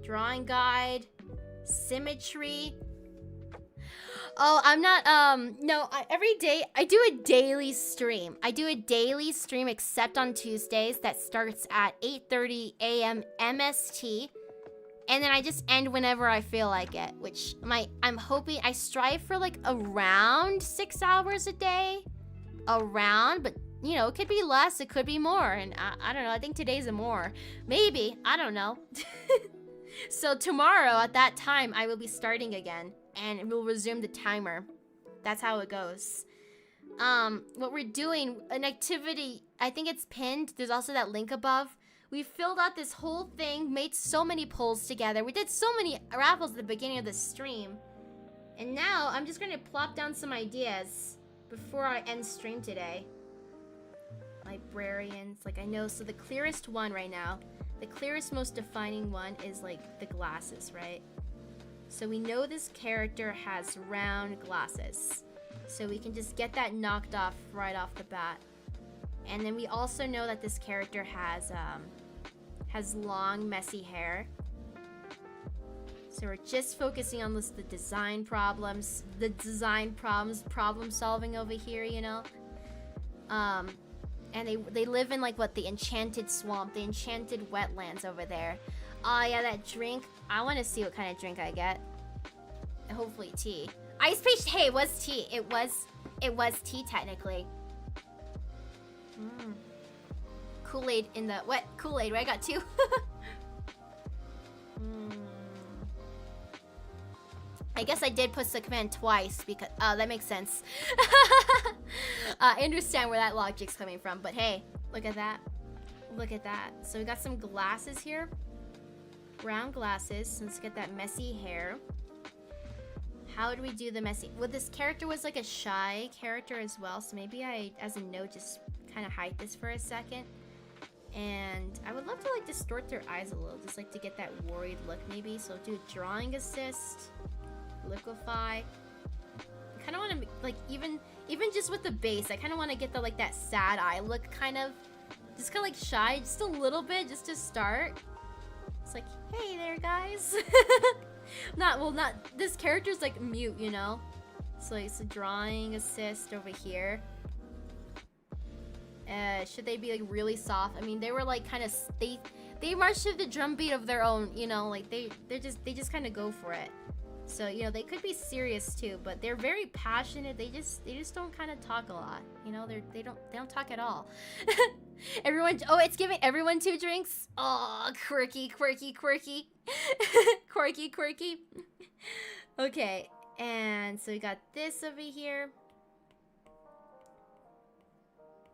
Drawing guide, symmetry. Oh, I'm not, no, every day, I do a daily stream. I do a daily stream except on Tuesdays that starts at 8:30 a.m. MST. And then I just end whenever I feel like it, which I'm hoping, I strive for like around 6 hours a day. Around, but you know, it could be less, it could be more. And I don't know, I think today's a more. Maybe, I don't know. So tomorrow at that time, I will be starting again and we'll resume the timer. That's how it goes. What we're doing, an activity, I think it's pinned. There's also that link above. We filled out this whole thing, made so many polls together. We did so many raffles at the beginning of the stream. And now I'm just gonna plop down some ideas before I end stream today. Librarians, like I know, so the clearest one right now, the clearest, most defining one is like the glasses, right? So we know this character has round glasses. So we can just get that knocked off right off the bat. And then we also know that this character has long, messy hair. So we're just focusing on the design problems, problem solving over here, you know? And they live in like what, the enchanted swamp, the enchanted wetlands over there. Oh yeah, that drink. I want to see what kind of drink I get. Hopefully tea. Ice peach, hey, it was tea. It was tea technically. Kool-Aid in the, what? Kool-Aid, right? I got two. I guess I did push the command twice because, oh, that makes sense. I understand where that logic's coming from, but hey, look at that. Look at that. So we got some glasses here. Round glasses. Let's get that messy hair. How do we do the messy? Well, this character was like a shy character as well, so maybe I, as a note, just kind of hide this for a second. And I would love to like distort their eyes a little, just like to get that worried look maybe. So do drawing assist, liquefy. I kind of want to like even just with the base, I kind of want to get the like that sad eye look, kind of just kind of like shy, just a little bit, just to start. It's like, hey there, guys. Not this character's like mute, you know. So it's a drawing assist over here. Should they be like really soft? I mean, they were like kind of they march to the drum beat of their own, you know, like they just kind of go for it. So, you know, they could be serious too, but they're very passionate. They just don't kind of talk a lot, you know. They don't talk at all. Everyone, oh, it's giving everyone 2 drinks. Oh, quirky. Quirky. Okay, and so we got this over here.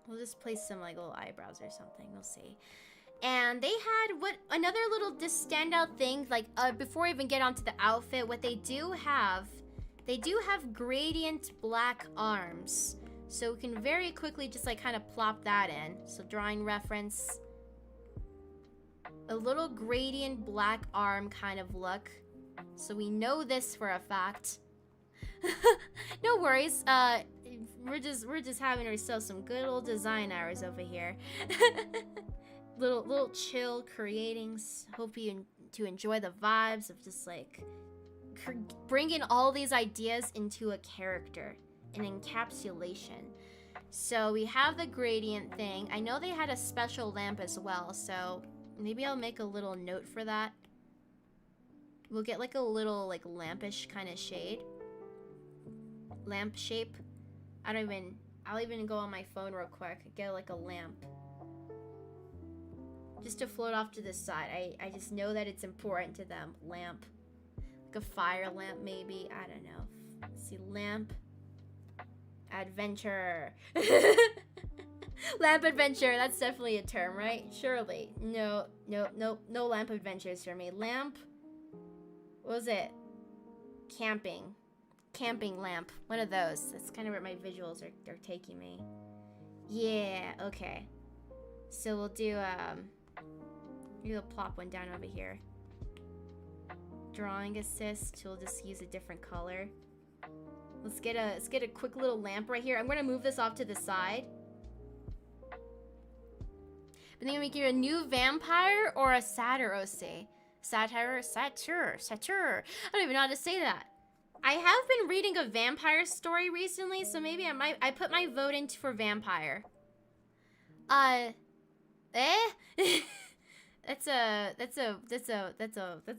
We'll just place some like little eyebrows or something. We'll see. And they had another little standout thing, like before we even get onto the outfit, what they do have gradient black arms. So we can very quickly just like kind of plop that in. So drawing reference. A little gradient black arm kind of look. So we know this for a fact. No worries. We're just having ourselves some good old design hours over here. little chill creatings. Hope you to enjoy the vibes of just like bring in all these ideas into a character, an encapsulation. So we have the gradient thing. I know they had a special lamp as well, so maybe I'll make a little note for that. We'll get like a little like lampish kind of shade. Lamp shape. I'll even go on my phone real quick, get like a lamp. Just to float off to the side. I just know that it's important to them. Lamp. Like a fire lamp maybe. I don't know. Let's see, lamp. Adventure. Lamp adventure. That's definitely a term, right? Surely. No lamp adventures for me. Lamp. What was it? Camping. Camping lamp. One of those. That's kind of where my visuals are taking me. Yeah, okay. So we'll do, maybe we'll plop one down over here. Drawing assist. We'll just use a different color. Let's get a quick little lamp right here. I'm gonna move this off to the side. But then we get a new vampire or a satyr OC. Satyr. I don't even know how to say that. I have been reading a vampire story recently, so maybe I put my vote in for vampire. That's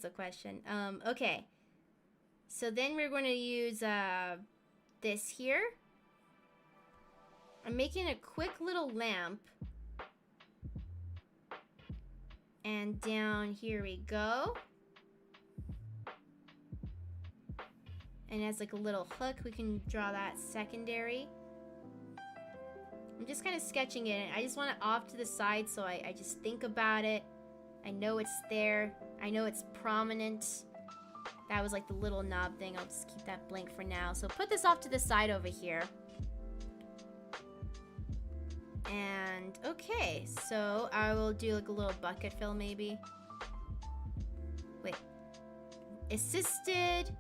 a question. Okay. So then we're going to use this here. I'm making a quick little lamp. And down here we go. And as like a little hook, we can draw that secondary. I'm just kind of sketching it. I just want it off to the side so I just think about it. I know it's there. I know it's prominent. That was like the little knob thing. I'll just keep that blank for now. So put this off to the side over here. And okay, so I will do like a little bucket fill maybe. Wait. Assisted.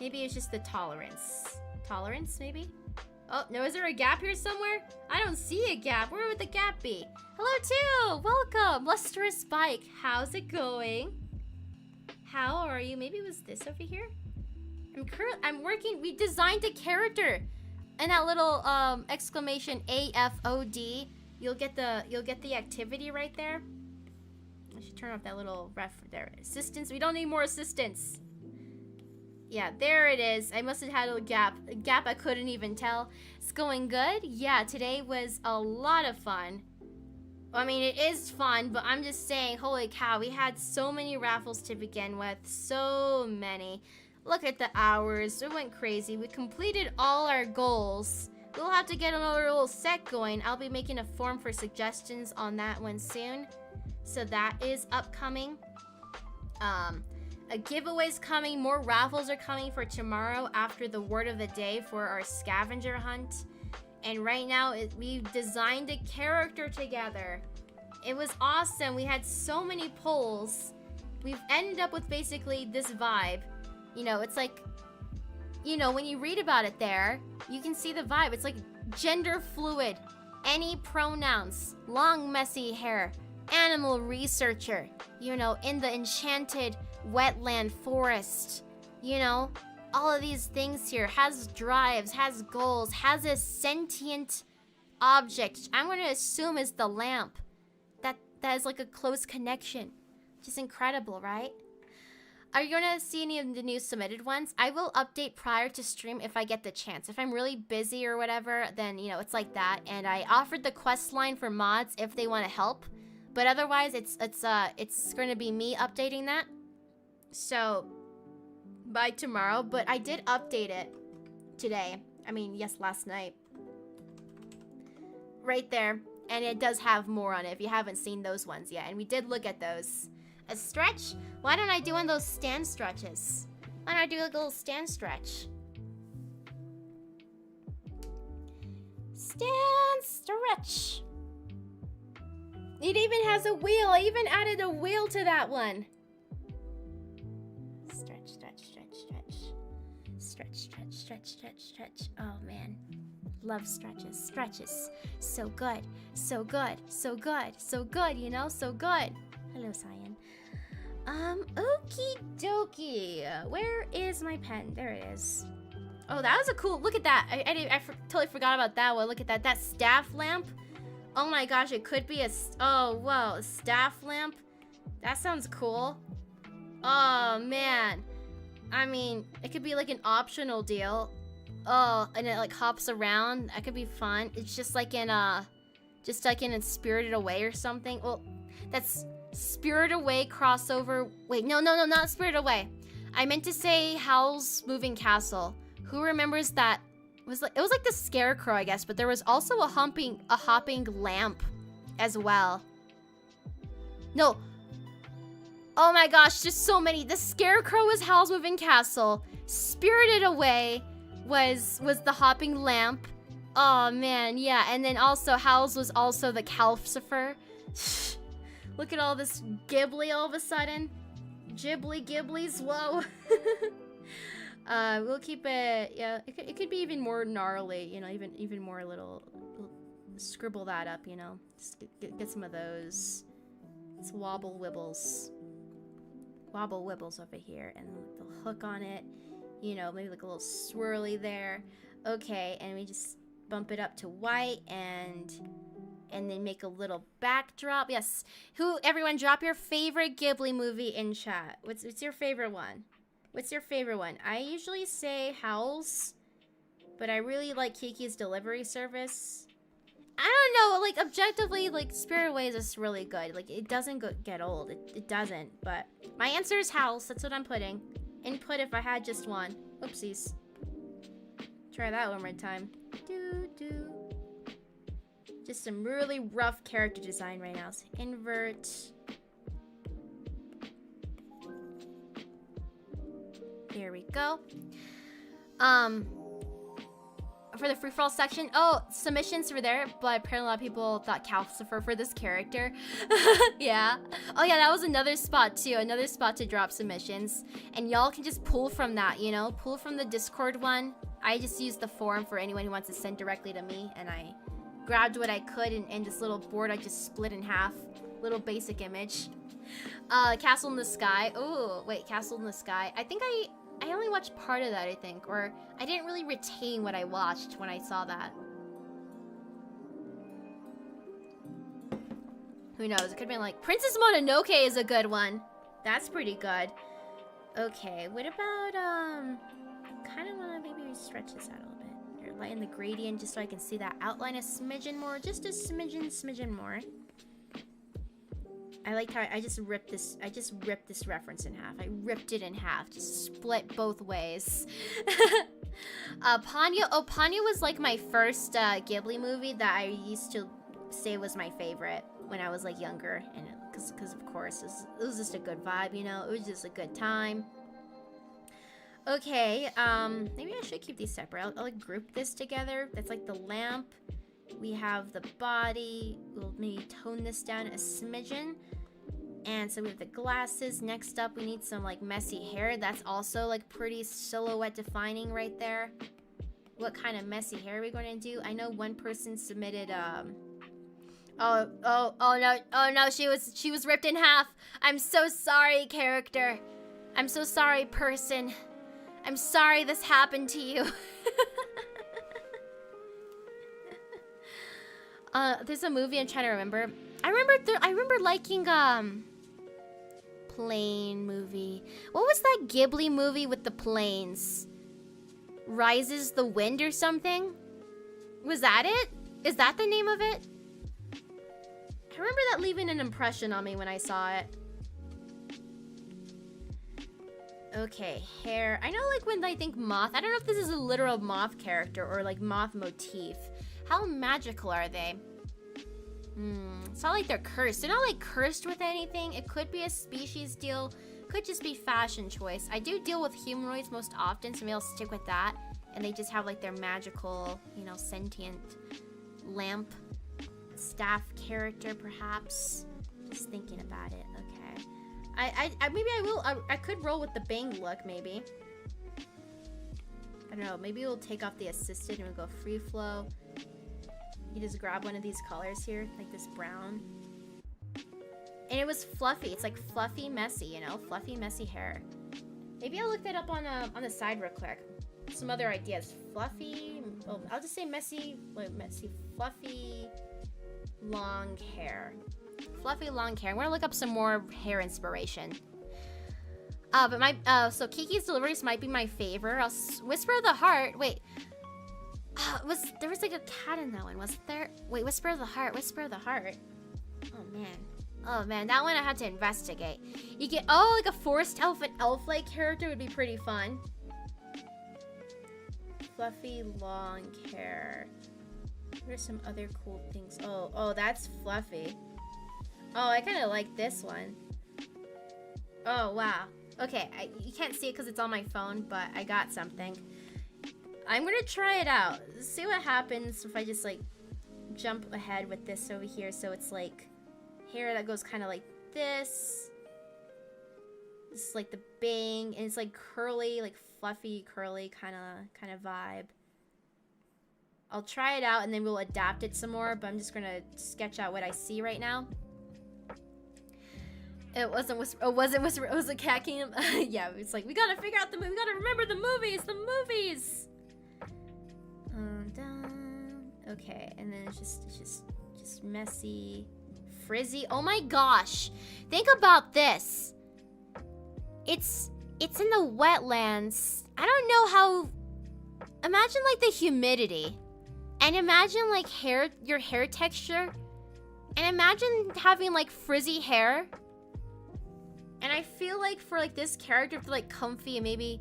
Maybe it's just the tolerance. Tolerance, maybe? Oh, no, is there a gap here somewhere? I don't see a gap. Where would the gap be? Hello, too! Welcome! Lustrous Bike. How's it going? How are you? Maybe it was this over here? I'm working... We designed a character. And that little exclamation AFOD. You'll get the activity right there. I should turn off that little ref there. Assistance. We don't need more assistance. Yeah, there it is. I must have had a gap. A gap I couldn't even tell. It's going good. Yeah, today was a lot of fun. I mean, it is fun, but I'm just saying, holy cow, we had so many raffles to begin with. So many. Look at the hours. It went crazy. We completed all our goals. We'll have to get another little set going. I'll be making a form for suggestions on that one soon. So that is upcoming. A giveaway's coming. More raffles are coming for tomorrow after the word of the day for our scavenger hunt. And right now, we've designed a character together. It was awesome. We had so many polls. We've ended up with basically this vibe. You know, it's like, you know, when you read about it there, you can see the vibe. It's like gender fluid, any pronouns, long messy hair, animal researcher, you know, in the enchanted wetland forest, you know, all of these things here, has drives, has goals, has a sentient object. I'm going to assume is the lamp. That is like a close connection. Just incredible, right? Are you going to see any of the new submitted ones? I will update prior to stream if I get the chance. If I'm really busy or whatever, then, you know, it's like that. And I offered the quest line for mods if they want to help. But otherwise, it's going to be me updating that. So, by tomorrow. But I did update it today. I mean, yes, last night. Right there. And it does have more on it if you haven't seen those ones yet. And we did look at those. A stretch? Why don't I do one of those stand stretches? Why don't I do like a little stand stretch? Stand stretch. It even has a wheel. I even added a wheel to that one. Stretch, stretch, stretch, stretch. Stretch, stretch, stretch, stretch, stretch. Oh, man. Love stretches. Stretches. So good. So good. So good. So good, you know? So good. Hello, Cyan. Okie dokie. Where is my pen? There it is. Oh, that was a cool... Look at that. I totally forgot about that one. Look at that. That staff lamp. Oh my gosh, it could be a... Oh, whoa. A staff lamp. That sounds cool. Oh, man. I mean, it could be like an optional deal. Oh, and it like hops around. That could be fun. It's just like in Spirited Away or something. Well, that's Spirited Away crossover. Wait, no, not Spirited Away. I meant to say Howl's Moving Castle. Who remembers that? It was like the Scarecrow, I guess, but there was also a hopping lamp as well. No. Oh my gosh, just so many. The Scarecrow was Howl's Moving Castle. Spirited Away was the hopping lamp. Oh man, yeah. And then also Howl's was also the Calcifer. Look at all this Ghibli all of a sudden. Ghiblies, whoa. We'll keep it, yeah, it could be even more gnarly, you know, even more little scribble that up, you know. Just get some of those. It's wobble wibbles over here, and the hook on it, you know, maybe like a little swirly there. Okay, and we just bump it up to white and then make a little backdrop. Yes. Everyone, drop your favorite Ghibli movie in chat. What's your favorite one? What's your favorite one? I usually say Howl's, but I really like Kiki's Delivery Service. I don't know, like objectively, like Spirited Away is just really good. Like it doesn't get old. It doesn't. But my answer is Howl's. That's what I'm putting. Input if I had just one. Oopsies. Try that one more time. Just some really rough character design right now. So invert. Here we go. For the free-for-all section, oh, submissions were there, but apparently a lot of people thought Calcifer for this character. Yeah. Oh yeah, that was another spot too, another spot to drop submissions. And y'all can just pull from that, you know, pull from the Discord one. I just used the forum for anyone who wants to send directly to me, and I grabbed what I could, and this little board I just split in half. Little basic image. Castle in the Sky. Oh, wait, Castle in the Sky. I think I only watched part of that, I think. Or I didn't really retain what I watched when I saw that. Who knows? It could have been like, Princess Mononoke is a good one. That's pretty good. Okay, what about, kind of want to maybe stretch this out a little bit. Or lighten the gradient just so I can see that outline a smidgen more. Just a smidgen more. I like how I just ripped this reference in half. I ripped it in half, just split both ways. Ponyo. Oh, Ponyo was like my first Ghibli movie that I used to say was my favorite when I was like younger, and because of course it was just a good vibe, you know. It was just a good time. Okay, maybe I should keep these separate. I'll like group this together. That's like the lamp. We have the body. We'll maybe tone this down a smidgen. And so we have the glasses. Next up, we need some like messy hair. That's also like pretty silhouette defining right there. What kind of messy hair are we going to do? I know one person submitted oh no, she was ripped in half. I'm so sorry, character. I'm so sorry, person. I'm sorry this happened to you. There's a movie I'm trying to remember. I remember liking plane movie. What was that Ghibli movie with the planes? Rises the Wind or something? Was that it? Is that the name of it? I remember that leaving an impression on me when I saw it. Okay, hair. I know like when I think moth, I don't know if this is a literal moth character or like moth motif. How magical are they? It's not like they're cursed. They're not like cursed with anything. It could be a species deal. Could just be fashion choice. I do deal with humanoids most often, so maybe I'll stick with that. And they just have like their magical, you know, sentient lamp staff character, perhaps. Just thinking about it. Okay. I could roll with the bang look, maybe. I don't know. Maybe we'll take off the assisted and we'll go free flow. You just grab one of these colors here, like this brown. And it was fluffy. It's like fluffy, messy, you know? Fluffy, messy hair. Maybe I'll look that up on the side real quick. Some other ideas. Fluffy, oh, I'll just say messy, messy, fluffy, long hair. Fluffy, long hair. I'm gonna look up some more hair inspiration. But my, so Kiki's Deliveries might be my favorite. Whisper of the Heart, wait. There was like a cat in that one, wasn't there? Wait, Whisper of the Heart, Whisper of the Heart. Oh man, that one I had to investigate. You get, oh, like a forest elf, an elf-like character would be pretty fun. Fluffy, long hair. What are some other cool things? Oh, that's fluffy. Oh, I kind of like this one. Oh, wow. Okay, you can't see it because it's on my phone, but I got something. I'm gonna try it out. See what happens if I just, like, jump ahead with this over here. So it's, like, hair that goes kind of like this. This is, like, the bang. And it's, like, curly, like, fluffy, curly kind of vibe. I'll try it out and then we'll adapt it some more, but I'm just gonna sketch out what I see right now. It wasn't Whisper, it was a cat king. Yeah, it's like, we gotta figure out the movie, we gotta remember the movies, okay, and then it's just messy, frizzy. Oh my gosh, think about this. It's in the wetlands. I don't know how, imagine like the humidity, and imagine like your hair texture, and imagine having like frizzy hair. And I feel like for like this character to like comfy and maybe,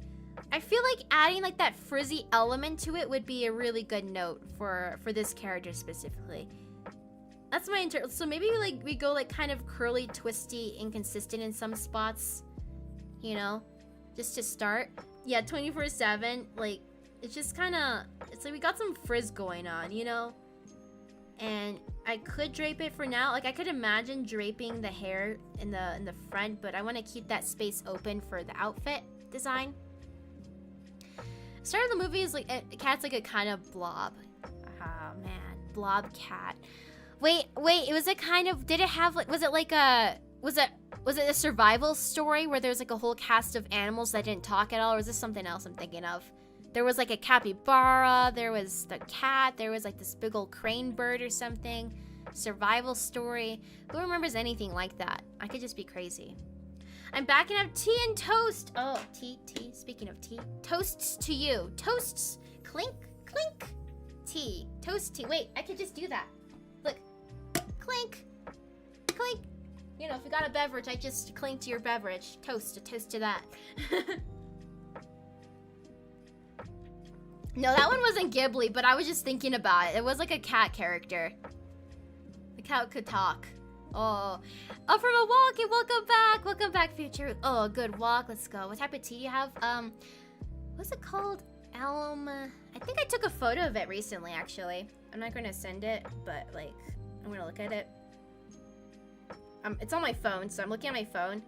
I feel like adding like that frizzy element to it would be a really good note for this character specifically. That's my so maybe like we go like kind of curly, twisty, inconsistent in some spots, you know, just to start. Yeah, 24/7, like it's just kind of, it's like we got some frizz going on, you know. And I could drape it for now. Like I could imagine draping the hair in the front, but I want to keep that space open for the outfit design. Start of the movie is like a cat's like a kind of blob. Oh man, blob cat. Wait, it was a kind of, did it have like, was it a survival story where there's like a whole cast of animals that didn't talk at all, or is this something else I'm thinking of? There was like a capybara, there was the cat, there was like this big old crane bird or something. Survival story. Who remembers anything like that? I could just be crazy. I'm back and have tea and toast. Oh, tea. Speaking of tea. Toasts to you. Toasts. Clink, clink. Tea. Toast tea. Wait, I could just do that. Look. Clink. Clink. You know, if you got a beverage, I just clink to your beverage. Toast. A toast to that. No, that one wasn't Ghibli, but I was just thinking about it. It was like a cat character. The cat could talk. Oh, from a walk, and welcome back, future. Oh, good walk, let's go. What type of tea do you have? What's it called? Elm. I think I took a photo of it recently, actually. I'm not gonna send it, but like, I'm gonna look at it. It's on my phone, so I'm looking at my phone.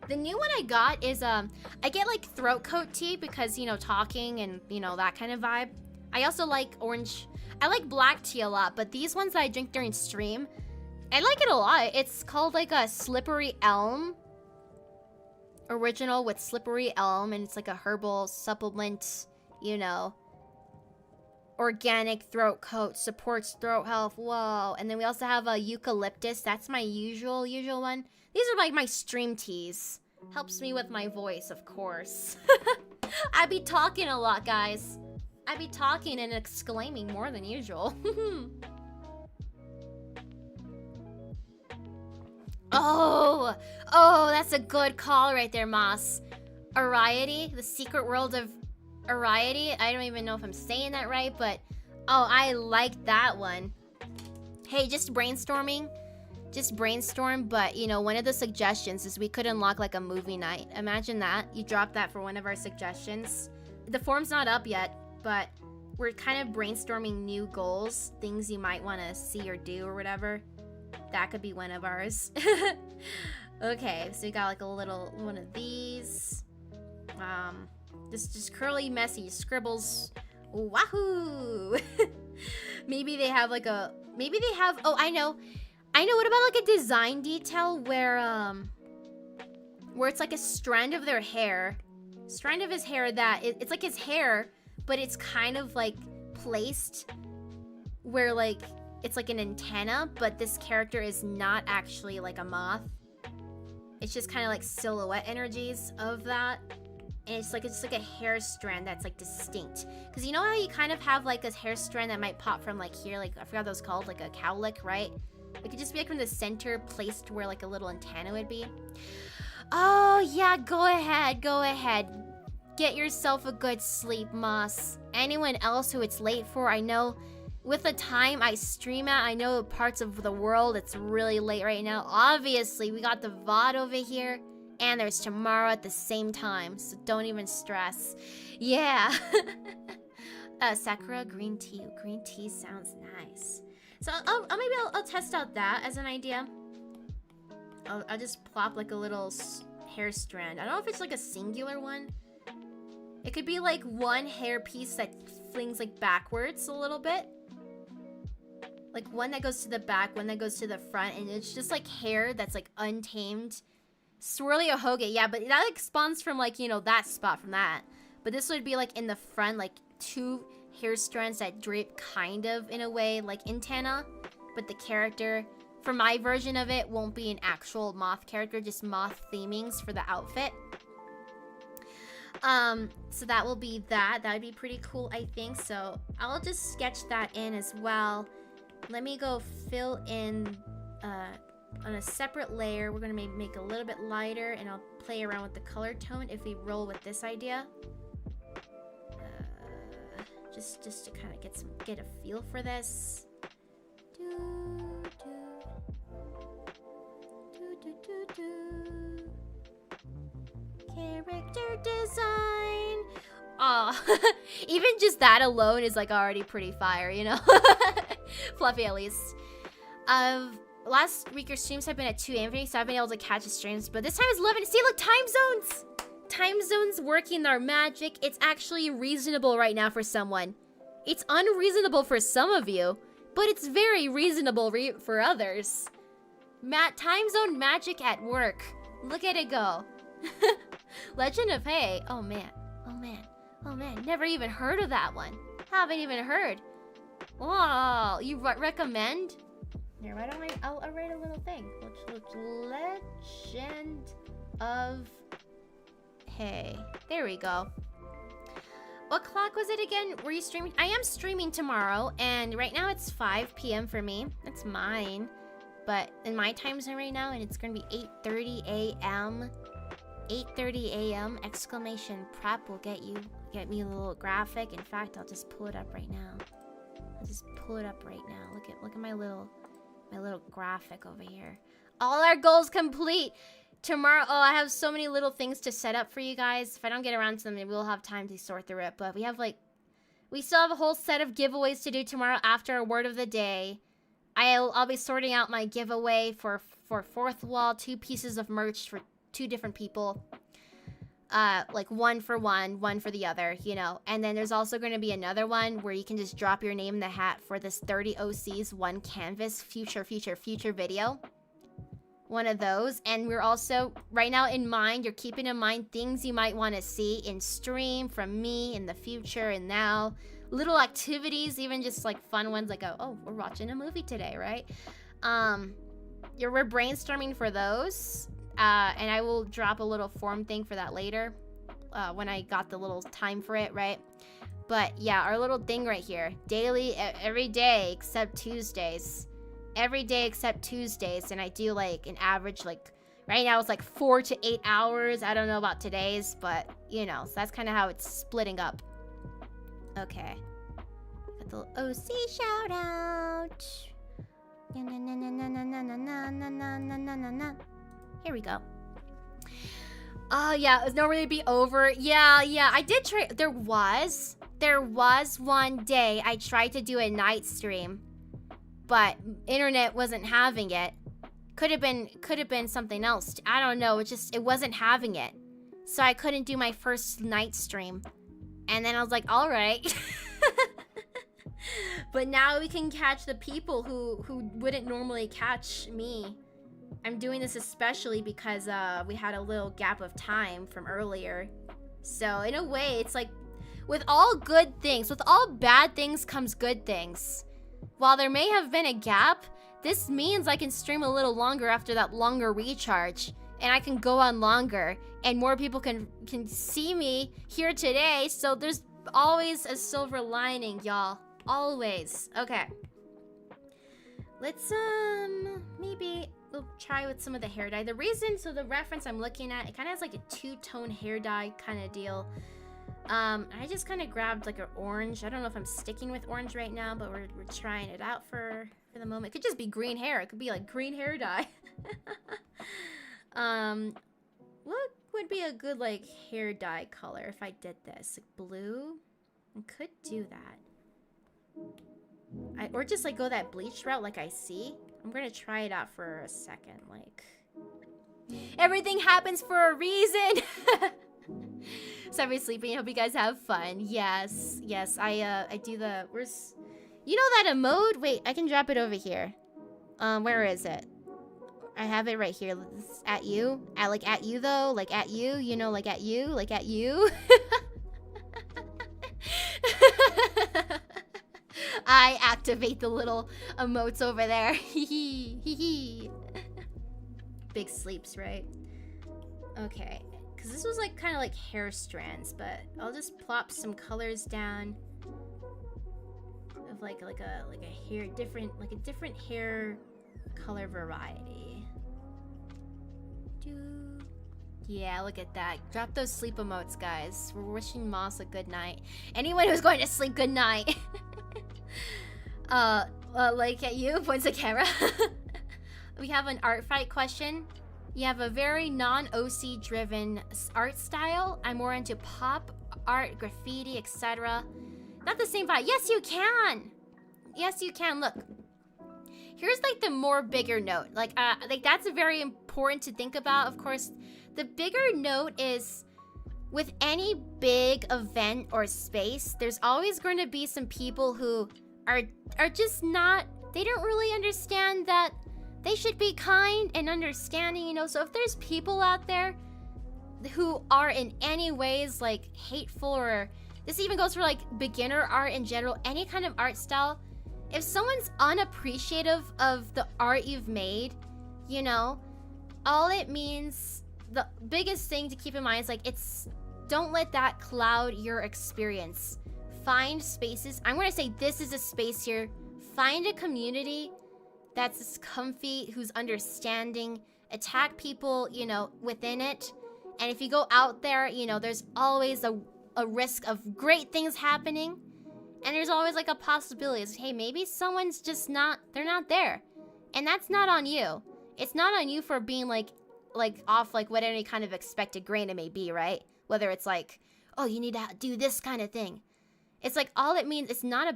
The new one I got is, I get like throat coat tea because, you know, talking and, you know, that kind of vibe. I also like orange. I like black tea a lot, but these ones that I drink during stream, I like it a lot. It's called like a slippery elm. Original with slippery elm, and it's like a herbal supplement, you know. Organic throat coat, supports throat health, whoa. And then we also have a eucalyptus. That's my usual one. These are like my stream teas. Helps me with my voice, of course. I be talking a lot, guys. I be talking and exclaiming more than usual. Oh, that's a good call right there, Moss. Ariety, the secret world of Ariety. I don't even know if I'm saying that right, but oh, I like that one. Hey, just brainstorming. Just brainstorm, but you know, one of the suggestions is we could unlock like a movie night. Imagine that. You drop that for one of our suggestions. The form's not up yet, but we're kind of brainstorming new goals, things you might want to see or do or whatever. That could be one of ours. Okay, so we got like a little one of these. Just curly, messy scribbles. Wahoo! Maybe they have, oh, I know. I know, what about like a design detail where it's like a strand of their hair. Strand of his hair that, it's like his hair, but it's kind of like placed where like, it's like an antenna, but this character is not actually like a moth. It's just kind of like silhouette energies of that. And it's like a hair strand that's like distinct. Because you know how you kind of have like a hair strand that might pop from like here, like I forgot what those called, like a cowlick, right? It could just be like from the center placed where like a little antenna would be. Oh yeah, go ahead. Get yourself a good sleep, Moss. Anyone else who it's late for, I know with the time I stream at, I know parts of the world it's really late right now. Obviously, we got the VOD over here. And there's tomorrow at the same time, so don't even stress. Yeah. Sakura green tea. Green tea sounds nice. So maybe I'll test out that as an idea. I'll just plop like a little hair strand. I don't know if it's like a singular one. It could be like one hair piece that flings like backwards a little bit. Like one that goes to the back, one that goes to the front, and it's just like hair that's like untamed. Swirly Ahoge, yeah, but that like spawns from like, you know, that spot from that. But this would be like in the front, like two hair strands that drape kind of in a way like antenna. But the character, for my version of it, won't be an actual moth character, just moth themings for the outfit. So that will be that. That would be pretty cool, I think. So I'll just sketch that in as well. Let me go fill in, on a separate layer. We're gonna make a little bit lighter, and I'll play around with the color tone if we roll with this idea. Just to kind of get a feel for this. Character design. Oh, even just that alone is like already pretty fire, you know. Fluffy at least. Last week your streams have been at 2 a.m. so I've been able to catch the streams, but this time it's 11. See, look, time zones! Time zones working their magic. It's actually reasonable right now for someone. It's unreasonable for some of you, but it's very reasonable for others. Time zone magic at work. Look at it go. Legend of Hay. Oh man. Never even heard of that one. Haven't even heard. Oh, you recommend? Here, I'll write a little thing. Legend of Hay. There we go. What clock was it again? Were you streaming? I am streaming tomorrow, and right now it's 5 p.m. for me. That's mine. But in my time zone right now, and it's gonna be 8:30 a.m. 8:30 a.m. exclamation prep will get me a little graphic. In fact, I'll just pull it up right now. Look at my little graphic over here. All our goals complete. Tomorrow, oh, I have so many little things to set up for you guys. If I don't get around to them, maybe we'll have time to sort through it. But we still have a whole set of giveaways to do tomorrow after our word of the day. I'll be sorting out my giveaway for Fourth Wall, 2 pieces of merch for 2 different people. Like one for the other, you know. And then there's also going to be another one where you can just drop your name in the hat for this 30 OCs, 1 canvas future video. One of those. And we're also, right now in mind, you're keeping in mind things you might want to see in stream from me in the future and now. Little activities, even just like fun ones like, oh, we're watching a movie today, right? We're brainstorming for those. And I will drop a little form thing for that later when I got the little time for it, right? But yeah, our little thing right here. Daily, every day except Tuesdays. Every day except Tuesdays. And I do like an average, like, right now it's like 4 to 8 hours. I don't know about today's, but you know, so that's kind of how it's splitting up. Okay. Got the little OC shout out. Here we go. Oh, yeah, it's not really be over. Yeah, I did try. There was one day I tried to do a night stream, but internet wasn't having it. Could have been something else. I don't know. It wasn't having it. So I couldn't do my first night stream. And then I was like, all right. But now we can catch the people who wouldn't normally catch me. I'm doing this especially because we had a little gap of time from earlier. So in a way, it's like, with all good things, with all bad things comes good things. While there may have been a gap, this means I can stream a little longer after that longer recharge. And I can go on longer. And more people can see me here today. So there's always a silver lining, y'all. Always. Okay. Let's, maybe we'll try with some of the hair dye. The reason, so the reference I'm looking at, it kind of has like a two-tone hair dye kind of deal. I just kind of grabbed like an orange. I don't know if I'm sticking with orange right now, but we're trying it out for the moment. It could just be green hair. It could be like green hair dye. What would be a good like hair dye color if I did this? Like blue? I could do that. Or just like go that bleach route like I see. I'm gonna try it out for a second. Like, everything happens for a reason. Sorry for sleeping. I hope you guys have fun. Yes, yes. I do the. Where's? You know that emote? Wait, I can drop it over here. Where is it? I have it right here. It's at you. At you though. Like at you. You know, like at you. Like at you. I activate the little emotes over there. Hee hee. Big sleeps, right? Okay. Because this was like kind of like hair strands, but I'll just plop some colors down of like a hair different hair color variety. Yeah, look at that. Drop those sleep emotes, guys. We're wishing Moss a good night. Anyone who's going to sleep, good night. Like at you, points the camera. We have an art fight question. You have a very non-OC driven art style. I'm more into pop art, graffiti, etc. Not the same vibe. Yes, you can. Yes, you can. Look. Here's like the more bigger note. Like that's very important to think about. Of course, the bigger note is with any big event or space, there's always going to be some people who are just not, they don't really understand that they should be kind and understanding, you know. So if there's people out there who are in any ways like hateful, or this even goes for like beginner art in general, any kind of art style, if someone's unappreciative of the art you've made, you know, all it means, the biggest thing to keep in mind is like, don't let that cloud your experience. Find spaces. I'm gonna say this is a space here. Find a community that's comfy, who's understanding. Attack people, you know, within it. And if you go out there, you know, there's always a risk of great things happening. And there's always like a possibility of, hey, maybe someone's just not, they're not there. And that's not on you. It's not on you for being like off like what any kind of expected grain it may be, right? Whether it's like, oh, you need to do this kind of thing. It's like, all it means, it's not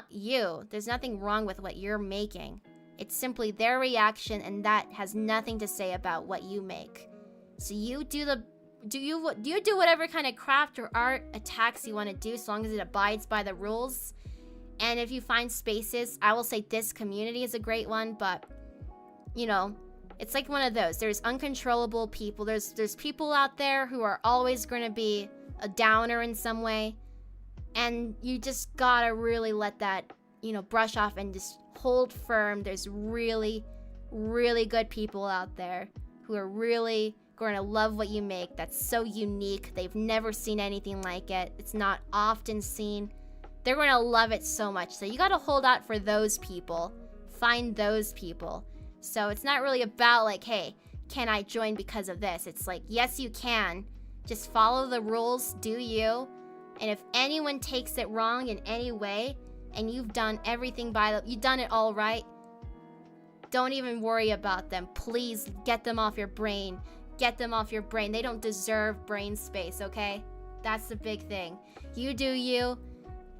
you. There's nothing wrong with what you're making. It's simply their reaction, and that has nothing to say about what you make. So you do whatever kind of craft or art attacks you want to do, so long as it abides by the rules. And if you find spaces, I will say this community is a great one, but you know, it's like one of those. There's uncontrollable people. There's people out there who are always going to be a downer in some way. And you just gotta really let that, you know, brush off and just hold firm. There's really, really good people out there who are really going to love what you make. That's so unique. They've never seen anything like it. It's not often seen. They're going to love it so much. So you gotta hold out for those people. Find those people. So it's not really about like, hey, can I join because of this? It's like, yes, you can. Just follow the rules, do you. And if anyone takes it wrong in any way, and you've done everything you've done it all right, don't even worry about them. Please get them off your brain. Get them off your brain. They don't deserve brain space, okay? That's the big thing. You do you.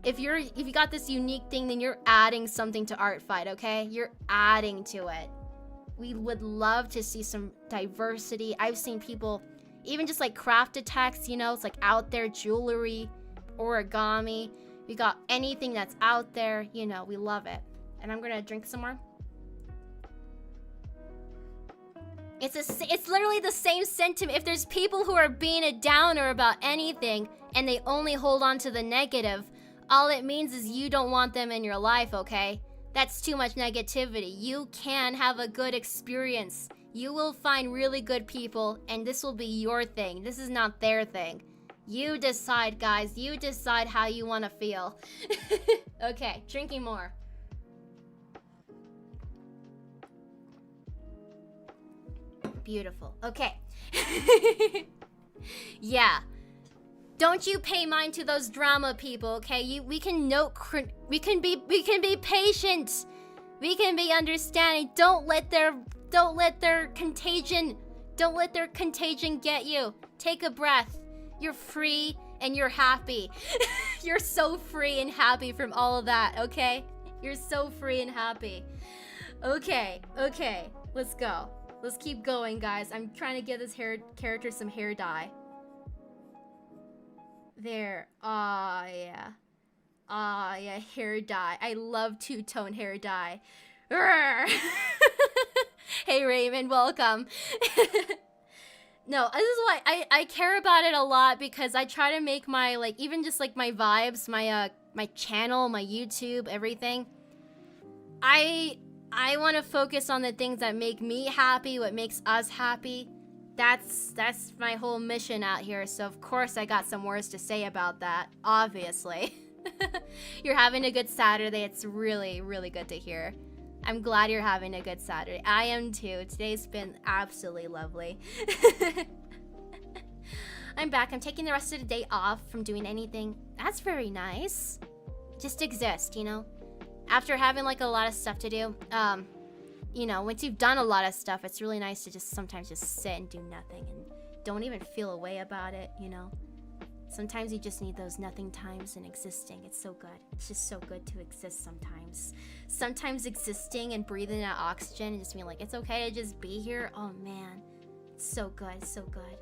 If you got this unique thing, then you're adding something to Art Fight, okay? You're adding to it. We would love to see some diversity. I've seen people, even just like craft attacks, you know, it's like out there jewelry, origami. We got anything that's out there, you know, we love it. And I'm gonna drink some more. It's literally the same sentiment. If there's people who are being a downer about anything and they only hold on to the negative, all it means is you don't want them in your life, okay? That's too much negativity. You can have a good experience. You will find really good people, and this will be your thing. This is not their thing. You decide, guys. You decide how you want to feel. Okay, drinking more. Beautiful. Okay. Yeah. Don't you pay mind to those drama people, okay? We can be patient. We can be understanding. Don't let their contagion get you. Take a breath. You're free and you're happy. You're so free and happy from all of that, okay? You're so free and happy. Okay. Let's go. Let's keep going, guys. I'm trying to give this character some hair dye. There. Aw, yeah. Aw, yeah, hair dye. I love two-tone hair dye. Hey, Raymond, welcome. No, this is why I care about it a lot, because I try to make my, like, even just, like, my vibes, my channel, my YouTube, everything. I want to focus on the things that make me happy, what makes us happy. That's my whole mission out here, so of course I got some words to say about that, obviously. You're having a good Saturday. It's really, really good to hear. I'm glad you're having a good Saturday. I am too. Today's been absolutely lovely. I'm back. I'm taking the rest of the day off from doing anything. That's very nice. Just exist, you know? After having like a lot of stuff to do, you know, once you've done a lot of stuff, it's really nice to just sometimes just sit and do nothing and don't even feel a way about it, you know? Sometimes you just need those nothing times and existing. It's so good. It's just so good to exist sometimes. Sometimes existing and breathing out oxygen and just being like, it's okay to just be here. Oh man, it's so good, it's so good.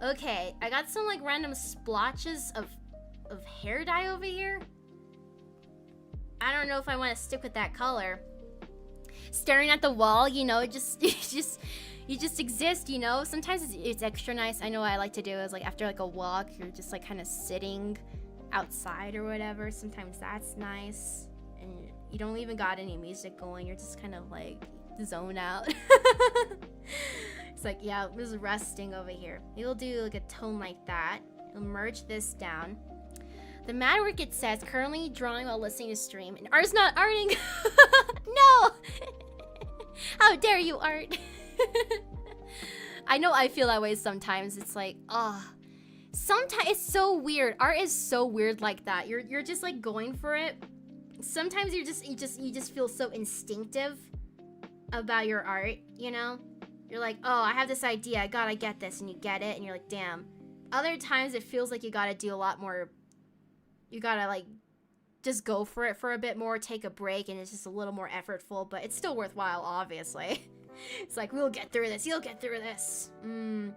Okay, I got some like random splotches of hair dye over here. I don't know if I want to stick with that color. Staring at the wall, you know, you just exist, you know. Sometimes it's extra nice. I know what I like to do is like after like a walk, you're just like kind of sitting outside or whatever. Sometimes that's nice, and you don't even got any music going. You're just kind of like zone out. It's like, yeah, I'm just resting over here. You'll do like a tone like that. You'll merge this down. The mad work, it says, currently drawing while listening to stream, and Art's not arting. No! How dare you, Art? I know I feel that way sometimes. It's like, sometimes it's so weird. Art is so weird like that. You're just like going for it. Sometimes you just feel so instinctive about your art, you know? You're like, oh, I have this idea, I gotta get this, and you get it, and you're like, damn. Other times it feels like you gotta do a lot more. You gotta like just go for it for a bit more, take a break, and it's just a little more effortful, but it's still worthwhile, obviously. It's like, we'll get through this, you'll get through this. I don't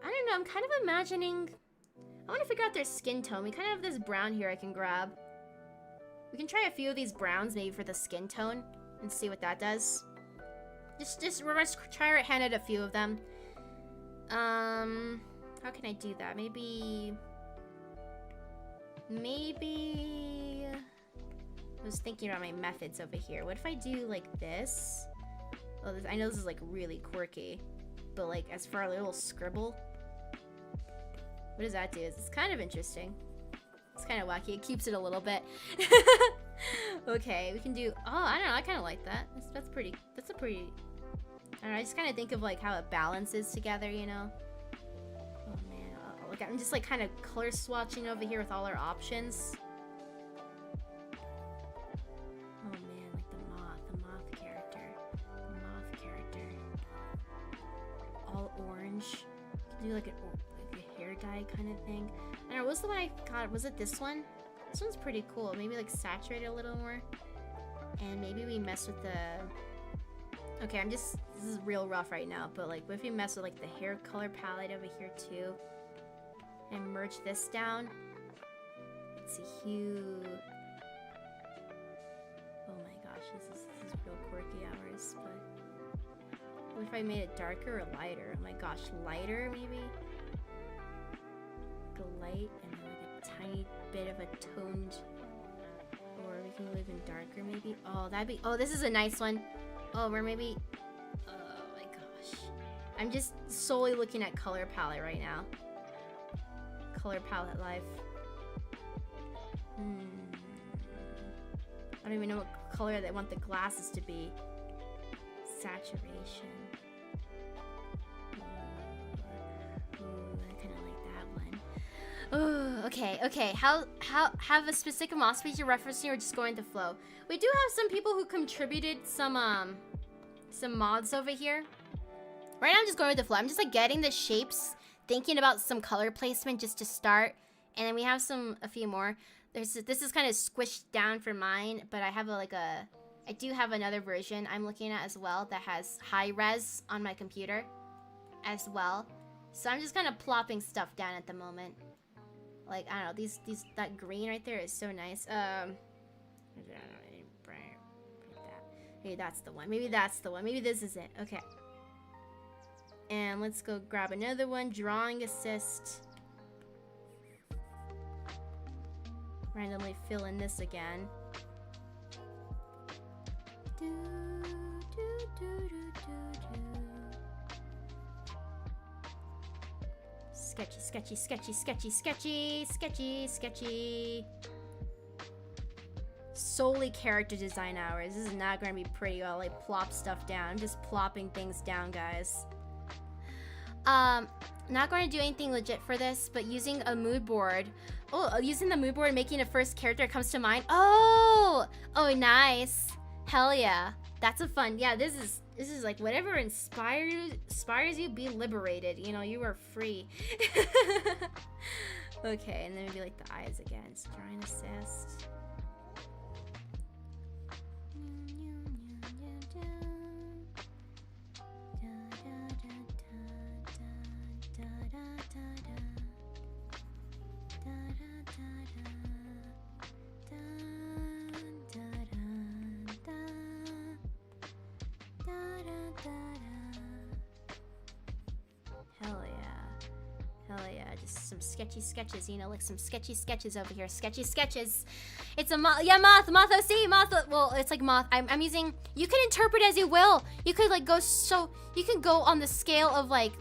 know, I'm kind of imagining, I want to figure out their skin tone. We kind of have this brown here I can grab. We can try a few of these browns maybe for the skin tone and see what that does. We're gonna try our hand at a few of them. How can I do that? Maybe I was thinking about my methods over here. What if I do like this? Oh, I know this is like really quirky, but like as for a little scribble, what does that do? It's kind of interesting. It's kind of wacky. It keeps it a little bit. Okay, we can do. Oh, I don't know. I kind of like that. That's a pretty. I don't know. I just kind of think of like how it balances together, you know. Oh man, look, I'm just like kind of color swatching over here with all our options. Oh man, like the moth character, all orange. Can do like a hair dye kind of thing. I don't know. What's the one I got? Was it this one? This one's pretty cool. Maybe like saturate it a little more, and maybe we mess with the. Okay, this is real rough right now, but like, what if we mess with like the hair color palette over here too, and merge this down? Let's see, hue. Oh my gosh, this is real quirky hours, but what if I made it darker or lighter? Oh my gosh, lighter maybe? Like a light and then like a tiny bit of a toned, or we can go even darker maybe. Oh, that'd be, oh, this is a nice one. Oh, or maybe, oh my gosh. I'm just solely looking at color palette right now. Color palette life. I don't even know what color they want the glasses to be. Saturation. Ooh, I kind of like that one. Oh, okay. How have a specific moss species you're referencing, or just going with the flow? We do have some people who contributed some mods over here. Right now I'm just going with the flow. I'm just like getting the shapes, thinking about some color placement just to start, and then we have a few more. This is kind of squished down for mine, but I have I do have another version I'm looking at as well that has high res on my computer as well. So I'm just kind of plopping stuff down at the moment. Like, I don't know, that green right there is so nice. Maybe that's the one. Maybe that's the one. Maybe this is it. Okay. And let's go grab another one. Drawing assist. Randomly fill in this again. Sketchy. Solely character design hours. This is not gonna be pretty. I'll like plop stuff down. I'm just plopping things down, guys. Not going to do anything legit for this, but using a mood board. Oh, using the mood board, making a first character comes to mind. Oh, nice. Hell yeah. That's a fun. Yeah, this is like whatever inspires you, be liberated. You know, you are free. Okay, and then maybe like the eyes again. Drawing assist. Hell yeah, just some sketchy sketches, you know, like some sketchy sketches over here. Sketchy sketches. It's a moth OC, well, it's like moth. I'm using, you can interpret as you will. You could like you can go on the scale of like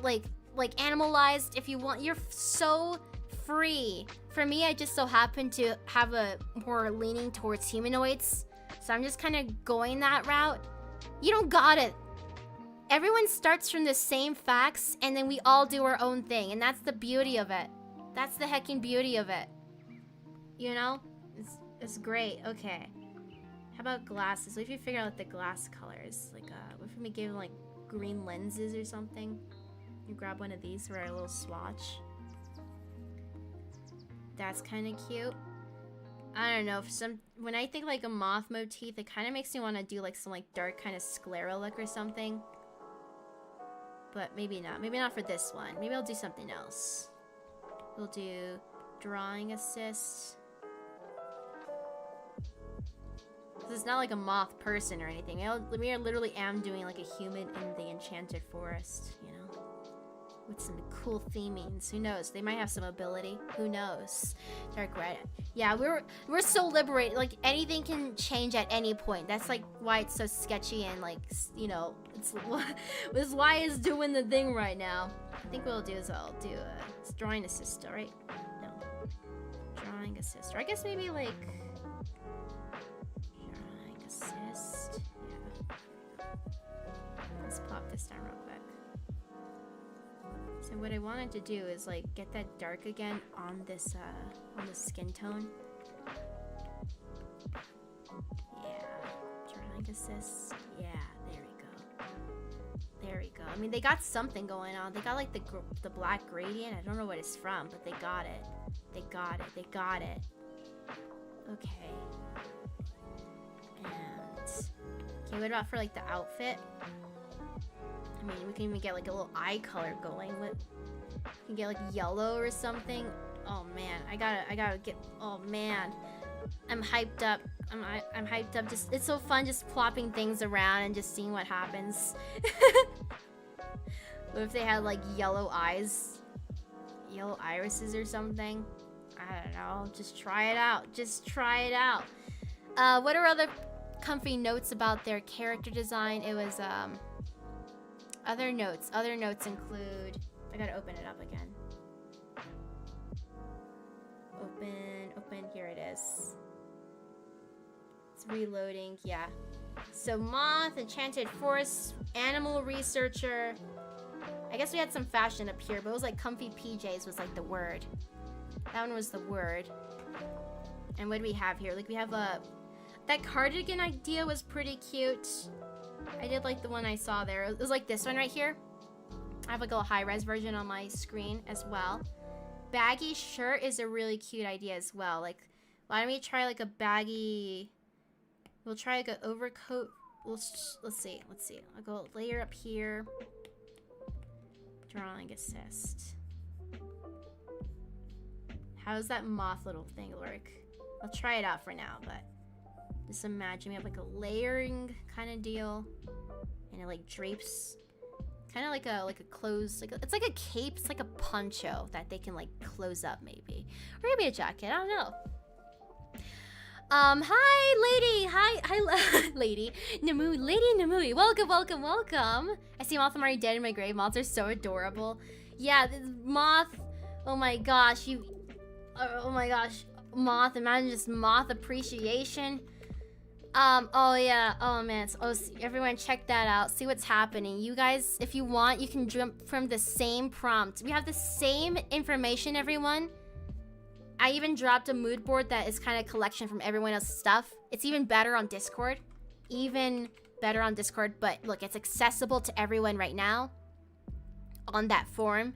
animalized if you want. You're so free. For me, I just so happen to have a more leaning towards humanoids. So I'm just kind of going that route. You don't got it. Everyone starts from the same facts, and then we all do our own thing, and that's the beauty of it. That's the heckin' beauty of it. You know? It's great. Okay. How about glasses? What if you figure out the glass colors? Like, what if we give them, like, green lenses or something? You grab one of these for our little swatch. That's kind of cute. I don't know, when I think like a moth motif, it kind of makes me want to do like some like dark kind of sclera look or something. But maybe not. Maybe not for this one. Maybe I'll do something else. We'll do drawing assist. This is not like a moth person or anything. We literally am doing like a human in the enchanted forest, you know? With some cool themings. Who knows? They might have some ability. Who knows? Dark red. Yeah, we're so liberated. Like anything can change at any point. That's like why it's so sketchy and like, you know, it's why it's doing the thing right now. I think what I'll do is I'll do a drawing assist, right? No. Drawing assist. Or I guess maybe like drawing assist. Yeah. Let's pop this down real quick. So what I wanted to do is like get that dark again on this on the skin tone. Yeah, drawing assist. Yeah, there we go. There we go. I mean, they got something going on. They got like the black gradient. I don't know what it's from, but they got it. They got it. They got it. Okay. And okay, what about for like the outfit? I mean, we can even get like a little eye color going. What? You can get like yellow or something. Oh man, I gotta get. Oh man, I'm hyped up. I'm hyped up. Just it's so fun just plopping things around and just seeing what happens. What if they had like yellow eyes, yellow irises or something? I don't know. Just try it out. Just try it out. What are other comfy notes about their character design? It was other notes. Other notes include. I gotta open it up again. Open, here it is. It's reloading, yeah. So Moth, Enchanted Forest, Animal Researcher. I guess we had some fashion up here, but it was like comfy PJs was like the word. That one was the word. And what do we have here? Like we have that cardigan idea was pretty cute. I did like the one I saw there. It was like this one right here. I have like a little high-res version on my screen as well. Baggy shirt is a really cute idea as well. Like, why don't we try like a baggy... We'll try like an overcoat. Let's see. I'll go layer up here. Drawing assist. How does that moth little thing work? I'll try it out for now, but just imagine we have like a layering kind of deal, and it like drapes, kind of like a close, like it's like a cape, it's like a poncho that they can like close up maybe, or maybe a jacket. I don't know. Hi, lady. Hi, lady. Lady Namui. Welcome. I see Moth. I'm already dead in my grave. Moths are so adorable. Yeah, this Moth. Oh my gosh, oh my gosh, Moth. Imagine just Moth appreciation. Oh yeah. Oh man. Everyone check that out. See what's happening. You guys, if you want, you can jump from the same prompt. We have the same information, everyone. I even dropped a mood board that is kind of a collection from everyone else's stuff. It's even better on Discord. But look, it's accessible to everyone right now on that forum.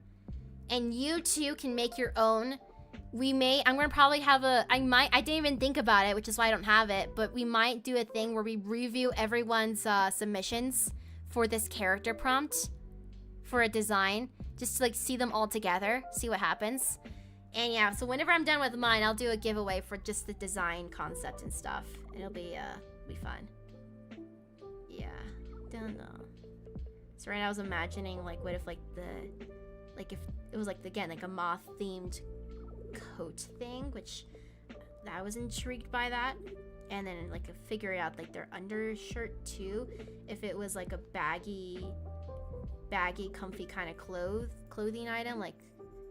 And you too can make your own. I'm gonna probably have I didn't even think about it, which is why I don't have it, but we might do a thing where we review everyone's submissions for this character prompt for a design, just to like see them all together, see what happens. And yeah, so whenever I'm done with mine, I'll do a giveaway for just the design concept and stuff. It'll be fun. Yeah, don't know. So right now I was imagining like what if like if it was like again like a moth themed coat thing, which I was intrigued by that. And then like figure out like their undershirt too, if it was like a baggy comfy kind of clothing item, like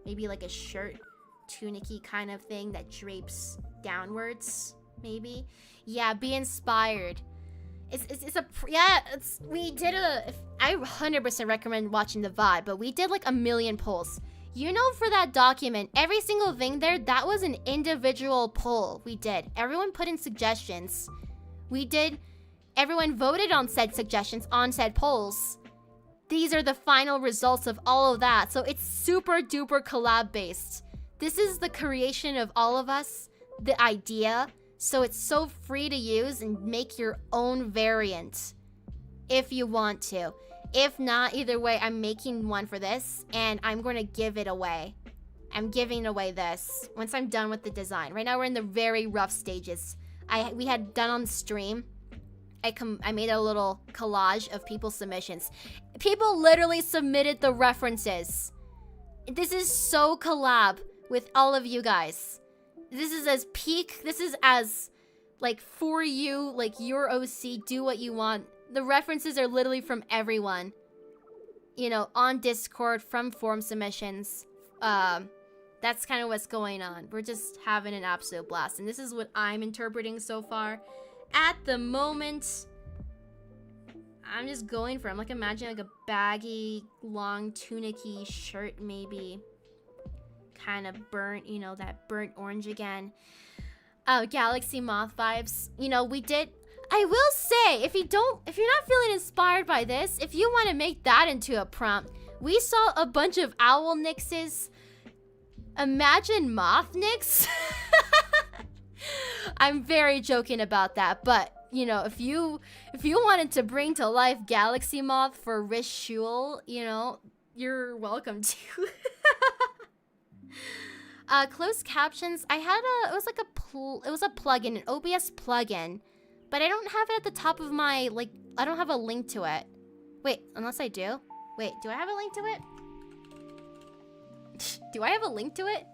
maybe like a shirt tunicky kind of thing that drapes downwards, maybe. Yeah, be inspired. I 100% recommend watching the VOD, but we did like 1 million polls. You know, for that document, every single thing there, that was an individual poll we did. Everyone put in suggestions. Everyone voted on said suggestions on said polls. These are the final results of all of that. So it's super duper collab based. This is the creation of all of us, the idea. So it's so free to use and make your own variant if you want to. If not, either way, I'm making one for this and I'm going to give it away. I'm giving away this once I'm done with the design. Right now we're in the very rough stages. We had done on stream. I made a little collage of people's submissions. People literally submitted the references. This is so collab with all of you guys. This is as peak. This is as like for you, like your OC, do what you want. The references are literally from everyone. You know, on Discord, from forum submissions. That's kind of what's going on. We're just having an absolute blast. And this is what I'm interpreting so far. At the moment, I'm just going for, I'm like imagining like a baggy, long, tunicky shirt maybe. Kind of burnt, you know, that burnt orange again. Galaxy Moth vibes. You know, I will say, if you're not feeling inspired by this, if you want to make that into a prompt, we saw a bunch of owl nixes. Imagine moth nix. I'm very joking about that, but you know, if you wanted to bring to life Galaxy Moth for Rish Shul, you know, you're welcome to. Closed captions. I had it was like it was a plugin, an OBS plugin, but I don't have it at the top of my, like, I don't have a link to it. Wait, unless I do. Wait, do I have a link to it? Do I have a link to it?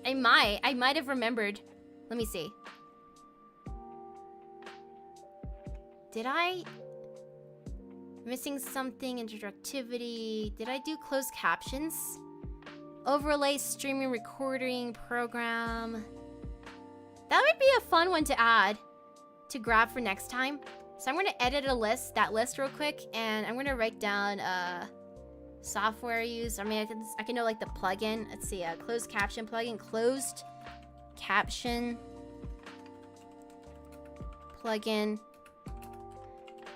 I might have remembered. Let me see. Did I? Missing something, interactivity. Did I do closed captions? Overlay, streaming, recording, program. That would be a fun one to add, to grab for next time. So I'm gonna edit that list real quick, and I'm gonna write down software use. I mean, I can know like the plugin. Let's see, closed caption plugin, closed caption plugin.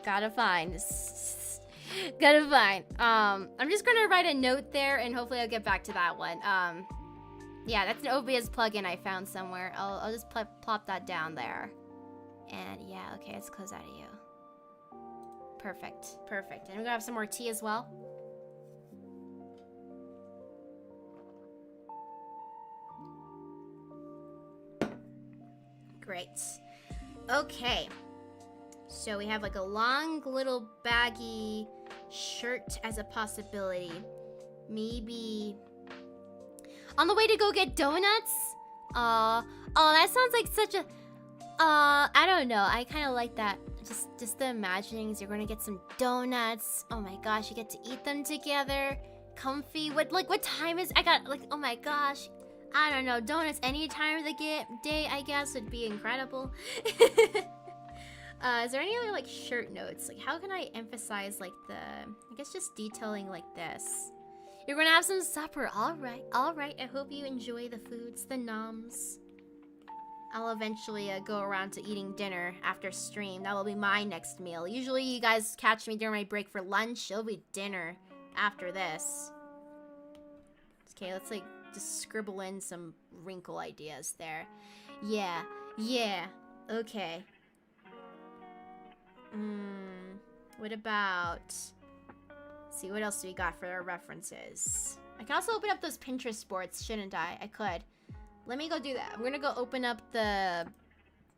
Gotta find. Gotta find. I'm just gonna write a note there, and hopefully I'll get back to that one. Yeah, that's an OBS plugin I found somewhere. I'll just plop that down there. And yeah, okay, let's close out of you. Perfect, perfect. And we're gonna have some more tea as well. Great. Okay. So we have like a long little baggy shirt as a possibility. Maybe on the way to go get donuts? Oh, that sounds like such a I don't know. I kind of like that. Just the imaginings. You're gonna get some donuts. Oh my gosh, you get to eat them together. Comfy. What time is? I got like, oh my gosh. I don't know. Donuts any time of the day, I guess, would be incredible. Is there any other like shirt notes? Like, how can I emphasize like I guess just detailing like this. You're gonna have some supper. All right. I hope you enjoy the foods, the noms. I'll eventually go around to eating dinner after stream. That will be my next meal. Usually you guys catch me during my break for lunch. It'll be dinner after this. Okay, let's like just scribble in some wrinkle ideas there. Yeah. Okay. What about... Let's see, what else do we got for our references? I can also open up those Pinterest boards, shouldn't I? I could. Let me go do that. I'm gonna go open up the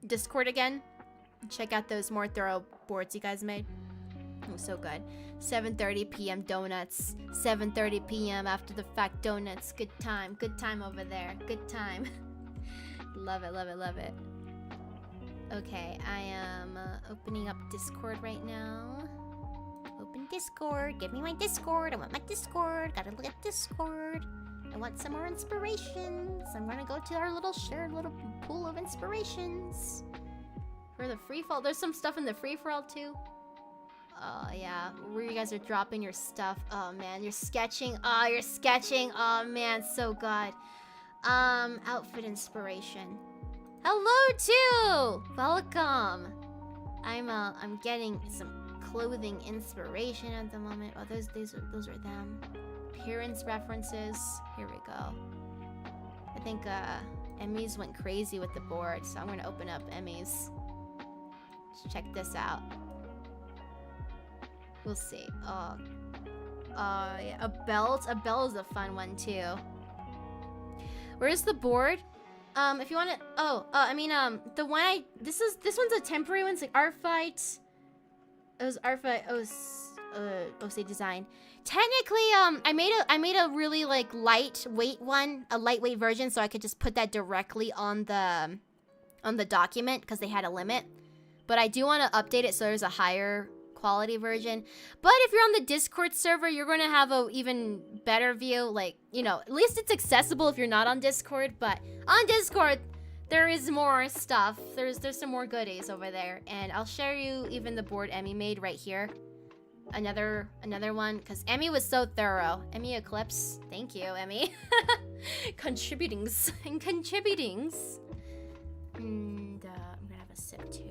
Discord again. Check out those more thorough boards you guys made. Oh, so good. 7:30 p.m. donuts. 7:30 p.m. after the fact donuts. Good time. Good time over there. Good time. Love it. Okay, I am opening up Discord right now. Open Discord. Give me my Discord. I want my Discord. Gotta look at Discord. I want some more inspirations. I'm gonna go to our little shared little pool of inspirations. For the free-for-all. There's some stuff in the free-for-all too. Yeah, where you guys are dropping your stuff. Oh man, you're sketching. Oh, you're sketching. Oh man, so good. Outfit inspiration. Hello too! Welcome. I'm getting some clothing inspiration at the moment. Oh, those are them. Appearance references. Here we go. I think Emmy's went crazy with the board, so I'm gonna open up Emmy's. Let's check this out. We'll see. Yeah, a belt. A belt is a fun one too. Where's the board? If you want to, the one this one's a temporary one. It's like ART Fight. It was ART Fight. OC design. Technically, I made a really like lightweight one, a lightweight version, so I could just put that directly on the document because they had a limit. But I do want to update it so there's a higher quality version. But if you're on the Discord server, you're going to have a even better view. Like, you know, at least it's accessible if you're not on Discord. But on Discord, there is more stuff. There's some more goodies over there. And I'll share you even the board Emmy made right here. Another one, because Emmy was so thorough. Emmy Eclipse, thank you, Emmy. Contributings. And I'm gonna have a sip too.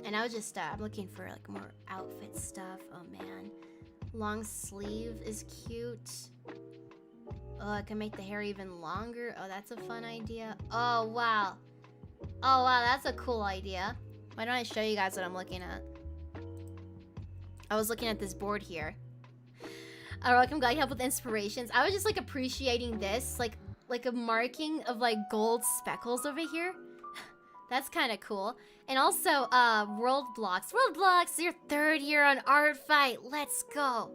And I was just I'm looking for like more outfit stuff. Oh man, long sleeve is cute. Oh, I can make the hair even longer. Oh, that's a fun idea. Oh wow, that's a cool idea. Why don't I show you guys what I'm looking at? I was looking at this board here. I'm glad you helped with inspirations. I was just like appreciating this, like a marking of like gold speckles over here. That's kind of cool. And also, world blocks. World blocks, your 3rd year on Art Fight. Let's go.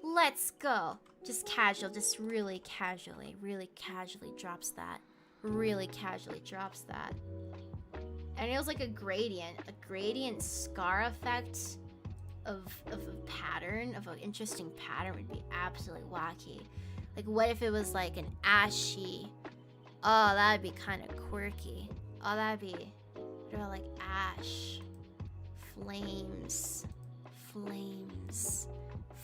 Let's go. Just casual, just really casually drops that. Really casually drops that. And it was like a gradient scar effect of a pattern, of an interesting pattern would be absolutely wacky. Like, what if it was like an ashy? Oh, that'd be kind of quirky. Oh, that'd be, what about like ash, flames,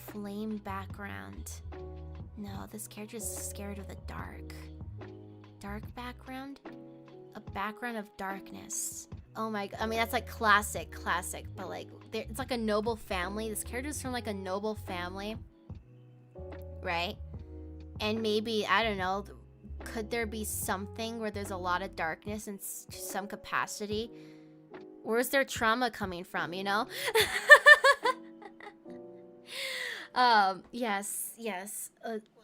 flame background. No, this character's scared of the dark. Dark background? A background of darkness. Oh my god, I mean, that's like classic, but like, it's like a noble family. This character's from like a noble family, right? And maybe, I don't know, could there be something where there's a lot of darkness in some capacity? Where's their trauma coming from, you know? Yes.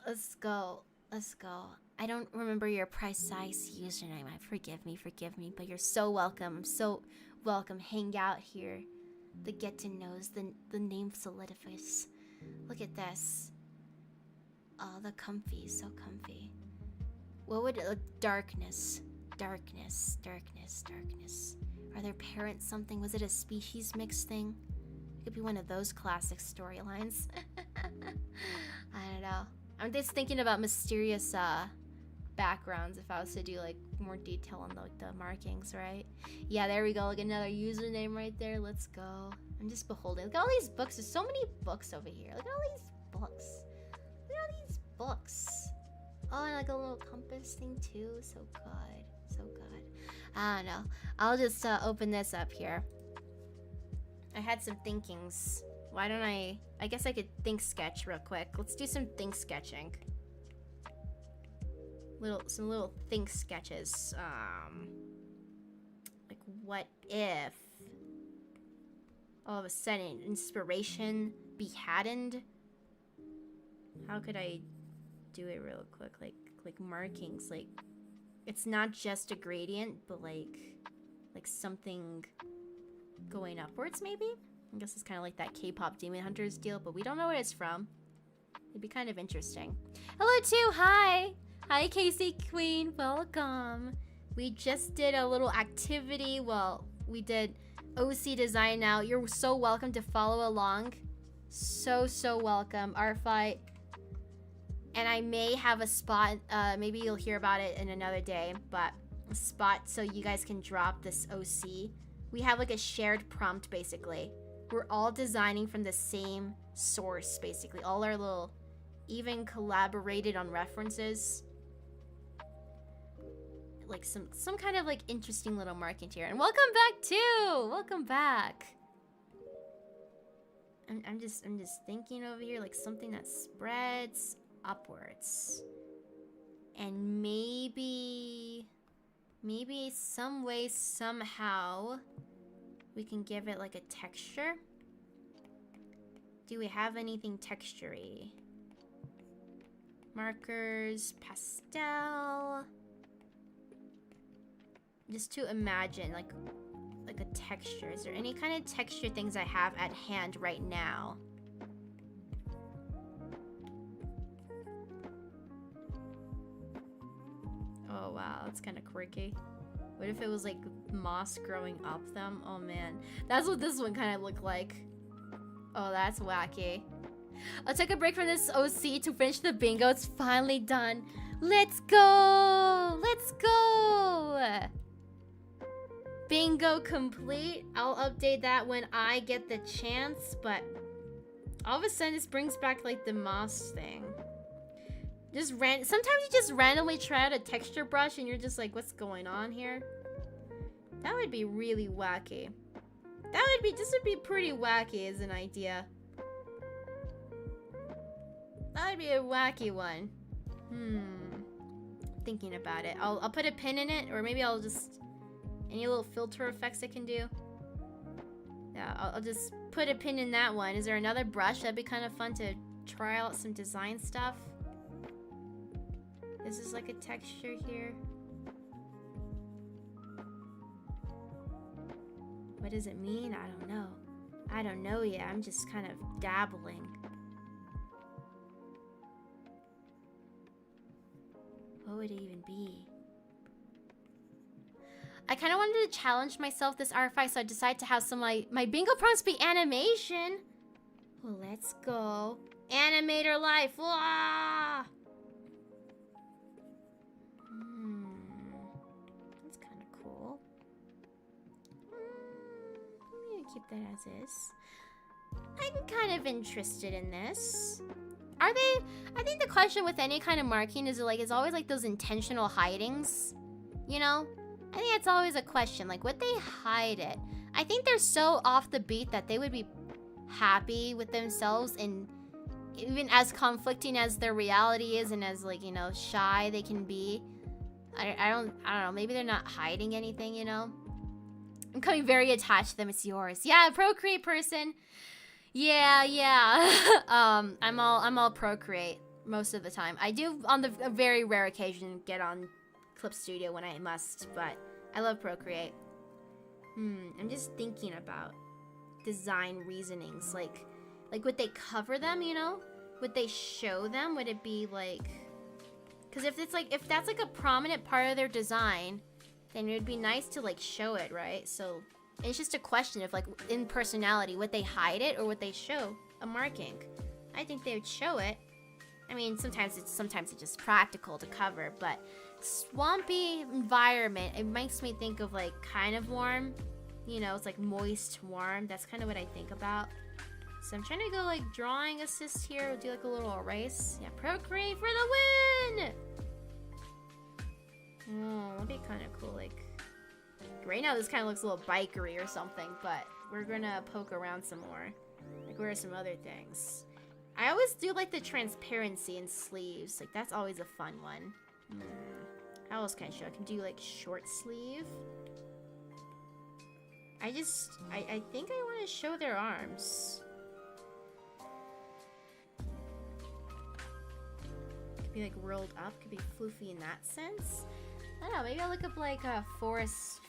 Let's go. I don't remember your precise username. Forgive me, but you're so welcome. So welcome. Hang out here. The get to knows, the name solidifies. Look at this. Oh, the comfy, so comfy. What would darkness? Are their parents something? Was it a species mix thing? It could be one of those classic storylines. I don't know. I'm just thinking about mysterious backgrounds if I was to do like more detail on the markings, right? Yeah, there we go. Like another username right there. Let's go. I'm just beholding. Look at all these books. There's so many books over here. Look at all these books. Oh, and like a little compass thing too. So good. I don't know. I'll just open this up here. I had some thinkings. Why don't I guess I could think sketch real quick. Let's do some think sketching. Some little think sketches. Like what if all of a sudden inspiration be haddened? How could I do it real quick? Like markings, like it's not just a gradient, but like something going upwards maybe? I guess it's kind of like that K-pop Demon Hunters deal, but we don't know where it's from. It'd be kind of interesting. Hello too, hi! Hi Casey Queen, welcome. We just did a little activity, well, we did OC design now. You're so welcome to follow along. So welcome. Art Fight. And I may have a spot, maybe you'll hear about it in another day, but a spot so you guys can drop this OC. We have like a shared prompt basically. We're all designing from the same source basically. All our little, even collaborated on references. Like some kind of like interesting little marking here. And welcome back too! Welcome back! I'm just thinking over here like something that spreads upwards. And maybe some way, somehow, we can give it like a texture. Do we have anything texture-y? Markers, pastel. Just to imagine like a texture. Is there any kind of texture things I have at hand right now? Oh wow, that's kind of quirky. What if it was like moss growing up them? Oh man, that's what this one kind of looked like. Oh, that's wacky. I took a break from this OC to finish the bingo. It's finally done. Let's go! Let's go! Bingo complete. I'll update that when I get the chance, but all of a sudden this brings back like the moss thing. Sometimes you just randomly try out a texture brush and you're just like, what's going on here? That would be really wacky. This would be pretty wacky as an idea. That would be a wacky one. Thinking about it. I'll put a pin in it, or maybe I'll just, any little filter effects I can do. Yeah, I'll just put a pin in that one. Is there another brush? That'd be kind of fun to try out some design stuff. This is like a texture here. What does it mean? I don't know. I don't know yet. I'm just kind of dabbling. What would it even be? I kind of wanted to challenge myself this art fight, so I decided to have some my bingo prompts be animation. Well, let's go. Animator life. Wah! That's kind of cool. I'm gonna keep that as is. I'm kind of interested in this. Are they? I think the question with any kind of marking is like, it's always like those intentional hidings, you know? I think that's always a question. Like, would they hide it? I think they're so off the beat that they would be happy with themselves, and even as conflicting as their reality is, and as like, you know, shy they can be. I don't know. Maybe they're not hiding anything, you know? I'm becoming very attached to them. It's yours. Yeah, Procreate person. Yeah. I'm all Procreate most of the time. I do on a very rare occasion get on Clip Studio when I must, but I love Procreate. I'm just thinking about design reasonings, like would they cover them, you know? Would they show them? Would it be like, because if that's like a prominent part of their design, then it would be nice to like show it, right? So it's just a question of like, in personality, would they hide it or would they show a marking? I think they would show it. I mean, sometimes it's just practical to cover, but swampy environment, it makes me think of like kind of warm, you know, it's like moist, warm. That's kind of what I think about. So I'm trying to go like drawing assist here. We'll do like a little erase. Yeah, Procreate for the win! Oh, that'd be kind of cool. Like, right now this kind of looks a little bikery or something, but we're gonna poke around some more. Like, where are some other things? I always do like the transparency in sleeves. Like, that's always a fun one. How else can I show? I can do like short sleeve. I think I want to show their arms. Could be like rolled up. Could be floofy in that sense. I don't know. Maybe I'll look up like a forest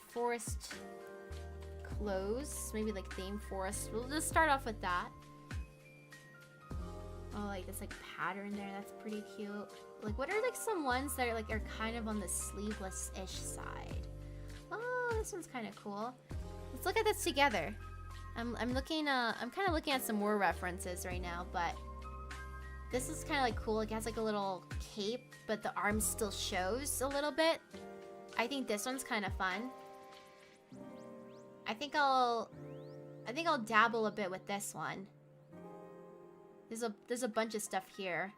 clothes. Maybe like theme forest. We'll just start off with that. Oh, like this like pattern there. That's pretty cute. Like, what are like some ones that are kind of on the sleeveless-ish side? Oh, this one's kind of cool. Let's look at this together. I'm kind of looking at some more references right now, but this is kind of like cool. It has like a little cape, but the arm still shows a little bit. I think this one's kind of fun. I think I'll dabble a bit with this one. There's a bunch of stuff here.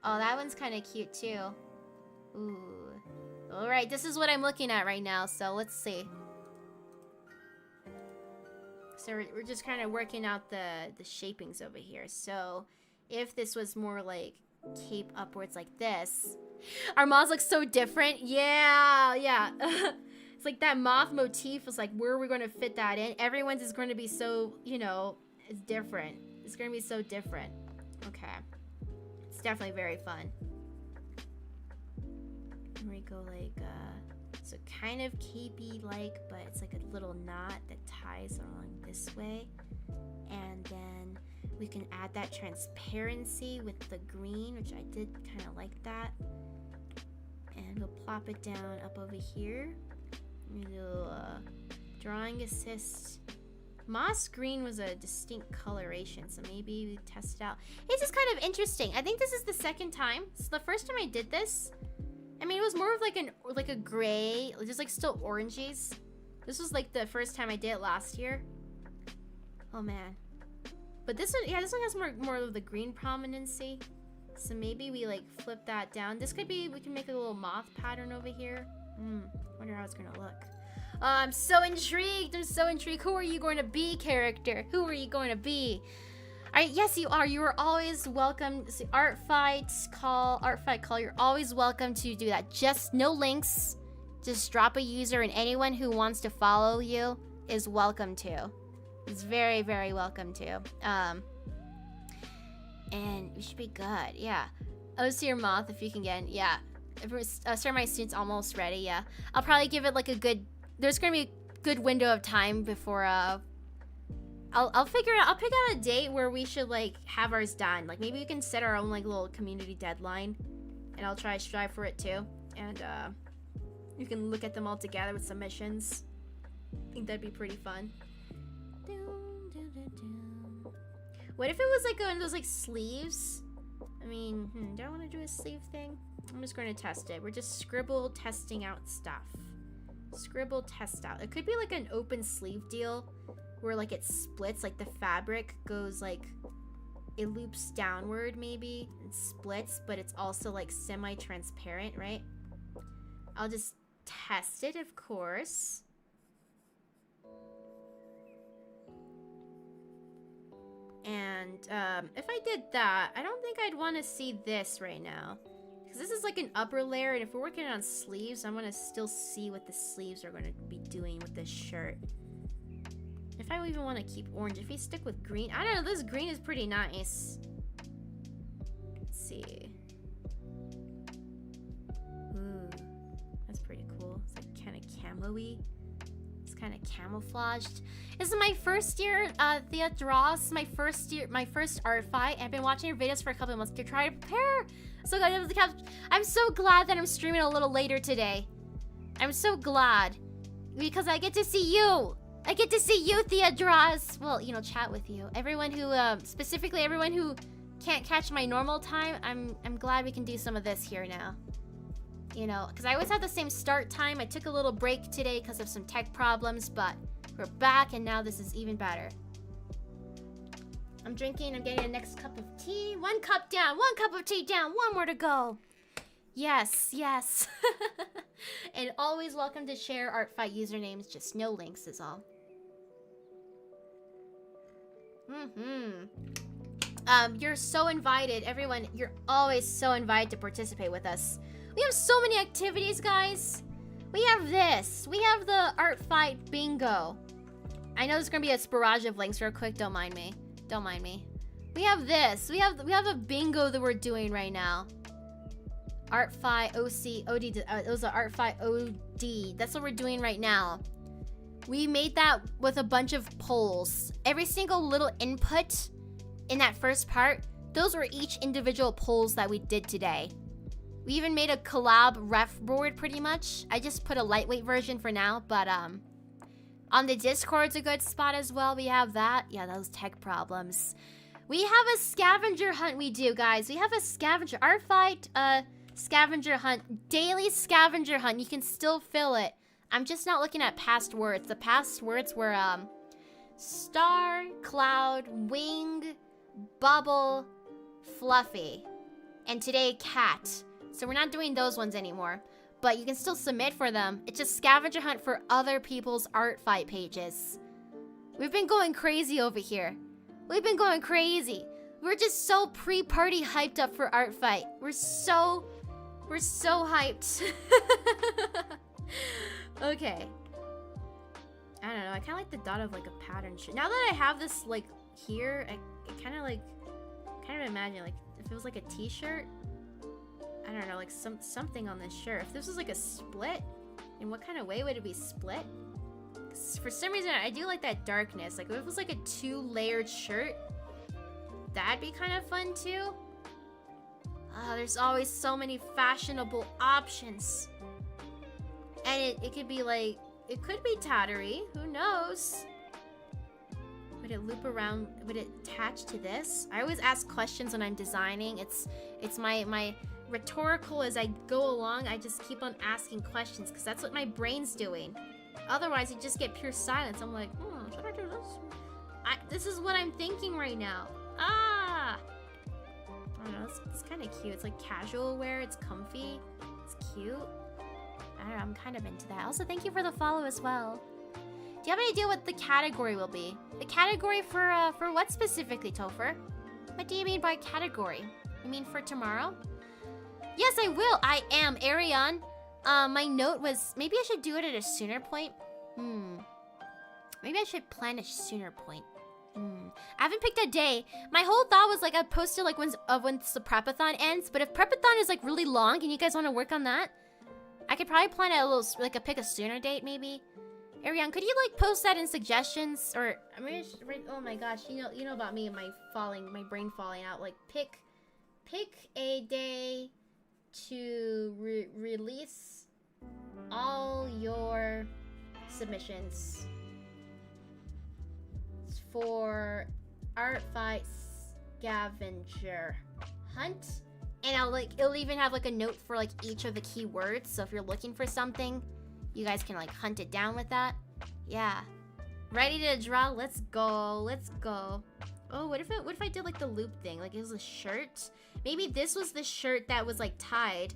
Oh, that one's kind of cute too. Ooh. All right, this is what I'm looking at right now. So let's see. So we're just kind of working out the shapings over here. So if this was more like cape upwards like this, our moths look so different. Yeah. It's like that moth motif was like, where are we going to fit that in? Everyone's is going to be so, you know, it's different. It's going to be so different. Okay. It's definitely very fun. Here we go like, so kind of capey like, but it's like a little knot that ties along this way. And then we can add that transparency with the green, which I did kind of like that. And we'll plop it down up over here. We'll drawing assist. Moss green was a distinct coloration, so maybe we test it out. It's just kind of interesting. I think this is the second time. So the first time I did this, I mean, it was more of like a gray, just like still oranges. This was like the first time I did it last year. Oh man. But this one, yeah, this one has more of the green prominency. So maybe we like flip that down. This could be, we can make a little moth pattern over here. Wonder how it's gonna look. I'm so intrigued. I'm so intrigued. Who are you going to be, character? Who are you going to be? Yes, you are. You are always welcome. See, Art Fight Call. You're always welcome to do that. Just no links. Just drop a user, and anyone who wants to follow you is welcome to. It's very, very welcome to. And we should be good, yeah. Oh, see your moth if you can get in, yeah. Sir, my student's almost ready, yeah. I'll probably give it like a good, there's gonna be a good window of time before, I'll figure out, I'll pick out a date where we should like have ours done. Like maybe we can set our own like little community deadline, and I'll try to strive for it too. And you can look at them all together with submissions. I think that'd be pretty fun. What if it was like one of those like sleeves? I mean, do I want to do a sleeve thing? I'm just going to test it. We're just scribble testing out stuff. Scribble test out. It could be like an open sleeve deal where like it splits, like the fabric goes like, it loops downward maybe, and splits, but it's also like semi-transparent, right? I'll just test it, of course. And if I did that, I don't think I'd want to see this right now. Because this is like an upper layer, and if we're working on sleeves, I want to still see what the sleeves are going to be doing with this shirt. If I even want to keep orange, if we stick with green, I don't know, this green is pretty nice. Let's see. Ooh, that's pretty cool. It's like kind of camo-y. It's kind of camouflaged. This is my first year, Thea Draws. My first art fight. I've been watching your videos for a couple of months to try to prepare. So I'm so glad that I'm streaming a little later today. I'm so glad. Because I get to see you. I get to see you, Thea Draws. Well, you know, chat with you. Everyone who, specifically everyone who can't catch my normal time, I'm glad we can do some of this here now. You know, because I always have the same start time. I took a little break today because of some tech problems, but we're back and now this is even better. I'm getting the next cup of tea. 1 cup down, 1 cup of tea down, 1 more to go. Yes, yes. And always welcome to share Art Fight usernames, just no links is all. You're so invited, everyone. You're always so invited to participate with us. We have so many activities, guys. We have this. We have the Art Fight Bingo. I know there's gonna be a barrage of links real quick. Don't mind me. Don't mind me. We have this. We have a bingo that we're doing right now. Art Fight OC OD. It was an Art Fight OD. That's what we're doing right now. We made that with a bunch of polls. Every single little input in that first part, those were each individual polls that we did today. We even made a collab ref board pretty much. I just put a lightweight version for now, but on the Discord's a good spot as well. We have that. Yeah, those tech problems. We have a scavenger hunt we do, guys. We have a scavenger Art Fight scavenger hunt, daily scavenger hunt. You can still fill it. I'm just not looking at past words. The past words were star, cloud, wing, bubble, fluffy, and today cat. So we're not doing those ones anymore, but you can still submit for them. It's a scavenger hunt for other people's Art Fight pages. We've been going crazy over here. We've been going crazy. We're just so pre-party hyped up for Art Fight. We're so hyped. Okay. I don't know. I kind of like the dot of like a pattern shirt. Now that I have this like here, I kind of imagine like if it was like a t-shirt. I don't know, like something on this shirt. If this was like a split, in what kind of way would it be split? 'Cause for some reason, I do like that darkness. Like if it was like a 2-layered shirt, that'd be kind of fun too. There's always so many fashionable options. And it could be like, it could be tattery, who knows? Would it loop around, would it attach to this? I always ask questions when I'm designing. It's my rhetorical as I go along. I just keep on asking questions because that's what my brain's doing. Otherwise, you just get pure silence. I'm like, should I do this? This is what I'm thinking right now. I don't know, it's kind of cute. It's like casual wear, it's comfy, it's cute. I don't know, I'm kind of into that. Also, thank you for the follow as well. Do you have any idea what the category will be? The category for what specifically, Topher? What do you mean by category? You mean for tomorrow? Yes, I will. I am. Arion, my note was, maybe I should do it at a sooner point. Maybe I should plan a sooner point. I haven't picked a day. My whole thought was like I'd post it like once the Prepathon ends. But if Prepathon is like really long and you guys want to work on that, I could probably plan a little like pick a sooner date maybe. Ariane, could you like post that in suggestions or I mean, oh my gosh, you know about me and my brain falling out. Like pick a day to release all your submissions for Art Fight Scavenger Hunt. And it'll even have like a note for like each of the keywords. So if you're looking for something, you guys can like hunt it down with that. Yeah. Ready to draw? Let's go. Let's go. Oh, what if I did like the loop thing? Like it was a shirt. Maybe this was the shirt that was like tied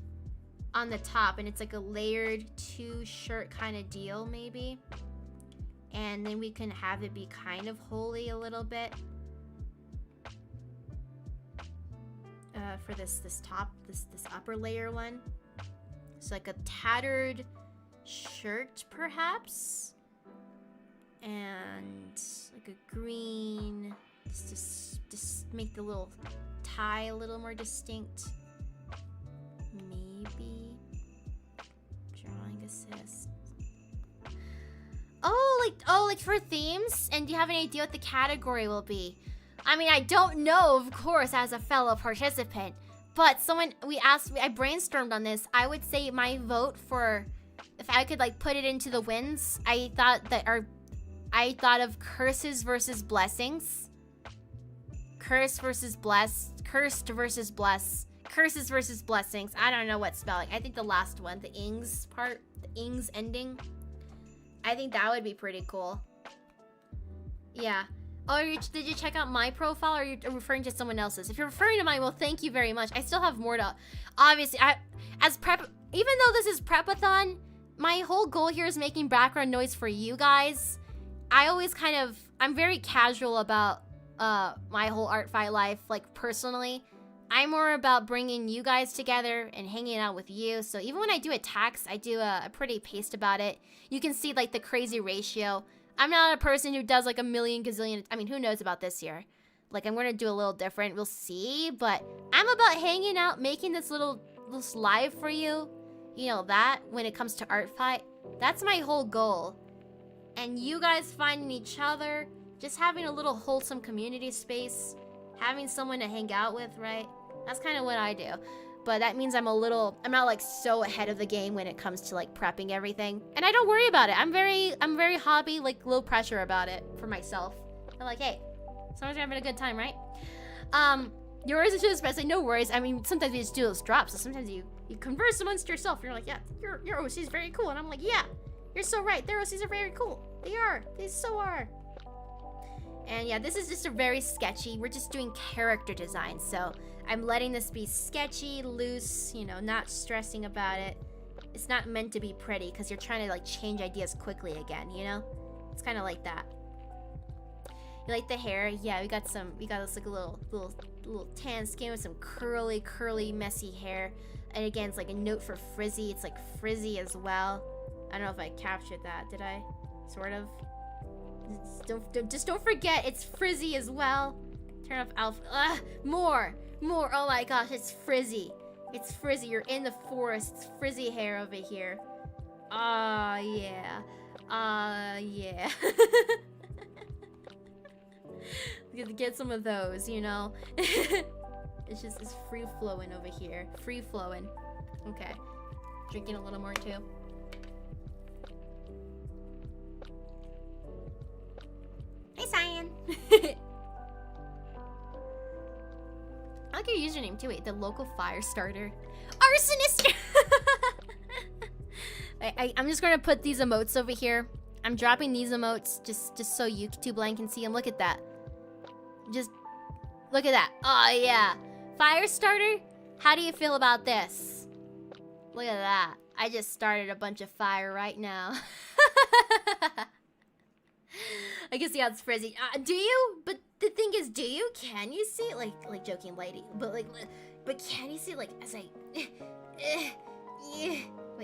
on the top and it's like a layered 2 shirt kind of deal maybe. And then we can have it be kind of holy a little bit. For this top, this upper layer one. So like a tattered shirt perhaps. And like a green, just make the little tie a little more distinct. Maybe. Drawing assist. Oh, like for themes? And do you have any idea what the category will be? I mean, I don't know, of course, as a fellow participant. But I brainstormed on this. I would say my vote for, if I could like put it into the wins, I thought of curses versus blessings. Curse versus blessed. Cursed versus blessed. Curses versus blessings. I don't know what spelling. I think the last one, the ings part, the ings ending. I think that would be pretty cool. Yeah. Oh, did you check out my profile or are you referring to someone else's? If you're referring to mine, well, thank you very much. I still have more to... Obviously, even though this is Prepathon, my whole goal here is making background noise for you guys. I'm very casual about my whole art fight life, like personally. I'm more about bringing you guys together and hanging out with you. So even when I do attacks, I do a pretty paste about it. You can see like the crazy ratio. I'm not a person who does like a million gazillion. I mean, who knows about this year? Like I'm going to do a little different. We'll see. But I'm about hanging out, making this live for you. You know that when it comes to art fight, that's my whole goal. And you guys finding each other, just having a little wholesome community space, having someone to hang out with, right? That's kind of what I do. But that means I'm not like so ahead of the game when it comes to like prepping everything. And I don't worry about it. I'm very hobby, like low pressure about it for myself. I'm like, hey, someone's having a good time, right? Yours is just best. Like, no worries. I mean, sometimes we just do those drops. So sometimes you converse amongst yourself. You're like, yeah, your OC is very cool. And I'm like, yeah, you're so right. Their OCs are very cool. They are. They so are. And yeah, this is just a very sketchy. We're just doing character design. So I'm letting this be sketchy, loose, you know, not stressing about it. It's not meant to be pretty because you're trying to like change ideas quickly again, you know? It's kind of like that. You like the hair? Yeah, we got this like a little tan skin with some curly, messy hair. And again, it's like a note for frizzy. It's like frizzy as well. I don't know if I captured that. Did I? Sort of. Just don't forget, it's frizzy as well. Turn off alpha. More. Oh my gosh, it's frizzy. It's frizzy. You're in the forest. It's frizzy hair over here. Yeah. Yeah. Get some of those, you know. It's free flowing over here. Free flowing. Okay. Drinking a little more too. Hey, Cyan. I like your username too. Wait, the local fire starter. Arsonist! I'm just gonna put these emotes over here. I'm dropping these emotes just so YouTube Land can see them. Look at that. Just look at that. Oh yeah. Fire starter? How do you feel about this? Look at that. I just started a bunch of fire right now. I can see how it's frizzy. Do you? But the thing is, do you? Can you see it? Like joking lady. But can you see it? Like as I wait.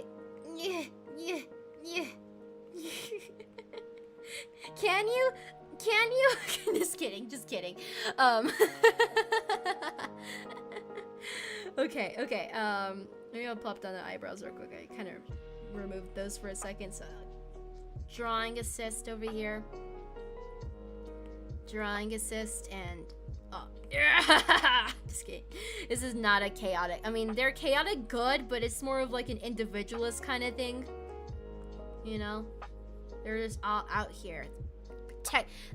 Can you? Can you? Just kidding, just kidding. Okay, okay. Maybe I'll pop down the eyebrows real quick. I kind of removed those for a second. So, drawing assist over here. Drawing assist and just kidding. This is not a chaotic. I mean, they're chaotic good, but it's more of like an individualist kind of thing. You know, they're just all out here.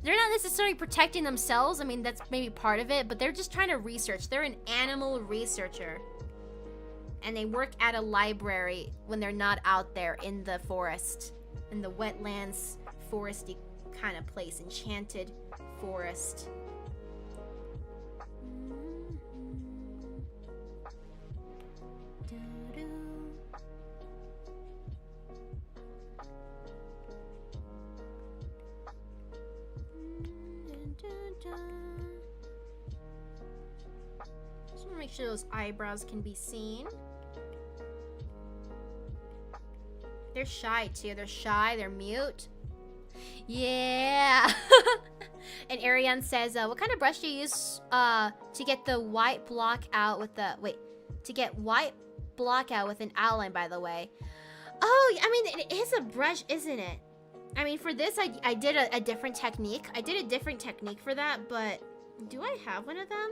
They're not necessarily protecting themselves. I mean, that's maybe part of it, but they're just trying to research. They're an animal researcher. And they work at a library when they're not out there in the forest. In the wetlands, foresty kind of place. Enchanted forest. Just want to make sure those eyebrows can be seen. They're shy too. They're shy. They're mute. Yeah. And Ariane says, what kind of brush do you use to get the white block out with the... Wait. To get white block out with an outline, by the way. Oh, I mean, it is a brush, isn't it? I mean, for this, I did a different technique. I did a different technique for that, but... Do I have one of them?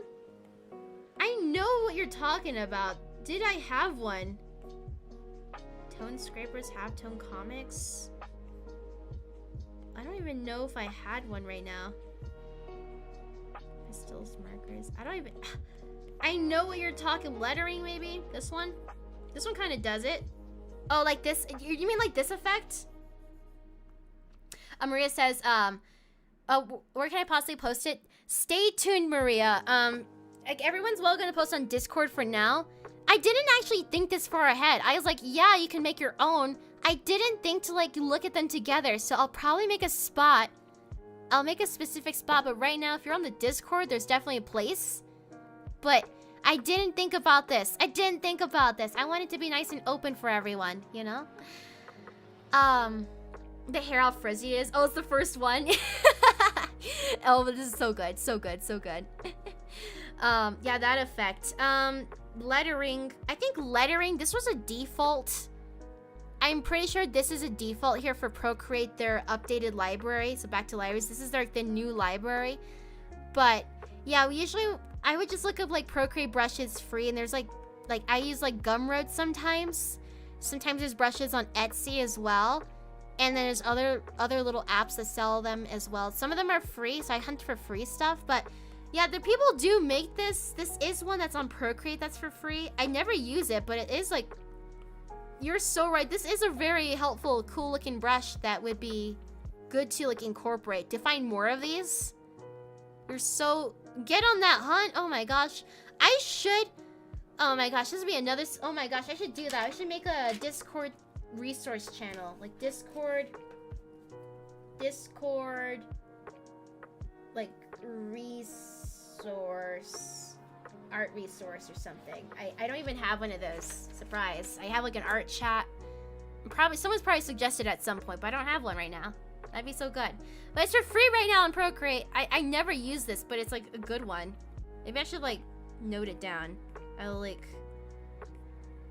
I know what you're talking about. Did I have one? Tone scrapers, halftone comics. I don't even know if I had one right now. Pistils, markers. I don't even... I know what you're talking. Lettering, maybe? This one? This one kind of does it. Oh, like this? You mean like this effect? Maria says, where can I possibly post it? Stay tuned, Maria. Like everyone's gonna post on Discord for now. I didn't actually think this far ahead. I was like, yeah, you can make your own. I didn't think to like look at them together, so I'll probably make a spot. I'll make a specific spot, but right now, if you're on the Discord, there's definitely a place. But I didn't think about this. I didn't think about this. I want it to be nice and open for everyone, you know? The hair how frizzy is. Oh, it's the first one. Oh, but this is so good. So good. So good. Yeah, that effect. Lettering. I think lettering, this was a default. I'm pretty sure this is a default here for Procreate, their updated library. So back to libraries. This is like the new library. But yeah, I would just look up like Procreate brushes free, and there's like I use like Gumroad sometimes. Sometimes there's brushes on Etsy as well. And then there's other little apps that sell them as well. Some of them are free, so I hunt for free stuff. But yeah, the people do make this. This is one that's on Procreate that's for free. I never use it, but it is like... You're so right. This is a very helpful, cool looking brush that would be good to like incorporate. To find more of these. You're so... Get on that hunt. Oh my gosh. I should... Oh my gosh, this would be another... Oh my gosh, I should do that. I should make a Discord resource channel. Like Discord... Like resource... Art resource or something. I don't even have one of those. Surprise. I have like an art chat. Someone's probably suggested at some point, but I don't have one right now. That'd be so good. But it's for free right now on Procreate. I never use this, but it's like a good one. Maybe I should like note it down. I'll like...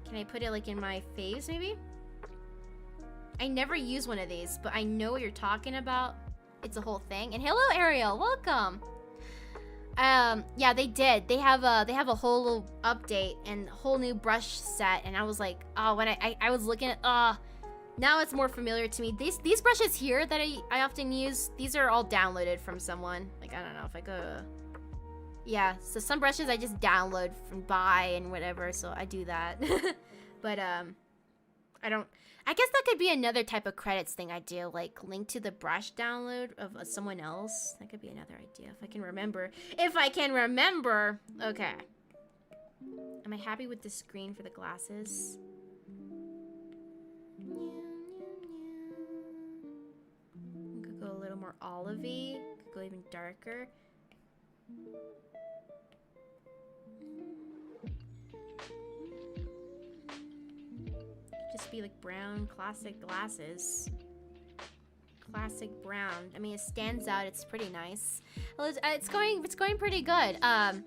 Can I put it like in my faves maybe? I never use one of these, but I know what you're talking about. It's a whole thing. And hello Ariel, welcome. Yeah, they did. They have a whole little update and whole new brush set, and I was like, oh, when I was looking at, now it's more familiar to me. These brushes here that I often use, these are all downloaded from someone. Like, I don't know if I go, yeah, so some brushes I just download from buy and whatever, so I do that. But, I guess that could be another type of credits thing I do, like link to the brush download of someone else. That could be another idea if I can remember. If I can remember! Okay. Am I happy with the screen for the glasses? Could go a little more olivey. Could go even darker. Just be like brown classic glasses. classic brown. I mean, it stands out. It's pretty nice. It's going pretty good. I'm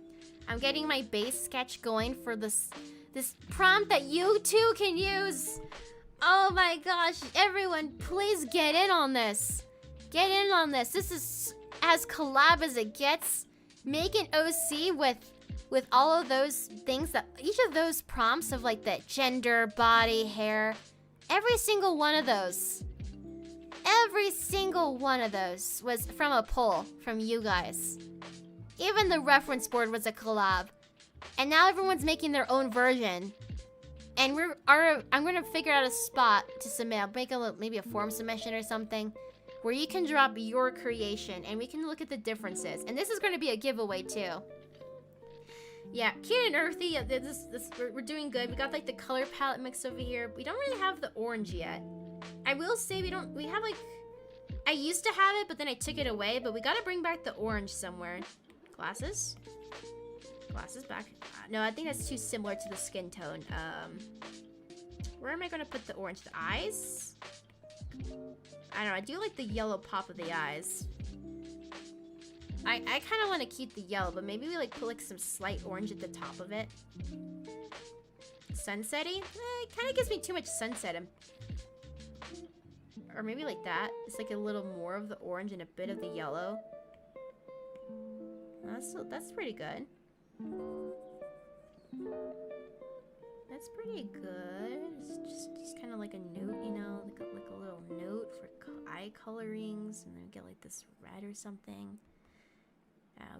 getting my base sketch going for this prompt that you too can use. Oh my gosh, everyone, please get in on this. Get in on this. This is as collab as it gets. Make an OC with all of those things, that each of those prompts of like the gender, body, hair, every single one of those was from a poll from you guys. Even the reference board was a collab. And now everyone's making their own version. And I'm gonna figure out a spot to submit. I'll make maybe a form submission or something where you can drop your creation and we can look at the differences. And this is gonna be a giveaway too. Yeah, cute and earthy. We're doing good. We got like the color palette mix over here. We don't really have the orange yet. I will say we have like, I used to have it, but then I took it away. But we gotta bring back the orange somewhere. Glasses? Glasses back. No, I think that's too similar to the skin tone. Where am I gonna put the orange? The eyes? I don't know. I do like the yellow pop of the eyes. I kind of want to keep the yellow, but maybe we like put like some slight orange at the top of it. Sunsetty? It kind of gives me too much sunset. Or maybe like that. It's like a little more of the orange and a bit of the yellow. That's pretty good. That's pretty good. It's just kind of like a note, you know, like a little note for eye colorings, and then we get like this red or something.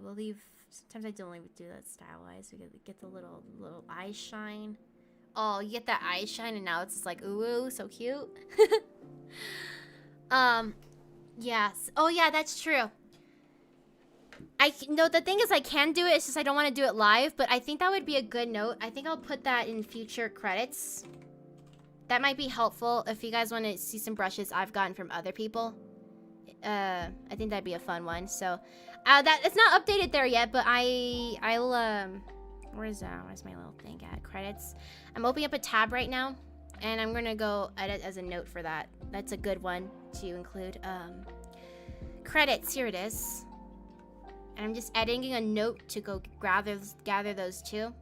We'll leave. Sometimes I don't even do that stylized. We get the little eye shine. Oh, you get that eye shine, and now it's just like ooh, so cute. Yes. Oh yeah, that's true. No, the thing is I can do it. It's just I don't want to do it live, but I think that would be a good note. I think I'll put that in future credits. That might be helpful if you guys want to see some brushes I've gotten from other people. I think that'd be a fun one. So, it's not updated there yet, but I'll where's my little thing at? Credits. I'm opening up a tab right now, and I'm gonna go edit as a note for that. That's a good one to include. Credits. Here it is. And I'm just editing a note to go gather those two.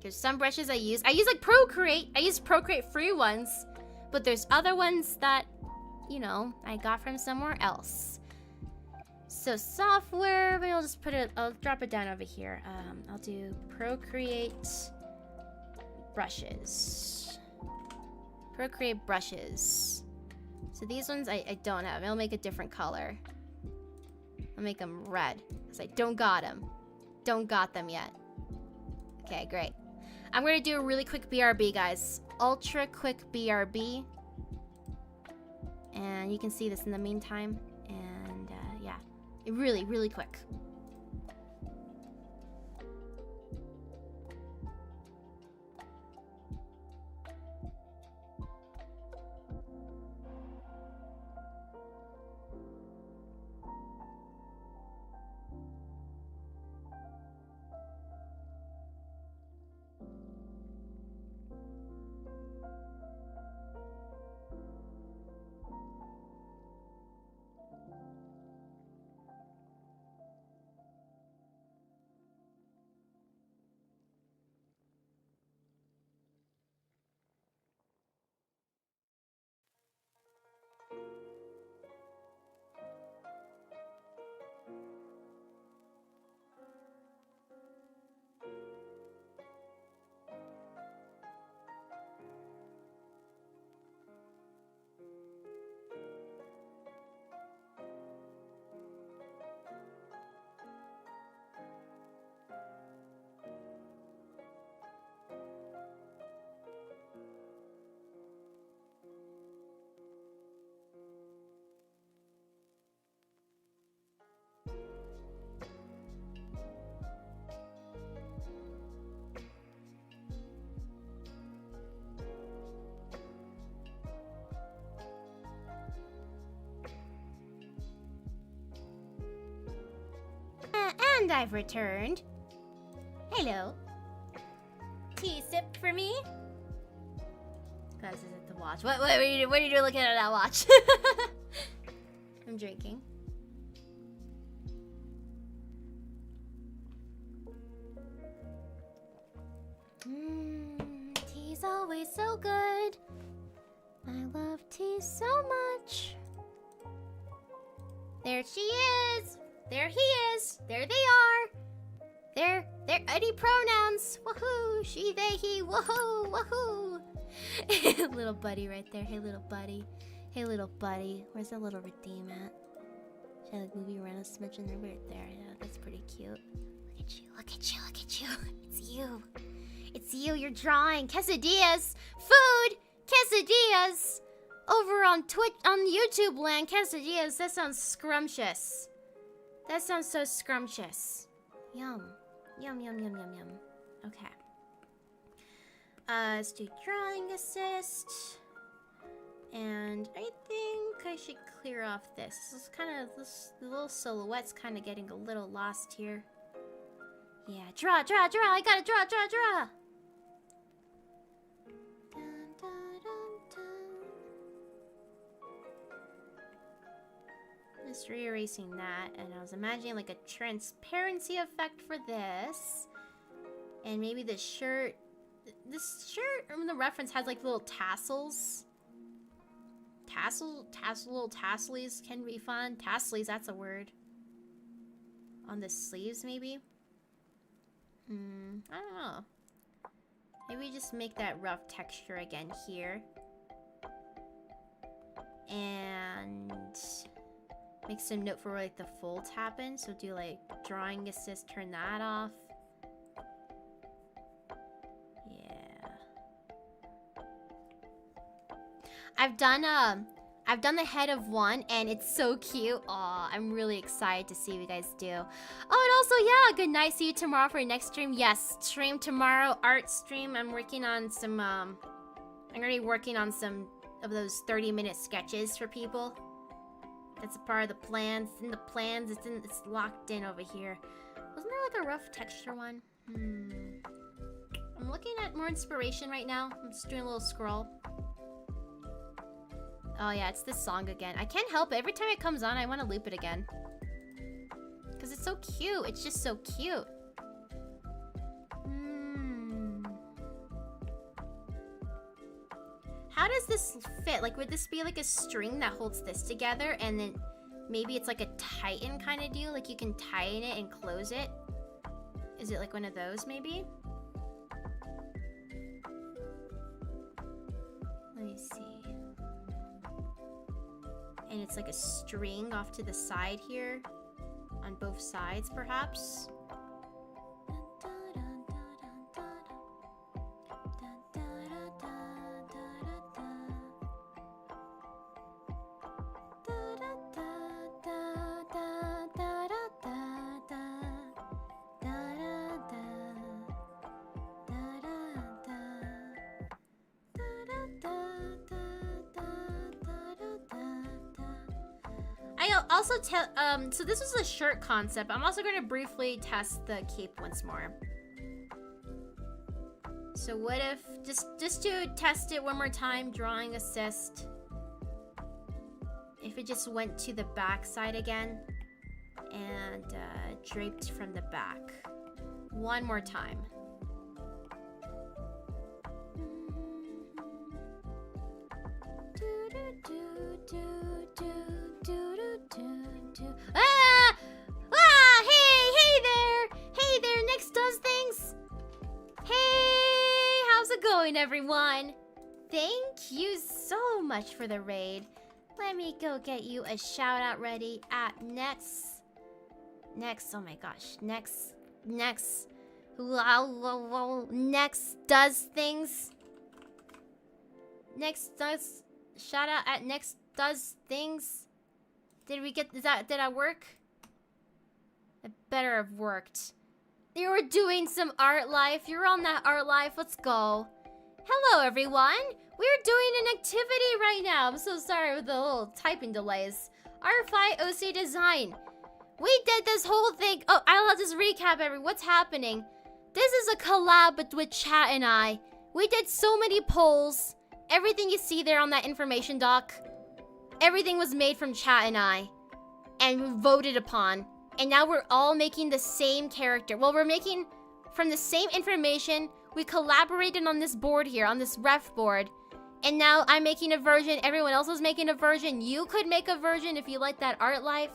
There's some brushes I use like Procreate. I use Procreate free ones, but there's other ones that, you know, I got from somewhere else. So software, maybe I'll drop it down over here. I'll do Procreate brushes. Procreate brushes. So these ones I don't have. I'll make a different color. I'll make them red, because I don't got them. Don't got them yet. Okay, great. I'm going to do a really quick BRB, guys. Ultra quick BRB. And you can see this in the meantime. And, yeah. Really, really quick. And I've returned. Hello. Tea sip for me? Guys, is it the watch? What are you doing looking at that watch? I'm drinking. Tea's always so good. I love tea so much. There she is. There he is. There they are. They're any pronouns. Woohoo! She, they, he. Woohoo! Woohoo! Little buddy right there. Hey, little buddy. Hey, little buddy. Where's the little redeem at? Should I like move you around a smidgen? They're right there. Yeah, that's pretty cute. Look at you. Look at you. Look at you. It's you. It's you. You're drawing quesadillas. Food. Quesadillas. Over on Twitch, on YouTube land. Quesadillas. That sounds scrumptious. That sounds so scrumptious. Yum. Yum, yum, yum, yum, yum. Okay. Let's do drawing assist. And I think I should clear off this. This is kind of, the little silhouette's kind of getting a little lost here. Yeah, draw, draw, draw. I gotta draw, draw, draw. Dun, dun, dun, dun. Just re-erasing that, and I was imagining like a transparency effect for this. And maybe the shirt, this shirt, I mean, the reference has like little tassels. Little tasselies can be fun. Tasselies, that's a word. On the sleeves, maybe? I don't know. Maybe just make that rough texture again here. And make some note for where like the folds happen. So do like drawing assist, turn that off. I've done the head of one, and it's so cute. Aw, I'm really excited to see what you guys do. Oh, and also, yeah, good night. See you tomorrow for your next stream. Yes, stream tomorrow, art stream. I'm working on some, I'm gonna be working on some of those 30-minute sketches for people. That's a part of the plans. It's in the plans. It's locked in over here. Wasn't there like a rough texture one? I'm looking at more inspiration right now. I'm just doing a little scroll. Oh yeah, it's this song again. I can't help it. Every time it comes on, I want to loop it again. Because it's so cute. It's just so cute. How does this fit? Like, would this be like a string that holds this together? And then maybe it's like a tighten kind of deal? Like you can tighten it and close it? Is it like one of those maybe? Let me see. And it's like a string off to the side here. On both sides, perhaps. So this was a shirt concept. I'm also going to briefly test the cape once more. So what if, just to test it one more time, drawing assist. If it just went to the back side again and draped from the back. One more time. Ah! Ah! Hey there! Hey there, Nyx does things! Hey! How's it going, everyone? Thank you so much for the raid. Let me go get you a shout out ready at Nyx. Oh my gosh. Nyx does things. Nyx does... Shout out at Nyx does things. Did I work? It better have worked. You were doing some art life. You're on that art life. Let's go. Hello, everyone. We're doing an activity right now. I'm so sorry with the little typing delays. ART FIGHT OC Design. We did this whole thing. Oh, I'll just recap what's happening. This is a collab with Chat and I. We did so many polls. Everything you see there on that information doc, everything was made from Chat and I. and voted upon. And now we're all making the same character. Well, we're making from the same information. We collaborated on this board here, on this ref board. And now I'm making a version. Everyone else is making a version. You could make a version if you like that art life.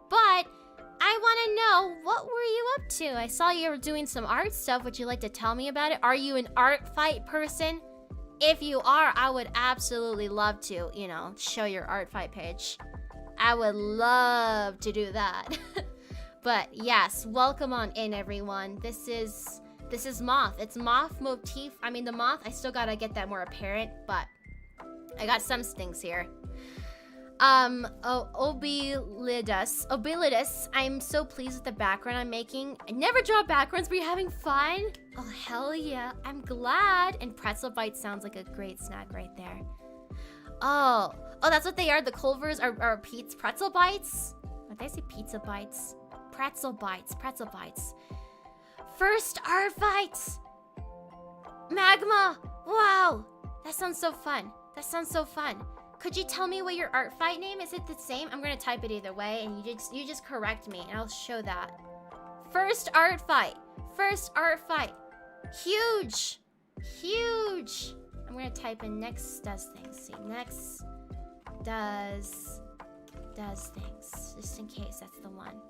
But I want to know, what were you up to? I saw you were doing some art stuff. Would you like to tell me about it? Are you an art fight person? If you are, I would absolutely love to, you know, show your art fight page. I would love to do that. But yes, welcome on in, everyone. This is Moth. It's Moth motif. I mean, the Moth, I still gotta get that more apparent, but I got some things here. Obilidus, I'm so pleased with the background I'm making. I never draw backgrounds, but you're having fun? Oh, hell yeah, I'm glad. And pretzel bites sounds like a great snack right there. Oh, that's what they are. The Culvers are Pete's pretzel bites. What did I say? Pizza bites. Pretzel bites. First art fights. Magma. Wow. That sounds so fun. Could you tell me what your art fight name is? It the same? I'm gonna type it either way, and you just correct me, and I'll show that. First art fight. Huge. I'm gonna type in next does things. See, next does things. Just in case that's the one.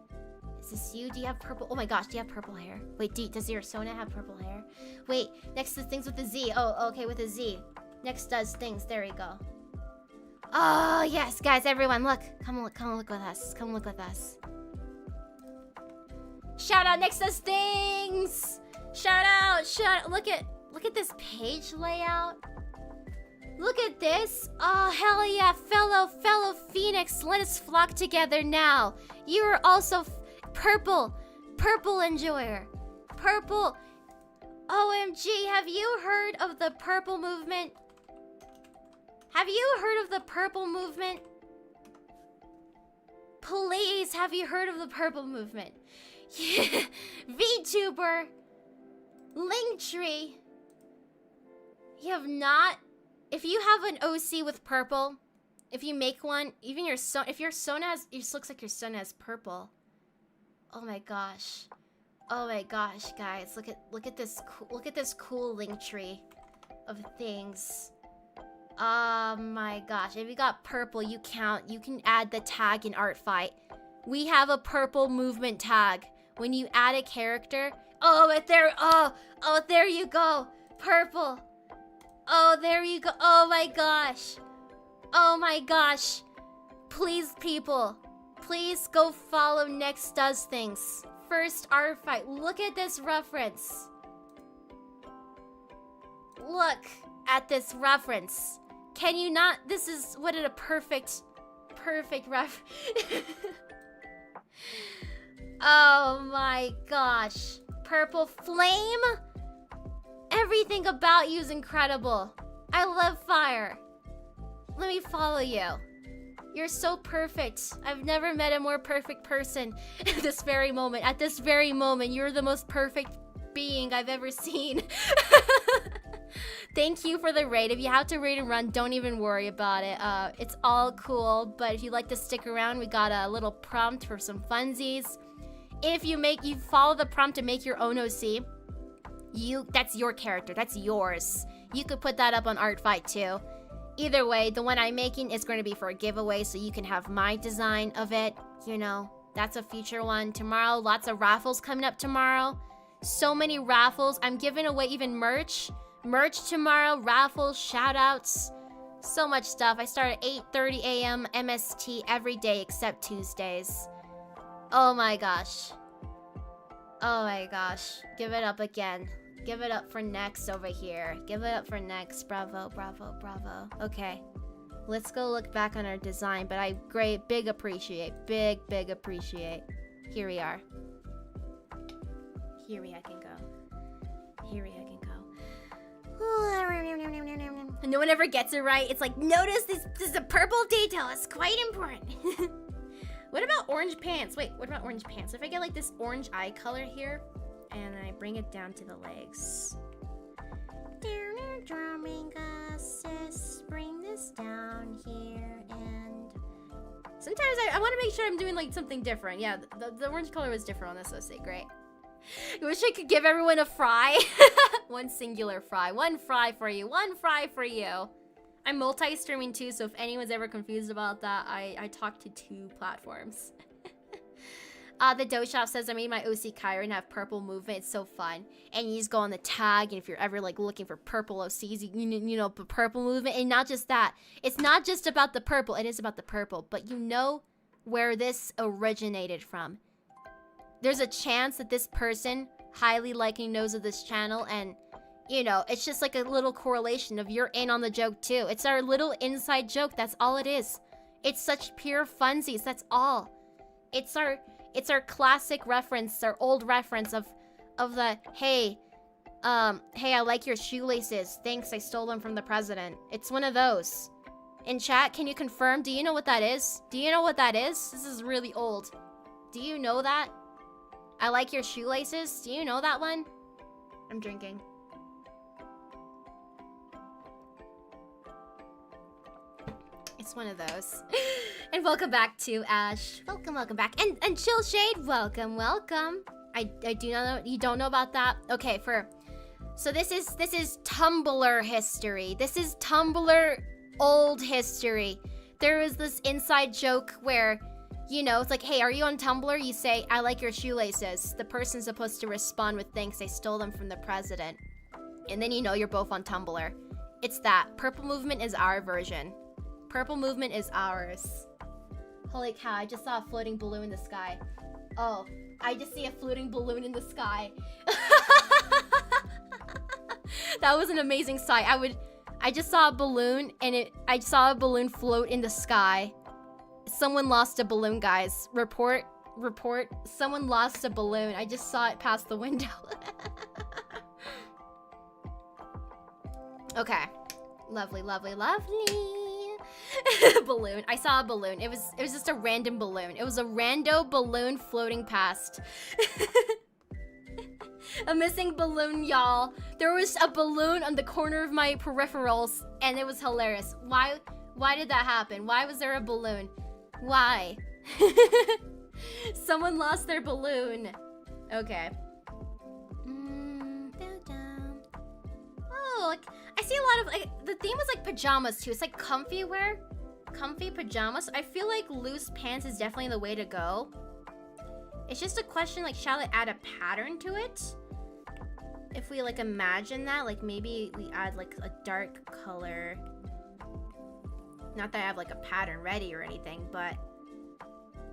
Is this you? Do you have purple? Oh my gosh, do you have purple hair? Wait, does your Sona have purple hair? Wait, next to things with a Z. Oh, okay, with a Z. Next does things. There we go. Oh, yes, guys, everyone, look. Come look with us. Shout out, next does things. Shout out. Look at this page layout. Look at this. Oh, hell yeah, fellow Phoenix, let us flock together now. You are also purple enjoyer. Purple. OMG, have you heard of the purple movement? Please, have you heard of the purple movement? Yeah. VTuber. Linktree. You have not? If you have an OC with purple, if you make one, even if your Sona has, it looks like your Sona has purple. Oh my gosh, guys, look at this cool Linktree of things. Oh my gosh, if you got purple, you can add the tag in Art Fight. We have a purple movement tag. When you add a character, there you go, purple. Oh, there you go. Oh my gosh. Please, people, please go follow Next Does Things. First Art Fight. Look at this reference. Look at this reference. Can you not? This is what a perfect ref. Oh my gosh. Purple flame? Everything about you is incredible. I love fire. Let me follow you. You're so perfect. I've never met a more perfect person at this very moment. At this very moment, you're the most perfect being I've ever seen. Thank you for the raid. If you have to raid and run, don't even worry about it. It's all cool, but if you'd like to stick around, we got a little prompt for some funsies. If you follow the prompt to make your own OC, that's your character, that's yours. You could put that up on Art Fight too. Either way, the one I'm making is going to be for a giveaway, so you can have my design of it. You know, that's a future one. Tomorrow, lots of raffles coming up tomorrow. So many raffles. I'm giving away even merch. Merch tomorrow, raffles, shoutouts. So much stuff. I start at 8:30 a.m. MST every day except Tuesdays. Oh my gosh. Give it up again. Give it up for Next over here. Give it up for Next. Bravo. Okay. Let's go look back on our design, but big appreciate. Big appreciate. Here we are. Here I can go. No one ever gets it right. It's like, notice this is a purple detail. It's quite important. What about orange pants? Wait, what about orange pants? If I get like this orange eye color here, and I bring it down to the legs. Drumming sis, bring this down here and Sometimes I want to make sure I'm doing like something different. Yeah, the orange color was different on this OC. Great. I wish I could give everyone a fry. One singular fry. One fry for you. One fry for you. I'm multi-streaming too, so if anyone's ever confused about that, I talk to 2 platforms. The Dough Shop says, I made my OC Kyron have purple movement. It's so fun. And you just go on the tag, and if you're ever like looking for purple OCs, you know, purple movement. And not just that. It's not just about the purple. It is about the purple. But you know where this originated from. There's a chance that this person highly likely knows of this channel, and you know, it's just like a little correlation of you're in on the joke too. It's our little inside joke. That's all it is. It's such pure funsies. That's all. It's our classic reference, our old reference of the hey, I like your shoelaces. Thanks, I stole them from the president. It's one of those. In chat, can you confirm? Do you know what that is? Do you know what that is? This is really old. Do you know that? I like your shoelaces. Do you know that one? I'm drinking. It's one of those. And welcome back to Ash. Welcome back. And Chill Shade, welcome. I do not know, you don't know about that? Okay, so this is Tumblr history. This is Tumblr old history. There was this inside joke where, you know, it's like, hey, are you on Tumblr? You say, I like your shoelaces. The person's supposed to respond with, thanks, I stole them from the president. And then you know you're both on Tumblr. It's that. Purple Movement is our version. Purple Movement is ours. Holy cow, I just saw a floating balloon in the sky. Oh, I just see a floating balloon in the sky. That was an amazing sight. I just saw a balloon, and I saw a balloon float in the sky. Someone lost a balloon, guys. Report. Someone lost a balloon. I just saw it past the window. Okay. Lovely. Balloon. I saw a balloon. It was just a random balloon. It was a rando balloon floating past. A missing balloon, y'all. There was a balloon on the corner of my peripherals, and it was hilarious. Why did that happen? Why was there a balloon? Why? Someone lost their balloon. Okay. Oh, like, I see a lot of, like, the theme was like pajamas too. It's like comfy wear. Comfy pajamas. I feel like loose pants is definitely the way to go. It's just a question, like, shall I add a pattern to it? If we, like, imagine that, like, maybe we add, like, a dark color. Not that I have, like, a pattern ready or anything, but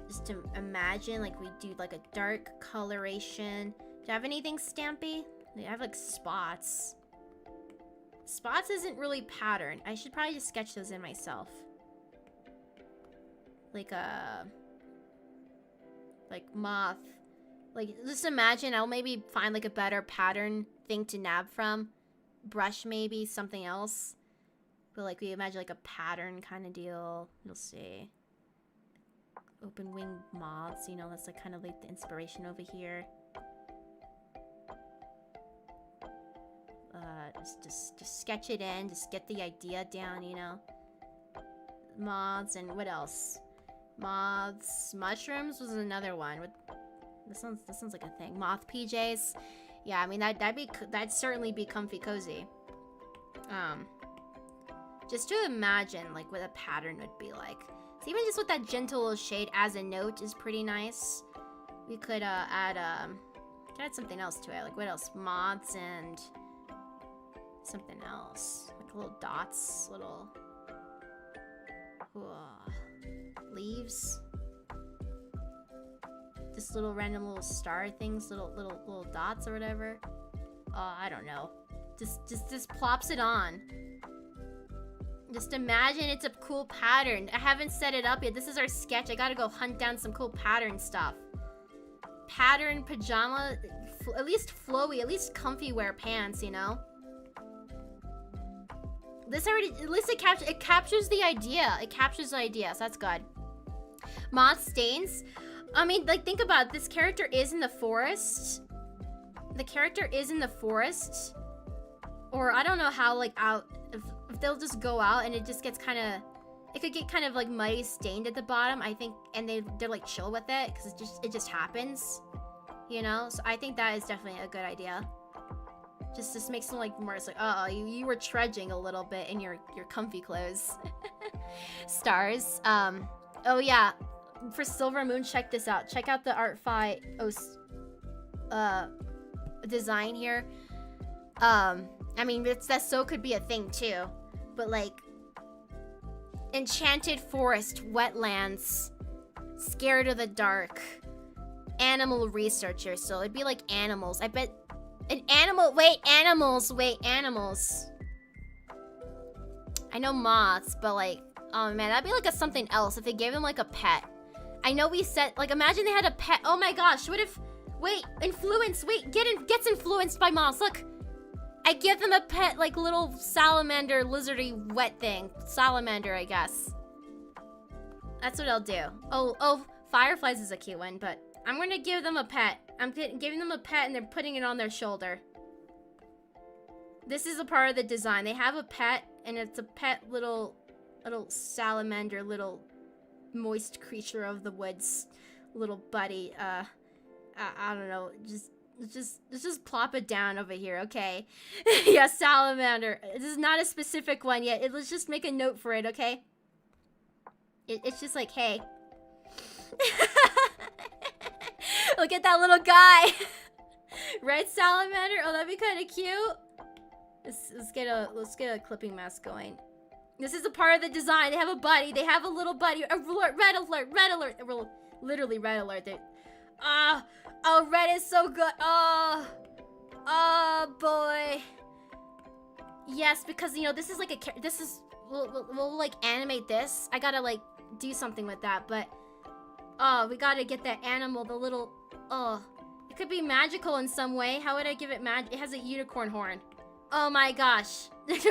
just to imagine, like, we do, like, a dark coloration. Do I have anything stampy? I have, like, spots. Spots isn't really pattern. I should probably just sketch those in myself. Like, moth. Like, just imagine I'll maybe find, like, a better pattern thing to nab from. Brush, maybe, something else. But, like, we imagine, like, a pattern kind of deal. You'll see. Open wing moths, you know, that's, like, kind of, like, the inspiration over here. Just sketch it in. Just get the idea down, you know. Moths, and what else? Moths. Mushrooms was another one. This sounds like a thing. Moth PJs. Yeah, I mean, that'd certainly be comfy cozy. Just to imagine, like, what a pattern would be like. So even just with that gentle little shade as a note is pretty nice. We could add something else to it. Like, what else? Moths and something else. Like little dots, little leaves. Just little random little star things, little dots or whatever. I don't know. Just plops it on. Just imagine it's a cool pattern. I haven't set it up yet. This is our sketch. I gotta go hunt down some cool pattern stuff. Pattern pajama, at least flowy, at least comfy wear pants, you know? This already, at least it captures the idea. It captures the idea, so that's good. Moth stains. I mean, like, think about it. This character is in the forest. The character is in the forest. Or I don't know how, like, if they'll just go out and it just gets kind of, it could get kind of like muddy stained at the bottom, I think, and they're like chill with it because it just happens, you know. So I think that is definitely a good idea. Just makes them like more. It's like, oh, you were trudging a little bit in your comfy clothes. Stars. Oh yeah, for Silver Moon, check this out. Check out the Art Fight design here. I mean, that so could be a thing too, but like enchanted forest, wetlands, scared of the dark, animal researcher. So it'd be like animals. I bet an animal. Wait, animals. I know moths, but like, oh man, that'd be like something else if they gave them like a pet. I know we said, like, imagine they had a pet. Oh my gosh, what if, wait, influence, wait, gets influenced by moths. Look, I give them a pet, like, little salamander, lizardy, wet thing. Salamander, I guess. That's what I'll do. Oh, fireflies is a cute one, but I'm gonna give them a pet. I'm giving them a pet and they're putting it on their shoulder. This is a part of the design. They have a pet, and it's a pet little salamander, little moist creature of the woods, little buddy. I don't know. Just plop it down over here, okay? Yeah, salamander. This is not a specific one yet. Let's just make a note for it, okay? It's just like, hey. Look at that little guy. Red salamander. Oh, that'd be kind of cute. Let's get a clipping mask going. This is a part of the design. They have a buddy. They have a little buddy. Alert, red alert, red alert. Literally red alert. Oh, red is so good. Oh boy. Yes, because you know this is like we'll like animate this. I gotta like do something with that, but oh, we gotta get that animal. The little it could be magical in some way. How would I give it It has a unicorn horn. Oh my gosh. Would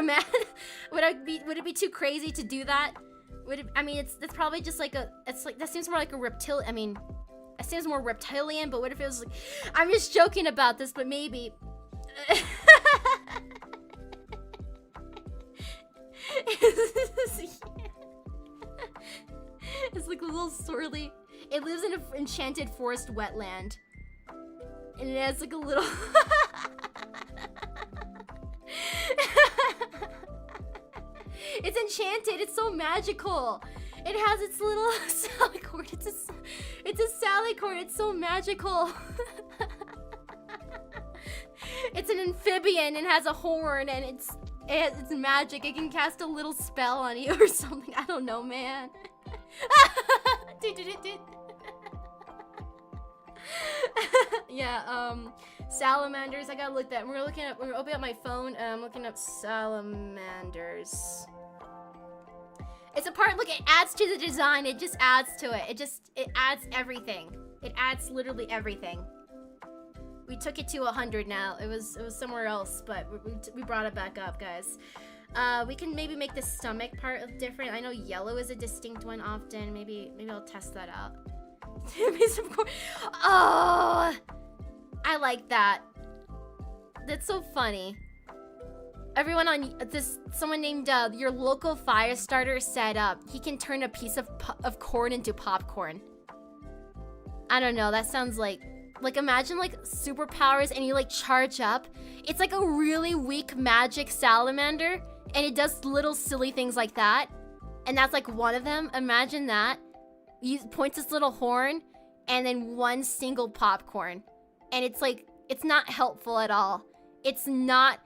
it be too crazy to do that? I mean, it's probably just like that seems more like a reptilian. I mean, it seems more reptilian, but what if it was like, I'm just joking about this, but maybe. It's like a little swirly. It lives in an enchanted forest wetland. And it has like a little... It's enchanted. It's so magical. It has its little salicorn. It's a salicorn. It's so magical. It's an amphibian and has a horn, and it's magic. It can cast a little spell on you or something. I don't know, man. Yeah, salamanders. I gotta look that. We're opening up my phone, and I'm looking up salamanders. It's a part, look, it adds to the design. It just adds to it. It adds everything. It adds literally everything. We took it to 100 now. It was somewhere else, but we brought it back up, guys. We can maybe make the stomach part different. I know yellow is a distinct one often. Maybe I'll test that out. Oh, I like that. That's so funny. Everyone on this, someone named your local fire starter said he can turn a piece of corn into popcorn. I don't know. That sounds like imagine like superpowers and you like charge up. It's like a really weak magic salamander, and it does little silly things like that, and that's like one of them. Imagine that. You point this little horn, and then one single popcorn, and it's like it's not helpful at all. It's not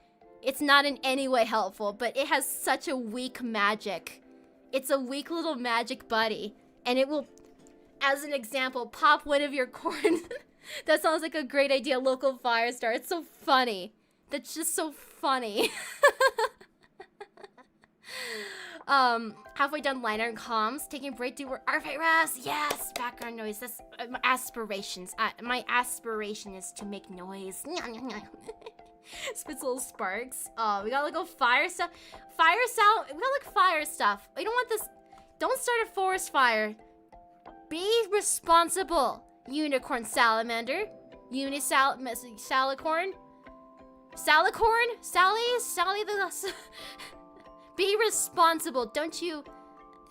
in any way helpful, but it has such a weak magic. It's a weak little magic buddy, and it will, as an example, pop one of your corns. That sounds like a great idea, local fire star. It's so funny. That's just so funny. Halfway done liner and comms, taking a break, do ART FIGHT rest. Yes, background noise. That's my aspirations. My aspiration is to make noise. Spits little sparks. Oh, we gotta go fire stuff. We gotta look fire stuff. We don't want this. Don't start a forest fire. Be responsible, unicorn salamander. Salicorn. Sally the. Be responsible. Don't you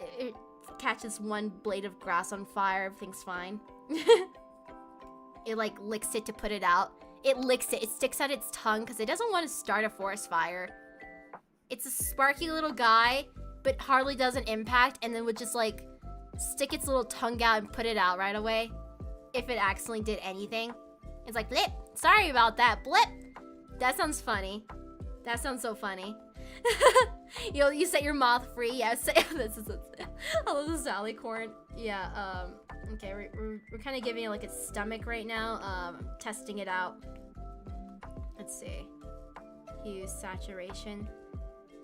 it catches one blade of grass on fire, everything's fine. It like licks it to put it out. It licks it. It sticks out its tongue because it doesn't want to start a forest fire. It's a sparky little guy, but hardly does an impact, and then would just like stick its little tongue out and put it out right away if it accidentally did anything. It's like, blip. Sorry about that, blip. That sounds funny. That sounds so funny. You set your moth free. Yeah, this is I love the Sally corn. Yeah, okay, we're kind of giving it like its stomach right now. Testing it out. Let's see. Hue, saturation.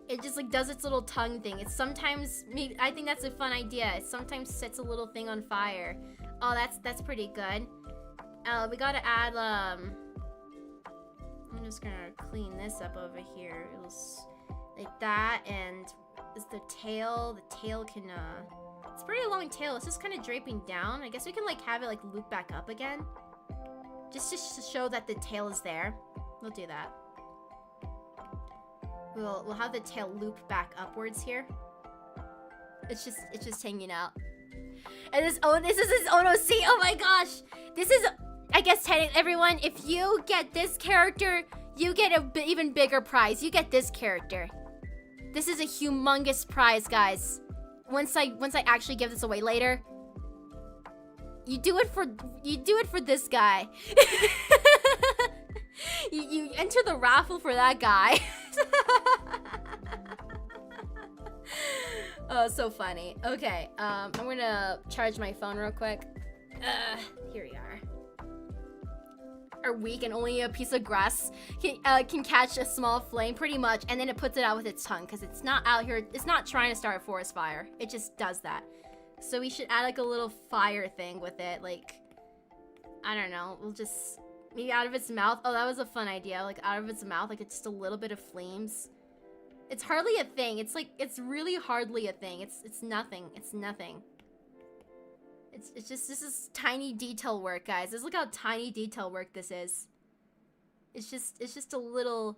It just like does its little tongue thing. It's sometimes, maybe, I think that's a fun idea. It sometimes sets a little thing on fire. Oh, that's pretty good. We gotta add, I'm just gonna clean this up over here. It was like that, and is the tail can, it's a pretty long tail. It's just kind of draping down. I guess we can like have it like loop back up again. Just to show that the tail is there. We'll do that. We'll have the tail loop back upwards here. It's just hanging out. And this is his OC. Oh my gosh. This is, I guess, everyone, if you get this character, you get a even bigger prize. You get this character. This is a humongous prize, guys. Once I actually give this away later, you do it for this guy. you enter the raffle for that guy. Oh, so funny. Okay, I'm gonna charge my phone real quick. Here we are. Are weak and only a piece of grass can catch a small flame, pretty much, and then it puts it out with its tongue because it's not out here. It's not trying to start a forest fire. It just does that. So we should add like a little fire thing with it, like, I don't know. We'll just maybe out of its mouth. Oh, that was a fun idea. Like out of its mouth, like it's just a little bit of flames. It's hardly a thing. It's like, it's really hardly a thing. It's nothing. It's nothing. It's just, this is tiny detail work, guys. Just look how tiny detail work this is. It's just a little,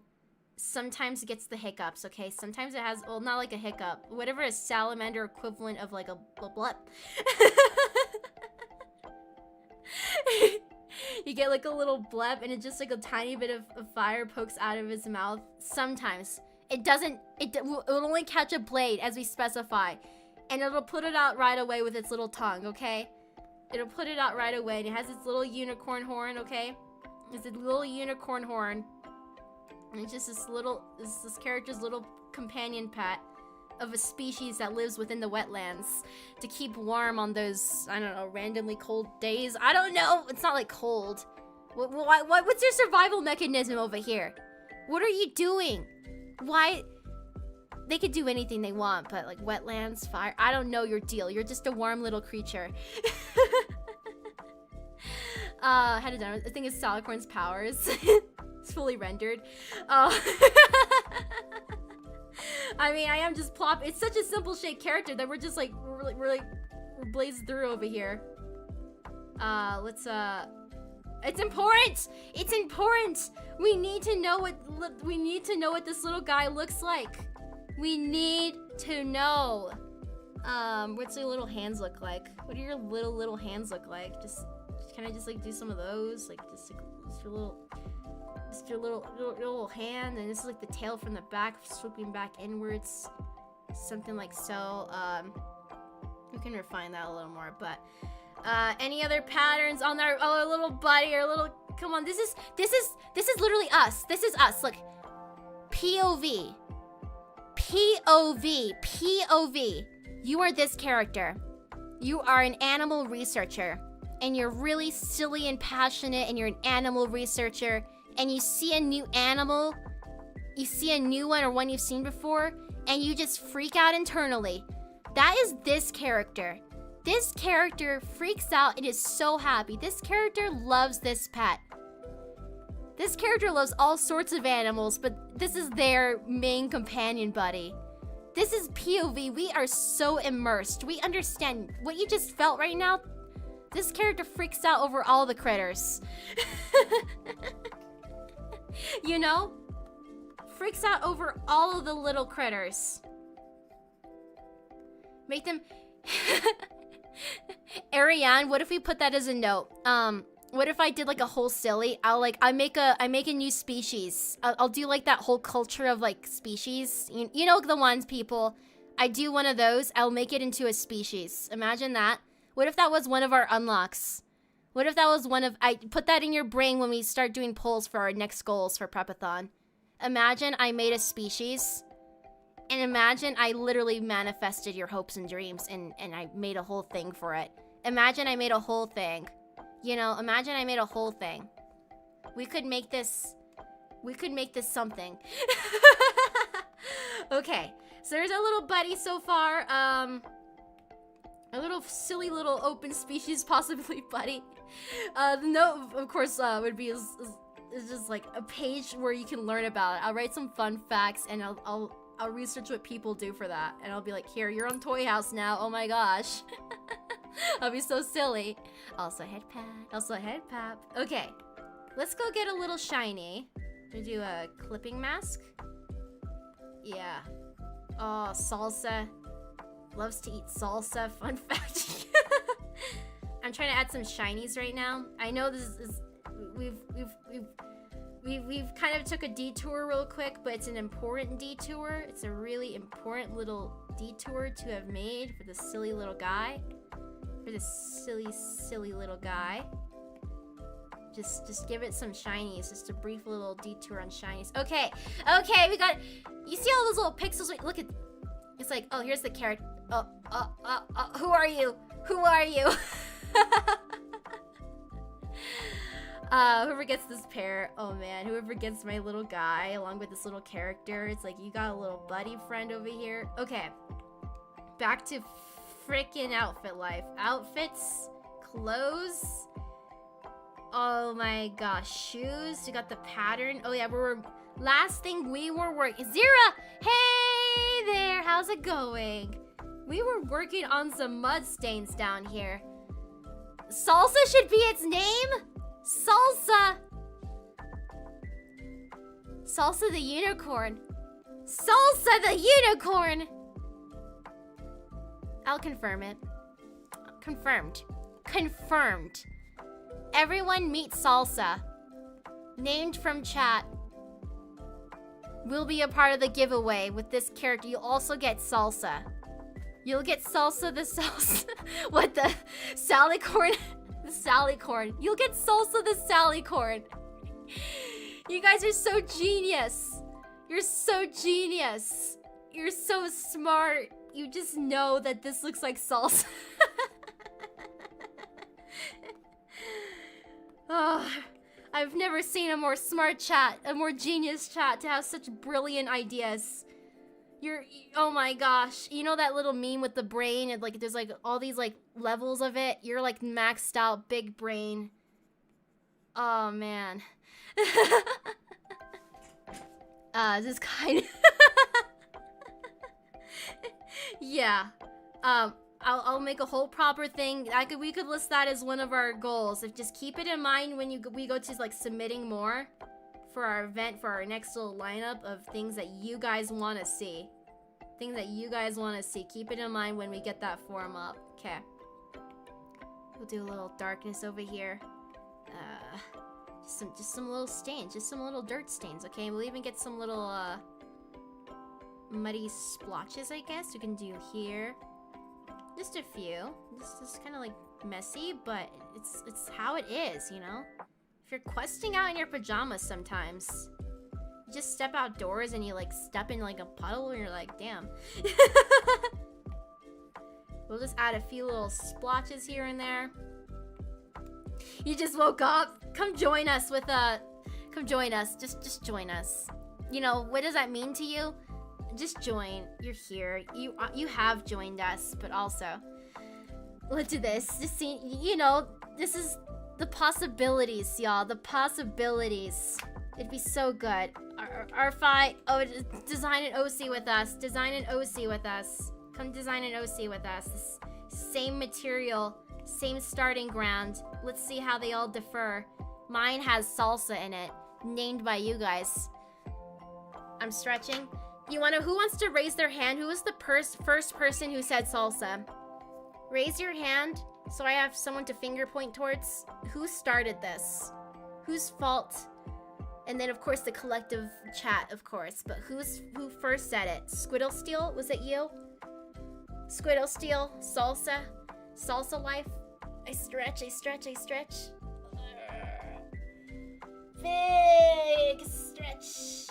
sometimes it gets the hiccups, okay? Sometimes it has, well, not like a hiccup. Whatever a salamander equivalent of like a blip. You get like a little blep and it's just like a tiny bit of fire pokes out of his mouth. Sometimes. It will only catch a blade as we specify. And it'll put it out right away with its little tongue, okay? It'll put it out right away. And it has its little unicorn horn, okay? It's a little unicorn horn. And it's just this character's little companion pet of a species that lives within the wetlands to keep warm on those, I don't know, randomly cold days. I don't know. It's not like cold. What's your survival mechanism over here? What are you doing? Why? They could do anything they want, but like wetlands, fire, I don't know your deal. You're just a warm little creature. Had it done. I think it's Salicorn's powers. It's fully rendered. I mean, I am just plop. It's such a simple shaped character that we're just like, we're blazing through over here. It's important. It's important. We need to know what this little guy looks like. We need to know. What's your little hands look like? What do your little hands look like? Just can I just like do some of those? Like just your little hand, and this is like the tail from the back swooping back inwards. Something like so. We can refine that a little more, but any other patterns on our little buddy or little, come on, this is literally us. This is us. Look. POV. You are this character. You are an animal researcher, and you're really silly and passionate, and you're an animal researcher, and you see a new animal, you see a new one or one you've seen before, and you just freak out internally. That is this character. This character freaks out and is so happy. This character loves this pet. This character loves all sorts of animals, but this is their main companion buddy. This is POV. We are so immersed. We understand what you just felt right now. This character freaks out over all the critters. You know? Freaks out over all of the little critters. Make them... Ariane, what if we put that as a note? What if I did like a whole silly? I make a new species. I'll do like that whole culture of like species. You know the ones, people. I do one of those. I'll make it into a species. Imagine that. What if that was one of our unlocks? What if that was one of... I put that in your brain when we start doing polls for our next goals for Prepathon. Imagine I made a species. And imagine I literally manifested your hopes and dreams and I made a whole thing for it. Imagine I made a whole thing. You know, imagine I made a whole thing. We could make this something. Okay, so there's our little buddy so far. A little silly little open species possibly buddy. The note, of course, would be is just like a page where you can learn about it. I'll write some fun facts and I'll research what people do for that. And I'll be like, here, you're on Toy House now. Oh my gosh. I'll be so silly. Also head pap. Okay, let's go get a little shiny. Gonna do a clipping mask. Yeah. Oh, salsa. Loves to eat salsa. Fun fact. I'm trying to add some shinies right now. I know this is we've kind of took a detour real quick, but it's an important detour. It's a really important little detour to have made for this silly little guy. For this silly little guy. Just give it some shinies. Just a brief little detour on shinies. Okay, we got... You see all those little pixels? Look at... It's like, oh, here's the carrot. Who are you? Who are you? Whoever gets this pair, oh man, whoever gets my little guy along with this little character, it's like you got a little buddy friend over here. Okay, back to freaking outfit life. Outfits, clothes. Oh my gosh, shoes. We got the pattern. Oh yeah, last thing we were working. Zira, hey there, how's it going? We were working on some mud stains down here. Salsa should be its name. Salsa! Salsa the unicorn. Salsa the unicorn! I'll confirm it. Confirmed. Confirmed. Everyone meet Salsa. Named from chat. Will be a part of the giveaway with this character. You'll also get Salsa. You'll get Salsa the salsa. What the? Sally corn? The Sally corn. You'll get Salsa the Sally corn. You guys are so genius. You're so genius. You're so smart. You just know that this looks like salsa. Oh, I've never seen a more smart chat, a more genius chat to have such brilliant ideas. Oh my gosh. You know that little meme with the brain and like there's like all these like levels of it? You're like maxed out big brain. Oh man. This is kind of yeah. I'll make a whole proper thing. We could list that as one of our goals. Just keep it in mind when we go to like submitting more for our event, for our next little lineup of things that you guys want to see. Things that you guys want to see. Keep it in mind when we get that form up. Okay. We'll do a little darkness over here. Just some little stains. Just some little dirt stains, okay? We'll even get some little, muddy splotches, I guess. We can do here. Just a few. This is kind of like messy, but it's how it is, you know? If you're questing out in your pajamas sometimes, you just step outdoors and you like step in like a puddle and you're like, damn. We'll just add a few little splotches here and there. You just woke up. Come join us with come join us. Just join us. You know, what does that mean to you? Just join. You're here. You have joined us, but also let's do this. Just see, you know, this is the possibilities, y'all. The possibilities. It'd be so good. ART FIGHT. Oh, design an OC with us. Design an OC with us. Come design an OC with us. Same material, same starting ground. Let's see how they all differ. Mine has salsa in it, named by you guys. I'm stretching. You wanna, who wants to raise their hand? Who was the first person who said salsa? Raise your hand so I have someone to finger point towards. Who started this? Whose fault? And then of course the collective chat, of course. But who first said it? Squiddle Steel, was it you? Squiddle Steel, salsa, salsa life. I stretch, I stretch, I stretch. Big stretch.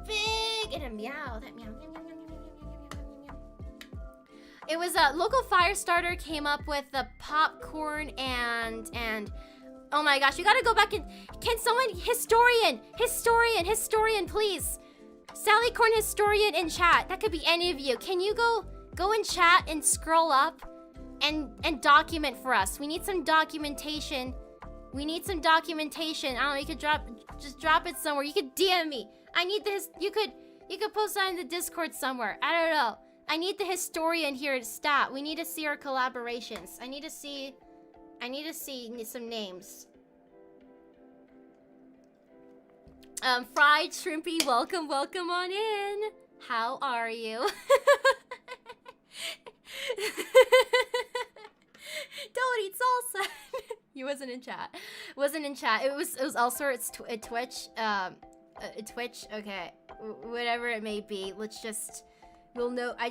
Big and a meow. That meow. It was a local fire starter came up with the popcorn and oh my gosh, you gotta go back and can someone historian please. Sally Corn historian in chat. That could be any of you. Can you go in chat and scroll up and document for us? We need some documentation. We need some documentation. I don't know, you could just drop it somewhere. You could DM me. I need this. You could post that in the Discord somewhere. I don't know. I need the historian here to stat. We need to see our collaborations. I need to see some names. Fried Shrimpy, welcome on in. How are you? Don't eat salsa. You wasn't in chat. Wasn't in chat. It was also at Twitch. Twitch. Okay. Whatever it may be. Let's just. We'll know. I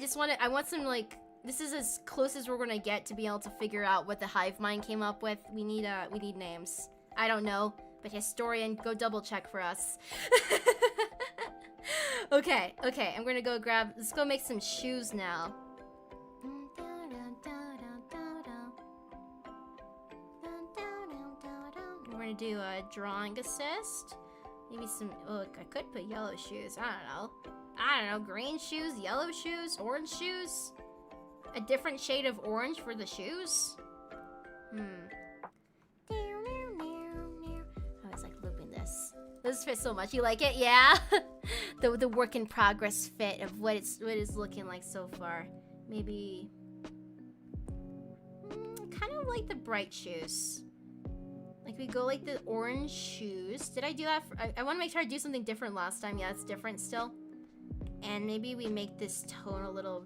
want some like. This is as close as we're gonna get to be able to figure out what the hive mind came up with. We need names. I don't know, but historian, go double check for us. Okay. I'm gonna go grab. Let's go make some shoes now. We're gonna do a drawing assist. Maybe some. Oh, I could put yellow shoes. I don't know. Green shoes, yellow shoes, orange shoes. A different shade of orange for the shoes? I was like looping this. This fits so much. You like it? Yeah? the work in progress fit of what it's looking like so far. Maybe kind of like the bright shoes. Like we go like the orange shoes. Did I do that? I want to make sure I do something different last time. Yeah, it's different still. And maybe we make this tone a little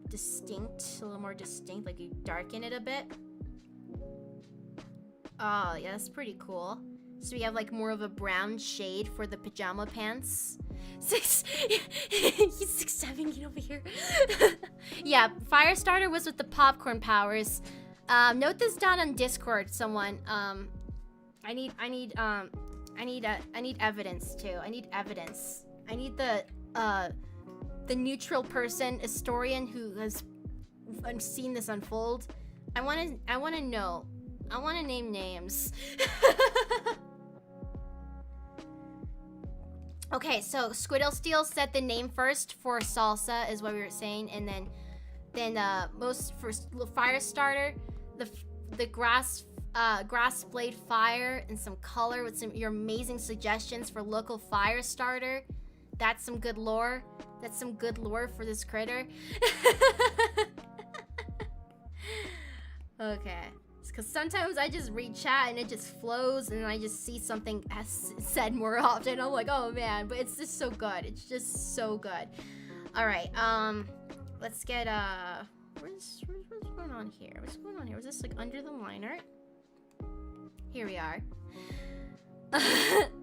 distinct, a little more distinct, like you darken it a bit. Oh, yeah, that's pretty cool. So we have like more of a brown shade for the pajama pants. He's 6'7", get over here. Yeah, Firestarter was with the popcorn powers. Note this down on Discord, someone. I need evidence too. I need evidence. I need the neutral person, historian who has seen this unfold. I want to know. I want to name names. Okay, so Squiddle Steel said the name first for salsa is what we were saying, and then most for Firestarter, the grass blade fire and some color with your amazing suggestions for local Firestarter. That's some good lore. That's some good lore for this critter. Okay. Because sometimes I just read chat and it just flows and I just see something said more often. I'm like, oh man, but it's just so good. It's just so good. All right, let's get, what's going on here? What's going on here? Was this like under the line art? Here we are.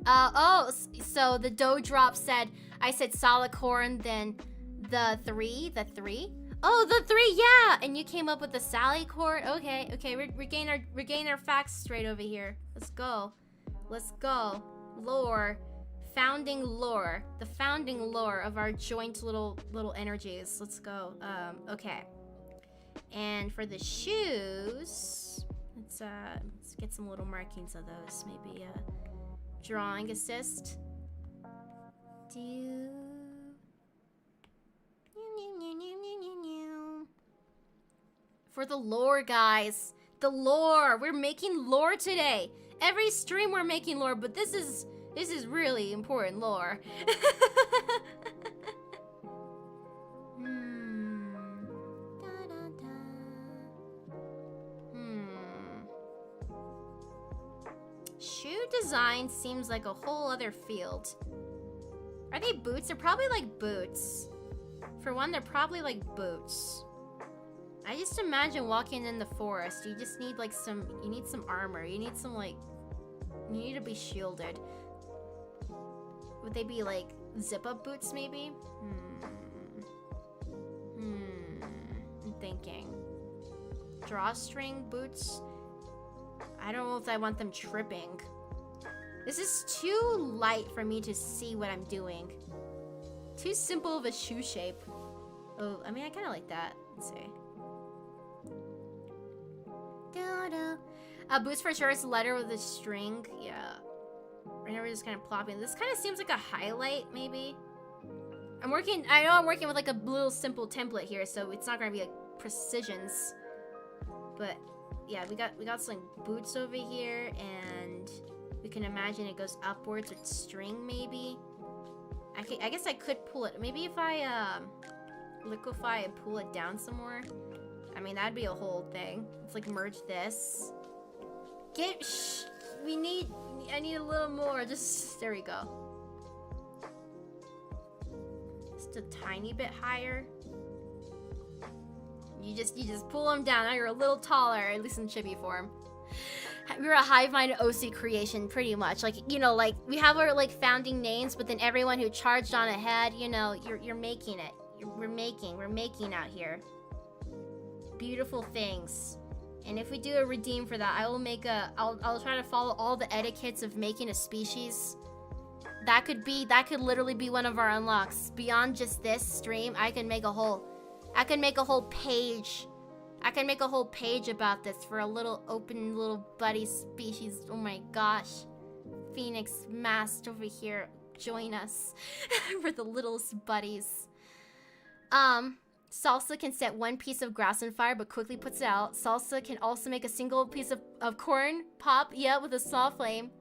Oh, so the dough drop said, I said Solicorn, then the three. Oh, the 3, yeah! And you came up with the Sally Court. Okay, regain our facts straight over here. Let's go. Lore. Founding lore. The founding lore of our joint little energies. Let's go. Okay. And for the shoes, let's get some little markings of those. Maybe a drawing assist. For the lore, guys. The lore. We're making lore today. Every stream we're making lore, but this is really important lore. Shoe design seems like a whole other field. Are they boots? They're probably like boots. For one, they're probably like boots. I just imagine walking in the forest. You just need like you need some armor. You need some like, you need to be shielded. Would they be like zip-up boots maybe? I'm thinking. Drawstring boots? I don't know if I want them tripping. This is too light for me to see what I'm doing. Too simple of a shoe shape. Oh, I mean, I kind of like that. Let's see. Boots for sure. It's a letter with a string. Yeah. Right now we're just kind of plopping. This kind of seems like a highlight, maybe. I know I'm working with like a little simple template here, so it's not gonna be like precisions. But yeah, we got some boots over here, and we can imagine it goes upwards with string, maybe. I guess I could pull it. Maybe if I liquefy and pull it down some more. I mean, that'd be a whole thing. Let's like merge this. I need a little more. Just, there we go. Just a tiny bit higher. You just pull them down. Now you're a little taller, at least in chibi form. We're a hive mind OC creation, pretty much. Like, you know, like we have our like founding names, but then everyone who charged on ahead, you know, you're making it. We're making out here beautiful things. And if we do a redeem for that, I will make I'll try to follow all the etiquettes of making a species. That could literally be one of our unlocks. Beyond just this stream, I can make a whole page. I can make a whole page about this for a little open little buddy species. Oh my gosh. Phoenix masked over here. Join us. We're the littlest buddies. Salsa can set one piece of grass on fire, but quickly puts it out. Salsa can also make a single piece of corn pop, yeah, with a small flame.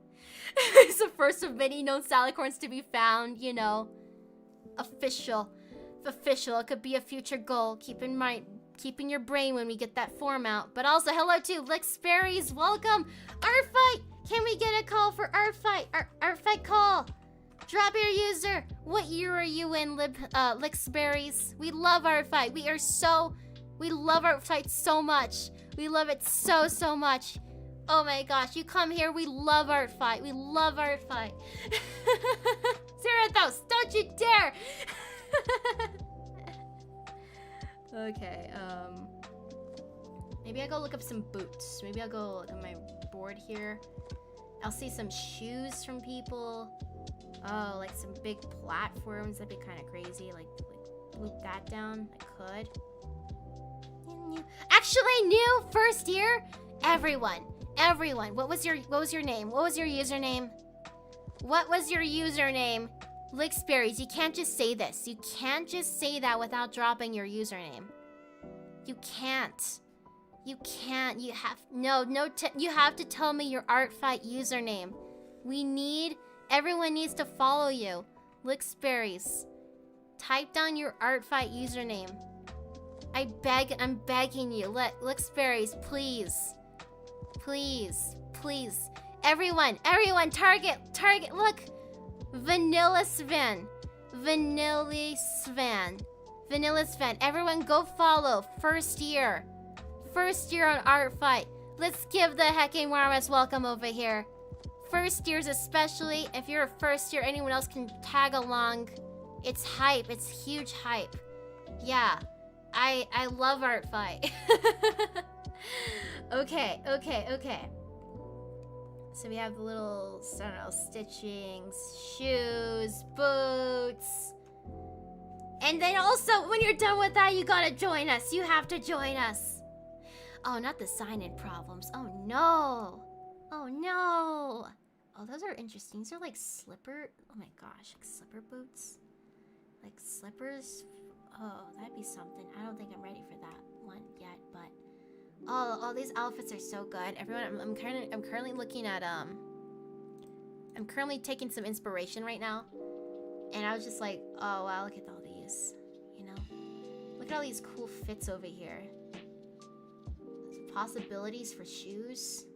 It's the first of many known salad corns to be found, you know. Official. It could be a future goal. Keep in mind, keep in your brain when we get that form out. But also, hello to Lixberries, welcome. Art Fight, can we get a call for Art Fight? Art Fight call. Drop your user. What year are you in, Lixberries? We love Art Fight. We love Art Fight so much. We love it so much. Oh my gosh, you come here, we love Art Fight. We love Art Fight. Zerathos, don't you dare! Okay, maybe I go look up some boots. Maybe I'll go look at my board here. I'll see some shoes from people. Oh, like some big platforms. That'd be kind of crazy. Like loop that down. I could. Actually, new first year. Everyone. What was your name? What was your username? What was your username? Lixberries, you can't just say this. You can't just say that without dropping your username. You can't. You can't. You have you have to tell me your Art Fight username. Everyone needs to follow you. Lixberries, type down your Art Fight username. I'm begging you. Lixberries, please. Everyone, target, look. Vanilla Sven. Everyone go follow. First year on Art Fight. Let's give the hecking Warmas welcome over here. First years especially. If you're a first year, anyone else can tag along. It's hype. It's huge hype. Yeah. I love Art Fight. Okay. So we have the little, I don't know, stitchings, shoes, boots. And then also, when you're done with that, you gotta join us. You have to join us. Oh, not the sign-in problems. Oh, no. Oh, those are interesting. These are like slipper. Oh my gosh, like slipper boots. Like slippers. Oh, that'd be something. I don't think I'm ready for that one yet, but oh, these outfits are so good. Everyone, I'm currently looking at I'm currently taking some inspiration right now, and I was just like, oh wow, look at all these. You know, look at all these cool fits over here. Possibilities for shoes,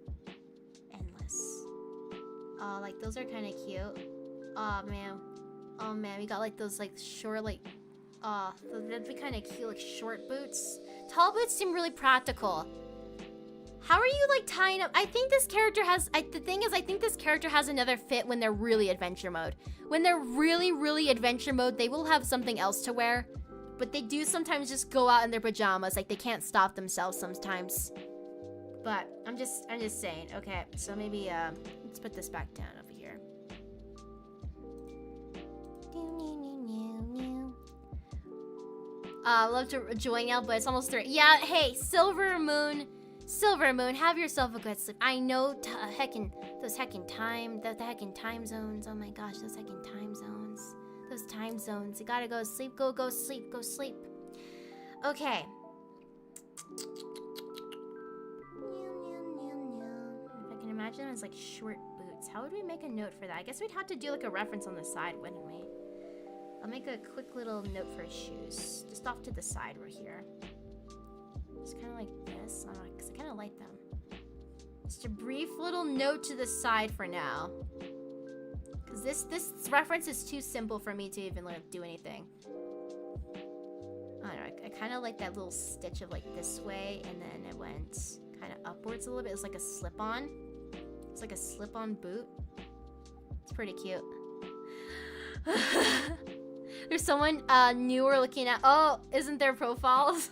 endless. Oh, like those are kind of cute. Oh man, Oh man, we got like those like short like that'd be kind of cute, like short boots. Tall boots seem really practical. How are you like tying up? I think this character has, the thing is I think this character has another fit when they're really adventure mode. When they're really adventure mode, they will have something else to wear. But they do sometimes just go out in their pajamas, like they can't stop themselves sometimes. But I'm just saying. Okay, so maybe let's put this back down over here. Love to join y'all, but it's almost 3. Yeah, hey, Silver Moon, have yourself a good sleep. I know those heckin' time zones. Oh my gosh, those heckin' time zones. Those time zones. You gotta go sleep. Go sleep. Go sleep. Okay. If I can imagine it as like short boots. How would we make a note for that? I guess we'd have to do like a reference on the side, wouldn't we? I'll make a quick little note for his shoes. Just off to the side right here. It's kind of like this, because I kind of like them. Just a brief little note to the side for now. Because this reference is too simple for me to even like do anything. I don't know, I kind of like that little stitch of like this way, and then it went kind of upwards a little bit. It's like a slip-on. It's like a slip-on boot. It's pretty cute. There's someone new we're looking at. Oh, isn't there profiles?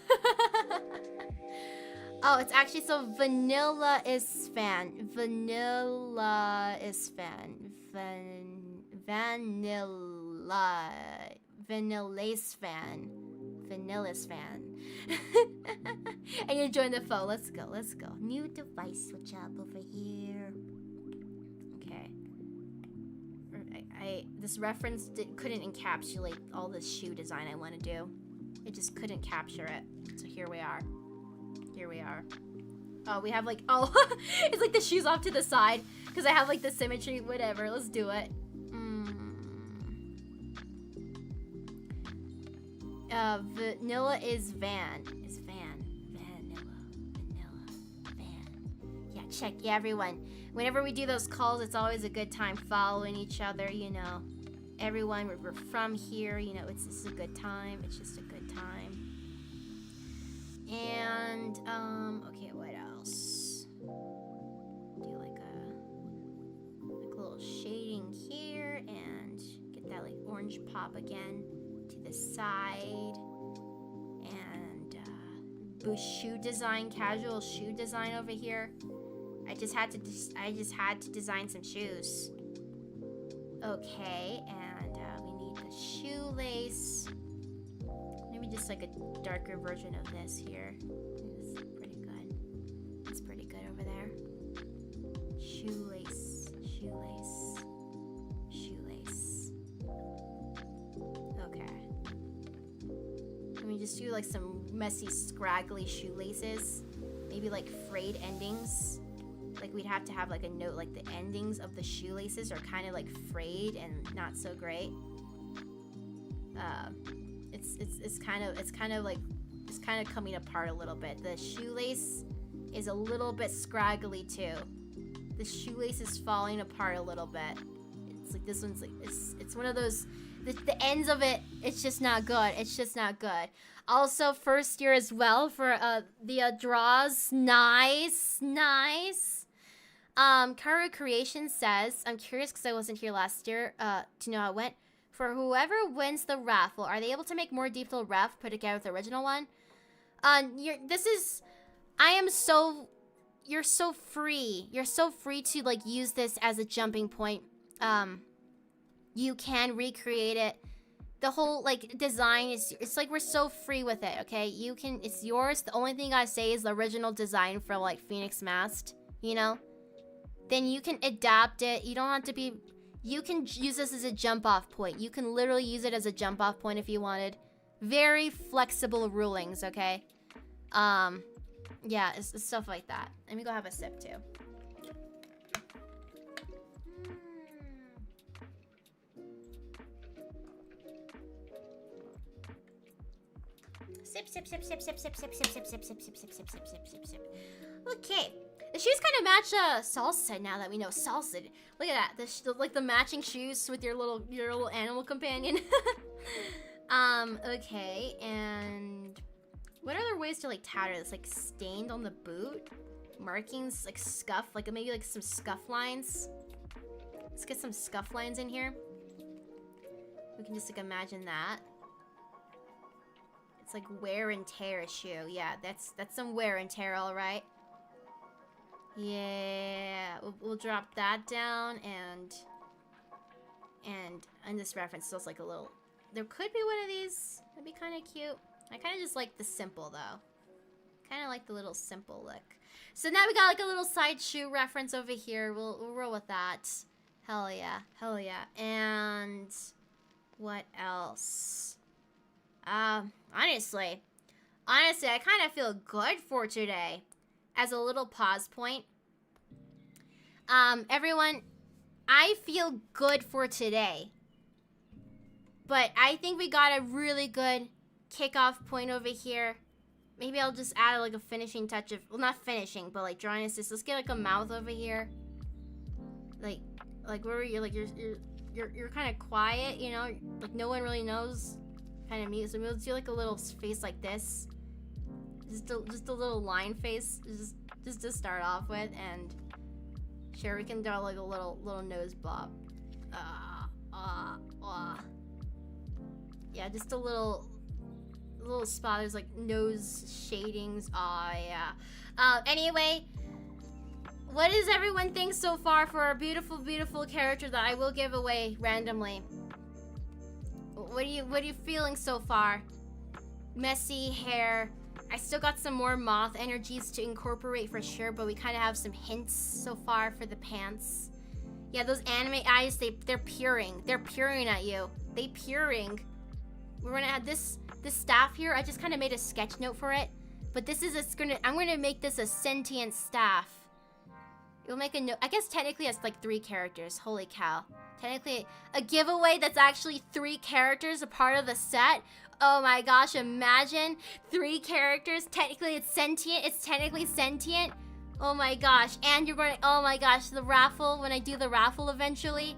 Oh, it's actually so Vanilla is fan. Vanilla's fan. And you join the foe. Let's go. New device switch up over here. Okay. This reference couldn't encapsulate all the shoe design I want to do. It just couldn't capture it. So here we are. Oh, we have like, it's like the shoes off to the side because I have like the symmetry. Whatever, let's do it. Vanilla is van. Vanilla. Yeah, check. Yeah, everyone. Whenever we do those calls, it's always a good time following each other, you know. Everyone, we're from here, you know, it's just a good time. It's just a good time. And, okay, what else? Do like a little shading here and get that like orange pop again to the side. And, shoe design, casual shoe design over here. I just had to design some shoes. Okay, and we need the shoelace. Maybe just like a darker version of this here. It's pretty good. It's pretty good over there. Shoelace. Okay. Can we just do like some messy, scraggly shoelaces? Maybe like frayed endings. Like we'd have to have like a note like the endings of the shoelaces are kind of like frayed and not so great. It's kind of coming apart a little bit. The shoelace is a little bit scraggly too. The shoelace is falling apart a little bit. It's like this one's like it's one of those the ends of it. It's just not good. Also, first year as well for the draws. Nice. Karu Creation says, I'm curious because I wasn't here last year to know how it went. For whoever wins the raffle, are they able to make more detailed ref put together with the original one? You're so free. You're so free to like use this as a jumping point. You can recreate it. The whole like design it's like we're so free with it, okay? It's yours. The only thing I say is the original design for like Phoenix Mast, you know? Then you can adapt it. You don't have to be... You can use this as a jump-off point. You can literally use it as a jump-off point if you wanted. Very flexible rulings, okay? Yeah, it's stuff like that. Let me go have a sip, too. Sip. Okay. The shoes kind of match Salsa now that we know Salsa. Look at that. Like the matching shoes with your little animal companion. Okay, and what other ways to like tatter this? Like stained on the boot? Markings, like scuff, like maybe like some scuff lines. Let's get some scuff lines in here. We can just like imagine that. It's like wear and tear shoe. Yeah, that's some wear and tear, all right. Yeah, we'll drop that down and this reference feels like a little. There could be one of these. That'd be kind of cute. I kind of just like the simple though. Kind of like the little simple look. So now we got like a little side shoe reference over here. We'll roll with that. Hell yeah, hell yeah. And what else? Honestly, I kind of feel good for today. As a little pause point. Everyone, I feel good for today. But I think we got a really good kickoff point over here. Maybe I'll just add like a finishing touch of, well, not finishing, but like drawing assist. Let's get like a mouth over here. Like where you're like you're kind of quiet, you know, like no one really knows, kind of mute. So we'll do like a little face like this. Just a little line face, just to start off with, and sure we can draw like a little nose bob. Yeah, just a little spot. There's like nose shadings. Yeah. Anyway, what does everyone think so far for our beautiful, beautiful character that I will give away randomly? What are you feeling so far? Messy hair. I still got some more moth energies to incorporate for sure, but we kind of have some hints so far for the pants. Yeah, those anime eyes, they're peering. They're peering at you. They peering. We're gonna add this staff here. I just kind of made a sketch note for it, but I'm gonna make this a sentient staff. You'll make a note. I guess technically it's like 3 characters. Holy cow. Technically, a giveaway that's actually 3 characters, a part of the set. Oh my gosh, imagine 3 characters. Technically, it's sentient. It's technically sentient. Oh my gosh. And you're going to, oh my gosh, the raffle, when I do the raffle eventually.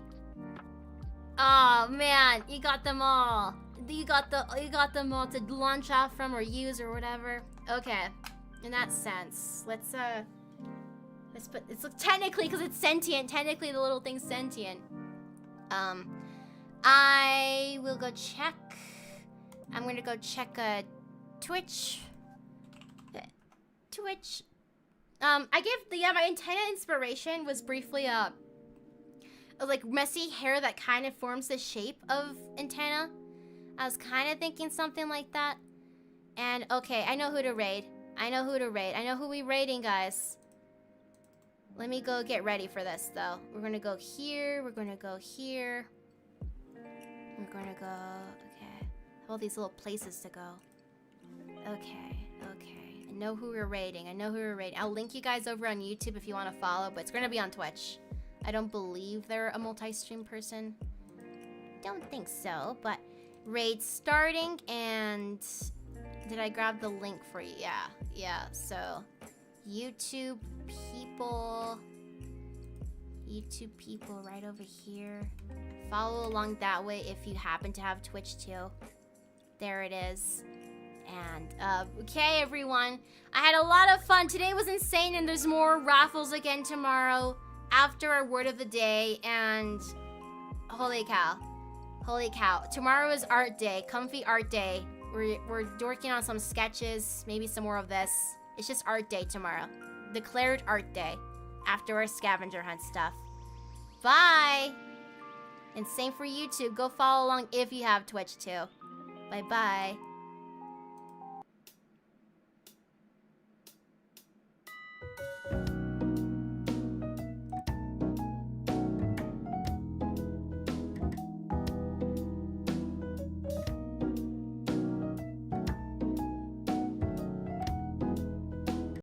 Oh man, you got them all. You got them all to launch off from or use or whatever. Okay, in that sense, let's put, it's technically, because it's sentient, technically the little thing's sentient. I will go check. I'm gonna go check Twitch. I gave my antenna inspiration was briefly like messy hair that kind of forms the shape of antenna. I was kind of thinking something like that. And okay, I know who to raid. I know who we raiding, guys. Let me go get ready for this though. We're gonna go here. We're gonna go here. We're gonna go. Okay. All these little places to go. Okay. I know who we're raiding. I'll link you guys over on YouTube if you want to follow, but it's gonna be on Twitch. I don't believe they're a multi-stream person. Don't think so, but raid starting, and did I grab the link for you? Yeah, so YouTube people right over here. Follow along that way if you happen to have Twitch too. There it is. And okay everyone, I had a lot of fun. Today was insane, and there's more raffles again tomorrow after our word of the day. And holy cow, tomorrow is art day, comfy art day. We're working on some sketches, maybe some more of this. It's just art day tomorrow, declared art day after our scavenger hunt stuff. Bye. And same for YouTube. Go follow along if you have Twitch too. Bye bye.